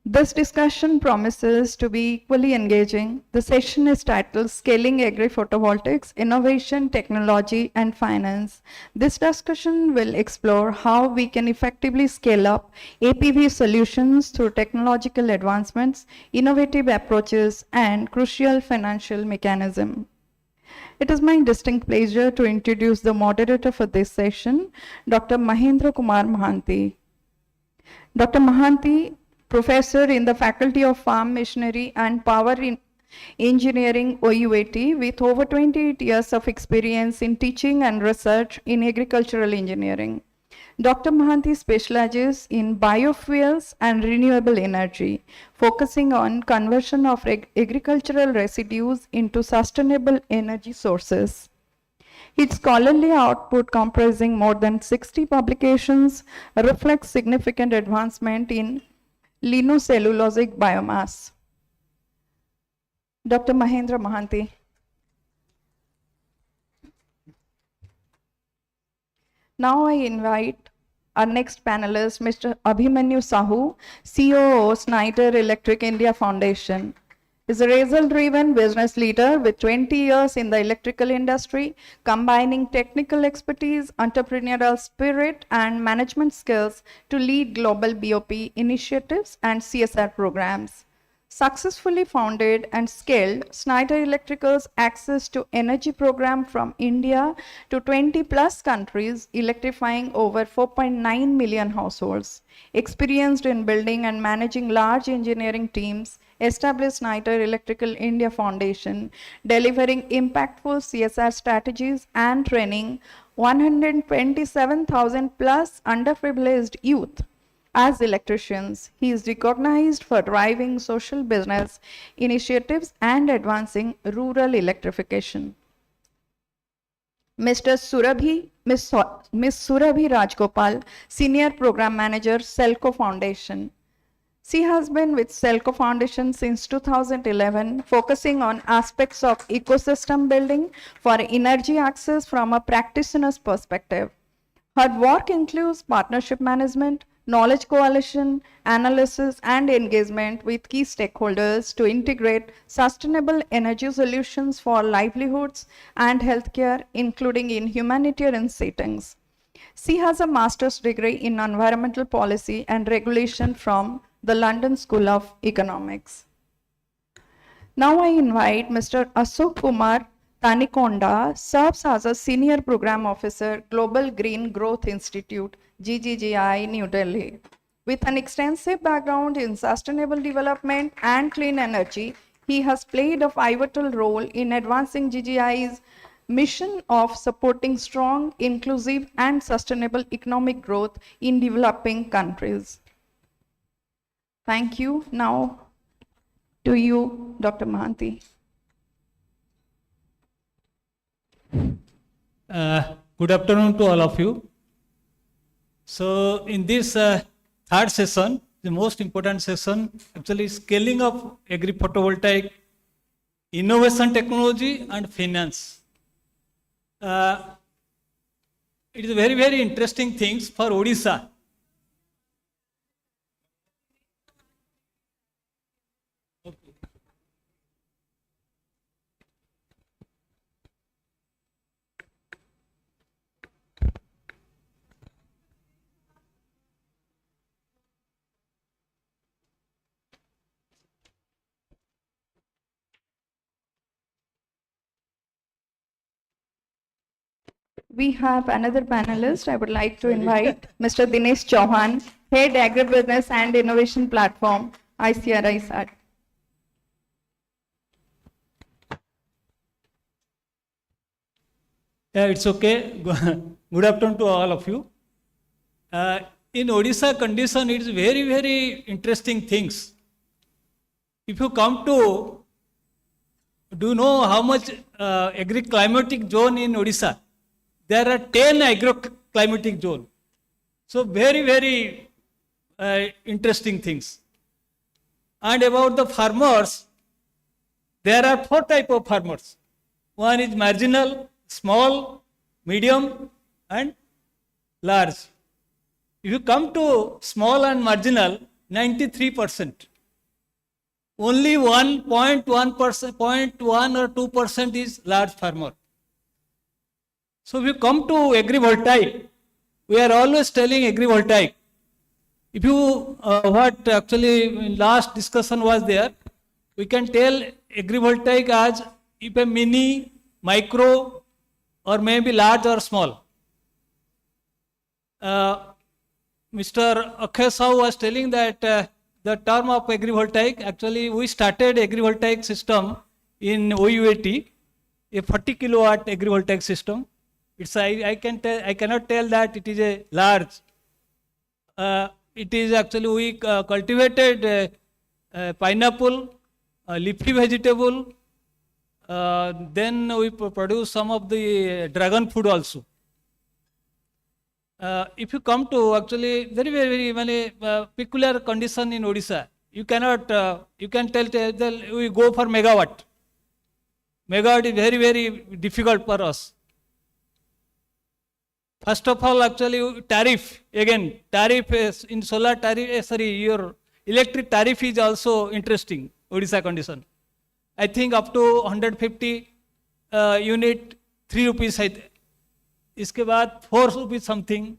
[SPEAKER 19] This discussion promises to be equally engaging. The session is titled Scaling Agri-photovoltaics, Innovation, Technology, and Finance. This discussion will explore how we can effectively scale up APV solutions through technological advancements, innovative approaches, and crucial financial mechanisms. It is my distinct pleasure to introduce the moderator for this session, Dr. Mahendra Kumar Mahanti. Dr. Mahanti, Professor in the Faculty of Farm Machinery and Power Engineering, OUAT, with over 28 years of experience in teaching and research in agricultural engineering. Dr. Mahanti specializes in biofuels and renewable energy, focusing on conversion of agricultural residues into sustainable energy sources. Its scholarly output, comprising more than 60 publications, reflects significant advancement in lignocellulosic biomass. Dr. Mahendra Mahanti. Now I invite our next panelist, Mr. Abhimanyu Sahu, COO, Schneider Electric India Foundation. Is a result-driven business leader with 20 years in the electrical industry, combining technical expertise, entrepreneurial spirit, and management skills to lead global BOP initiatives and CSR programs. Successfully founded and scaled Schneider Electrical's access to energy program from India to 20 plus countries, electrifying over 4.9 million households. Experienced in building and managing large engineering teams, established Schneider Electrical India Foundation, delivering impactful CSR strategies and training 127,000 plus underprivileged youth as electricians. He is recognized for driving social business initiatives and advancing rural electrification. Ms. Surabhi Rajgopal, Senior Program Manager, Selco Foundation. She has been with Selco Foundation since 2011, focusing on aspects of ecosystem building for energy access from a practitioner's perspective. Her work includes partnership management, knowledge coalition, analysis, and engagement with key stakeholders to integrate sustainable energy solutions for livelihoods and healthcare, including in humanitarian settings. She has a master's degree in environmental policy and regulation from the London School of Economics. Now I invite Mr. Ashok Kumar Tanikonda, serves as a Senior Program Officer, Global Green Growth Institute, GGGI, New Delhi. With an extensive background in sustainable development and clean energy, he has played a pivotal role in advancing GGI's mission of supporting strong, inclusive, and sustainable economic growth in developing countries. Thank you. Now to you, Dr. Mahanti.
[SPEAKER 3] Good afternoon to all of you. So in this third session, the most important session, actually scaling of agri-photovoltaic, innovation technology and finance. It is very, very interesting things for Odisha.
[SPEAKER 19] We have another panelist. I would like to invite Mr. Dinesh Chauhan, Head Agribusiness and Innovation Platform, ICRI SAT.
[SPEAKER 3] Yeah, it's okay. Good afternoon to all of you. In Odisha condition, it is very, very interesting things. If you come to, do you know how much agri-climatic zone in Odisha? There are 10 agro-climatic zones. So very, very interesting things. And about the farmers, there are 4 types of farmers. One is marginal, small, medium, and large. If you come to small and marginal, 93%. Only 1.1%, 0.1 or 2% is large farmer. So if you come to agrivoltaic, we are always telling agrivoltaic. If you, what actually in last discussion was there, we can tell agrivoltaic as if a mini, micro, or maybe large or small. Mr. Akshay Sahu was telling that the term of agrivoltaic, actually we started agrivoltaic system in OUAT, a 40 kilowatt agrivoltaic system. It's I cannot tell that it is a large. It is actually we cultivated pineapple, leafy vegetable. Then we produce some of the dragon fruit also. If you come to actually very, very, very peculiar condition in Odisha, you cannot, you can tell we go for megawatt. Megawatt is very, very difficult for us. First of all, actually tariff, again, tariff is in solar tariff, your electric tariff is also interesting, Odisha condition. I think up to 150 unit, 3 rupees. Iske baad 4 rupees something,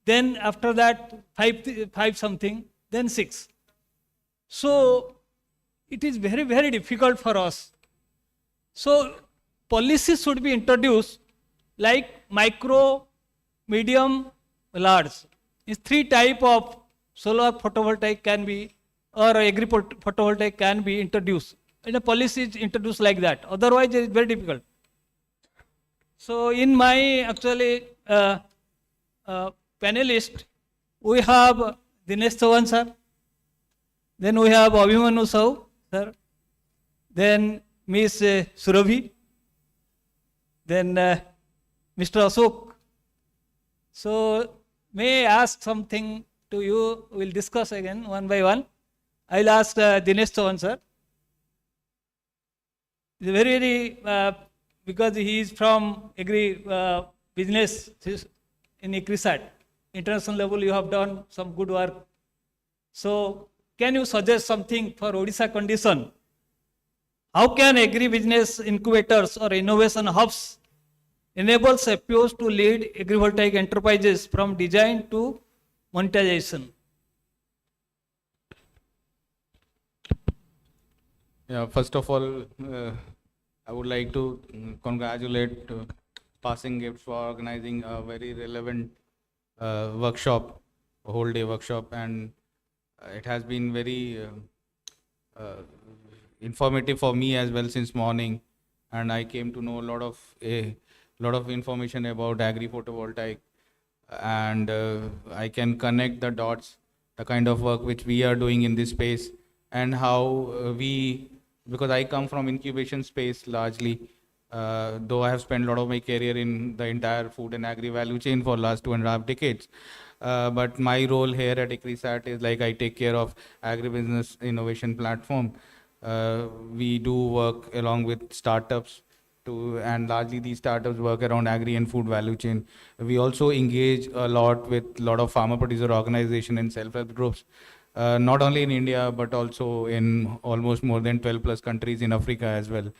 [SPEAKER 3] then after that 5 something, then 6. So it is very, very difficult for us. So policies should be introduced like micro, medium, large. These 3 type of solar photovoltaic can be, or agri photovoltaic can be introduced. And a policy is introduced like that. Otherwise, it is very difficult. So in my actually panelist, we have Dinesh Chauhan sir, then we have Abhimanyu Sahu sir, then Ms. Surabhi, then Mr. Ashok. So may I ask something to you? We'll discuss again one by one. I'll ask Dinesh Chauhan sir. It's very, very because he is from agri business in ICRISAT. International level, you have done some good work. So can you suggest something for Odisha condition? How can agri-business incubators or innovation hubs enable FPOs to lead agrivoltaic enterprises from design to monetization?
[SPEAKER 8] Yeah, first of all, I would like to congratulate Passing Gifts for organizing a very relevant workshop, a whole day workshop, and it has been very informative for me as well since morning. and I came to know a lot of information about agri-photovoltaic, and I can connect the dots, the kind of work which we are doing in this space, and how because I come from incubation space largely, though I have spent a lot of my career in the entire food and agri value chain for last 2.5 decades. But my role here at AgriSat is like I take care of agribusiness innovation platform. We do work along with startups and largely these startups work around agri and food value chain. We also engage a lot with a lot of farmer producer organization and self-help groups, not only in India, but also in almost more than 12 plus countries in Africa as well.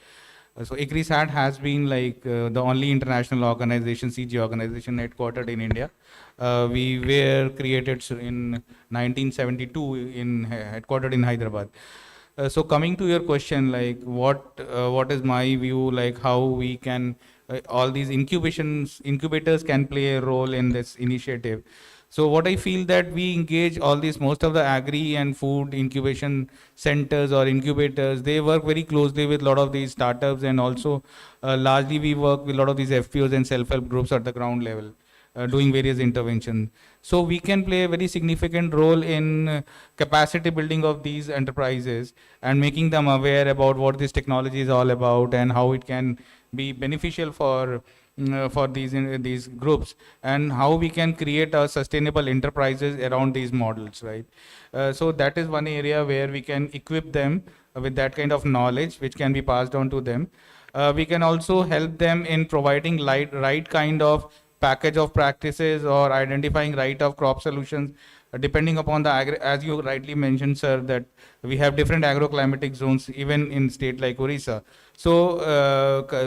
[SPEAKER 8] So AgriSat has been like the only international organization, CG organization headquartered in India. We were created in 1972 headquartered in Hyderabad. So coming to your question, like what is my view, like how we can, all these incubators can play a role in this initiative. So what I feel that we engage all these, most of the agri and food incubation centers or incubators, they work very closely with a lot of these startups, and also largely we work with a lot of these FPOs and self-help groups at the ground level. Doing various interventions. So we can play a very significant role in capacity building of these enterprises and making them aware about what this technology is all about and how it can be beneficial for these groups, and how we can create a sustainable enterprises around these models, right? So that is one area where we can equip them with that kind of knowledge which can be passed on to them. We can also help them in providing right kind of package of practices or identifying right of crop solutions, depending upon the as you rightly mentioned, sir, that we have different agroclimatic zones even in state like Odisha. So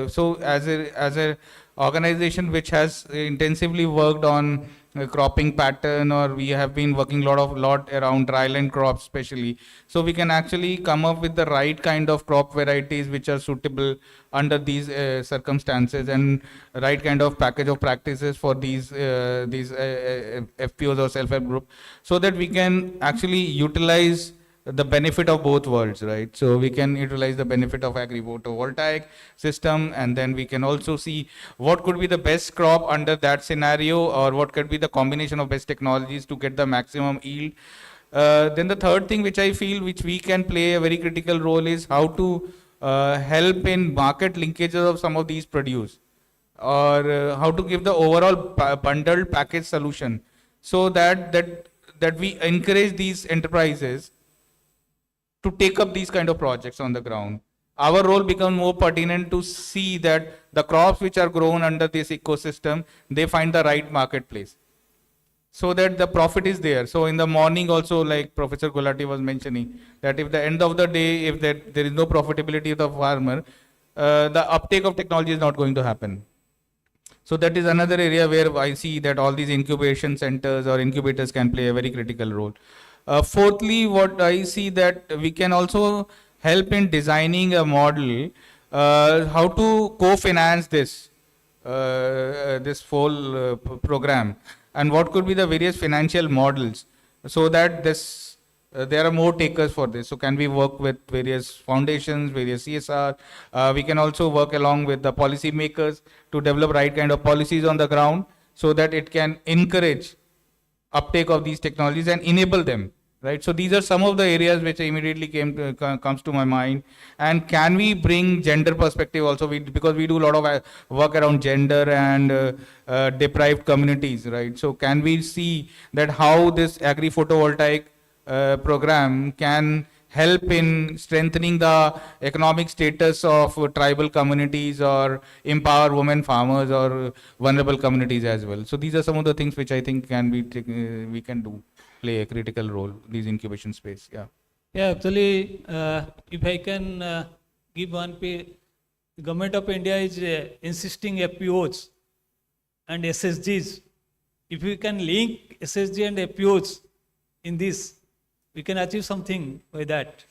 [SPEAKER 8] so as a organization which has intensively worked on cropping pattern, or we have been working a lot around dryland crops especially, so we can actually come up with the right kind of crop varieties which are suitable under these circumstances, and right kind of package of practices for these FPOs or self-help group, so that we can actually utilize the benefit of both worlds, right? So we can utilize the benefit of agri-photovoltaic system, and then we can also see what could be the best crop under that scenario, or what could be the combination of best technologies to get the maximum yield. Then the third thing which I feel which we can play a very critical role is how to help in market linkages of some of these produce, or how to give the overall bundled package solution, so that we encourage these enterprises to take up these kind of projects on the ground. Our role becomes more pertinent to see that the crops which are grown under this ecosystem, they find the right marketplace, so that the profit is there. So in the morning also, like Professor Gulati was mentioning, that if the end of the day, if there is no profitability of the farmer, the uptake of technology is not going to happen. So that is another area where I see that all these incubation centers or incubators can play a very critical role. Fourthly, what I see that we can also help in designing a model, how to co-finance this whole program, and what could be the various financial models, so that there are more takers for this. So can we work with various foundations, various CSR? We can also work along with the policy makers to develop right kind of policies on the ground, so that it can encourage uptake of these technologies and enable them, right? So these are some of the areas which immediately comes to my mind. And can we bring gender perspective also? Because we do a lot of work around gender and deprived communities, right? So can we see that how this agri-photovoltaic program can help in strengthening the economic status of tribal communities, or empower women farmers or vulnerable communities as well? So these are some of the things which I think can be we can do, play a critical role, these incubation space. Yeah.
[SPEAKER 11] Yeah, actually, if I can give one, the Government of India is insisting FPOs and SSGs. If we can link SSG and FPOs in this, we can achieve something by that.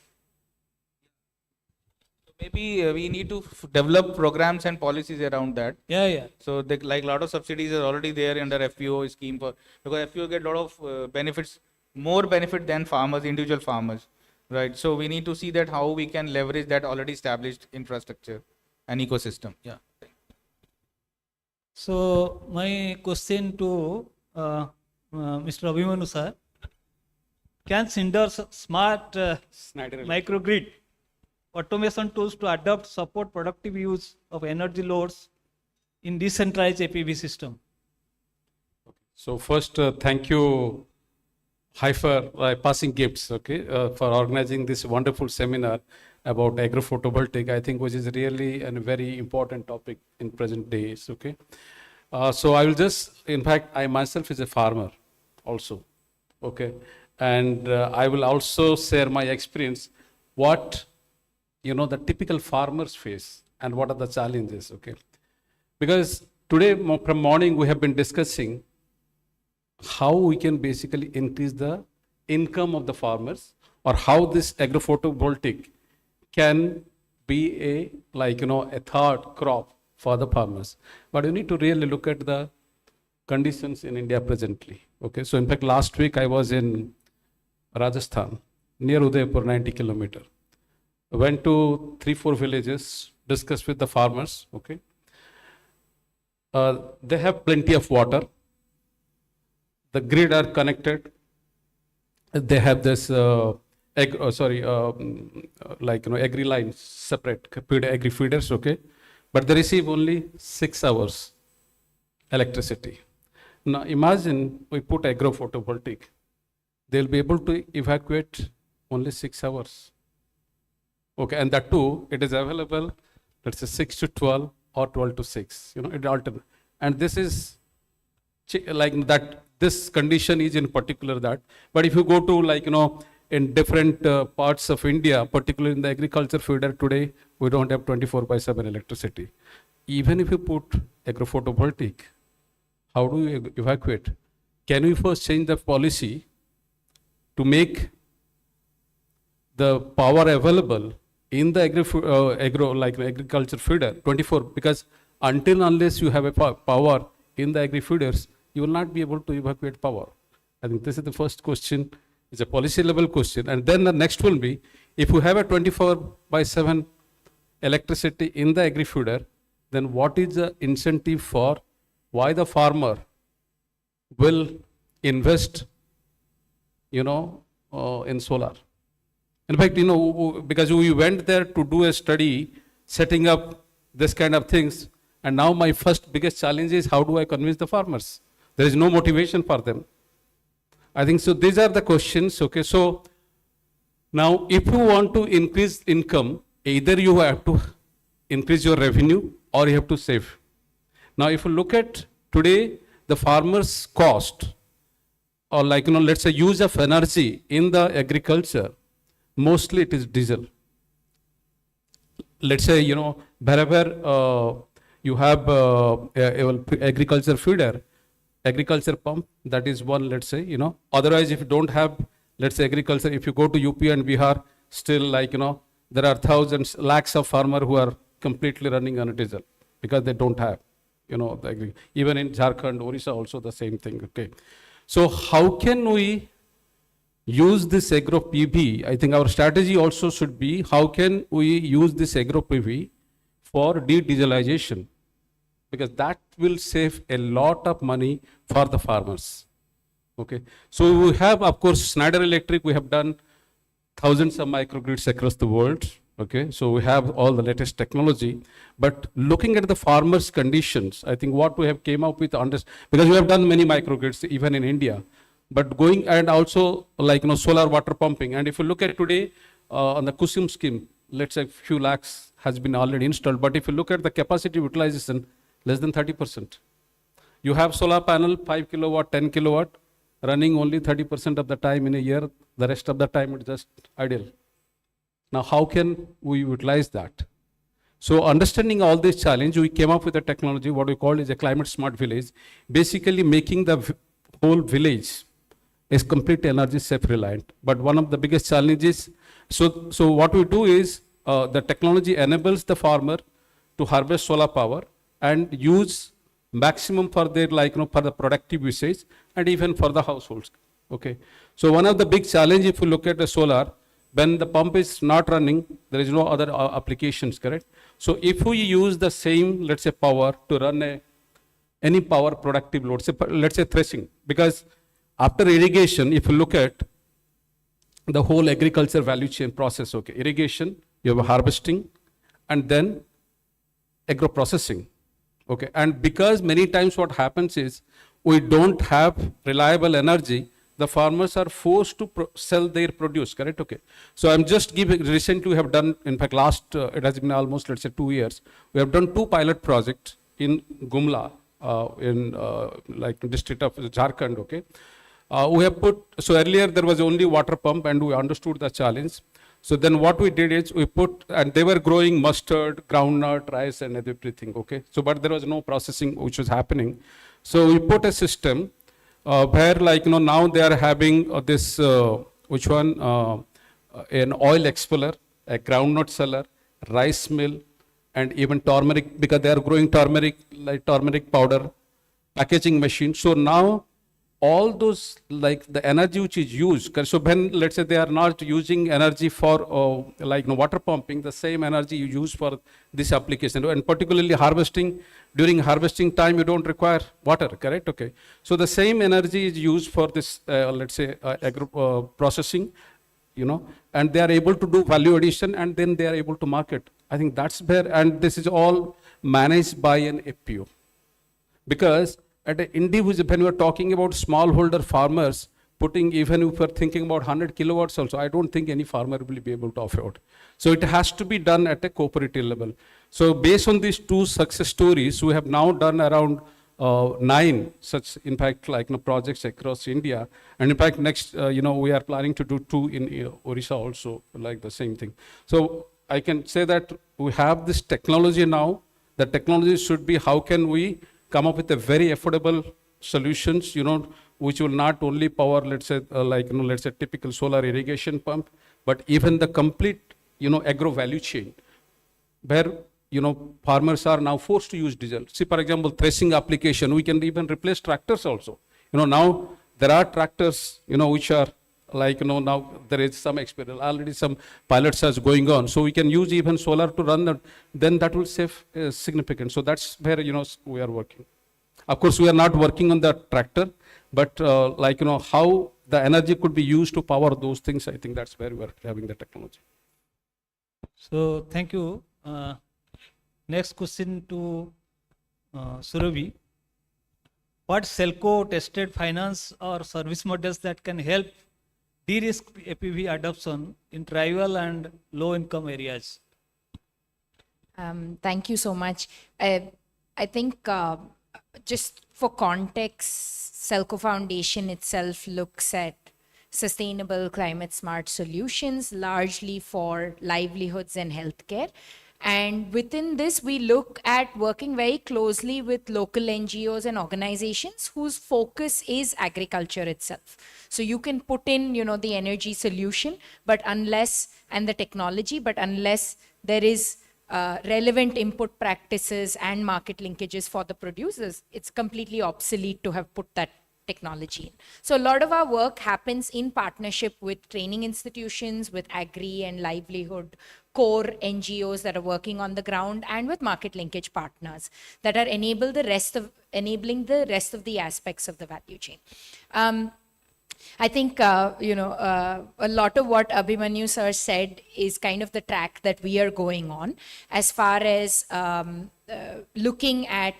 [SPEAKER 8] Maybe we need to develop programs and policies around that.
[SPEAKER 11] Yeah, yeah.
[SPEAKER 8] So like a lot of subsidies are already there under FPO scheme, because FPO get a lot of benefits, more benefit than farmers, individual farmers, right? So we need to see that how we can leverage that already established infrastructure. an ecosystem. Yeah.
[SPEAKER 11] So my question to Mr. Abhimanyu sir, can Cinder's smart microgrid automation tools to adopt support productive use of energy loads in decentralized APV system?
[SPEAKER 14] So first, thank you, Hyper Passing Gifts, okay, for organizing this wonderful seminar about agri-photovoltaic, I think, which is really a very important topic in present days, okay. So I will just, in fact, I myself is a farmer also, okay, and I will also share my experience, what, the typical farmers face and what are the challenges, okay. Because today from morning we have been discussing how we can basically increase the income of the farmers, or how this agri-photovoltaic can be a third crop for the farmers. But you need to really look at the conditions in India presently. Okay, so in fact last week I was in Rajasthan, near Udaipur, 90 kilometer. I went to 3-4 villages, discussed with the farmers. Okay, they have plenty of water. The grid are connected. They have this agri lines separate, agri feeders, okay, but they receive only 6 hours electricity. Now imagine we put agro-photovoltaic, they'll be able to evacuate only 6 hours. Okay, and that too, it is available, let's say 6 to 12 or 12 to 6, it alternate. And this is like that, this condition is in particular that. But if you go to in different parts of India, particularly in the agriculture feeder today, we don't have 24/7 electricity. Even if you put agro-photovoltaic, how do you evacuate? Can we first change the policy to make the power available in the agriculture feeder 24? Because unless you have a power in the agri feeders, you will not be able to evacuate power. I think this is the first question. It's a policy level question. And then the next will be, if you have a 24/7 electricity in the agri feeder, then what is the incentive for why the farmer will invest, in solar? In fact, because we went there to do a study, setting up this kind of things, and now my first biggest challenge is, how do I convince the farmers? There is no motivation for them. I think so. These are the questions. Okay. So now, if you want to increase income, either you have to increase your revenue or you have to save. Now, if you look at today, the farmers' cost, or let's say use of energy in the agriculture, mostly it is diesel. Let's say, wherever you have agriculture feeder, agriculture pump, that is one, let's say, otherwise if you don't have, let's say, agriculture, if you go to UP and Bihar, still there are thousands, lakhs of farmers who are completely running on a diesel because they don't have, even in Jharkhand, Odisha also the same thing, okay. So how can we use this agro PV? I think our strategy also should be, how can we use this agro PV for de-dieselization? Because that will save a lot of money for the farmers. Okay. So we have, of course, Schneider Electric, we have done thousands of microgrids across the world. Okay. So we have all the latest technology. But looking at the farmers' conditions, I think what we have came up with, because we have done many microgrids even in India, but going and also solar water pumping. And if you look at today on the Kusum scheme, let's say few lakhs has been already installed. But if you look at the capacity utilization, less than 30%. You have solar panel, 5 kilowatt, 10 kilowatt, running only 30% of the time in a year. The rest of the time it's just idle. Now, how can we utilize that? So understanding all this challenge, we came up with a technology, what we call is a climate smart village, basically making the whole village is completely energy self-reliant. But one of the biggest challenges, so what we do is, the technology enables the farmer to harvest solar power and use maximum for their for the productive usage and even for the households. Okay. So one of the big challenge, if you look at the solar, when the pump is not running, there is no other applications, correct? So if we use the same, let's say, power to run any power productive load, say, let's say threshing, because after irrigation, if you look at the whole agriculture value chain process, okay, irrigation, you have harvesting, and then agro processing, okay, and because many times what happens is we don't have reliable energy, the farmers are forced to sell their produce, correct? Okay. So I'm just giving, recently we have done, in fact, it has been almost, let's say, 2 years. We have done 2 pilot projects in Gumla, in like district of Jharkhand, okay. We have put, so earlier there was only water pump and we understood the challenge. So then what we did is we put, and they were growing mustard, groundnut, rice and everything, okay. So, but there was no processing which was happening. So we put a system where, like, now they are having this, which one, an oil expeller, a groundnut seller, rice mill, and even turmeric, because they are growing turmeric, like turmeric powder, packaging machine. So now all those, like the energy which is used, so when, let's say, they are not using energy for like water pumping, the same energy you use for this application, and particularly harvesting, during harvesting time you don't require water, correct? Okay. So the same energy is used for this, let's say, agro processing, and they are able to do value addition, and then they are able to market. I think that's where, and this is all managed by an FPO. Because at an individual, when we are talking about smallholder farmers, putting, even if we are thinking about 100 kilowatts also, I don't think any farmer will be able to afford. So it has to be done at a cooperative level. So based on these 2 success stories, we have now done around 9 such, in fact, like projects across India. And in fact, next, we are planning to do 2 in Odisha also, like the same thing. So I can say that we have this technology now. The technology should be, how can we come up with a very affordable solutions, which will not only power, let's say, let's say typical solar irrigation pump, but even the complete, agro value chain, where, farmers are now forced to use diesel. See, for example, threshing application, we can even replace tractors also. Now there are tractors, which are like, now there is some experience, already some pilots are going on. So we can use even solar to run that, then that will save significant. So that's where, we are working. Of course, we are not working on the tractor, but how the energy could be used to power those things, I think that's where we are having the technology.
[SPEAKER 11] So thank you. Next question to Surabhi. What Selco tested finance or service models that can help de-risk APV adoption in tribal and low-income areas?
[SPEAKER 15] Thank you so much. I think just for context, Selco Foundation itself looks at sustainable climate smart solutions, largely for livelihoods and healthcare. And within this, we look at working very closely with local NGOs and organizations whose focus is agriculture itself. So you can put in, the energy solution, but unless, and the technology, but unless there is relevant input practices and market linkages for the producers, it's completely obsolete to have put that technology in. So a lot of our work happens in partnership with training institutions, with agri and livelihood core NGOs that are working on the ground, and with market linkage partners that are enabling the rest of the aspects of the value chain. I think, a lot of what Abhimanyu sir said is kind of the track that we are going on as far as looking at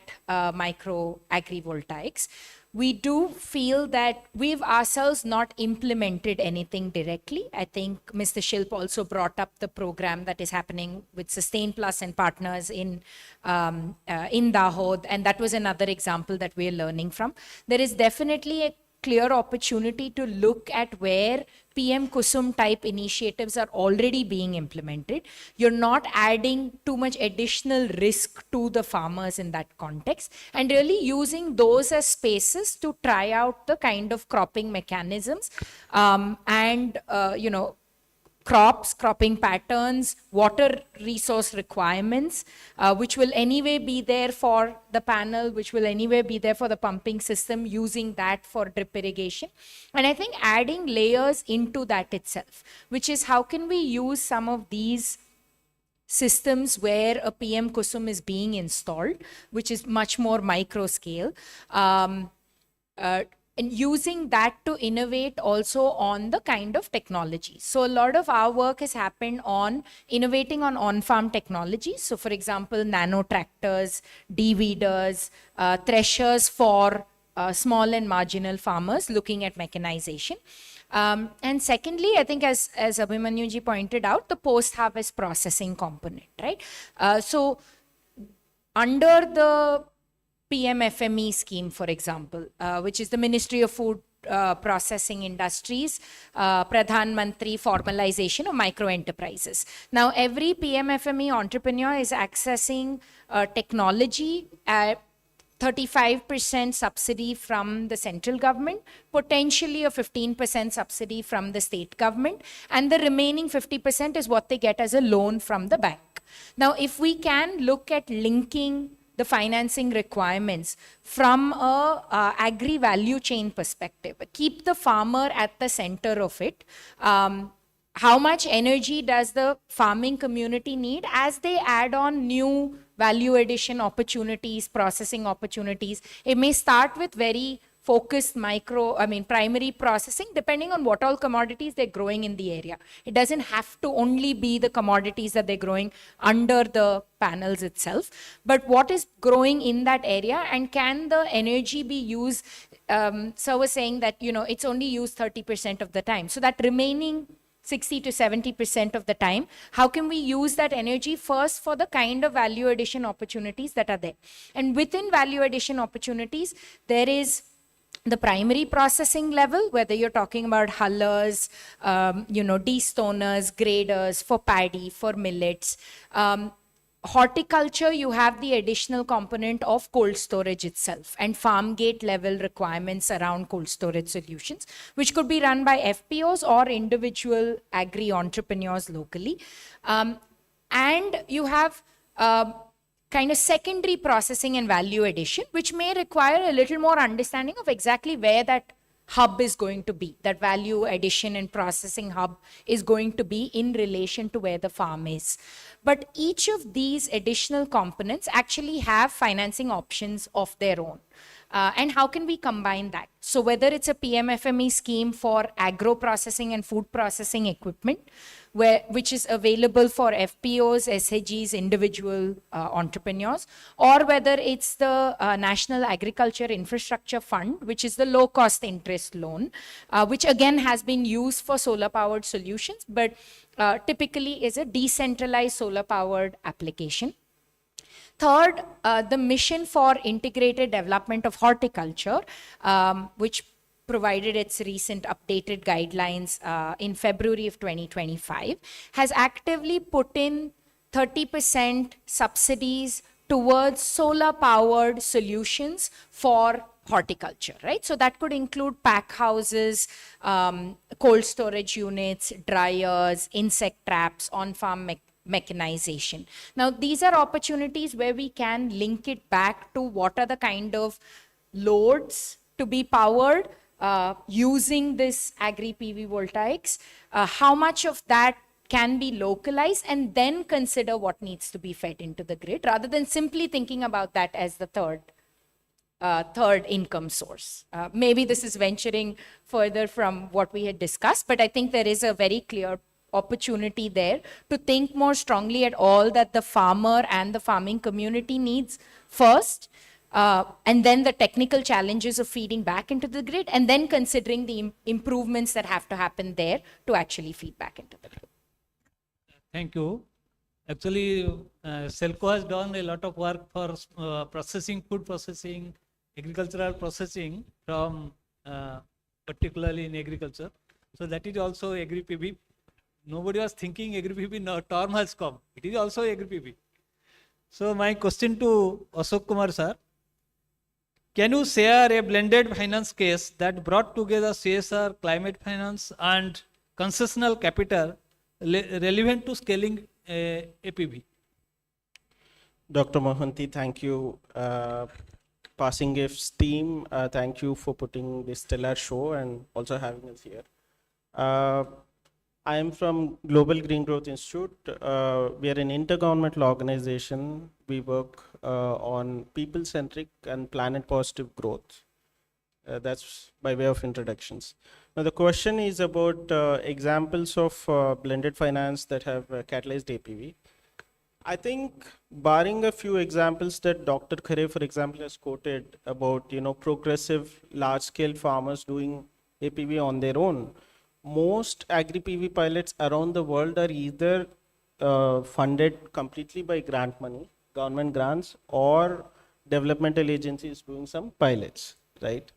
[SPEAKER 15] micro agrivoltaics. We do feel that we've ourselves not implemented anything directly. I think Mr. Shilp also brought up the program that is happening with Sustain Plus and partners in Dahod, and that was another example that we're learning from. There is definitely a clear opportunity to look at where PM Kusum type initiatives are already being implemented. You're not adding too much additional risk to the farmers in that context, and really using those as spaces to try out the kind of cropping mechanisms and crops, cropping patterns, water resource requirements, which will anyway be there for the panel, which will anyway be there for the pumping system, using that for drip irrigation. And I think adding layers into that itself, which is how can we use some of these systems where a PM Kusum is being installed, which is much more micro scale, and using that to innovate also on the kind of technology. So a lot of our work has happened on innovating on farm technologies. So for example, nano tractors, de-weeders, threshers for small and marginal farmers looking at mechanization. And secondly, I think as Abhimanyuji pointed out, the post-harvest processing component, right? So under the PMFME scheme, for example, which is the Ministry of Food Processing Industries, Pradhan Mantri formalization of micro enterprises. Now, every PMFME entrepreneur is accessing technology at 35% subsidy from the central government, potentially a 15% subsidy from the state government, and the remaining 50% is what they get as a loan from the bank. Now, if we can look at linking the financing requirements from a agri value chain perspective, keep the farmer at the center of it. How much energy does the farming community need as they add on new value addition opportunities, processing opportunities? It may start with very focused primary processing, depending on what all commodities they're growing in the area. It doesn't have to only be the commodities that they're growing under the panels itself, but what is growing in that area, and can the energy be used? So was saying that, it's only used 30% of the time. So that remaining 60 to 70% of the time, how can we use that energy first for the kind of value addition opportunities that are there? And within value addition opportunities, there is the primary processing level, whether you're talking about hullers, destoners, graders for paddy, for millets. Horticulture, you have the additional component of cold storage itself and farm gate level requirements around cold storage solutions, which could be run by FPOs or individual agri entrepreneurs locally. And you have kind of secondary processing and value addition, which may require a little more understanding of exactly where that hub is going to be, that value addition and processing hub is going to be in relation to where the farm is. But each of these additional components actually have financing options of their own. And how can we combine that? So whether it's a PMFME scheme for agro processing and food processing equipment, which is available for FPOs, SHGs, individual entrepreneurs, or whether it's the National Agriculture Infrastructure Fund, which is the low cost interest loan, which again has been used for solar powered solutions, but typically is a decentralized solar powered application. Third, the mission for integrated development of horticulture, which provided its recent updated guidelines in February of 2025, has actively put in 30% subsidies towards solar powered solutions for horticulture, right? So that could include pack houses, cold storage units, dryers, insect traps, on-farm mechanization. Now, these are opportunities where we can link it back to what are the kind of loads to be powered using this agri-PV voltaics, how much of that can be localized, and then consider what needs to be fed into the grid, rather than simply thinking about that as the third income source. Maybe this is venturing further from what we had discussed, but I think there is a very clear opportunity there to think more strongly at all that the farmer and the farming community needs first, and then the technical challenges of feeding back into the grid, and then considering the improvements that have to happen there to actually feed back into the grid.
[SPEAKER 11] Thank you. Actually, Selco has done a lot of work for processing, food processing, agricultural processing from particularly in agriculture. So that is also Agri-PV. Nobody was thinking Agri-PV, no term has come. It is also Agri-PV. So my question to Ashok Kumar sir, can you share a blended finance case that brought together CSR, climate finance and concessional capital relevant to scaling APV.
[SPEAKER 13] Dr. Mohanty, thank you. Passing Gifts team, thank you for putting this stellar show and also having us here. I am from Global Green Growth Institute. We are an intergovernmental organization. We work on people-centric and planet-positive growth. That's by way of introductions. Now the question is about examples of blended finance that have catalyzed APV. I think barring a few examples that Dr. Khare, for example, has quoted about, progressive large-scale farmers doing APV on their own, most agri-PV pilots around the world are either funded completely by grant money, government grants, or developmental agencies doing some pilots, right?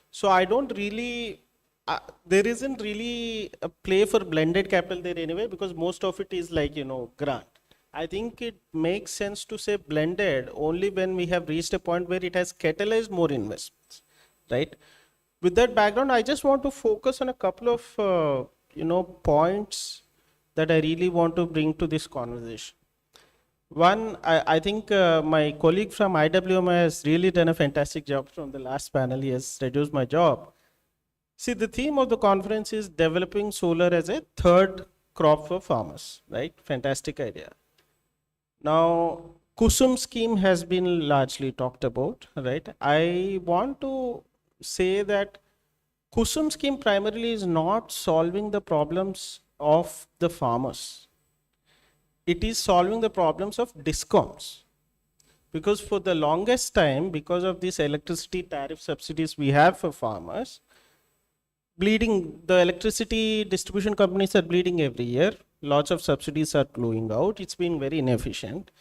[SPEAKER 13] So I don't really, there isn't really a play for blended capital there anyway, because most of it is like, grant. I think it makes sense to say blended only when we have reached a point where it has catalyzed more investments, right? With that background, I just want to focus on a couple of, points that I really want to bring to this conversation. One, I think my colleague from IWM has really done a fantastic job from the last panel. He has reduced my job. See, the theme of the conference is developing solar as a third crop for farmers, right? Fantastic idea. Now, Kusum scheme has been largely talked about, right? I want to say that Kusum scheme primarily is not solving the problems of the farmers. It is solving the problems of discoms. Because for the longest time, because of these electricity tariff subsidies we have for farmers, the electricity distribution companies are bleeding every year. Lots of subsidies are flowing out. It's been very inefficient.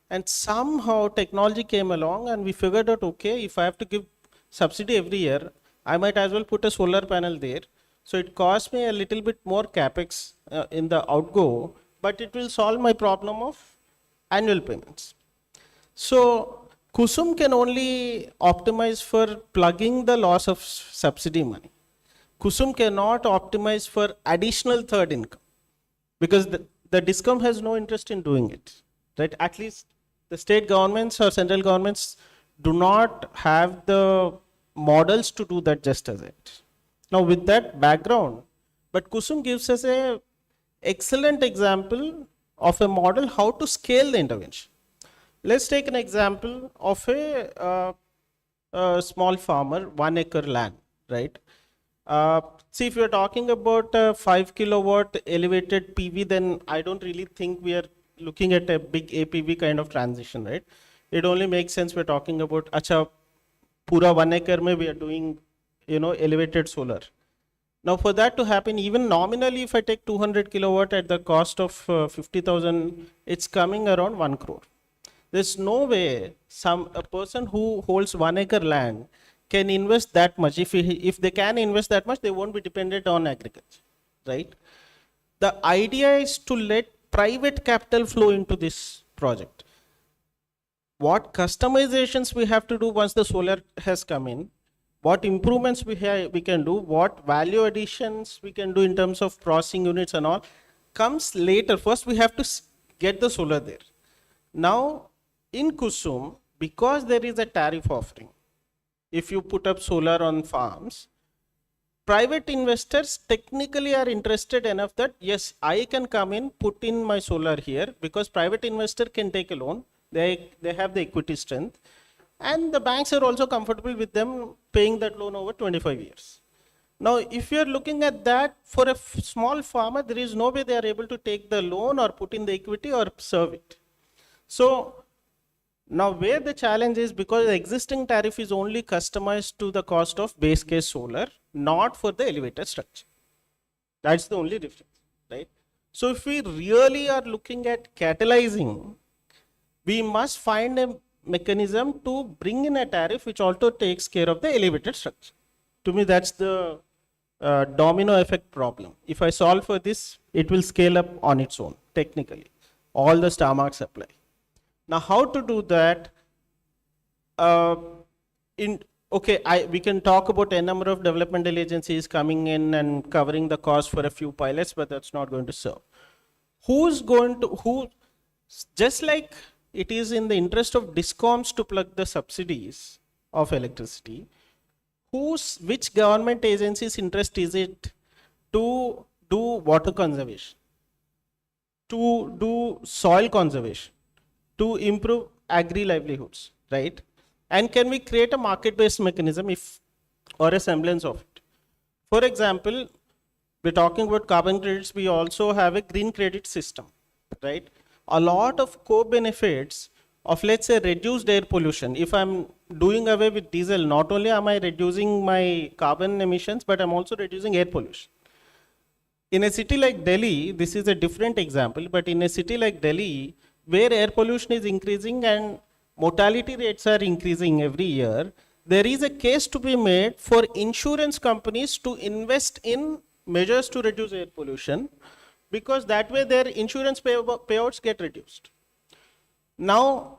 [SPEAKER 13] And somehow technology came along and we figured out, okay, if I have to give subsidy every year, I might as well put a solar panel there. So it costs me a little bit more capex in the outgo, but it will solve my problem of annual payments. So Kusum can only optimize for plugging the loss of subsidy money. Kusum cannot optimize for additional third income, because the discom has no interest in doing it, right? At least the state governments or central governments do not have the models to do that just as it. Now with that background, but Kusum gives us a excellent example of a model how to scale the intervention. Let's take an example of a small farmer, 1 acre land, right? See, if you're talking about a 5 kilowatt elevated PV, then I don't really think we are looking at a big APV kind of transition, right? It only makes sense we're talking about, acha, pura 1 acre mein we are doing, elevated solar. Now for that to happen, even nominally, if I take 200 kilowatt at the cost of 50,000, it's coming around 1 crore. There's no way a person who holds 1 acre land can invest that much. If they can invest that much, they won't be dependent on agriculture, right? The idea is to let private capital flow into this project. What customizations we have to do once the solar has come in, what improvements we can do, what value additions we can do in terms of processing units and all, comes later. First, we have to get the solar there. Now, in Kusum, because there is a tariff offering, if you put up solar on farms, private investors technically are interested enough that, yes, I can come in, put in my solar here, because private investor can take a loan. They have the equity strength. And the banks are also comfortable with them paying that loan over 25 years. Now, if you're looking at that, for a small farmer, there is no way they are able to take the loan or put in the equity or serve it. So, now where the challenge is, because the existing tariff is only customized to the cost of base case solar, not for the elevator structure. That's the only difference, right? So if we really are looking at catalyzing, we must find a mechanism to bring in a tariff which also takes care of the elevated structure. To me, that's the domino effect problem. If I solve for this, it will scale up on its own, technically. All the star marks apply. Now, how to do that? We can talk about a number of developmental agencies coming in and covering the cost for a few pilots, but that's not going to serve. who's going to, just like it is in the interest of DISCOMs to plug the subsidies of electricity, which government agency's interest is it to do water conservation, to do soil conservation, to improve agri livelihoods, right? And can we create a market-based mechanism or a semblance of it? For example, we're talking about carbon credits, we also have a green credit system, right? A lot of co-benefits of, let's say, reduced air pollution. If I'm doing away with diesel, not only am I reducing my carbon emissions, but I'm also reducing air pollution. In a city like Delhi, this is a different example, but in a city like Delhi, where air pollution is increasing and mortality rates are increasing every year, there is a case to be made for insurance companies to invest in measures to reduce air pollution, because that way their insurance payouts get reduced. Now,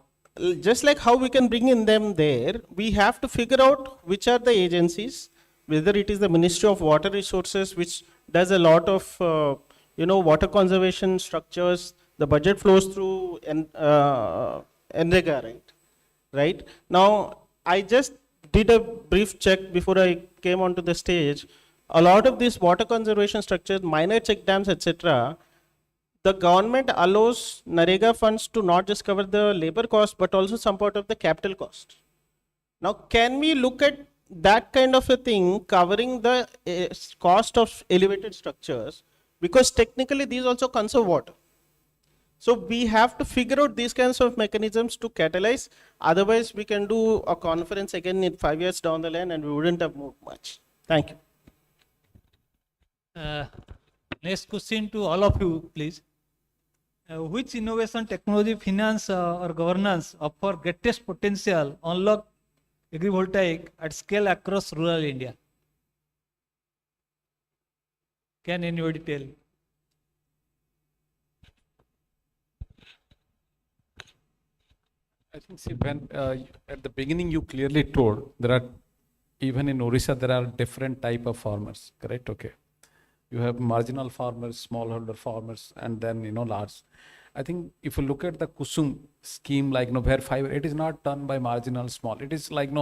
[SPEAKER 13] just like how we can bring in them there, we have to figure out which are the agencies, whether it is the Ministry of Water Resources, which does a lot of water conservation structures. The budget flows through NREGA, right? Now, I just did a brief check before I came onto the stage. A lot of these water conservation structures, minor check dams, etc., the government allows NREGA funds to not just cover the labor cost, but also some part of the capital cost. Now, can we look at that kind of a thing covering the cost of elevated structures? Because technically these also conserve water. So we have to figure out these kinds of mechanisms to catalyze. Otherwise, we can do a conference again in 5 years down the line and we wouldn't have moved much. Thank you.
[SPEAKER 11] Next question to all of you, please. Which innovation, technology, finance or governance offer greatest potential unlock agrivoltaic at scale across rural India? Can anybody tell?
[SPEAKER 14] I think, see, when at the beginning you clearly told there are, even in Odisha, there are different type of farmers, correct? Okay. You have marginal farmers, smallholder farmers, and then, large. I think if you look at the Kusum scheme, like, where fiber, it is not done by marginal small. It is like,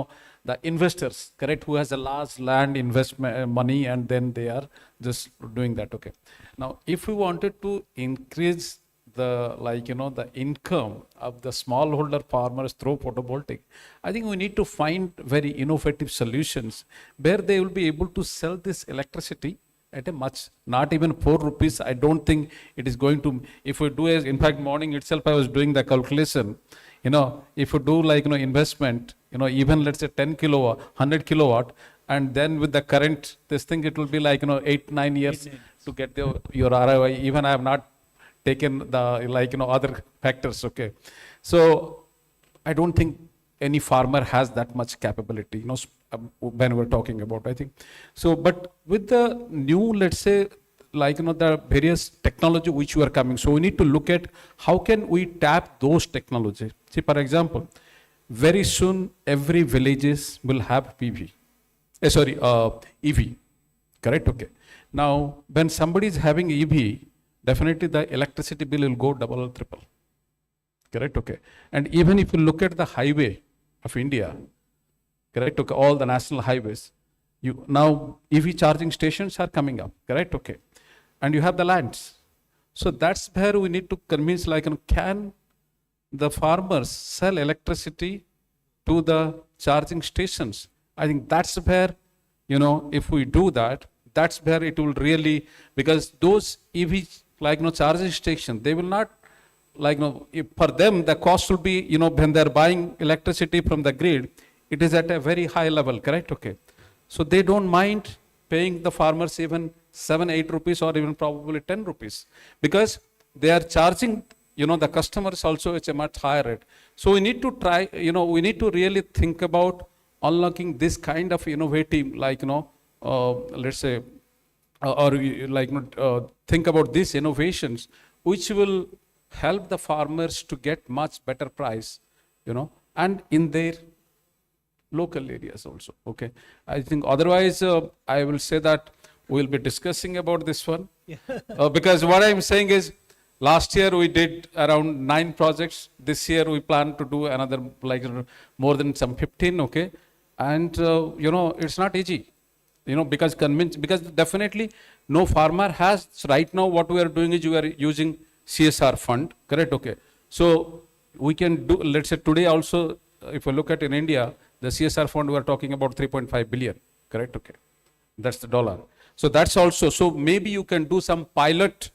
[SPEAKER 14] the investors, correct, who has a large land investment money, and then they are just doing that. Okay. Now, if we wanted to increase the, the income of the smallholder farmers through photovoltaic, I think we need to find very innovative solutions where they will be able to sell this electricity at a much, not even 4 rupees. I don't think it is going to, if we do, in fact, morning itself, I was doing the calculation, if you do investment, even let's say 10 kilowatt, 100 kilowatt, and then with the current, this thing, it will be 8-9 years to get your ROI. Even I have not taken the, other factors, okay. So I don't think any farmer has that much capability, when we're talking about, I think. So, but with the new, let's say, the various technology which you are coming, so we need to look at how can we tap those technologies. See, for example, very soon every villages will have PV, EV, correct? Okay. Now, when somebody is having EV, definitely the electricity bill will go double or triple, correct? Okay. And even if you look at the highway of India, correct? Okay, all the national highways, now EV charging stations are coming up, correct? Okay, and you have the lands. So that's where we need to convince, can the farmers sell electricity to the charging stations? I think that's where, if we do that, that's where it will really, because those EV, charging stations, they will not, for them, the cost will be, when they're buying electricity from the grid, it is at a very high level, correct? Okay. So they don't mind paying the farmers even 7-8 rupees or even probably 10 rupees because they are charging, the customers also, it's a much higher rate. So we need to try, we need to really think about unlocking this kind of innovative, let's say, think about these innovations, which will help the farmers to get much better price, and in their local areas also. Okay. I think otherwise, I will say that we'll be discussing about this one. Because what I'm saying is, Last year we did around 9 projects. This year we plan to do another like more than some 15. Okay, and it's not easy, because definitely no farmer has right now. What we are doing is we are using CSR fund, correct? Okay, so we can do, let's say today also, if we look at in India, the CSR fund we are talking about 3.5 billion, correct? Okay, that's the dollar. So that's also, so maybe you can do some pilot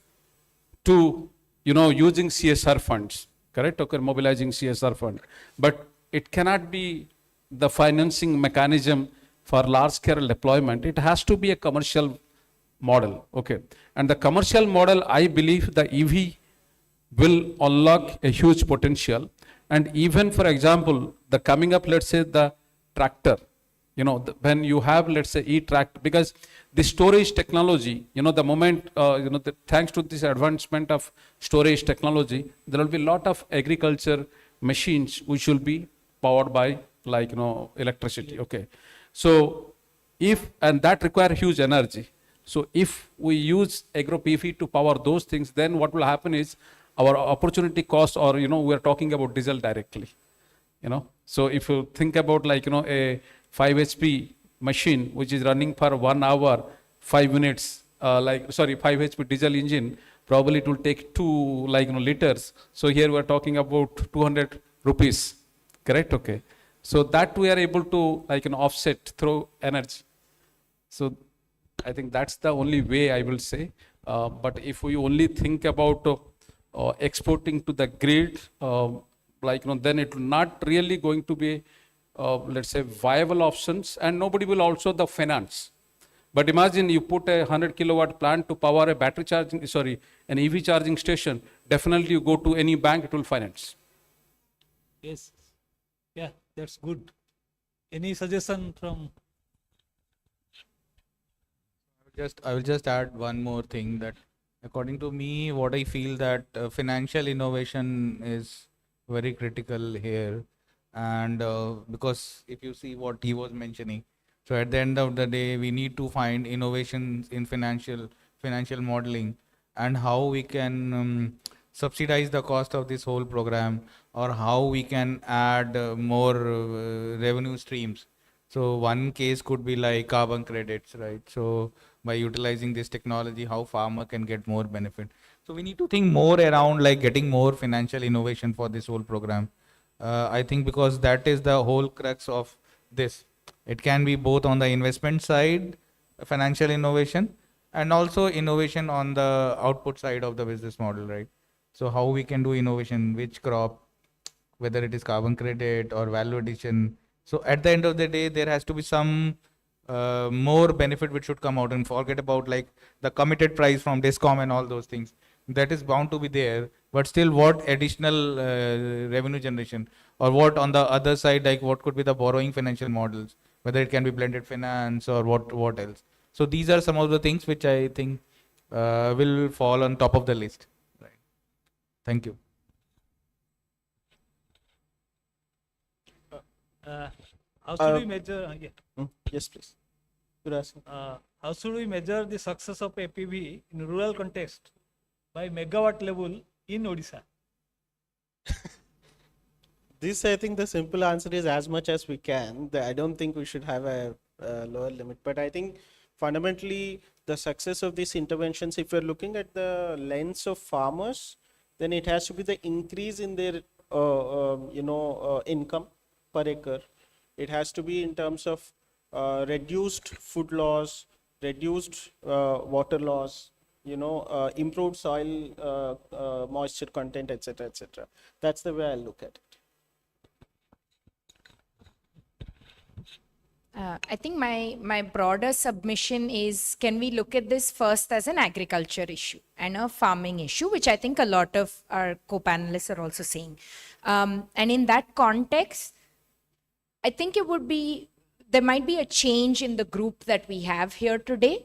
[SPEAKER 14] to using CSR funds, correct? Okay, mobilizing CSR fund, but it cannot be the financing mechanism for large scale deployment. It has to be a commercial model, okay? And the commercial model, I believe the EV will unlock a huge potential. And even, for example, the coming up, let's say the tractor, when you have, let's say, e-tractor, because the storage technology, the moment, thanks to this advancement of storage technology, there will be a lot of agriculture machines which will be powered by electricity, okay? So and that require huge energy. So if we use agro PV to power those things, then what will happen is our opportunity cost, or, we are talking about diesel directly, So if you think about a 5 HP machine, which is running for 1 hour, 5 minutes, 5 HP diesel engine, probably it will take 2 liters. So here we are talking about 200 rupees, correct? Okay. So that we are able to offset through energy. So I think that's the only way I will say. But if we only think about exporting to the grid, then it will not really going to be, let's say, viable options, and nobody will also the finance. But imagine you put a 100 kilowatt plant to power a battery charging, an EV charging station. Definitely you go to any bank, it will finance.
[SPEAKER 11] Yes. Yeah, that's good. Any suggestion from?
[SPEAKER 8] I will just add one more thing, that according to me, what I feel that financial innovation is very critical here. And because if you see what he was mentioning, so at the end of the day, we need to find innovations in financial modeling, and how we can subsidize the cost of this whole program, or how we can add more revenue streams. So one case could be like carbon credits, right? So by utilizing this technology, how farmer can get more benefit. So we need to think more around getting more financial innovation for this whole program. I think because that is the whole crux of this. It can be both on the investment side, financial innovation, and also innovation on the output side of the business model, right? So how we can do innovation, which crop, whether it is carbon credit or value addition. So at the end of the day, there has to be some more benefit which should come out, and forget about the committed price from Discom and all those things. That is bound to be there, but still what additional revenue generation, or what on the other side, what could be the borrowing financial models, whether it can be blended finance or what else. So these are some of the things which I think will fall on top of the list. Right. Thank you.
[SPEAKER 11] How should we measure?
[SPEAKER 13] Yes, please. Good asking.
[SPEAKER 11] How should we measure the success of APV in rural context by megawatt level in Odisha?
[SPEAKER 13] This, I think the simple answer is as much as we can. I don't think we should have a lower limit, but I think fundamentally the success of these interventions, if we're looking at the lens of farmers, then it has to be the increase in their income per acre. It has to be in terms of reduced food loss, reduced water loss, improved soil moisture content, etc., etc. That's the way I look at it.
[SPEAKER 15] I think my broader submission is, can we look at this first as an agriculture issue and a farming issue, which I think a lot of our co-panelists are also saying. And in that context, I think there might be a change in the group that we have here today,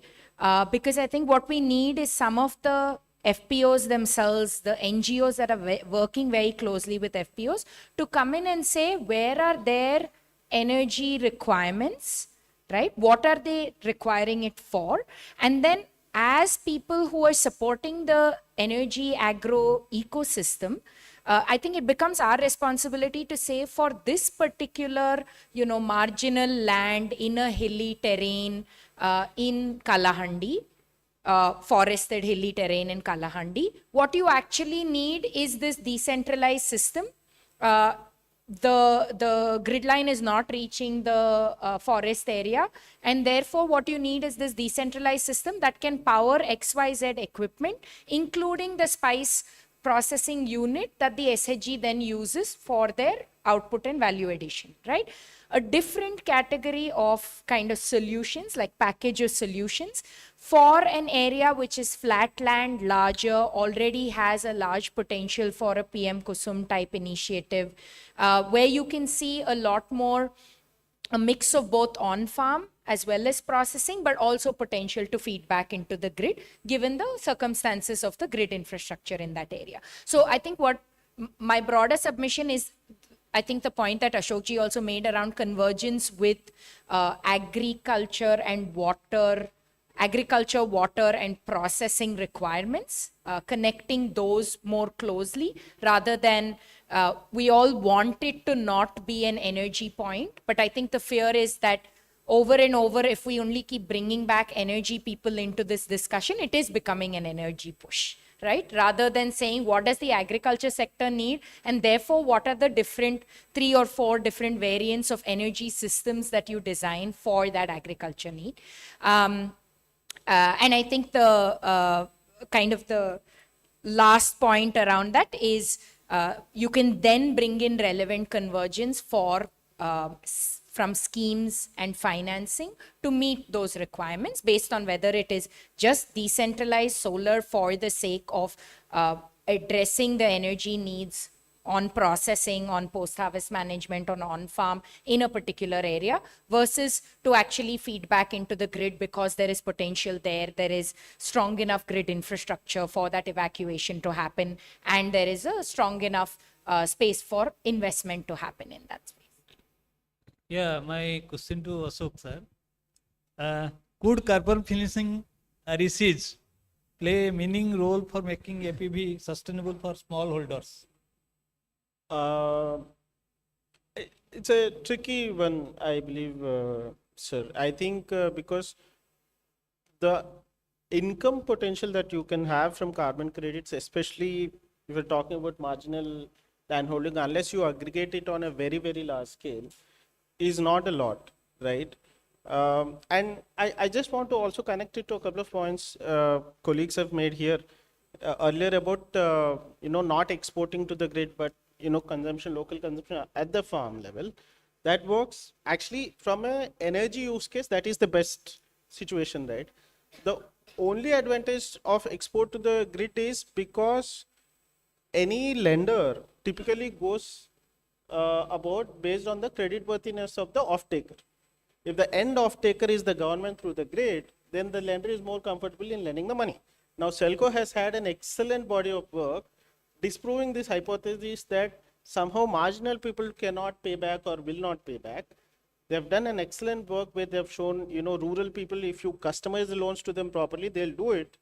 [SPEAKER 15] because I think what we need is some of the FPOs themselves, the NGOs that are working very closely with FPOs, to come in and say, where are their energy requirements, right? What are they requiring it for? And then as people who are supporting the energy agro ecosystem, I think it becomes our responsibility to say for this particular, marginal land in a hilly terrain in Kalahandi, forested hilly terrain in Kalahandi, what you actually need is this decentralized system. The grid line is not reaching the forest area, and therefore what you need is this decentralized system that can power XYZ equipment, including the spice processing unit that the SHG then uses for their output and value addition, right? A different category of kind of solutions, like package of solutions for an area which is flat land, larger, already has a large potential for a PM Kusum type initiative, where you can see a lot more, a mix of both on-farm as well as processing, but also potential to feed back into the grid, given the circumstances of the grid infrastructure in that area. So I think what my broader submission is, I think the point that Ashokji also made around convergence with agriculture, water and processing requirements, connecting those more closely rather than we all want it to not be an energy point. But I think the fear is that over and over, if we only keep bringing back energy people into this discussion, it is becoming an energy push, right? Rather than saying what does the agriculture sector need, and therefore what are the different 3 or 4 different variants of energy systems that you design for that agriculture need. And I think the kind of the last point around that is you can then bring in relevant convergence for from schemes and financing to meet those requirements based on whether it is just decentralized solar for the sake of addressing the energy needs on processing, on post-harvest management, on farm in a particular area, versus to actually feed back into the grid because there is potential there is strong enough grid infrastructure for that evacuation to happen, and there is a strong enough space for investment to happen in that space.
[SPEAKER 11] Yeah, my question to Ashok sir. Could carbon financing receipts play a meaning role for making APV sustainable for smallholders?
[SPEAKER 13] It's a tricky one, I believe, sir. I think because the income potential that you can have from carbon credits, especially if you're talking about marginal landholding, unless you aggregate it on a very, very large scale, is not a lot, right? And I just want to also connect it to a couple of points colleagues have made here earlier about not exporting to the grid, but consumption, local consumption at the farm level. That works actually from an energy use case. That is the best situation, right? The only advantage of export to the grid is because any lender typically goes about based on the credit worthiness of the off-taker. If the end off-taker is the government through the grid, then the lender is more comfortable in lending the money. Now, Selco has had an excellent body of work disproving this hypothesis that somehow marginal people cannot pay back or will not pay back. They have done an excellent work where they have shown, rural people, if you customize the loans to them properly, they'll do it.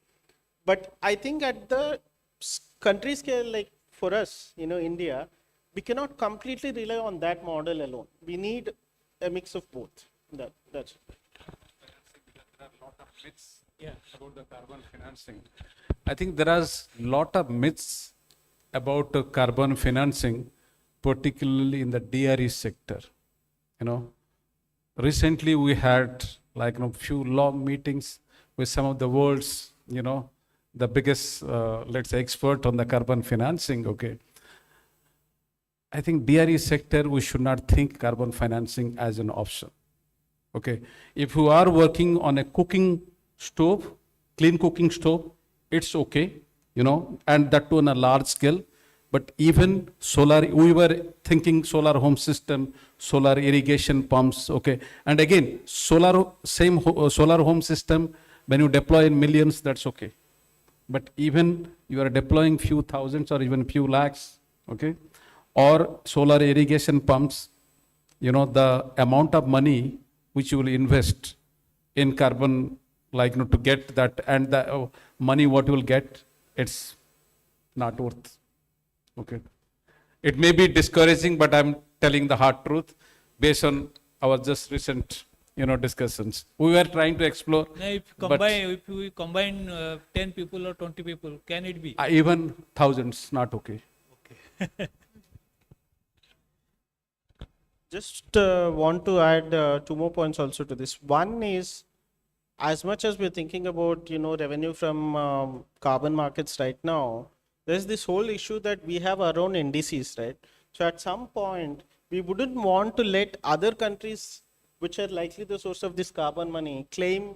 [SPEAKER 13] But I think at the country scale, like for us, India, we cannot completely rely on that model alone. We need a mix of both. That's it.
[SPEAKER 14] There are a lot of myths about the carbon financing. I think there are a lot of myths about carbon financing, particularly in the DRE sector. Recently we had few long meetings with some of the world's, the biggest, let's say, expert on the carbon financing. Okay. I think DRE sector, we should not think carbon financing as an option. Okay. If you are working on a cooking stove, clean cooking stove, it's okay, and that too on a large scale. But even solar, we were thinking solar home system, solar irrigation pumps, okay. And again, solar home system, when you deploy in millions, that's okay. But even you are deploying few thousands or even few lakhs, okay. Or solar irrigation pumps, the amount of money which you will invest in carbon like, to get that, and the money what you will get, it's not worth. Okay. It may be discouraging, but I'm telling the hard truth based on our just recent, discussions. We were trying to explore.
[SPEAKER 11] Now, if we combine 10 people or 20 people, can it be?
[SPEAKER 14] Even thousands, not okay.
[SPEAKER 11] Okay.
[SPEAKER 13] Just want to add 2 more points also to this. One is, as much as we're thinking about, revenue from carbon markets right now, there's this whole issue that we have our own indices, right? So at some point, we wouldn't want to let other countries, which are likely the source of this carbon money, claim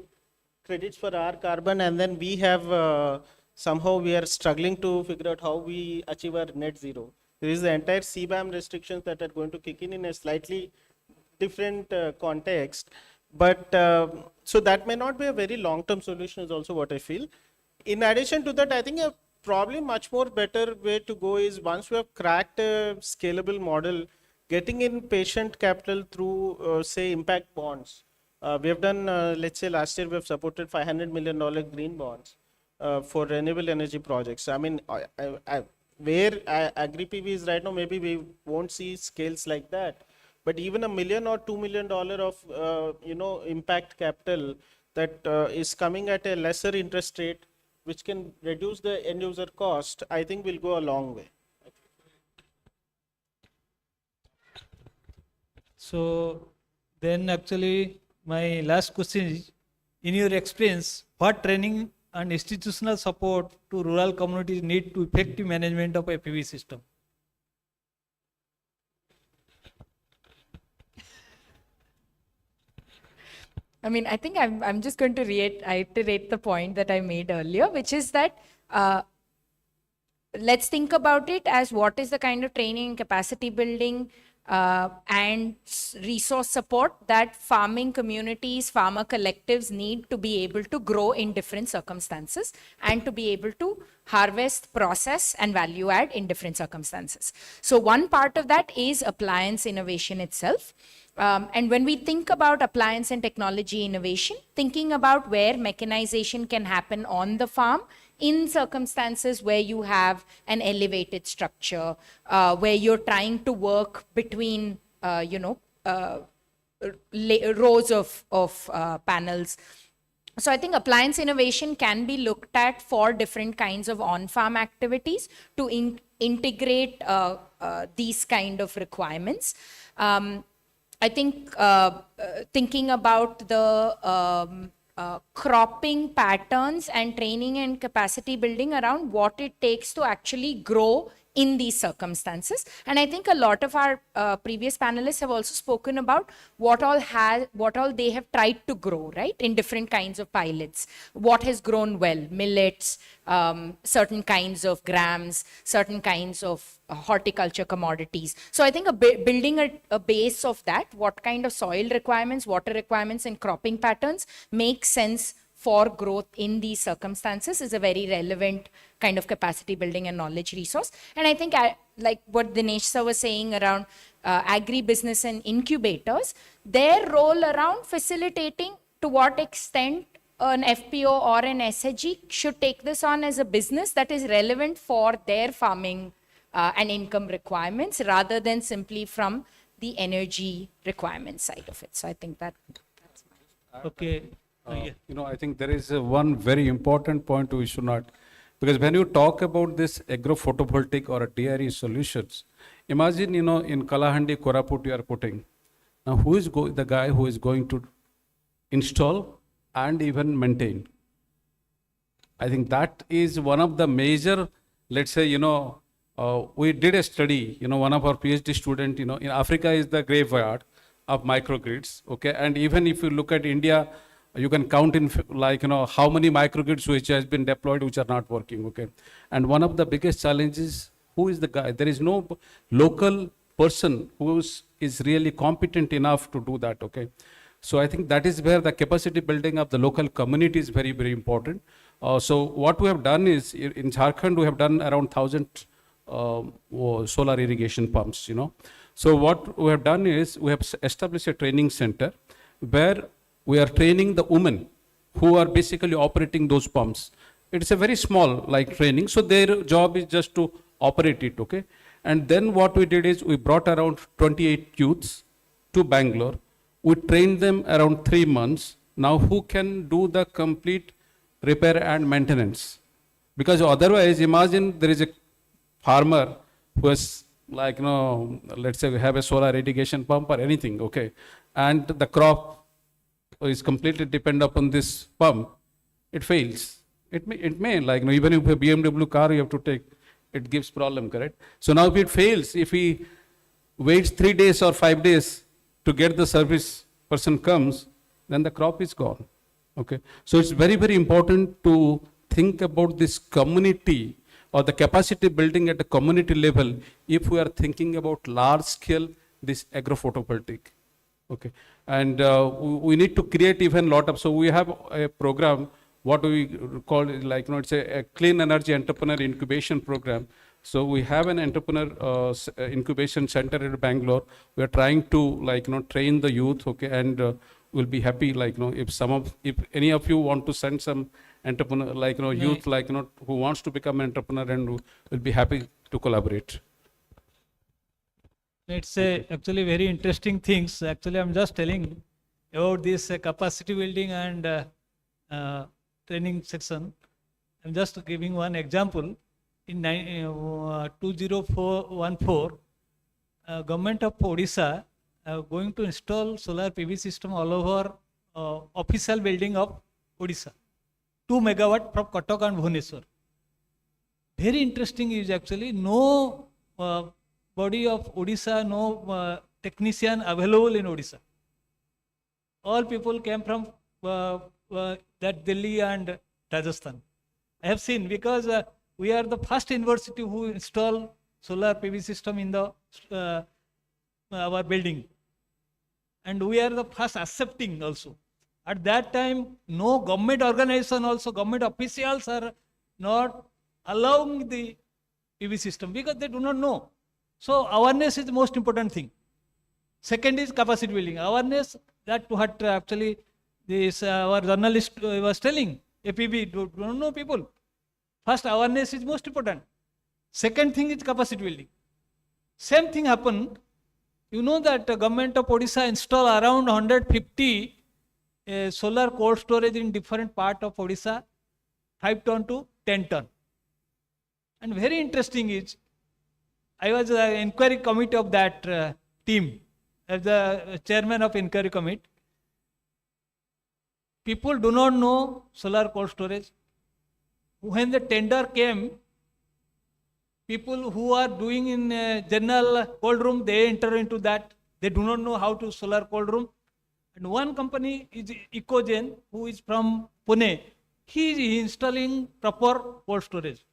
[SPEAKER 13] credits for our carbon, and then we have somehow we are struggling to figure out how we achieve our net zero. There is the entire CBAM restrictions that are going to kick in a slightly different context. But so that may not be a very long-term solution is also what I feel. In addition to that, I think a probably much more better way to go is, once we have cracked a scalable model, getting in patient capital through, say, impact bonds. We have done, let's say last year we have supported $500 million green bonds for renewable energy projects. I mean, where Agri-PV is right now, maybe we won't see scales like that. But even $1 million or $2 million of, impact capital that is coming at a lesser interest rate, which can reduce the end user cost, I think will go a long way.
[SPEAKER 11] So then actually my last question is, in your experience, what training and institutional support to rural communities need to effective management of APV system?
[SPEAKER 15] I mean, I think I'm just going to reiterate the point that I made earlier, which is that let's think about it as what is the kind of training, capacity building, and resource support that farming communities, farmer collectives need to be able to grow in different circumstances and to be able to harvest, process, and value add in different circumstances. So one part of that is appliance innovation itself. And when we think about appliance and technology innovation, thinking about where mechanization can happen on the farm in circumstances where you have an elevated structure, where you're trying to work between, rows of panels. So I think appliance innovation can be looked at for different kinds of on-farm activities to integrate these kind of requirements. I think thinking about the cropping patterns and training and capacity building around what it takes to actually grow in these circumstances. And I think a lot of our previous panelists have also spoken about what all they have tried to grow, right, in different kinds of pilots. What has grown well, millets, certain kinds of grams, certain kinds of horticulture commodities. So I think building a base of that, what kind of soil requirements, water requirements, and cropping patterns make sense for growth in these circumstances is a very relevant kind of capacity building and knowledge resource. And I think like what Dinesh sir was saying around agri-business and incubators, their role around facilitating to what extent an FPO or an SHG should take this on as a business that is relevant for their farming and income requirements rather than simply from the energy requirement side of it. So I think that's my...
[SPEAKER 11] Okay.
[SPEAKER 14] I think there is one very important point we should not, because when you talk about this agro-photovoltaic or a DRE solutions, imagine, in Kalahandi, Koraput you are putting. Now, who is the guy who is going to install and even maintain? I think that is one of the major, let's say, we did a study, one of our PhD student, in Africa is the graveyard of microgrids, okay? And even if you look at India, you can count in how many microgrids which has been deployed which are not working, okay? And one of the biggest challenges, who is the guy? There is no local person who is really competent enough to do that, okay? So I think that is where the capacity building of the local community is very, very important. So what we have done is, in Jharkhand, we have done around 1,000 solar irrigation pumps, So what we have done is, we have established a training center where we are training the women who are basically operating those pumps. It's a very small like training, so their job is just to operate it, okay? And then what we did is we brought around 28 youths to Bangalore. We trained them around 3 months. Now who can do the complete repair and maintenance? Because otherwise, imagine there is a farmer who has like, let's say we have a solar irrigation pump or anything, okay? And the crop is completely dependent upon this pump, it fails. It may like, even if a BMW car you have to take, it gives problem, correct? So now if it fails, if he waits 3 days or 5 days to get the service person comes, then the crop is gone, okay? So it's very, very important to think about this community or the capacity building at the community level if we are thinking about large scale, this agro-photovoltaic, okay? And we need to create even lot of, so we have a program, what we call like, it's a clean energy entrepreneur incubation program. So we have an entrepreneur incubation center in Bangalore. We are trying to like, train the youth, okay? And we'll be happy, like, if any of you want to send some entrepreneur, like, youth, like, who wants to become an entrepreneur, and will be happy to collaborate.
[SPEAKER 11] It's actually very interesting things. Actually, I'm just telling about this capacity building and training section. I'm just giving one example. In 2014, government of Odisha going to install solar PV system all over official building of Odisha. 2 megawatt from Cuttack and Bhubaneswar. Very interesting is actually no body of Odisha, no technician available in Odisha. All people came from that Delhi and Rajasthan. I have seen, because we are the first university who install solar PV system in the our building, and we are the first accepting also. At that time, no government organization, also government officials are not allowing the PV system because they do not know. So awareness is the most important thing. Second is capacity building. Awareness, that what actually this our journalist was telling, APV, don't know people. First, awareness is most important. Second thing is capacity building. Same thing happened. You know that government of Odisha install around 150 solar cold storage in different part of Odisha, 5 ton to 10 ton. And very interesting is, I was an inquiry committee of that team, as the chairman of inquiry committee. People do not know solar cold storage. When the tender came, people who are doing in general cold room, they enter into that. They do not know how to solar cold room. And one company is Ecogen, who is from Pune. He is installing proper cold storage.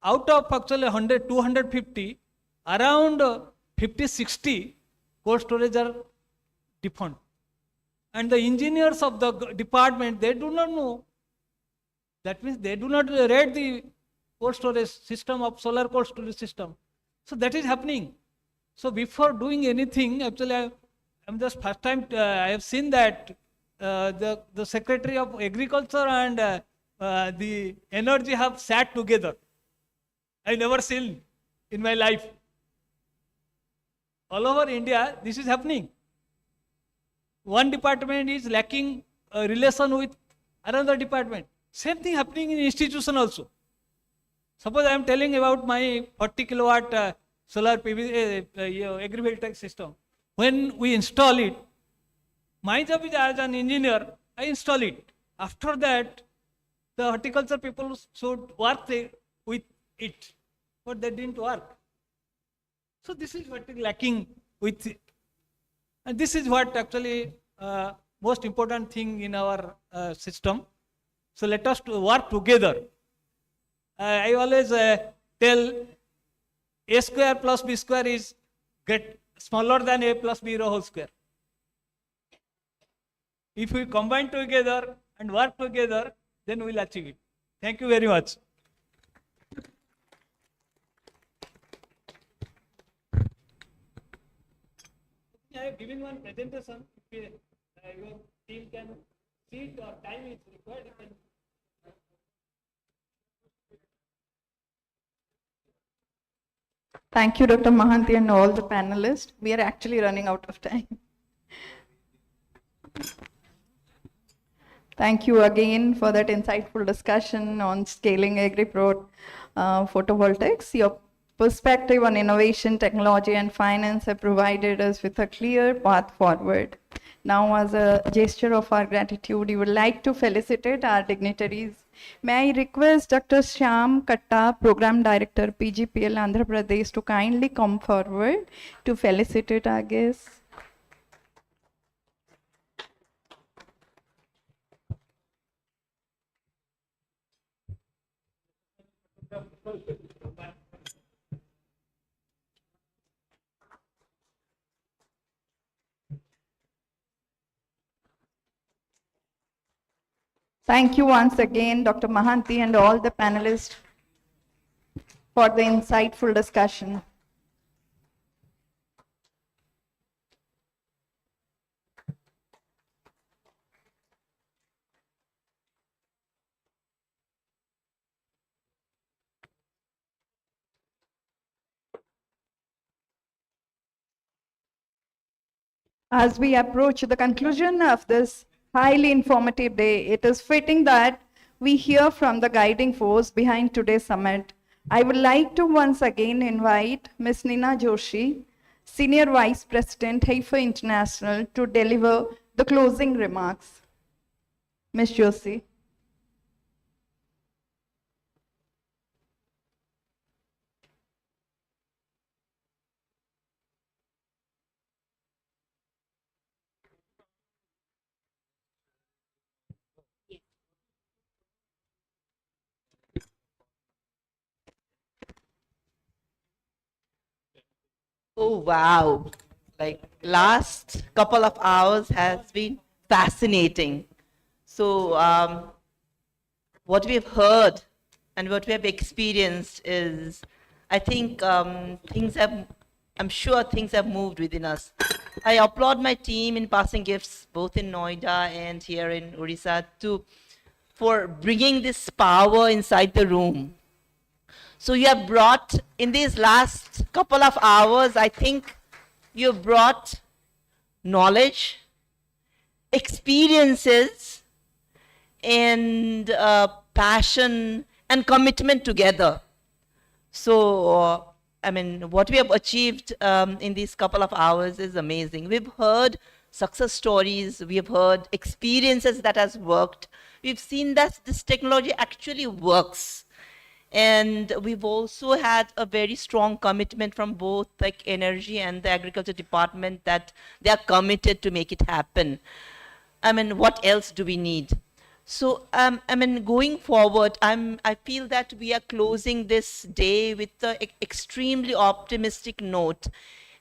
[SPEAKER 11] Out of actually 100, 250, around 50, 60 cold storage are defunct. And the engineers of the department, they do not know. That means they do not read the cold storage system of solar cold storage system. So that is happening. So before doing anything, actually I'm just first time I have seen that the Secretary of Agriculture and the Energy have sat together. I never seen in my life. All over India, this is happening. One department is lacking a relation with another department. Same thing happening in institution also. Suppose I am telling about my 40 kilowatt solar PV agrivoltaic system. When we install it, my job is as an engineer, I install it. After that, the horticulture people should work with it, but they didn't work. So this is what is lacking with it. And this is what actually most important thing in our system. So let us work together. I always tell A square plus B square is smaller than A plus B whole square. If we combine together and work together, then we will achieve it. Thank you very much. I have given one presentation. If your team can seat or time is required, you can.
[SPEAKER 19] Thank you, Dr. Mahanti, and all the panelists. We are actually running out of time. Thank you again for that insightful discussion on scaling agri-photovoltaics. Your perspective on innovation, technology, and finance have provided us with a clear path forward. Now, as a gesture of our gratitude, we would like to felicitate our dignitaries. May I request Dr. Shyam Katta, Program Director, PGPL, Andhra Pradesh, to kindly come forward to felicitate our guests. Thank you once again, Dr. Mahanti, and all the panelists for the insightful discussion. As we approach the conclusion of this highly informative day, it is fitting that we hear from the guiding force behind today's summit. I would like to once again invite Ms. Nina Joshi, Senior Vice President, Haifa International, to deliver the closing remarks. Ms. Joshi.
[SPEAKER 17] Oh, wow. Like last couple of hours has been fascinating. So what we've heard and what we have experienced is, I think I'm sure things have moved within us. I applaud my team in passing gifts, both in Noida and here in Odisha, for bringing this power inside the room. So you have brought, in these last couple of hours, I think you have brought knowledge, experiences, and passion and commitment together. So, I mean, what we have achieved in these couple of hours is amazing. We've heard success stories, we have heard experiences that has worked. We've seen that this technology actually works. And we've also had a very strong commitment from both like energy and the agriculture department that they are committed to make it happen. I mean, what else do we need? So, I mean, going forward, I feel that we are closing this day with an extremely optimistic note.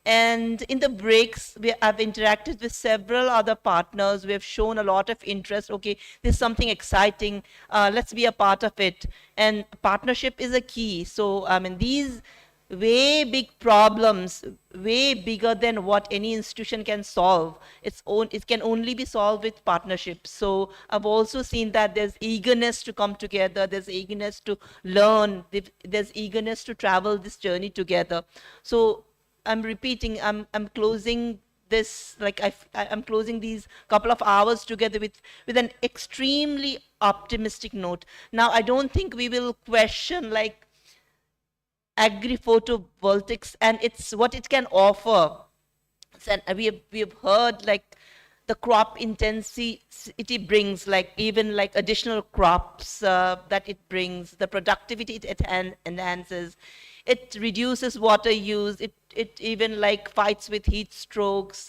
[SPEAKER 17] And in the breaks, I've interacted with several other partners. We have shown a lot of interest. Okay, there's something exciting. Let's be a part of it. And partnership is a key. So, I mean, these way big problems, way bigger than what any institution can solve. It can only be solved with partnership. So I've also seen that there's eagerness to come together. There's eagerness to learn. There's eagerness to travel this journey together. So I'm repeating, I'm closing this, like I'm closing these couple of hours together with an extremely optimistic note. Now, I don't think we will question like agri-photovoltaics and what it can offer. And we have heard like the crop intensity brings, like even like additional crops that it brings, the productivity it enhances. It reduces water use. It even like fights with heat strokes.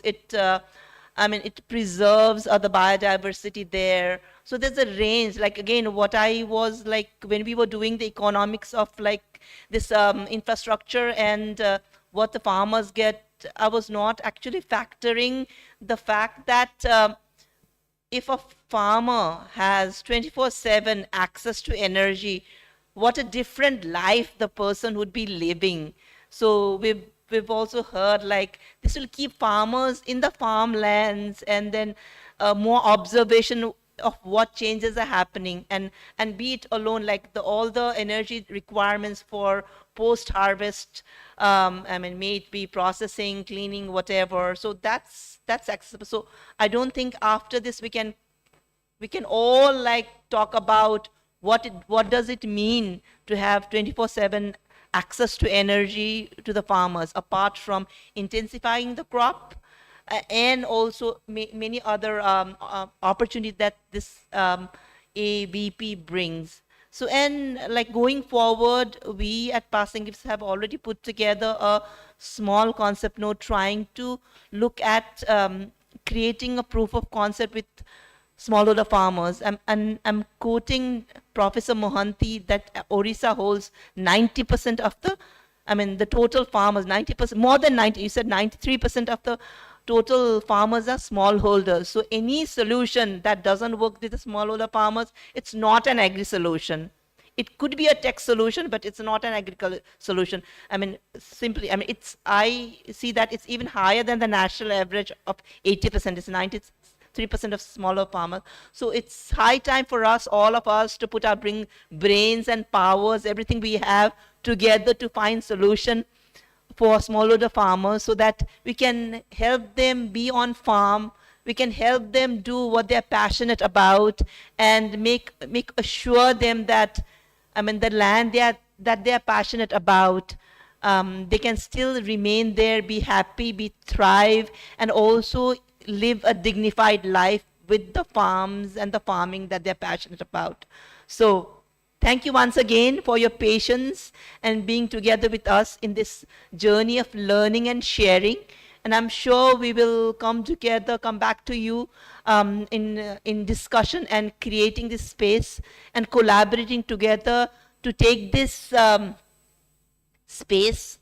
[SPEAKER 17] I mean, it preserves the biodiversity there. So there's a range. Like again, what I was like when we were doing the economics of like this infrastructure and what the farmers get, I was not actually factoring the fact that if a farmer has 24/7 access to energy, what a different life the person would be living. So we've also heard like this will keep farmers in the farmlands, and then more observation of what changes are happening, and be it alone like all the energy requirements for post-harvest, I mean, may it be processing, cleaning, whatever. So that's accessible. So I don't think after this we can all like talk about what does it mean to have 24/7 access to energy to the farmers, apart from intensifying the crop, and also many other opportunities that this AVP brings. So, and like going forward, we at Passing Gifts have already put together a small concept note trying to look at creating a proof of concept with smallholder farmers. I'm quoting Professor Mohanty that Odisha holds 90% of the total farmers, 90%, more than 90, you said 93% of the total farmers are smallholders. So any solution that doesn't work with the smallholder farmers, it's not an agri solution. It could be a tech solution, but it's not an agricultural solution. I mean, simply, I mean, I see that it's even higher than the national average of 80%. It's 93% of smaller farmers. So it's high time for us, all of us, to put our brains and powers, everything we have together to find solution for smallholder farmers, so that we can help them be on farm, we can help them do what they're passionate about, and assure them that, I mean, the land that they're passionate about, they can still remain there, be happy, thrive, and also live a dignified life with the farms and the farming that they're passionate about. So thank you once again for your patience and being together with us in this journey of learning and sharing. And I'm sure we will come together, come back to you in discussion and creating this space and collaborating together to take this space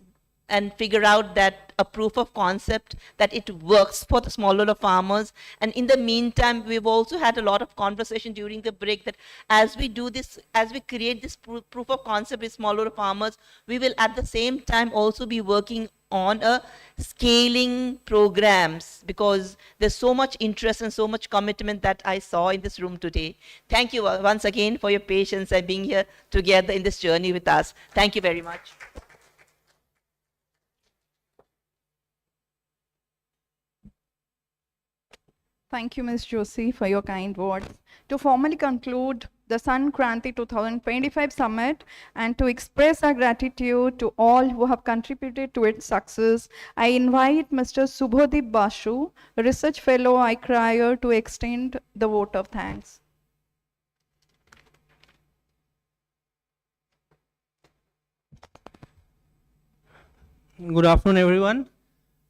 [SPEAKER 17] and figure out that a proof of concept that it works for the smallholder farmers. And in the meantime, we've also had a lot of conversation during the break that as we do this, as we create this proof of concept with smallholder farmers, we will at the same time also be working on a scaling programs, because there's so much interest and so much commitment that I saw in this room today. Thank you once again for your patience and being here together in this journey with us. Thank you very much.
[SPEAKER 19] Thank you, Ms. Joshi, for your kind words. To formally conclude the SunKranti 2025 Summit and to express our gratitude to all who have contributed to its success, I invite Mr. Subhodip Basu, a Research Fellow, ICRIER, to extend the vote of thanks.
[SPEAKER 10] Good afternoon, everyone.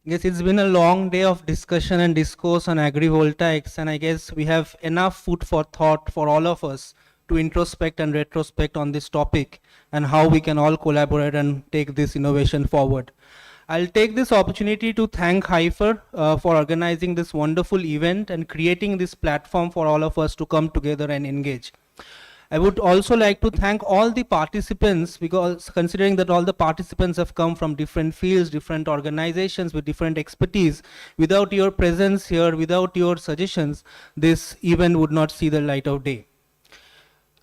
[SPEAKER 10] Yes, it's been a long day of discussion and discourse on agrivoltaics, and I guess we have enough food for thought for all of us to introspect and retrospect on this topic and how we can all collaborate and take this innovation forward. I'll take this opportunity to thank HIFER for organizing this wonderful event and creating this platform for all of us to come together and engage. I would also like to thank all the participants, because considering that all the participants have come from different fields, different organizations with different expertise, without your presence here, without your suggestions, this event would not see the light of day.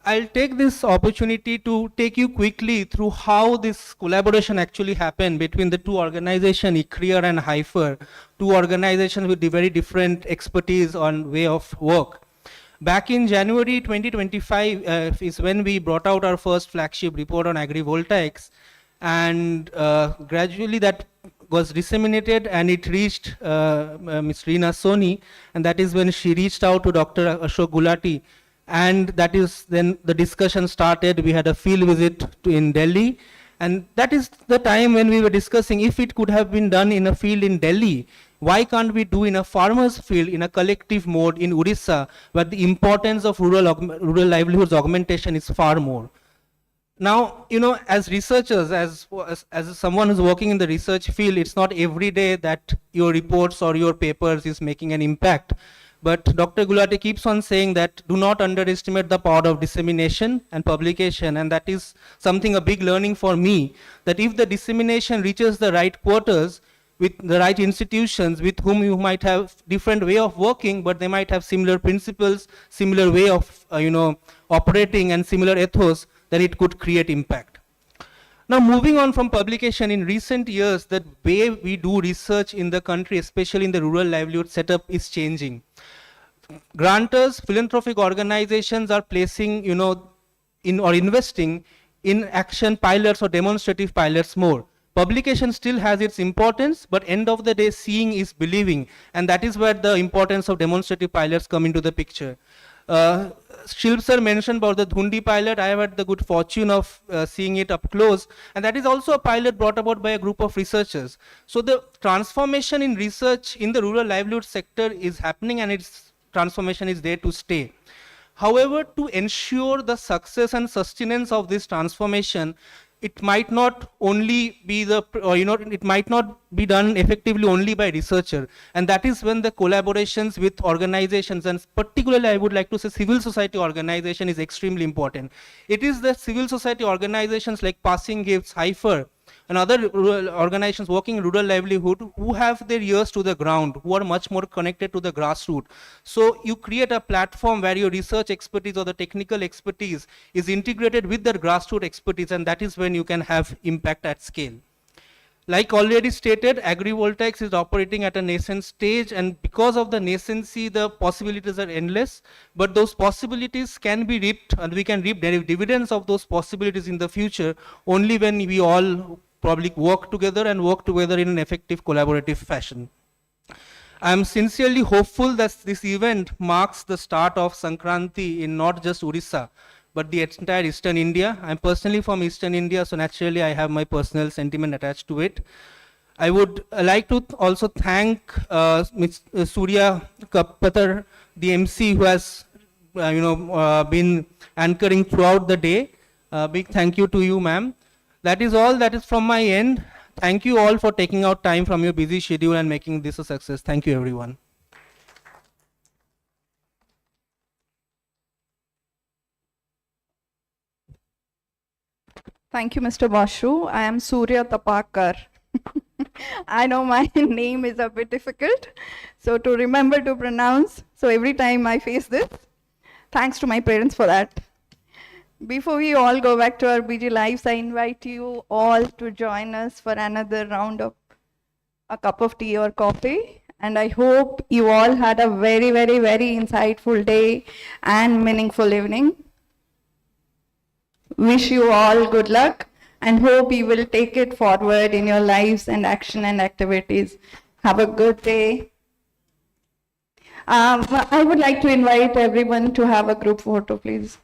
[SPEAKER 10] I'll take this opportunity to take you quickly through how this collaboration actually happened between the two organizations, ICRIER and HIFER, two organizations with very different expertise on way of work. Back in January 2025 is when we brought out our first flagship report on agrivoltaics, and gradually that was disseminated and it reached Ms. Reena Soni, and that is when she reached out to Dr. Ashok Gulati, and that is then the discussion started. We had a field visit in Delhi, and that is the time when we were discussing if it could have been done in a field in Delhi, why can't we do in a farmer's field in a collective mode in Odisha, where the importance of rural livelihoods augmentation is far more. Now, you know, as researchers, as someone who's working in the research field, it's not every day that your reports or your papers is making an impact. But Dr. Gulati keeps on saying that do not underestimate the power of dissemination and publication, and that is something, a big learning for me, that if the dissemination reaches the right quarters, with the right institutions with whom you might have different way of working, but they might have similar principles, similar way of operating and similar ethos, then it could create impact. Now moving on from publication, in recent years, the way we do research in the country, especially in the rural livelihood setup, is changing. Grantors, philanthropic organizations are placing, in or investing in action pilots or demonstrative pilots more. Publication still has its importance, but end of the day, seeing is believing, and that is where the importance of demonstrative pilots come into the picture. Shilp sir mentioned about the Dhundi pilot. I have had the good fortune of seeing it up close, and that is also a pilot brought about by a group of researchers. So the transformation in research in the rural livelihood sector is happening, and its transformation is there to stay. However, to ensure the success and sustenance of this transformation, it might not only be it might not be done effectively only by researcher, and that is when the collaborations with organizations, and particularly I would like to say civil society organization, is extremely important. It is the civil society organizations like Passing Gifts, HIFER, and other rural organizations working in rural livelihood who have their ears to the ground, who are much more connected to the grassroots. So you create a platform where your research expertise or the technical expertise is integrated with the grassroots expertise, and that is when you can have impact at scale. Like already stated, agrivoltaics is operating at a nascent stage, and because of the nascency, the possibilities are endless, but those possibilities can be reaped, and we can reap dividends of those possibilities in the future only when we all probably work together and work together in an effective collaborative fashion. I am sincerely hopeful that this event marks the start of SunKranti in not just Odisha, but the entire Eastern India. I'm personally from Eastern India, so naturally I have my personal sentiment attached to it. I would like to also thank Ms. Surya Kapatar, the MC, who has been anchoring throughout the day. Big thank you to you, ma'am. That is all that is from my end. Thank you all for taking out time from your busy schedule and making this a success. Thank you, everyone.
[SPEAKER 19] Thank you, Mr. Bashu. I am Surya Tapakar. I know my name is a bit difficult, so to remember to pronounce, so every time I face this, thanks to my parents for that. Before we all go back to our busy lives, I invite you all to join us for another round of a cup of tea or coffee. And I hope you all had a very, very, very insightful day and meaningful evening. Wish you all good luck and hope you will take it forward in your lives and action and activities. Have a good day. I would like to invite everyone to have a group photo, please.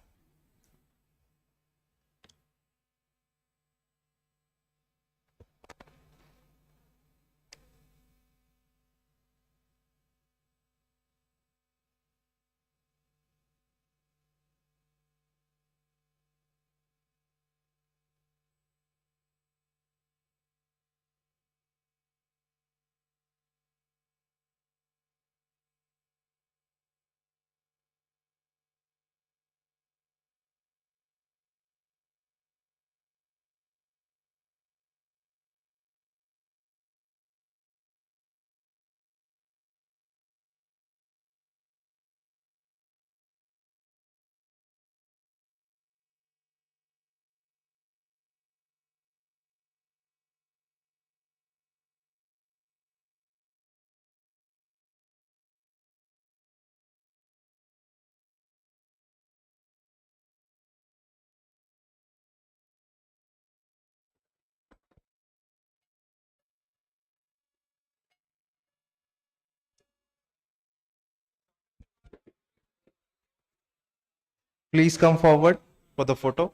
[SPEAKER 5] Please come forward for the photo.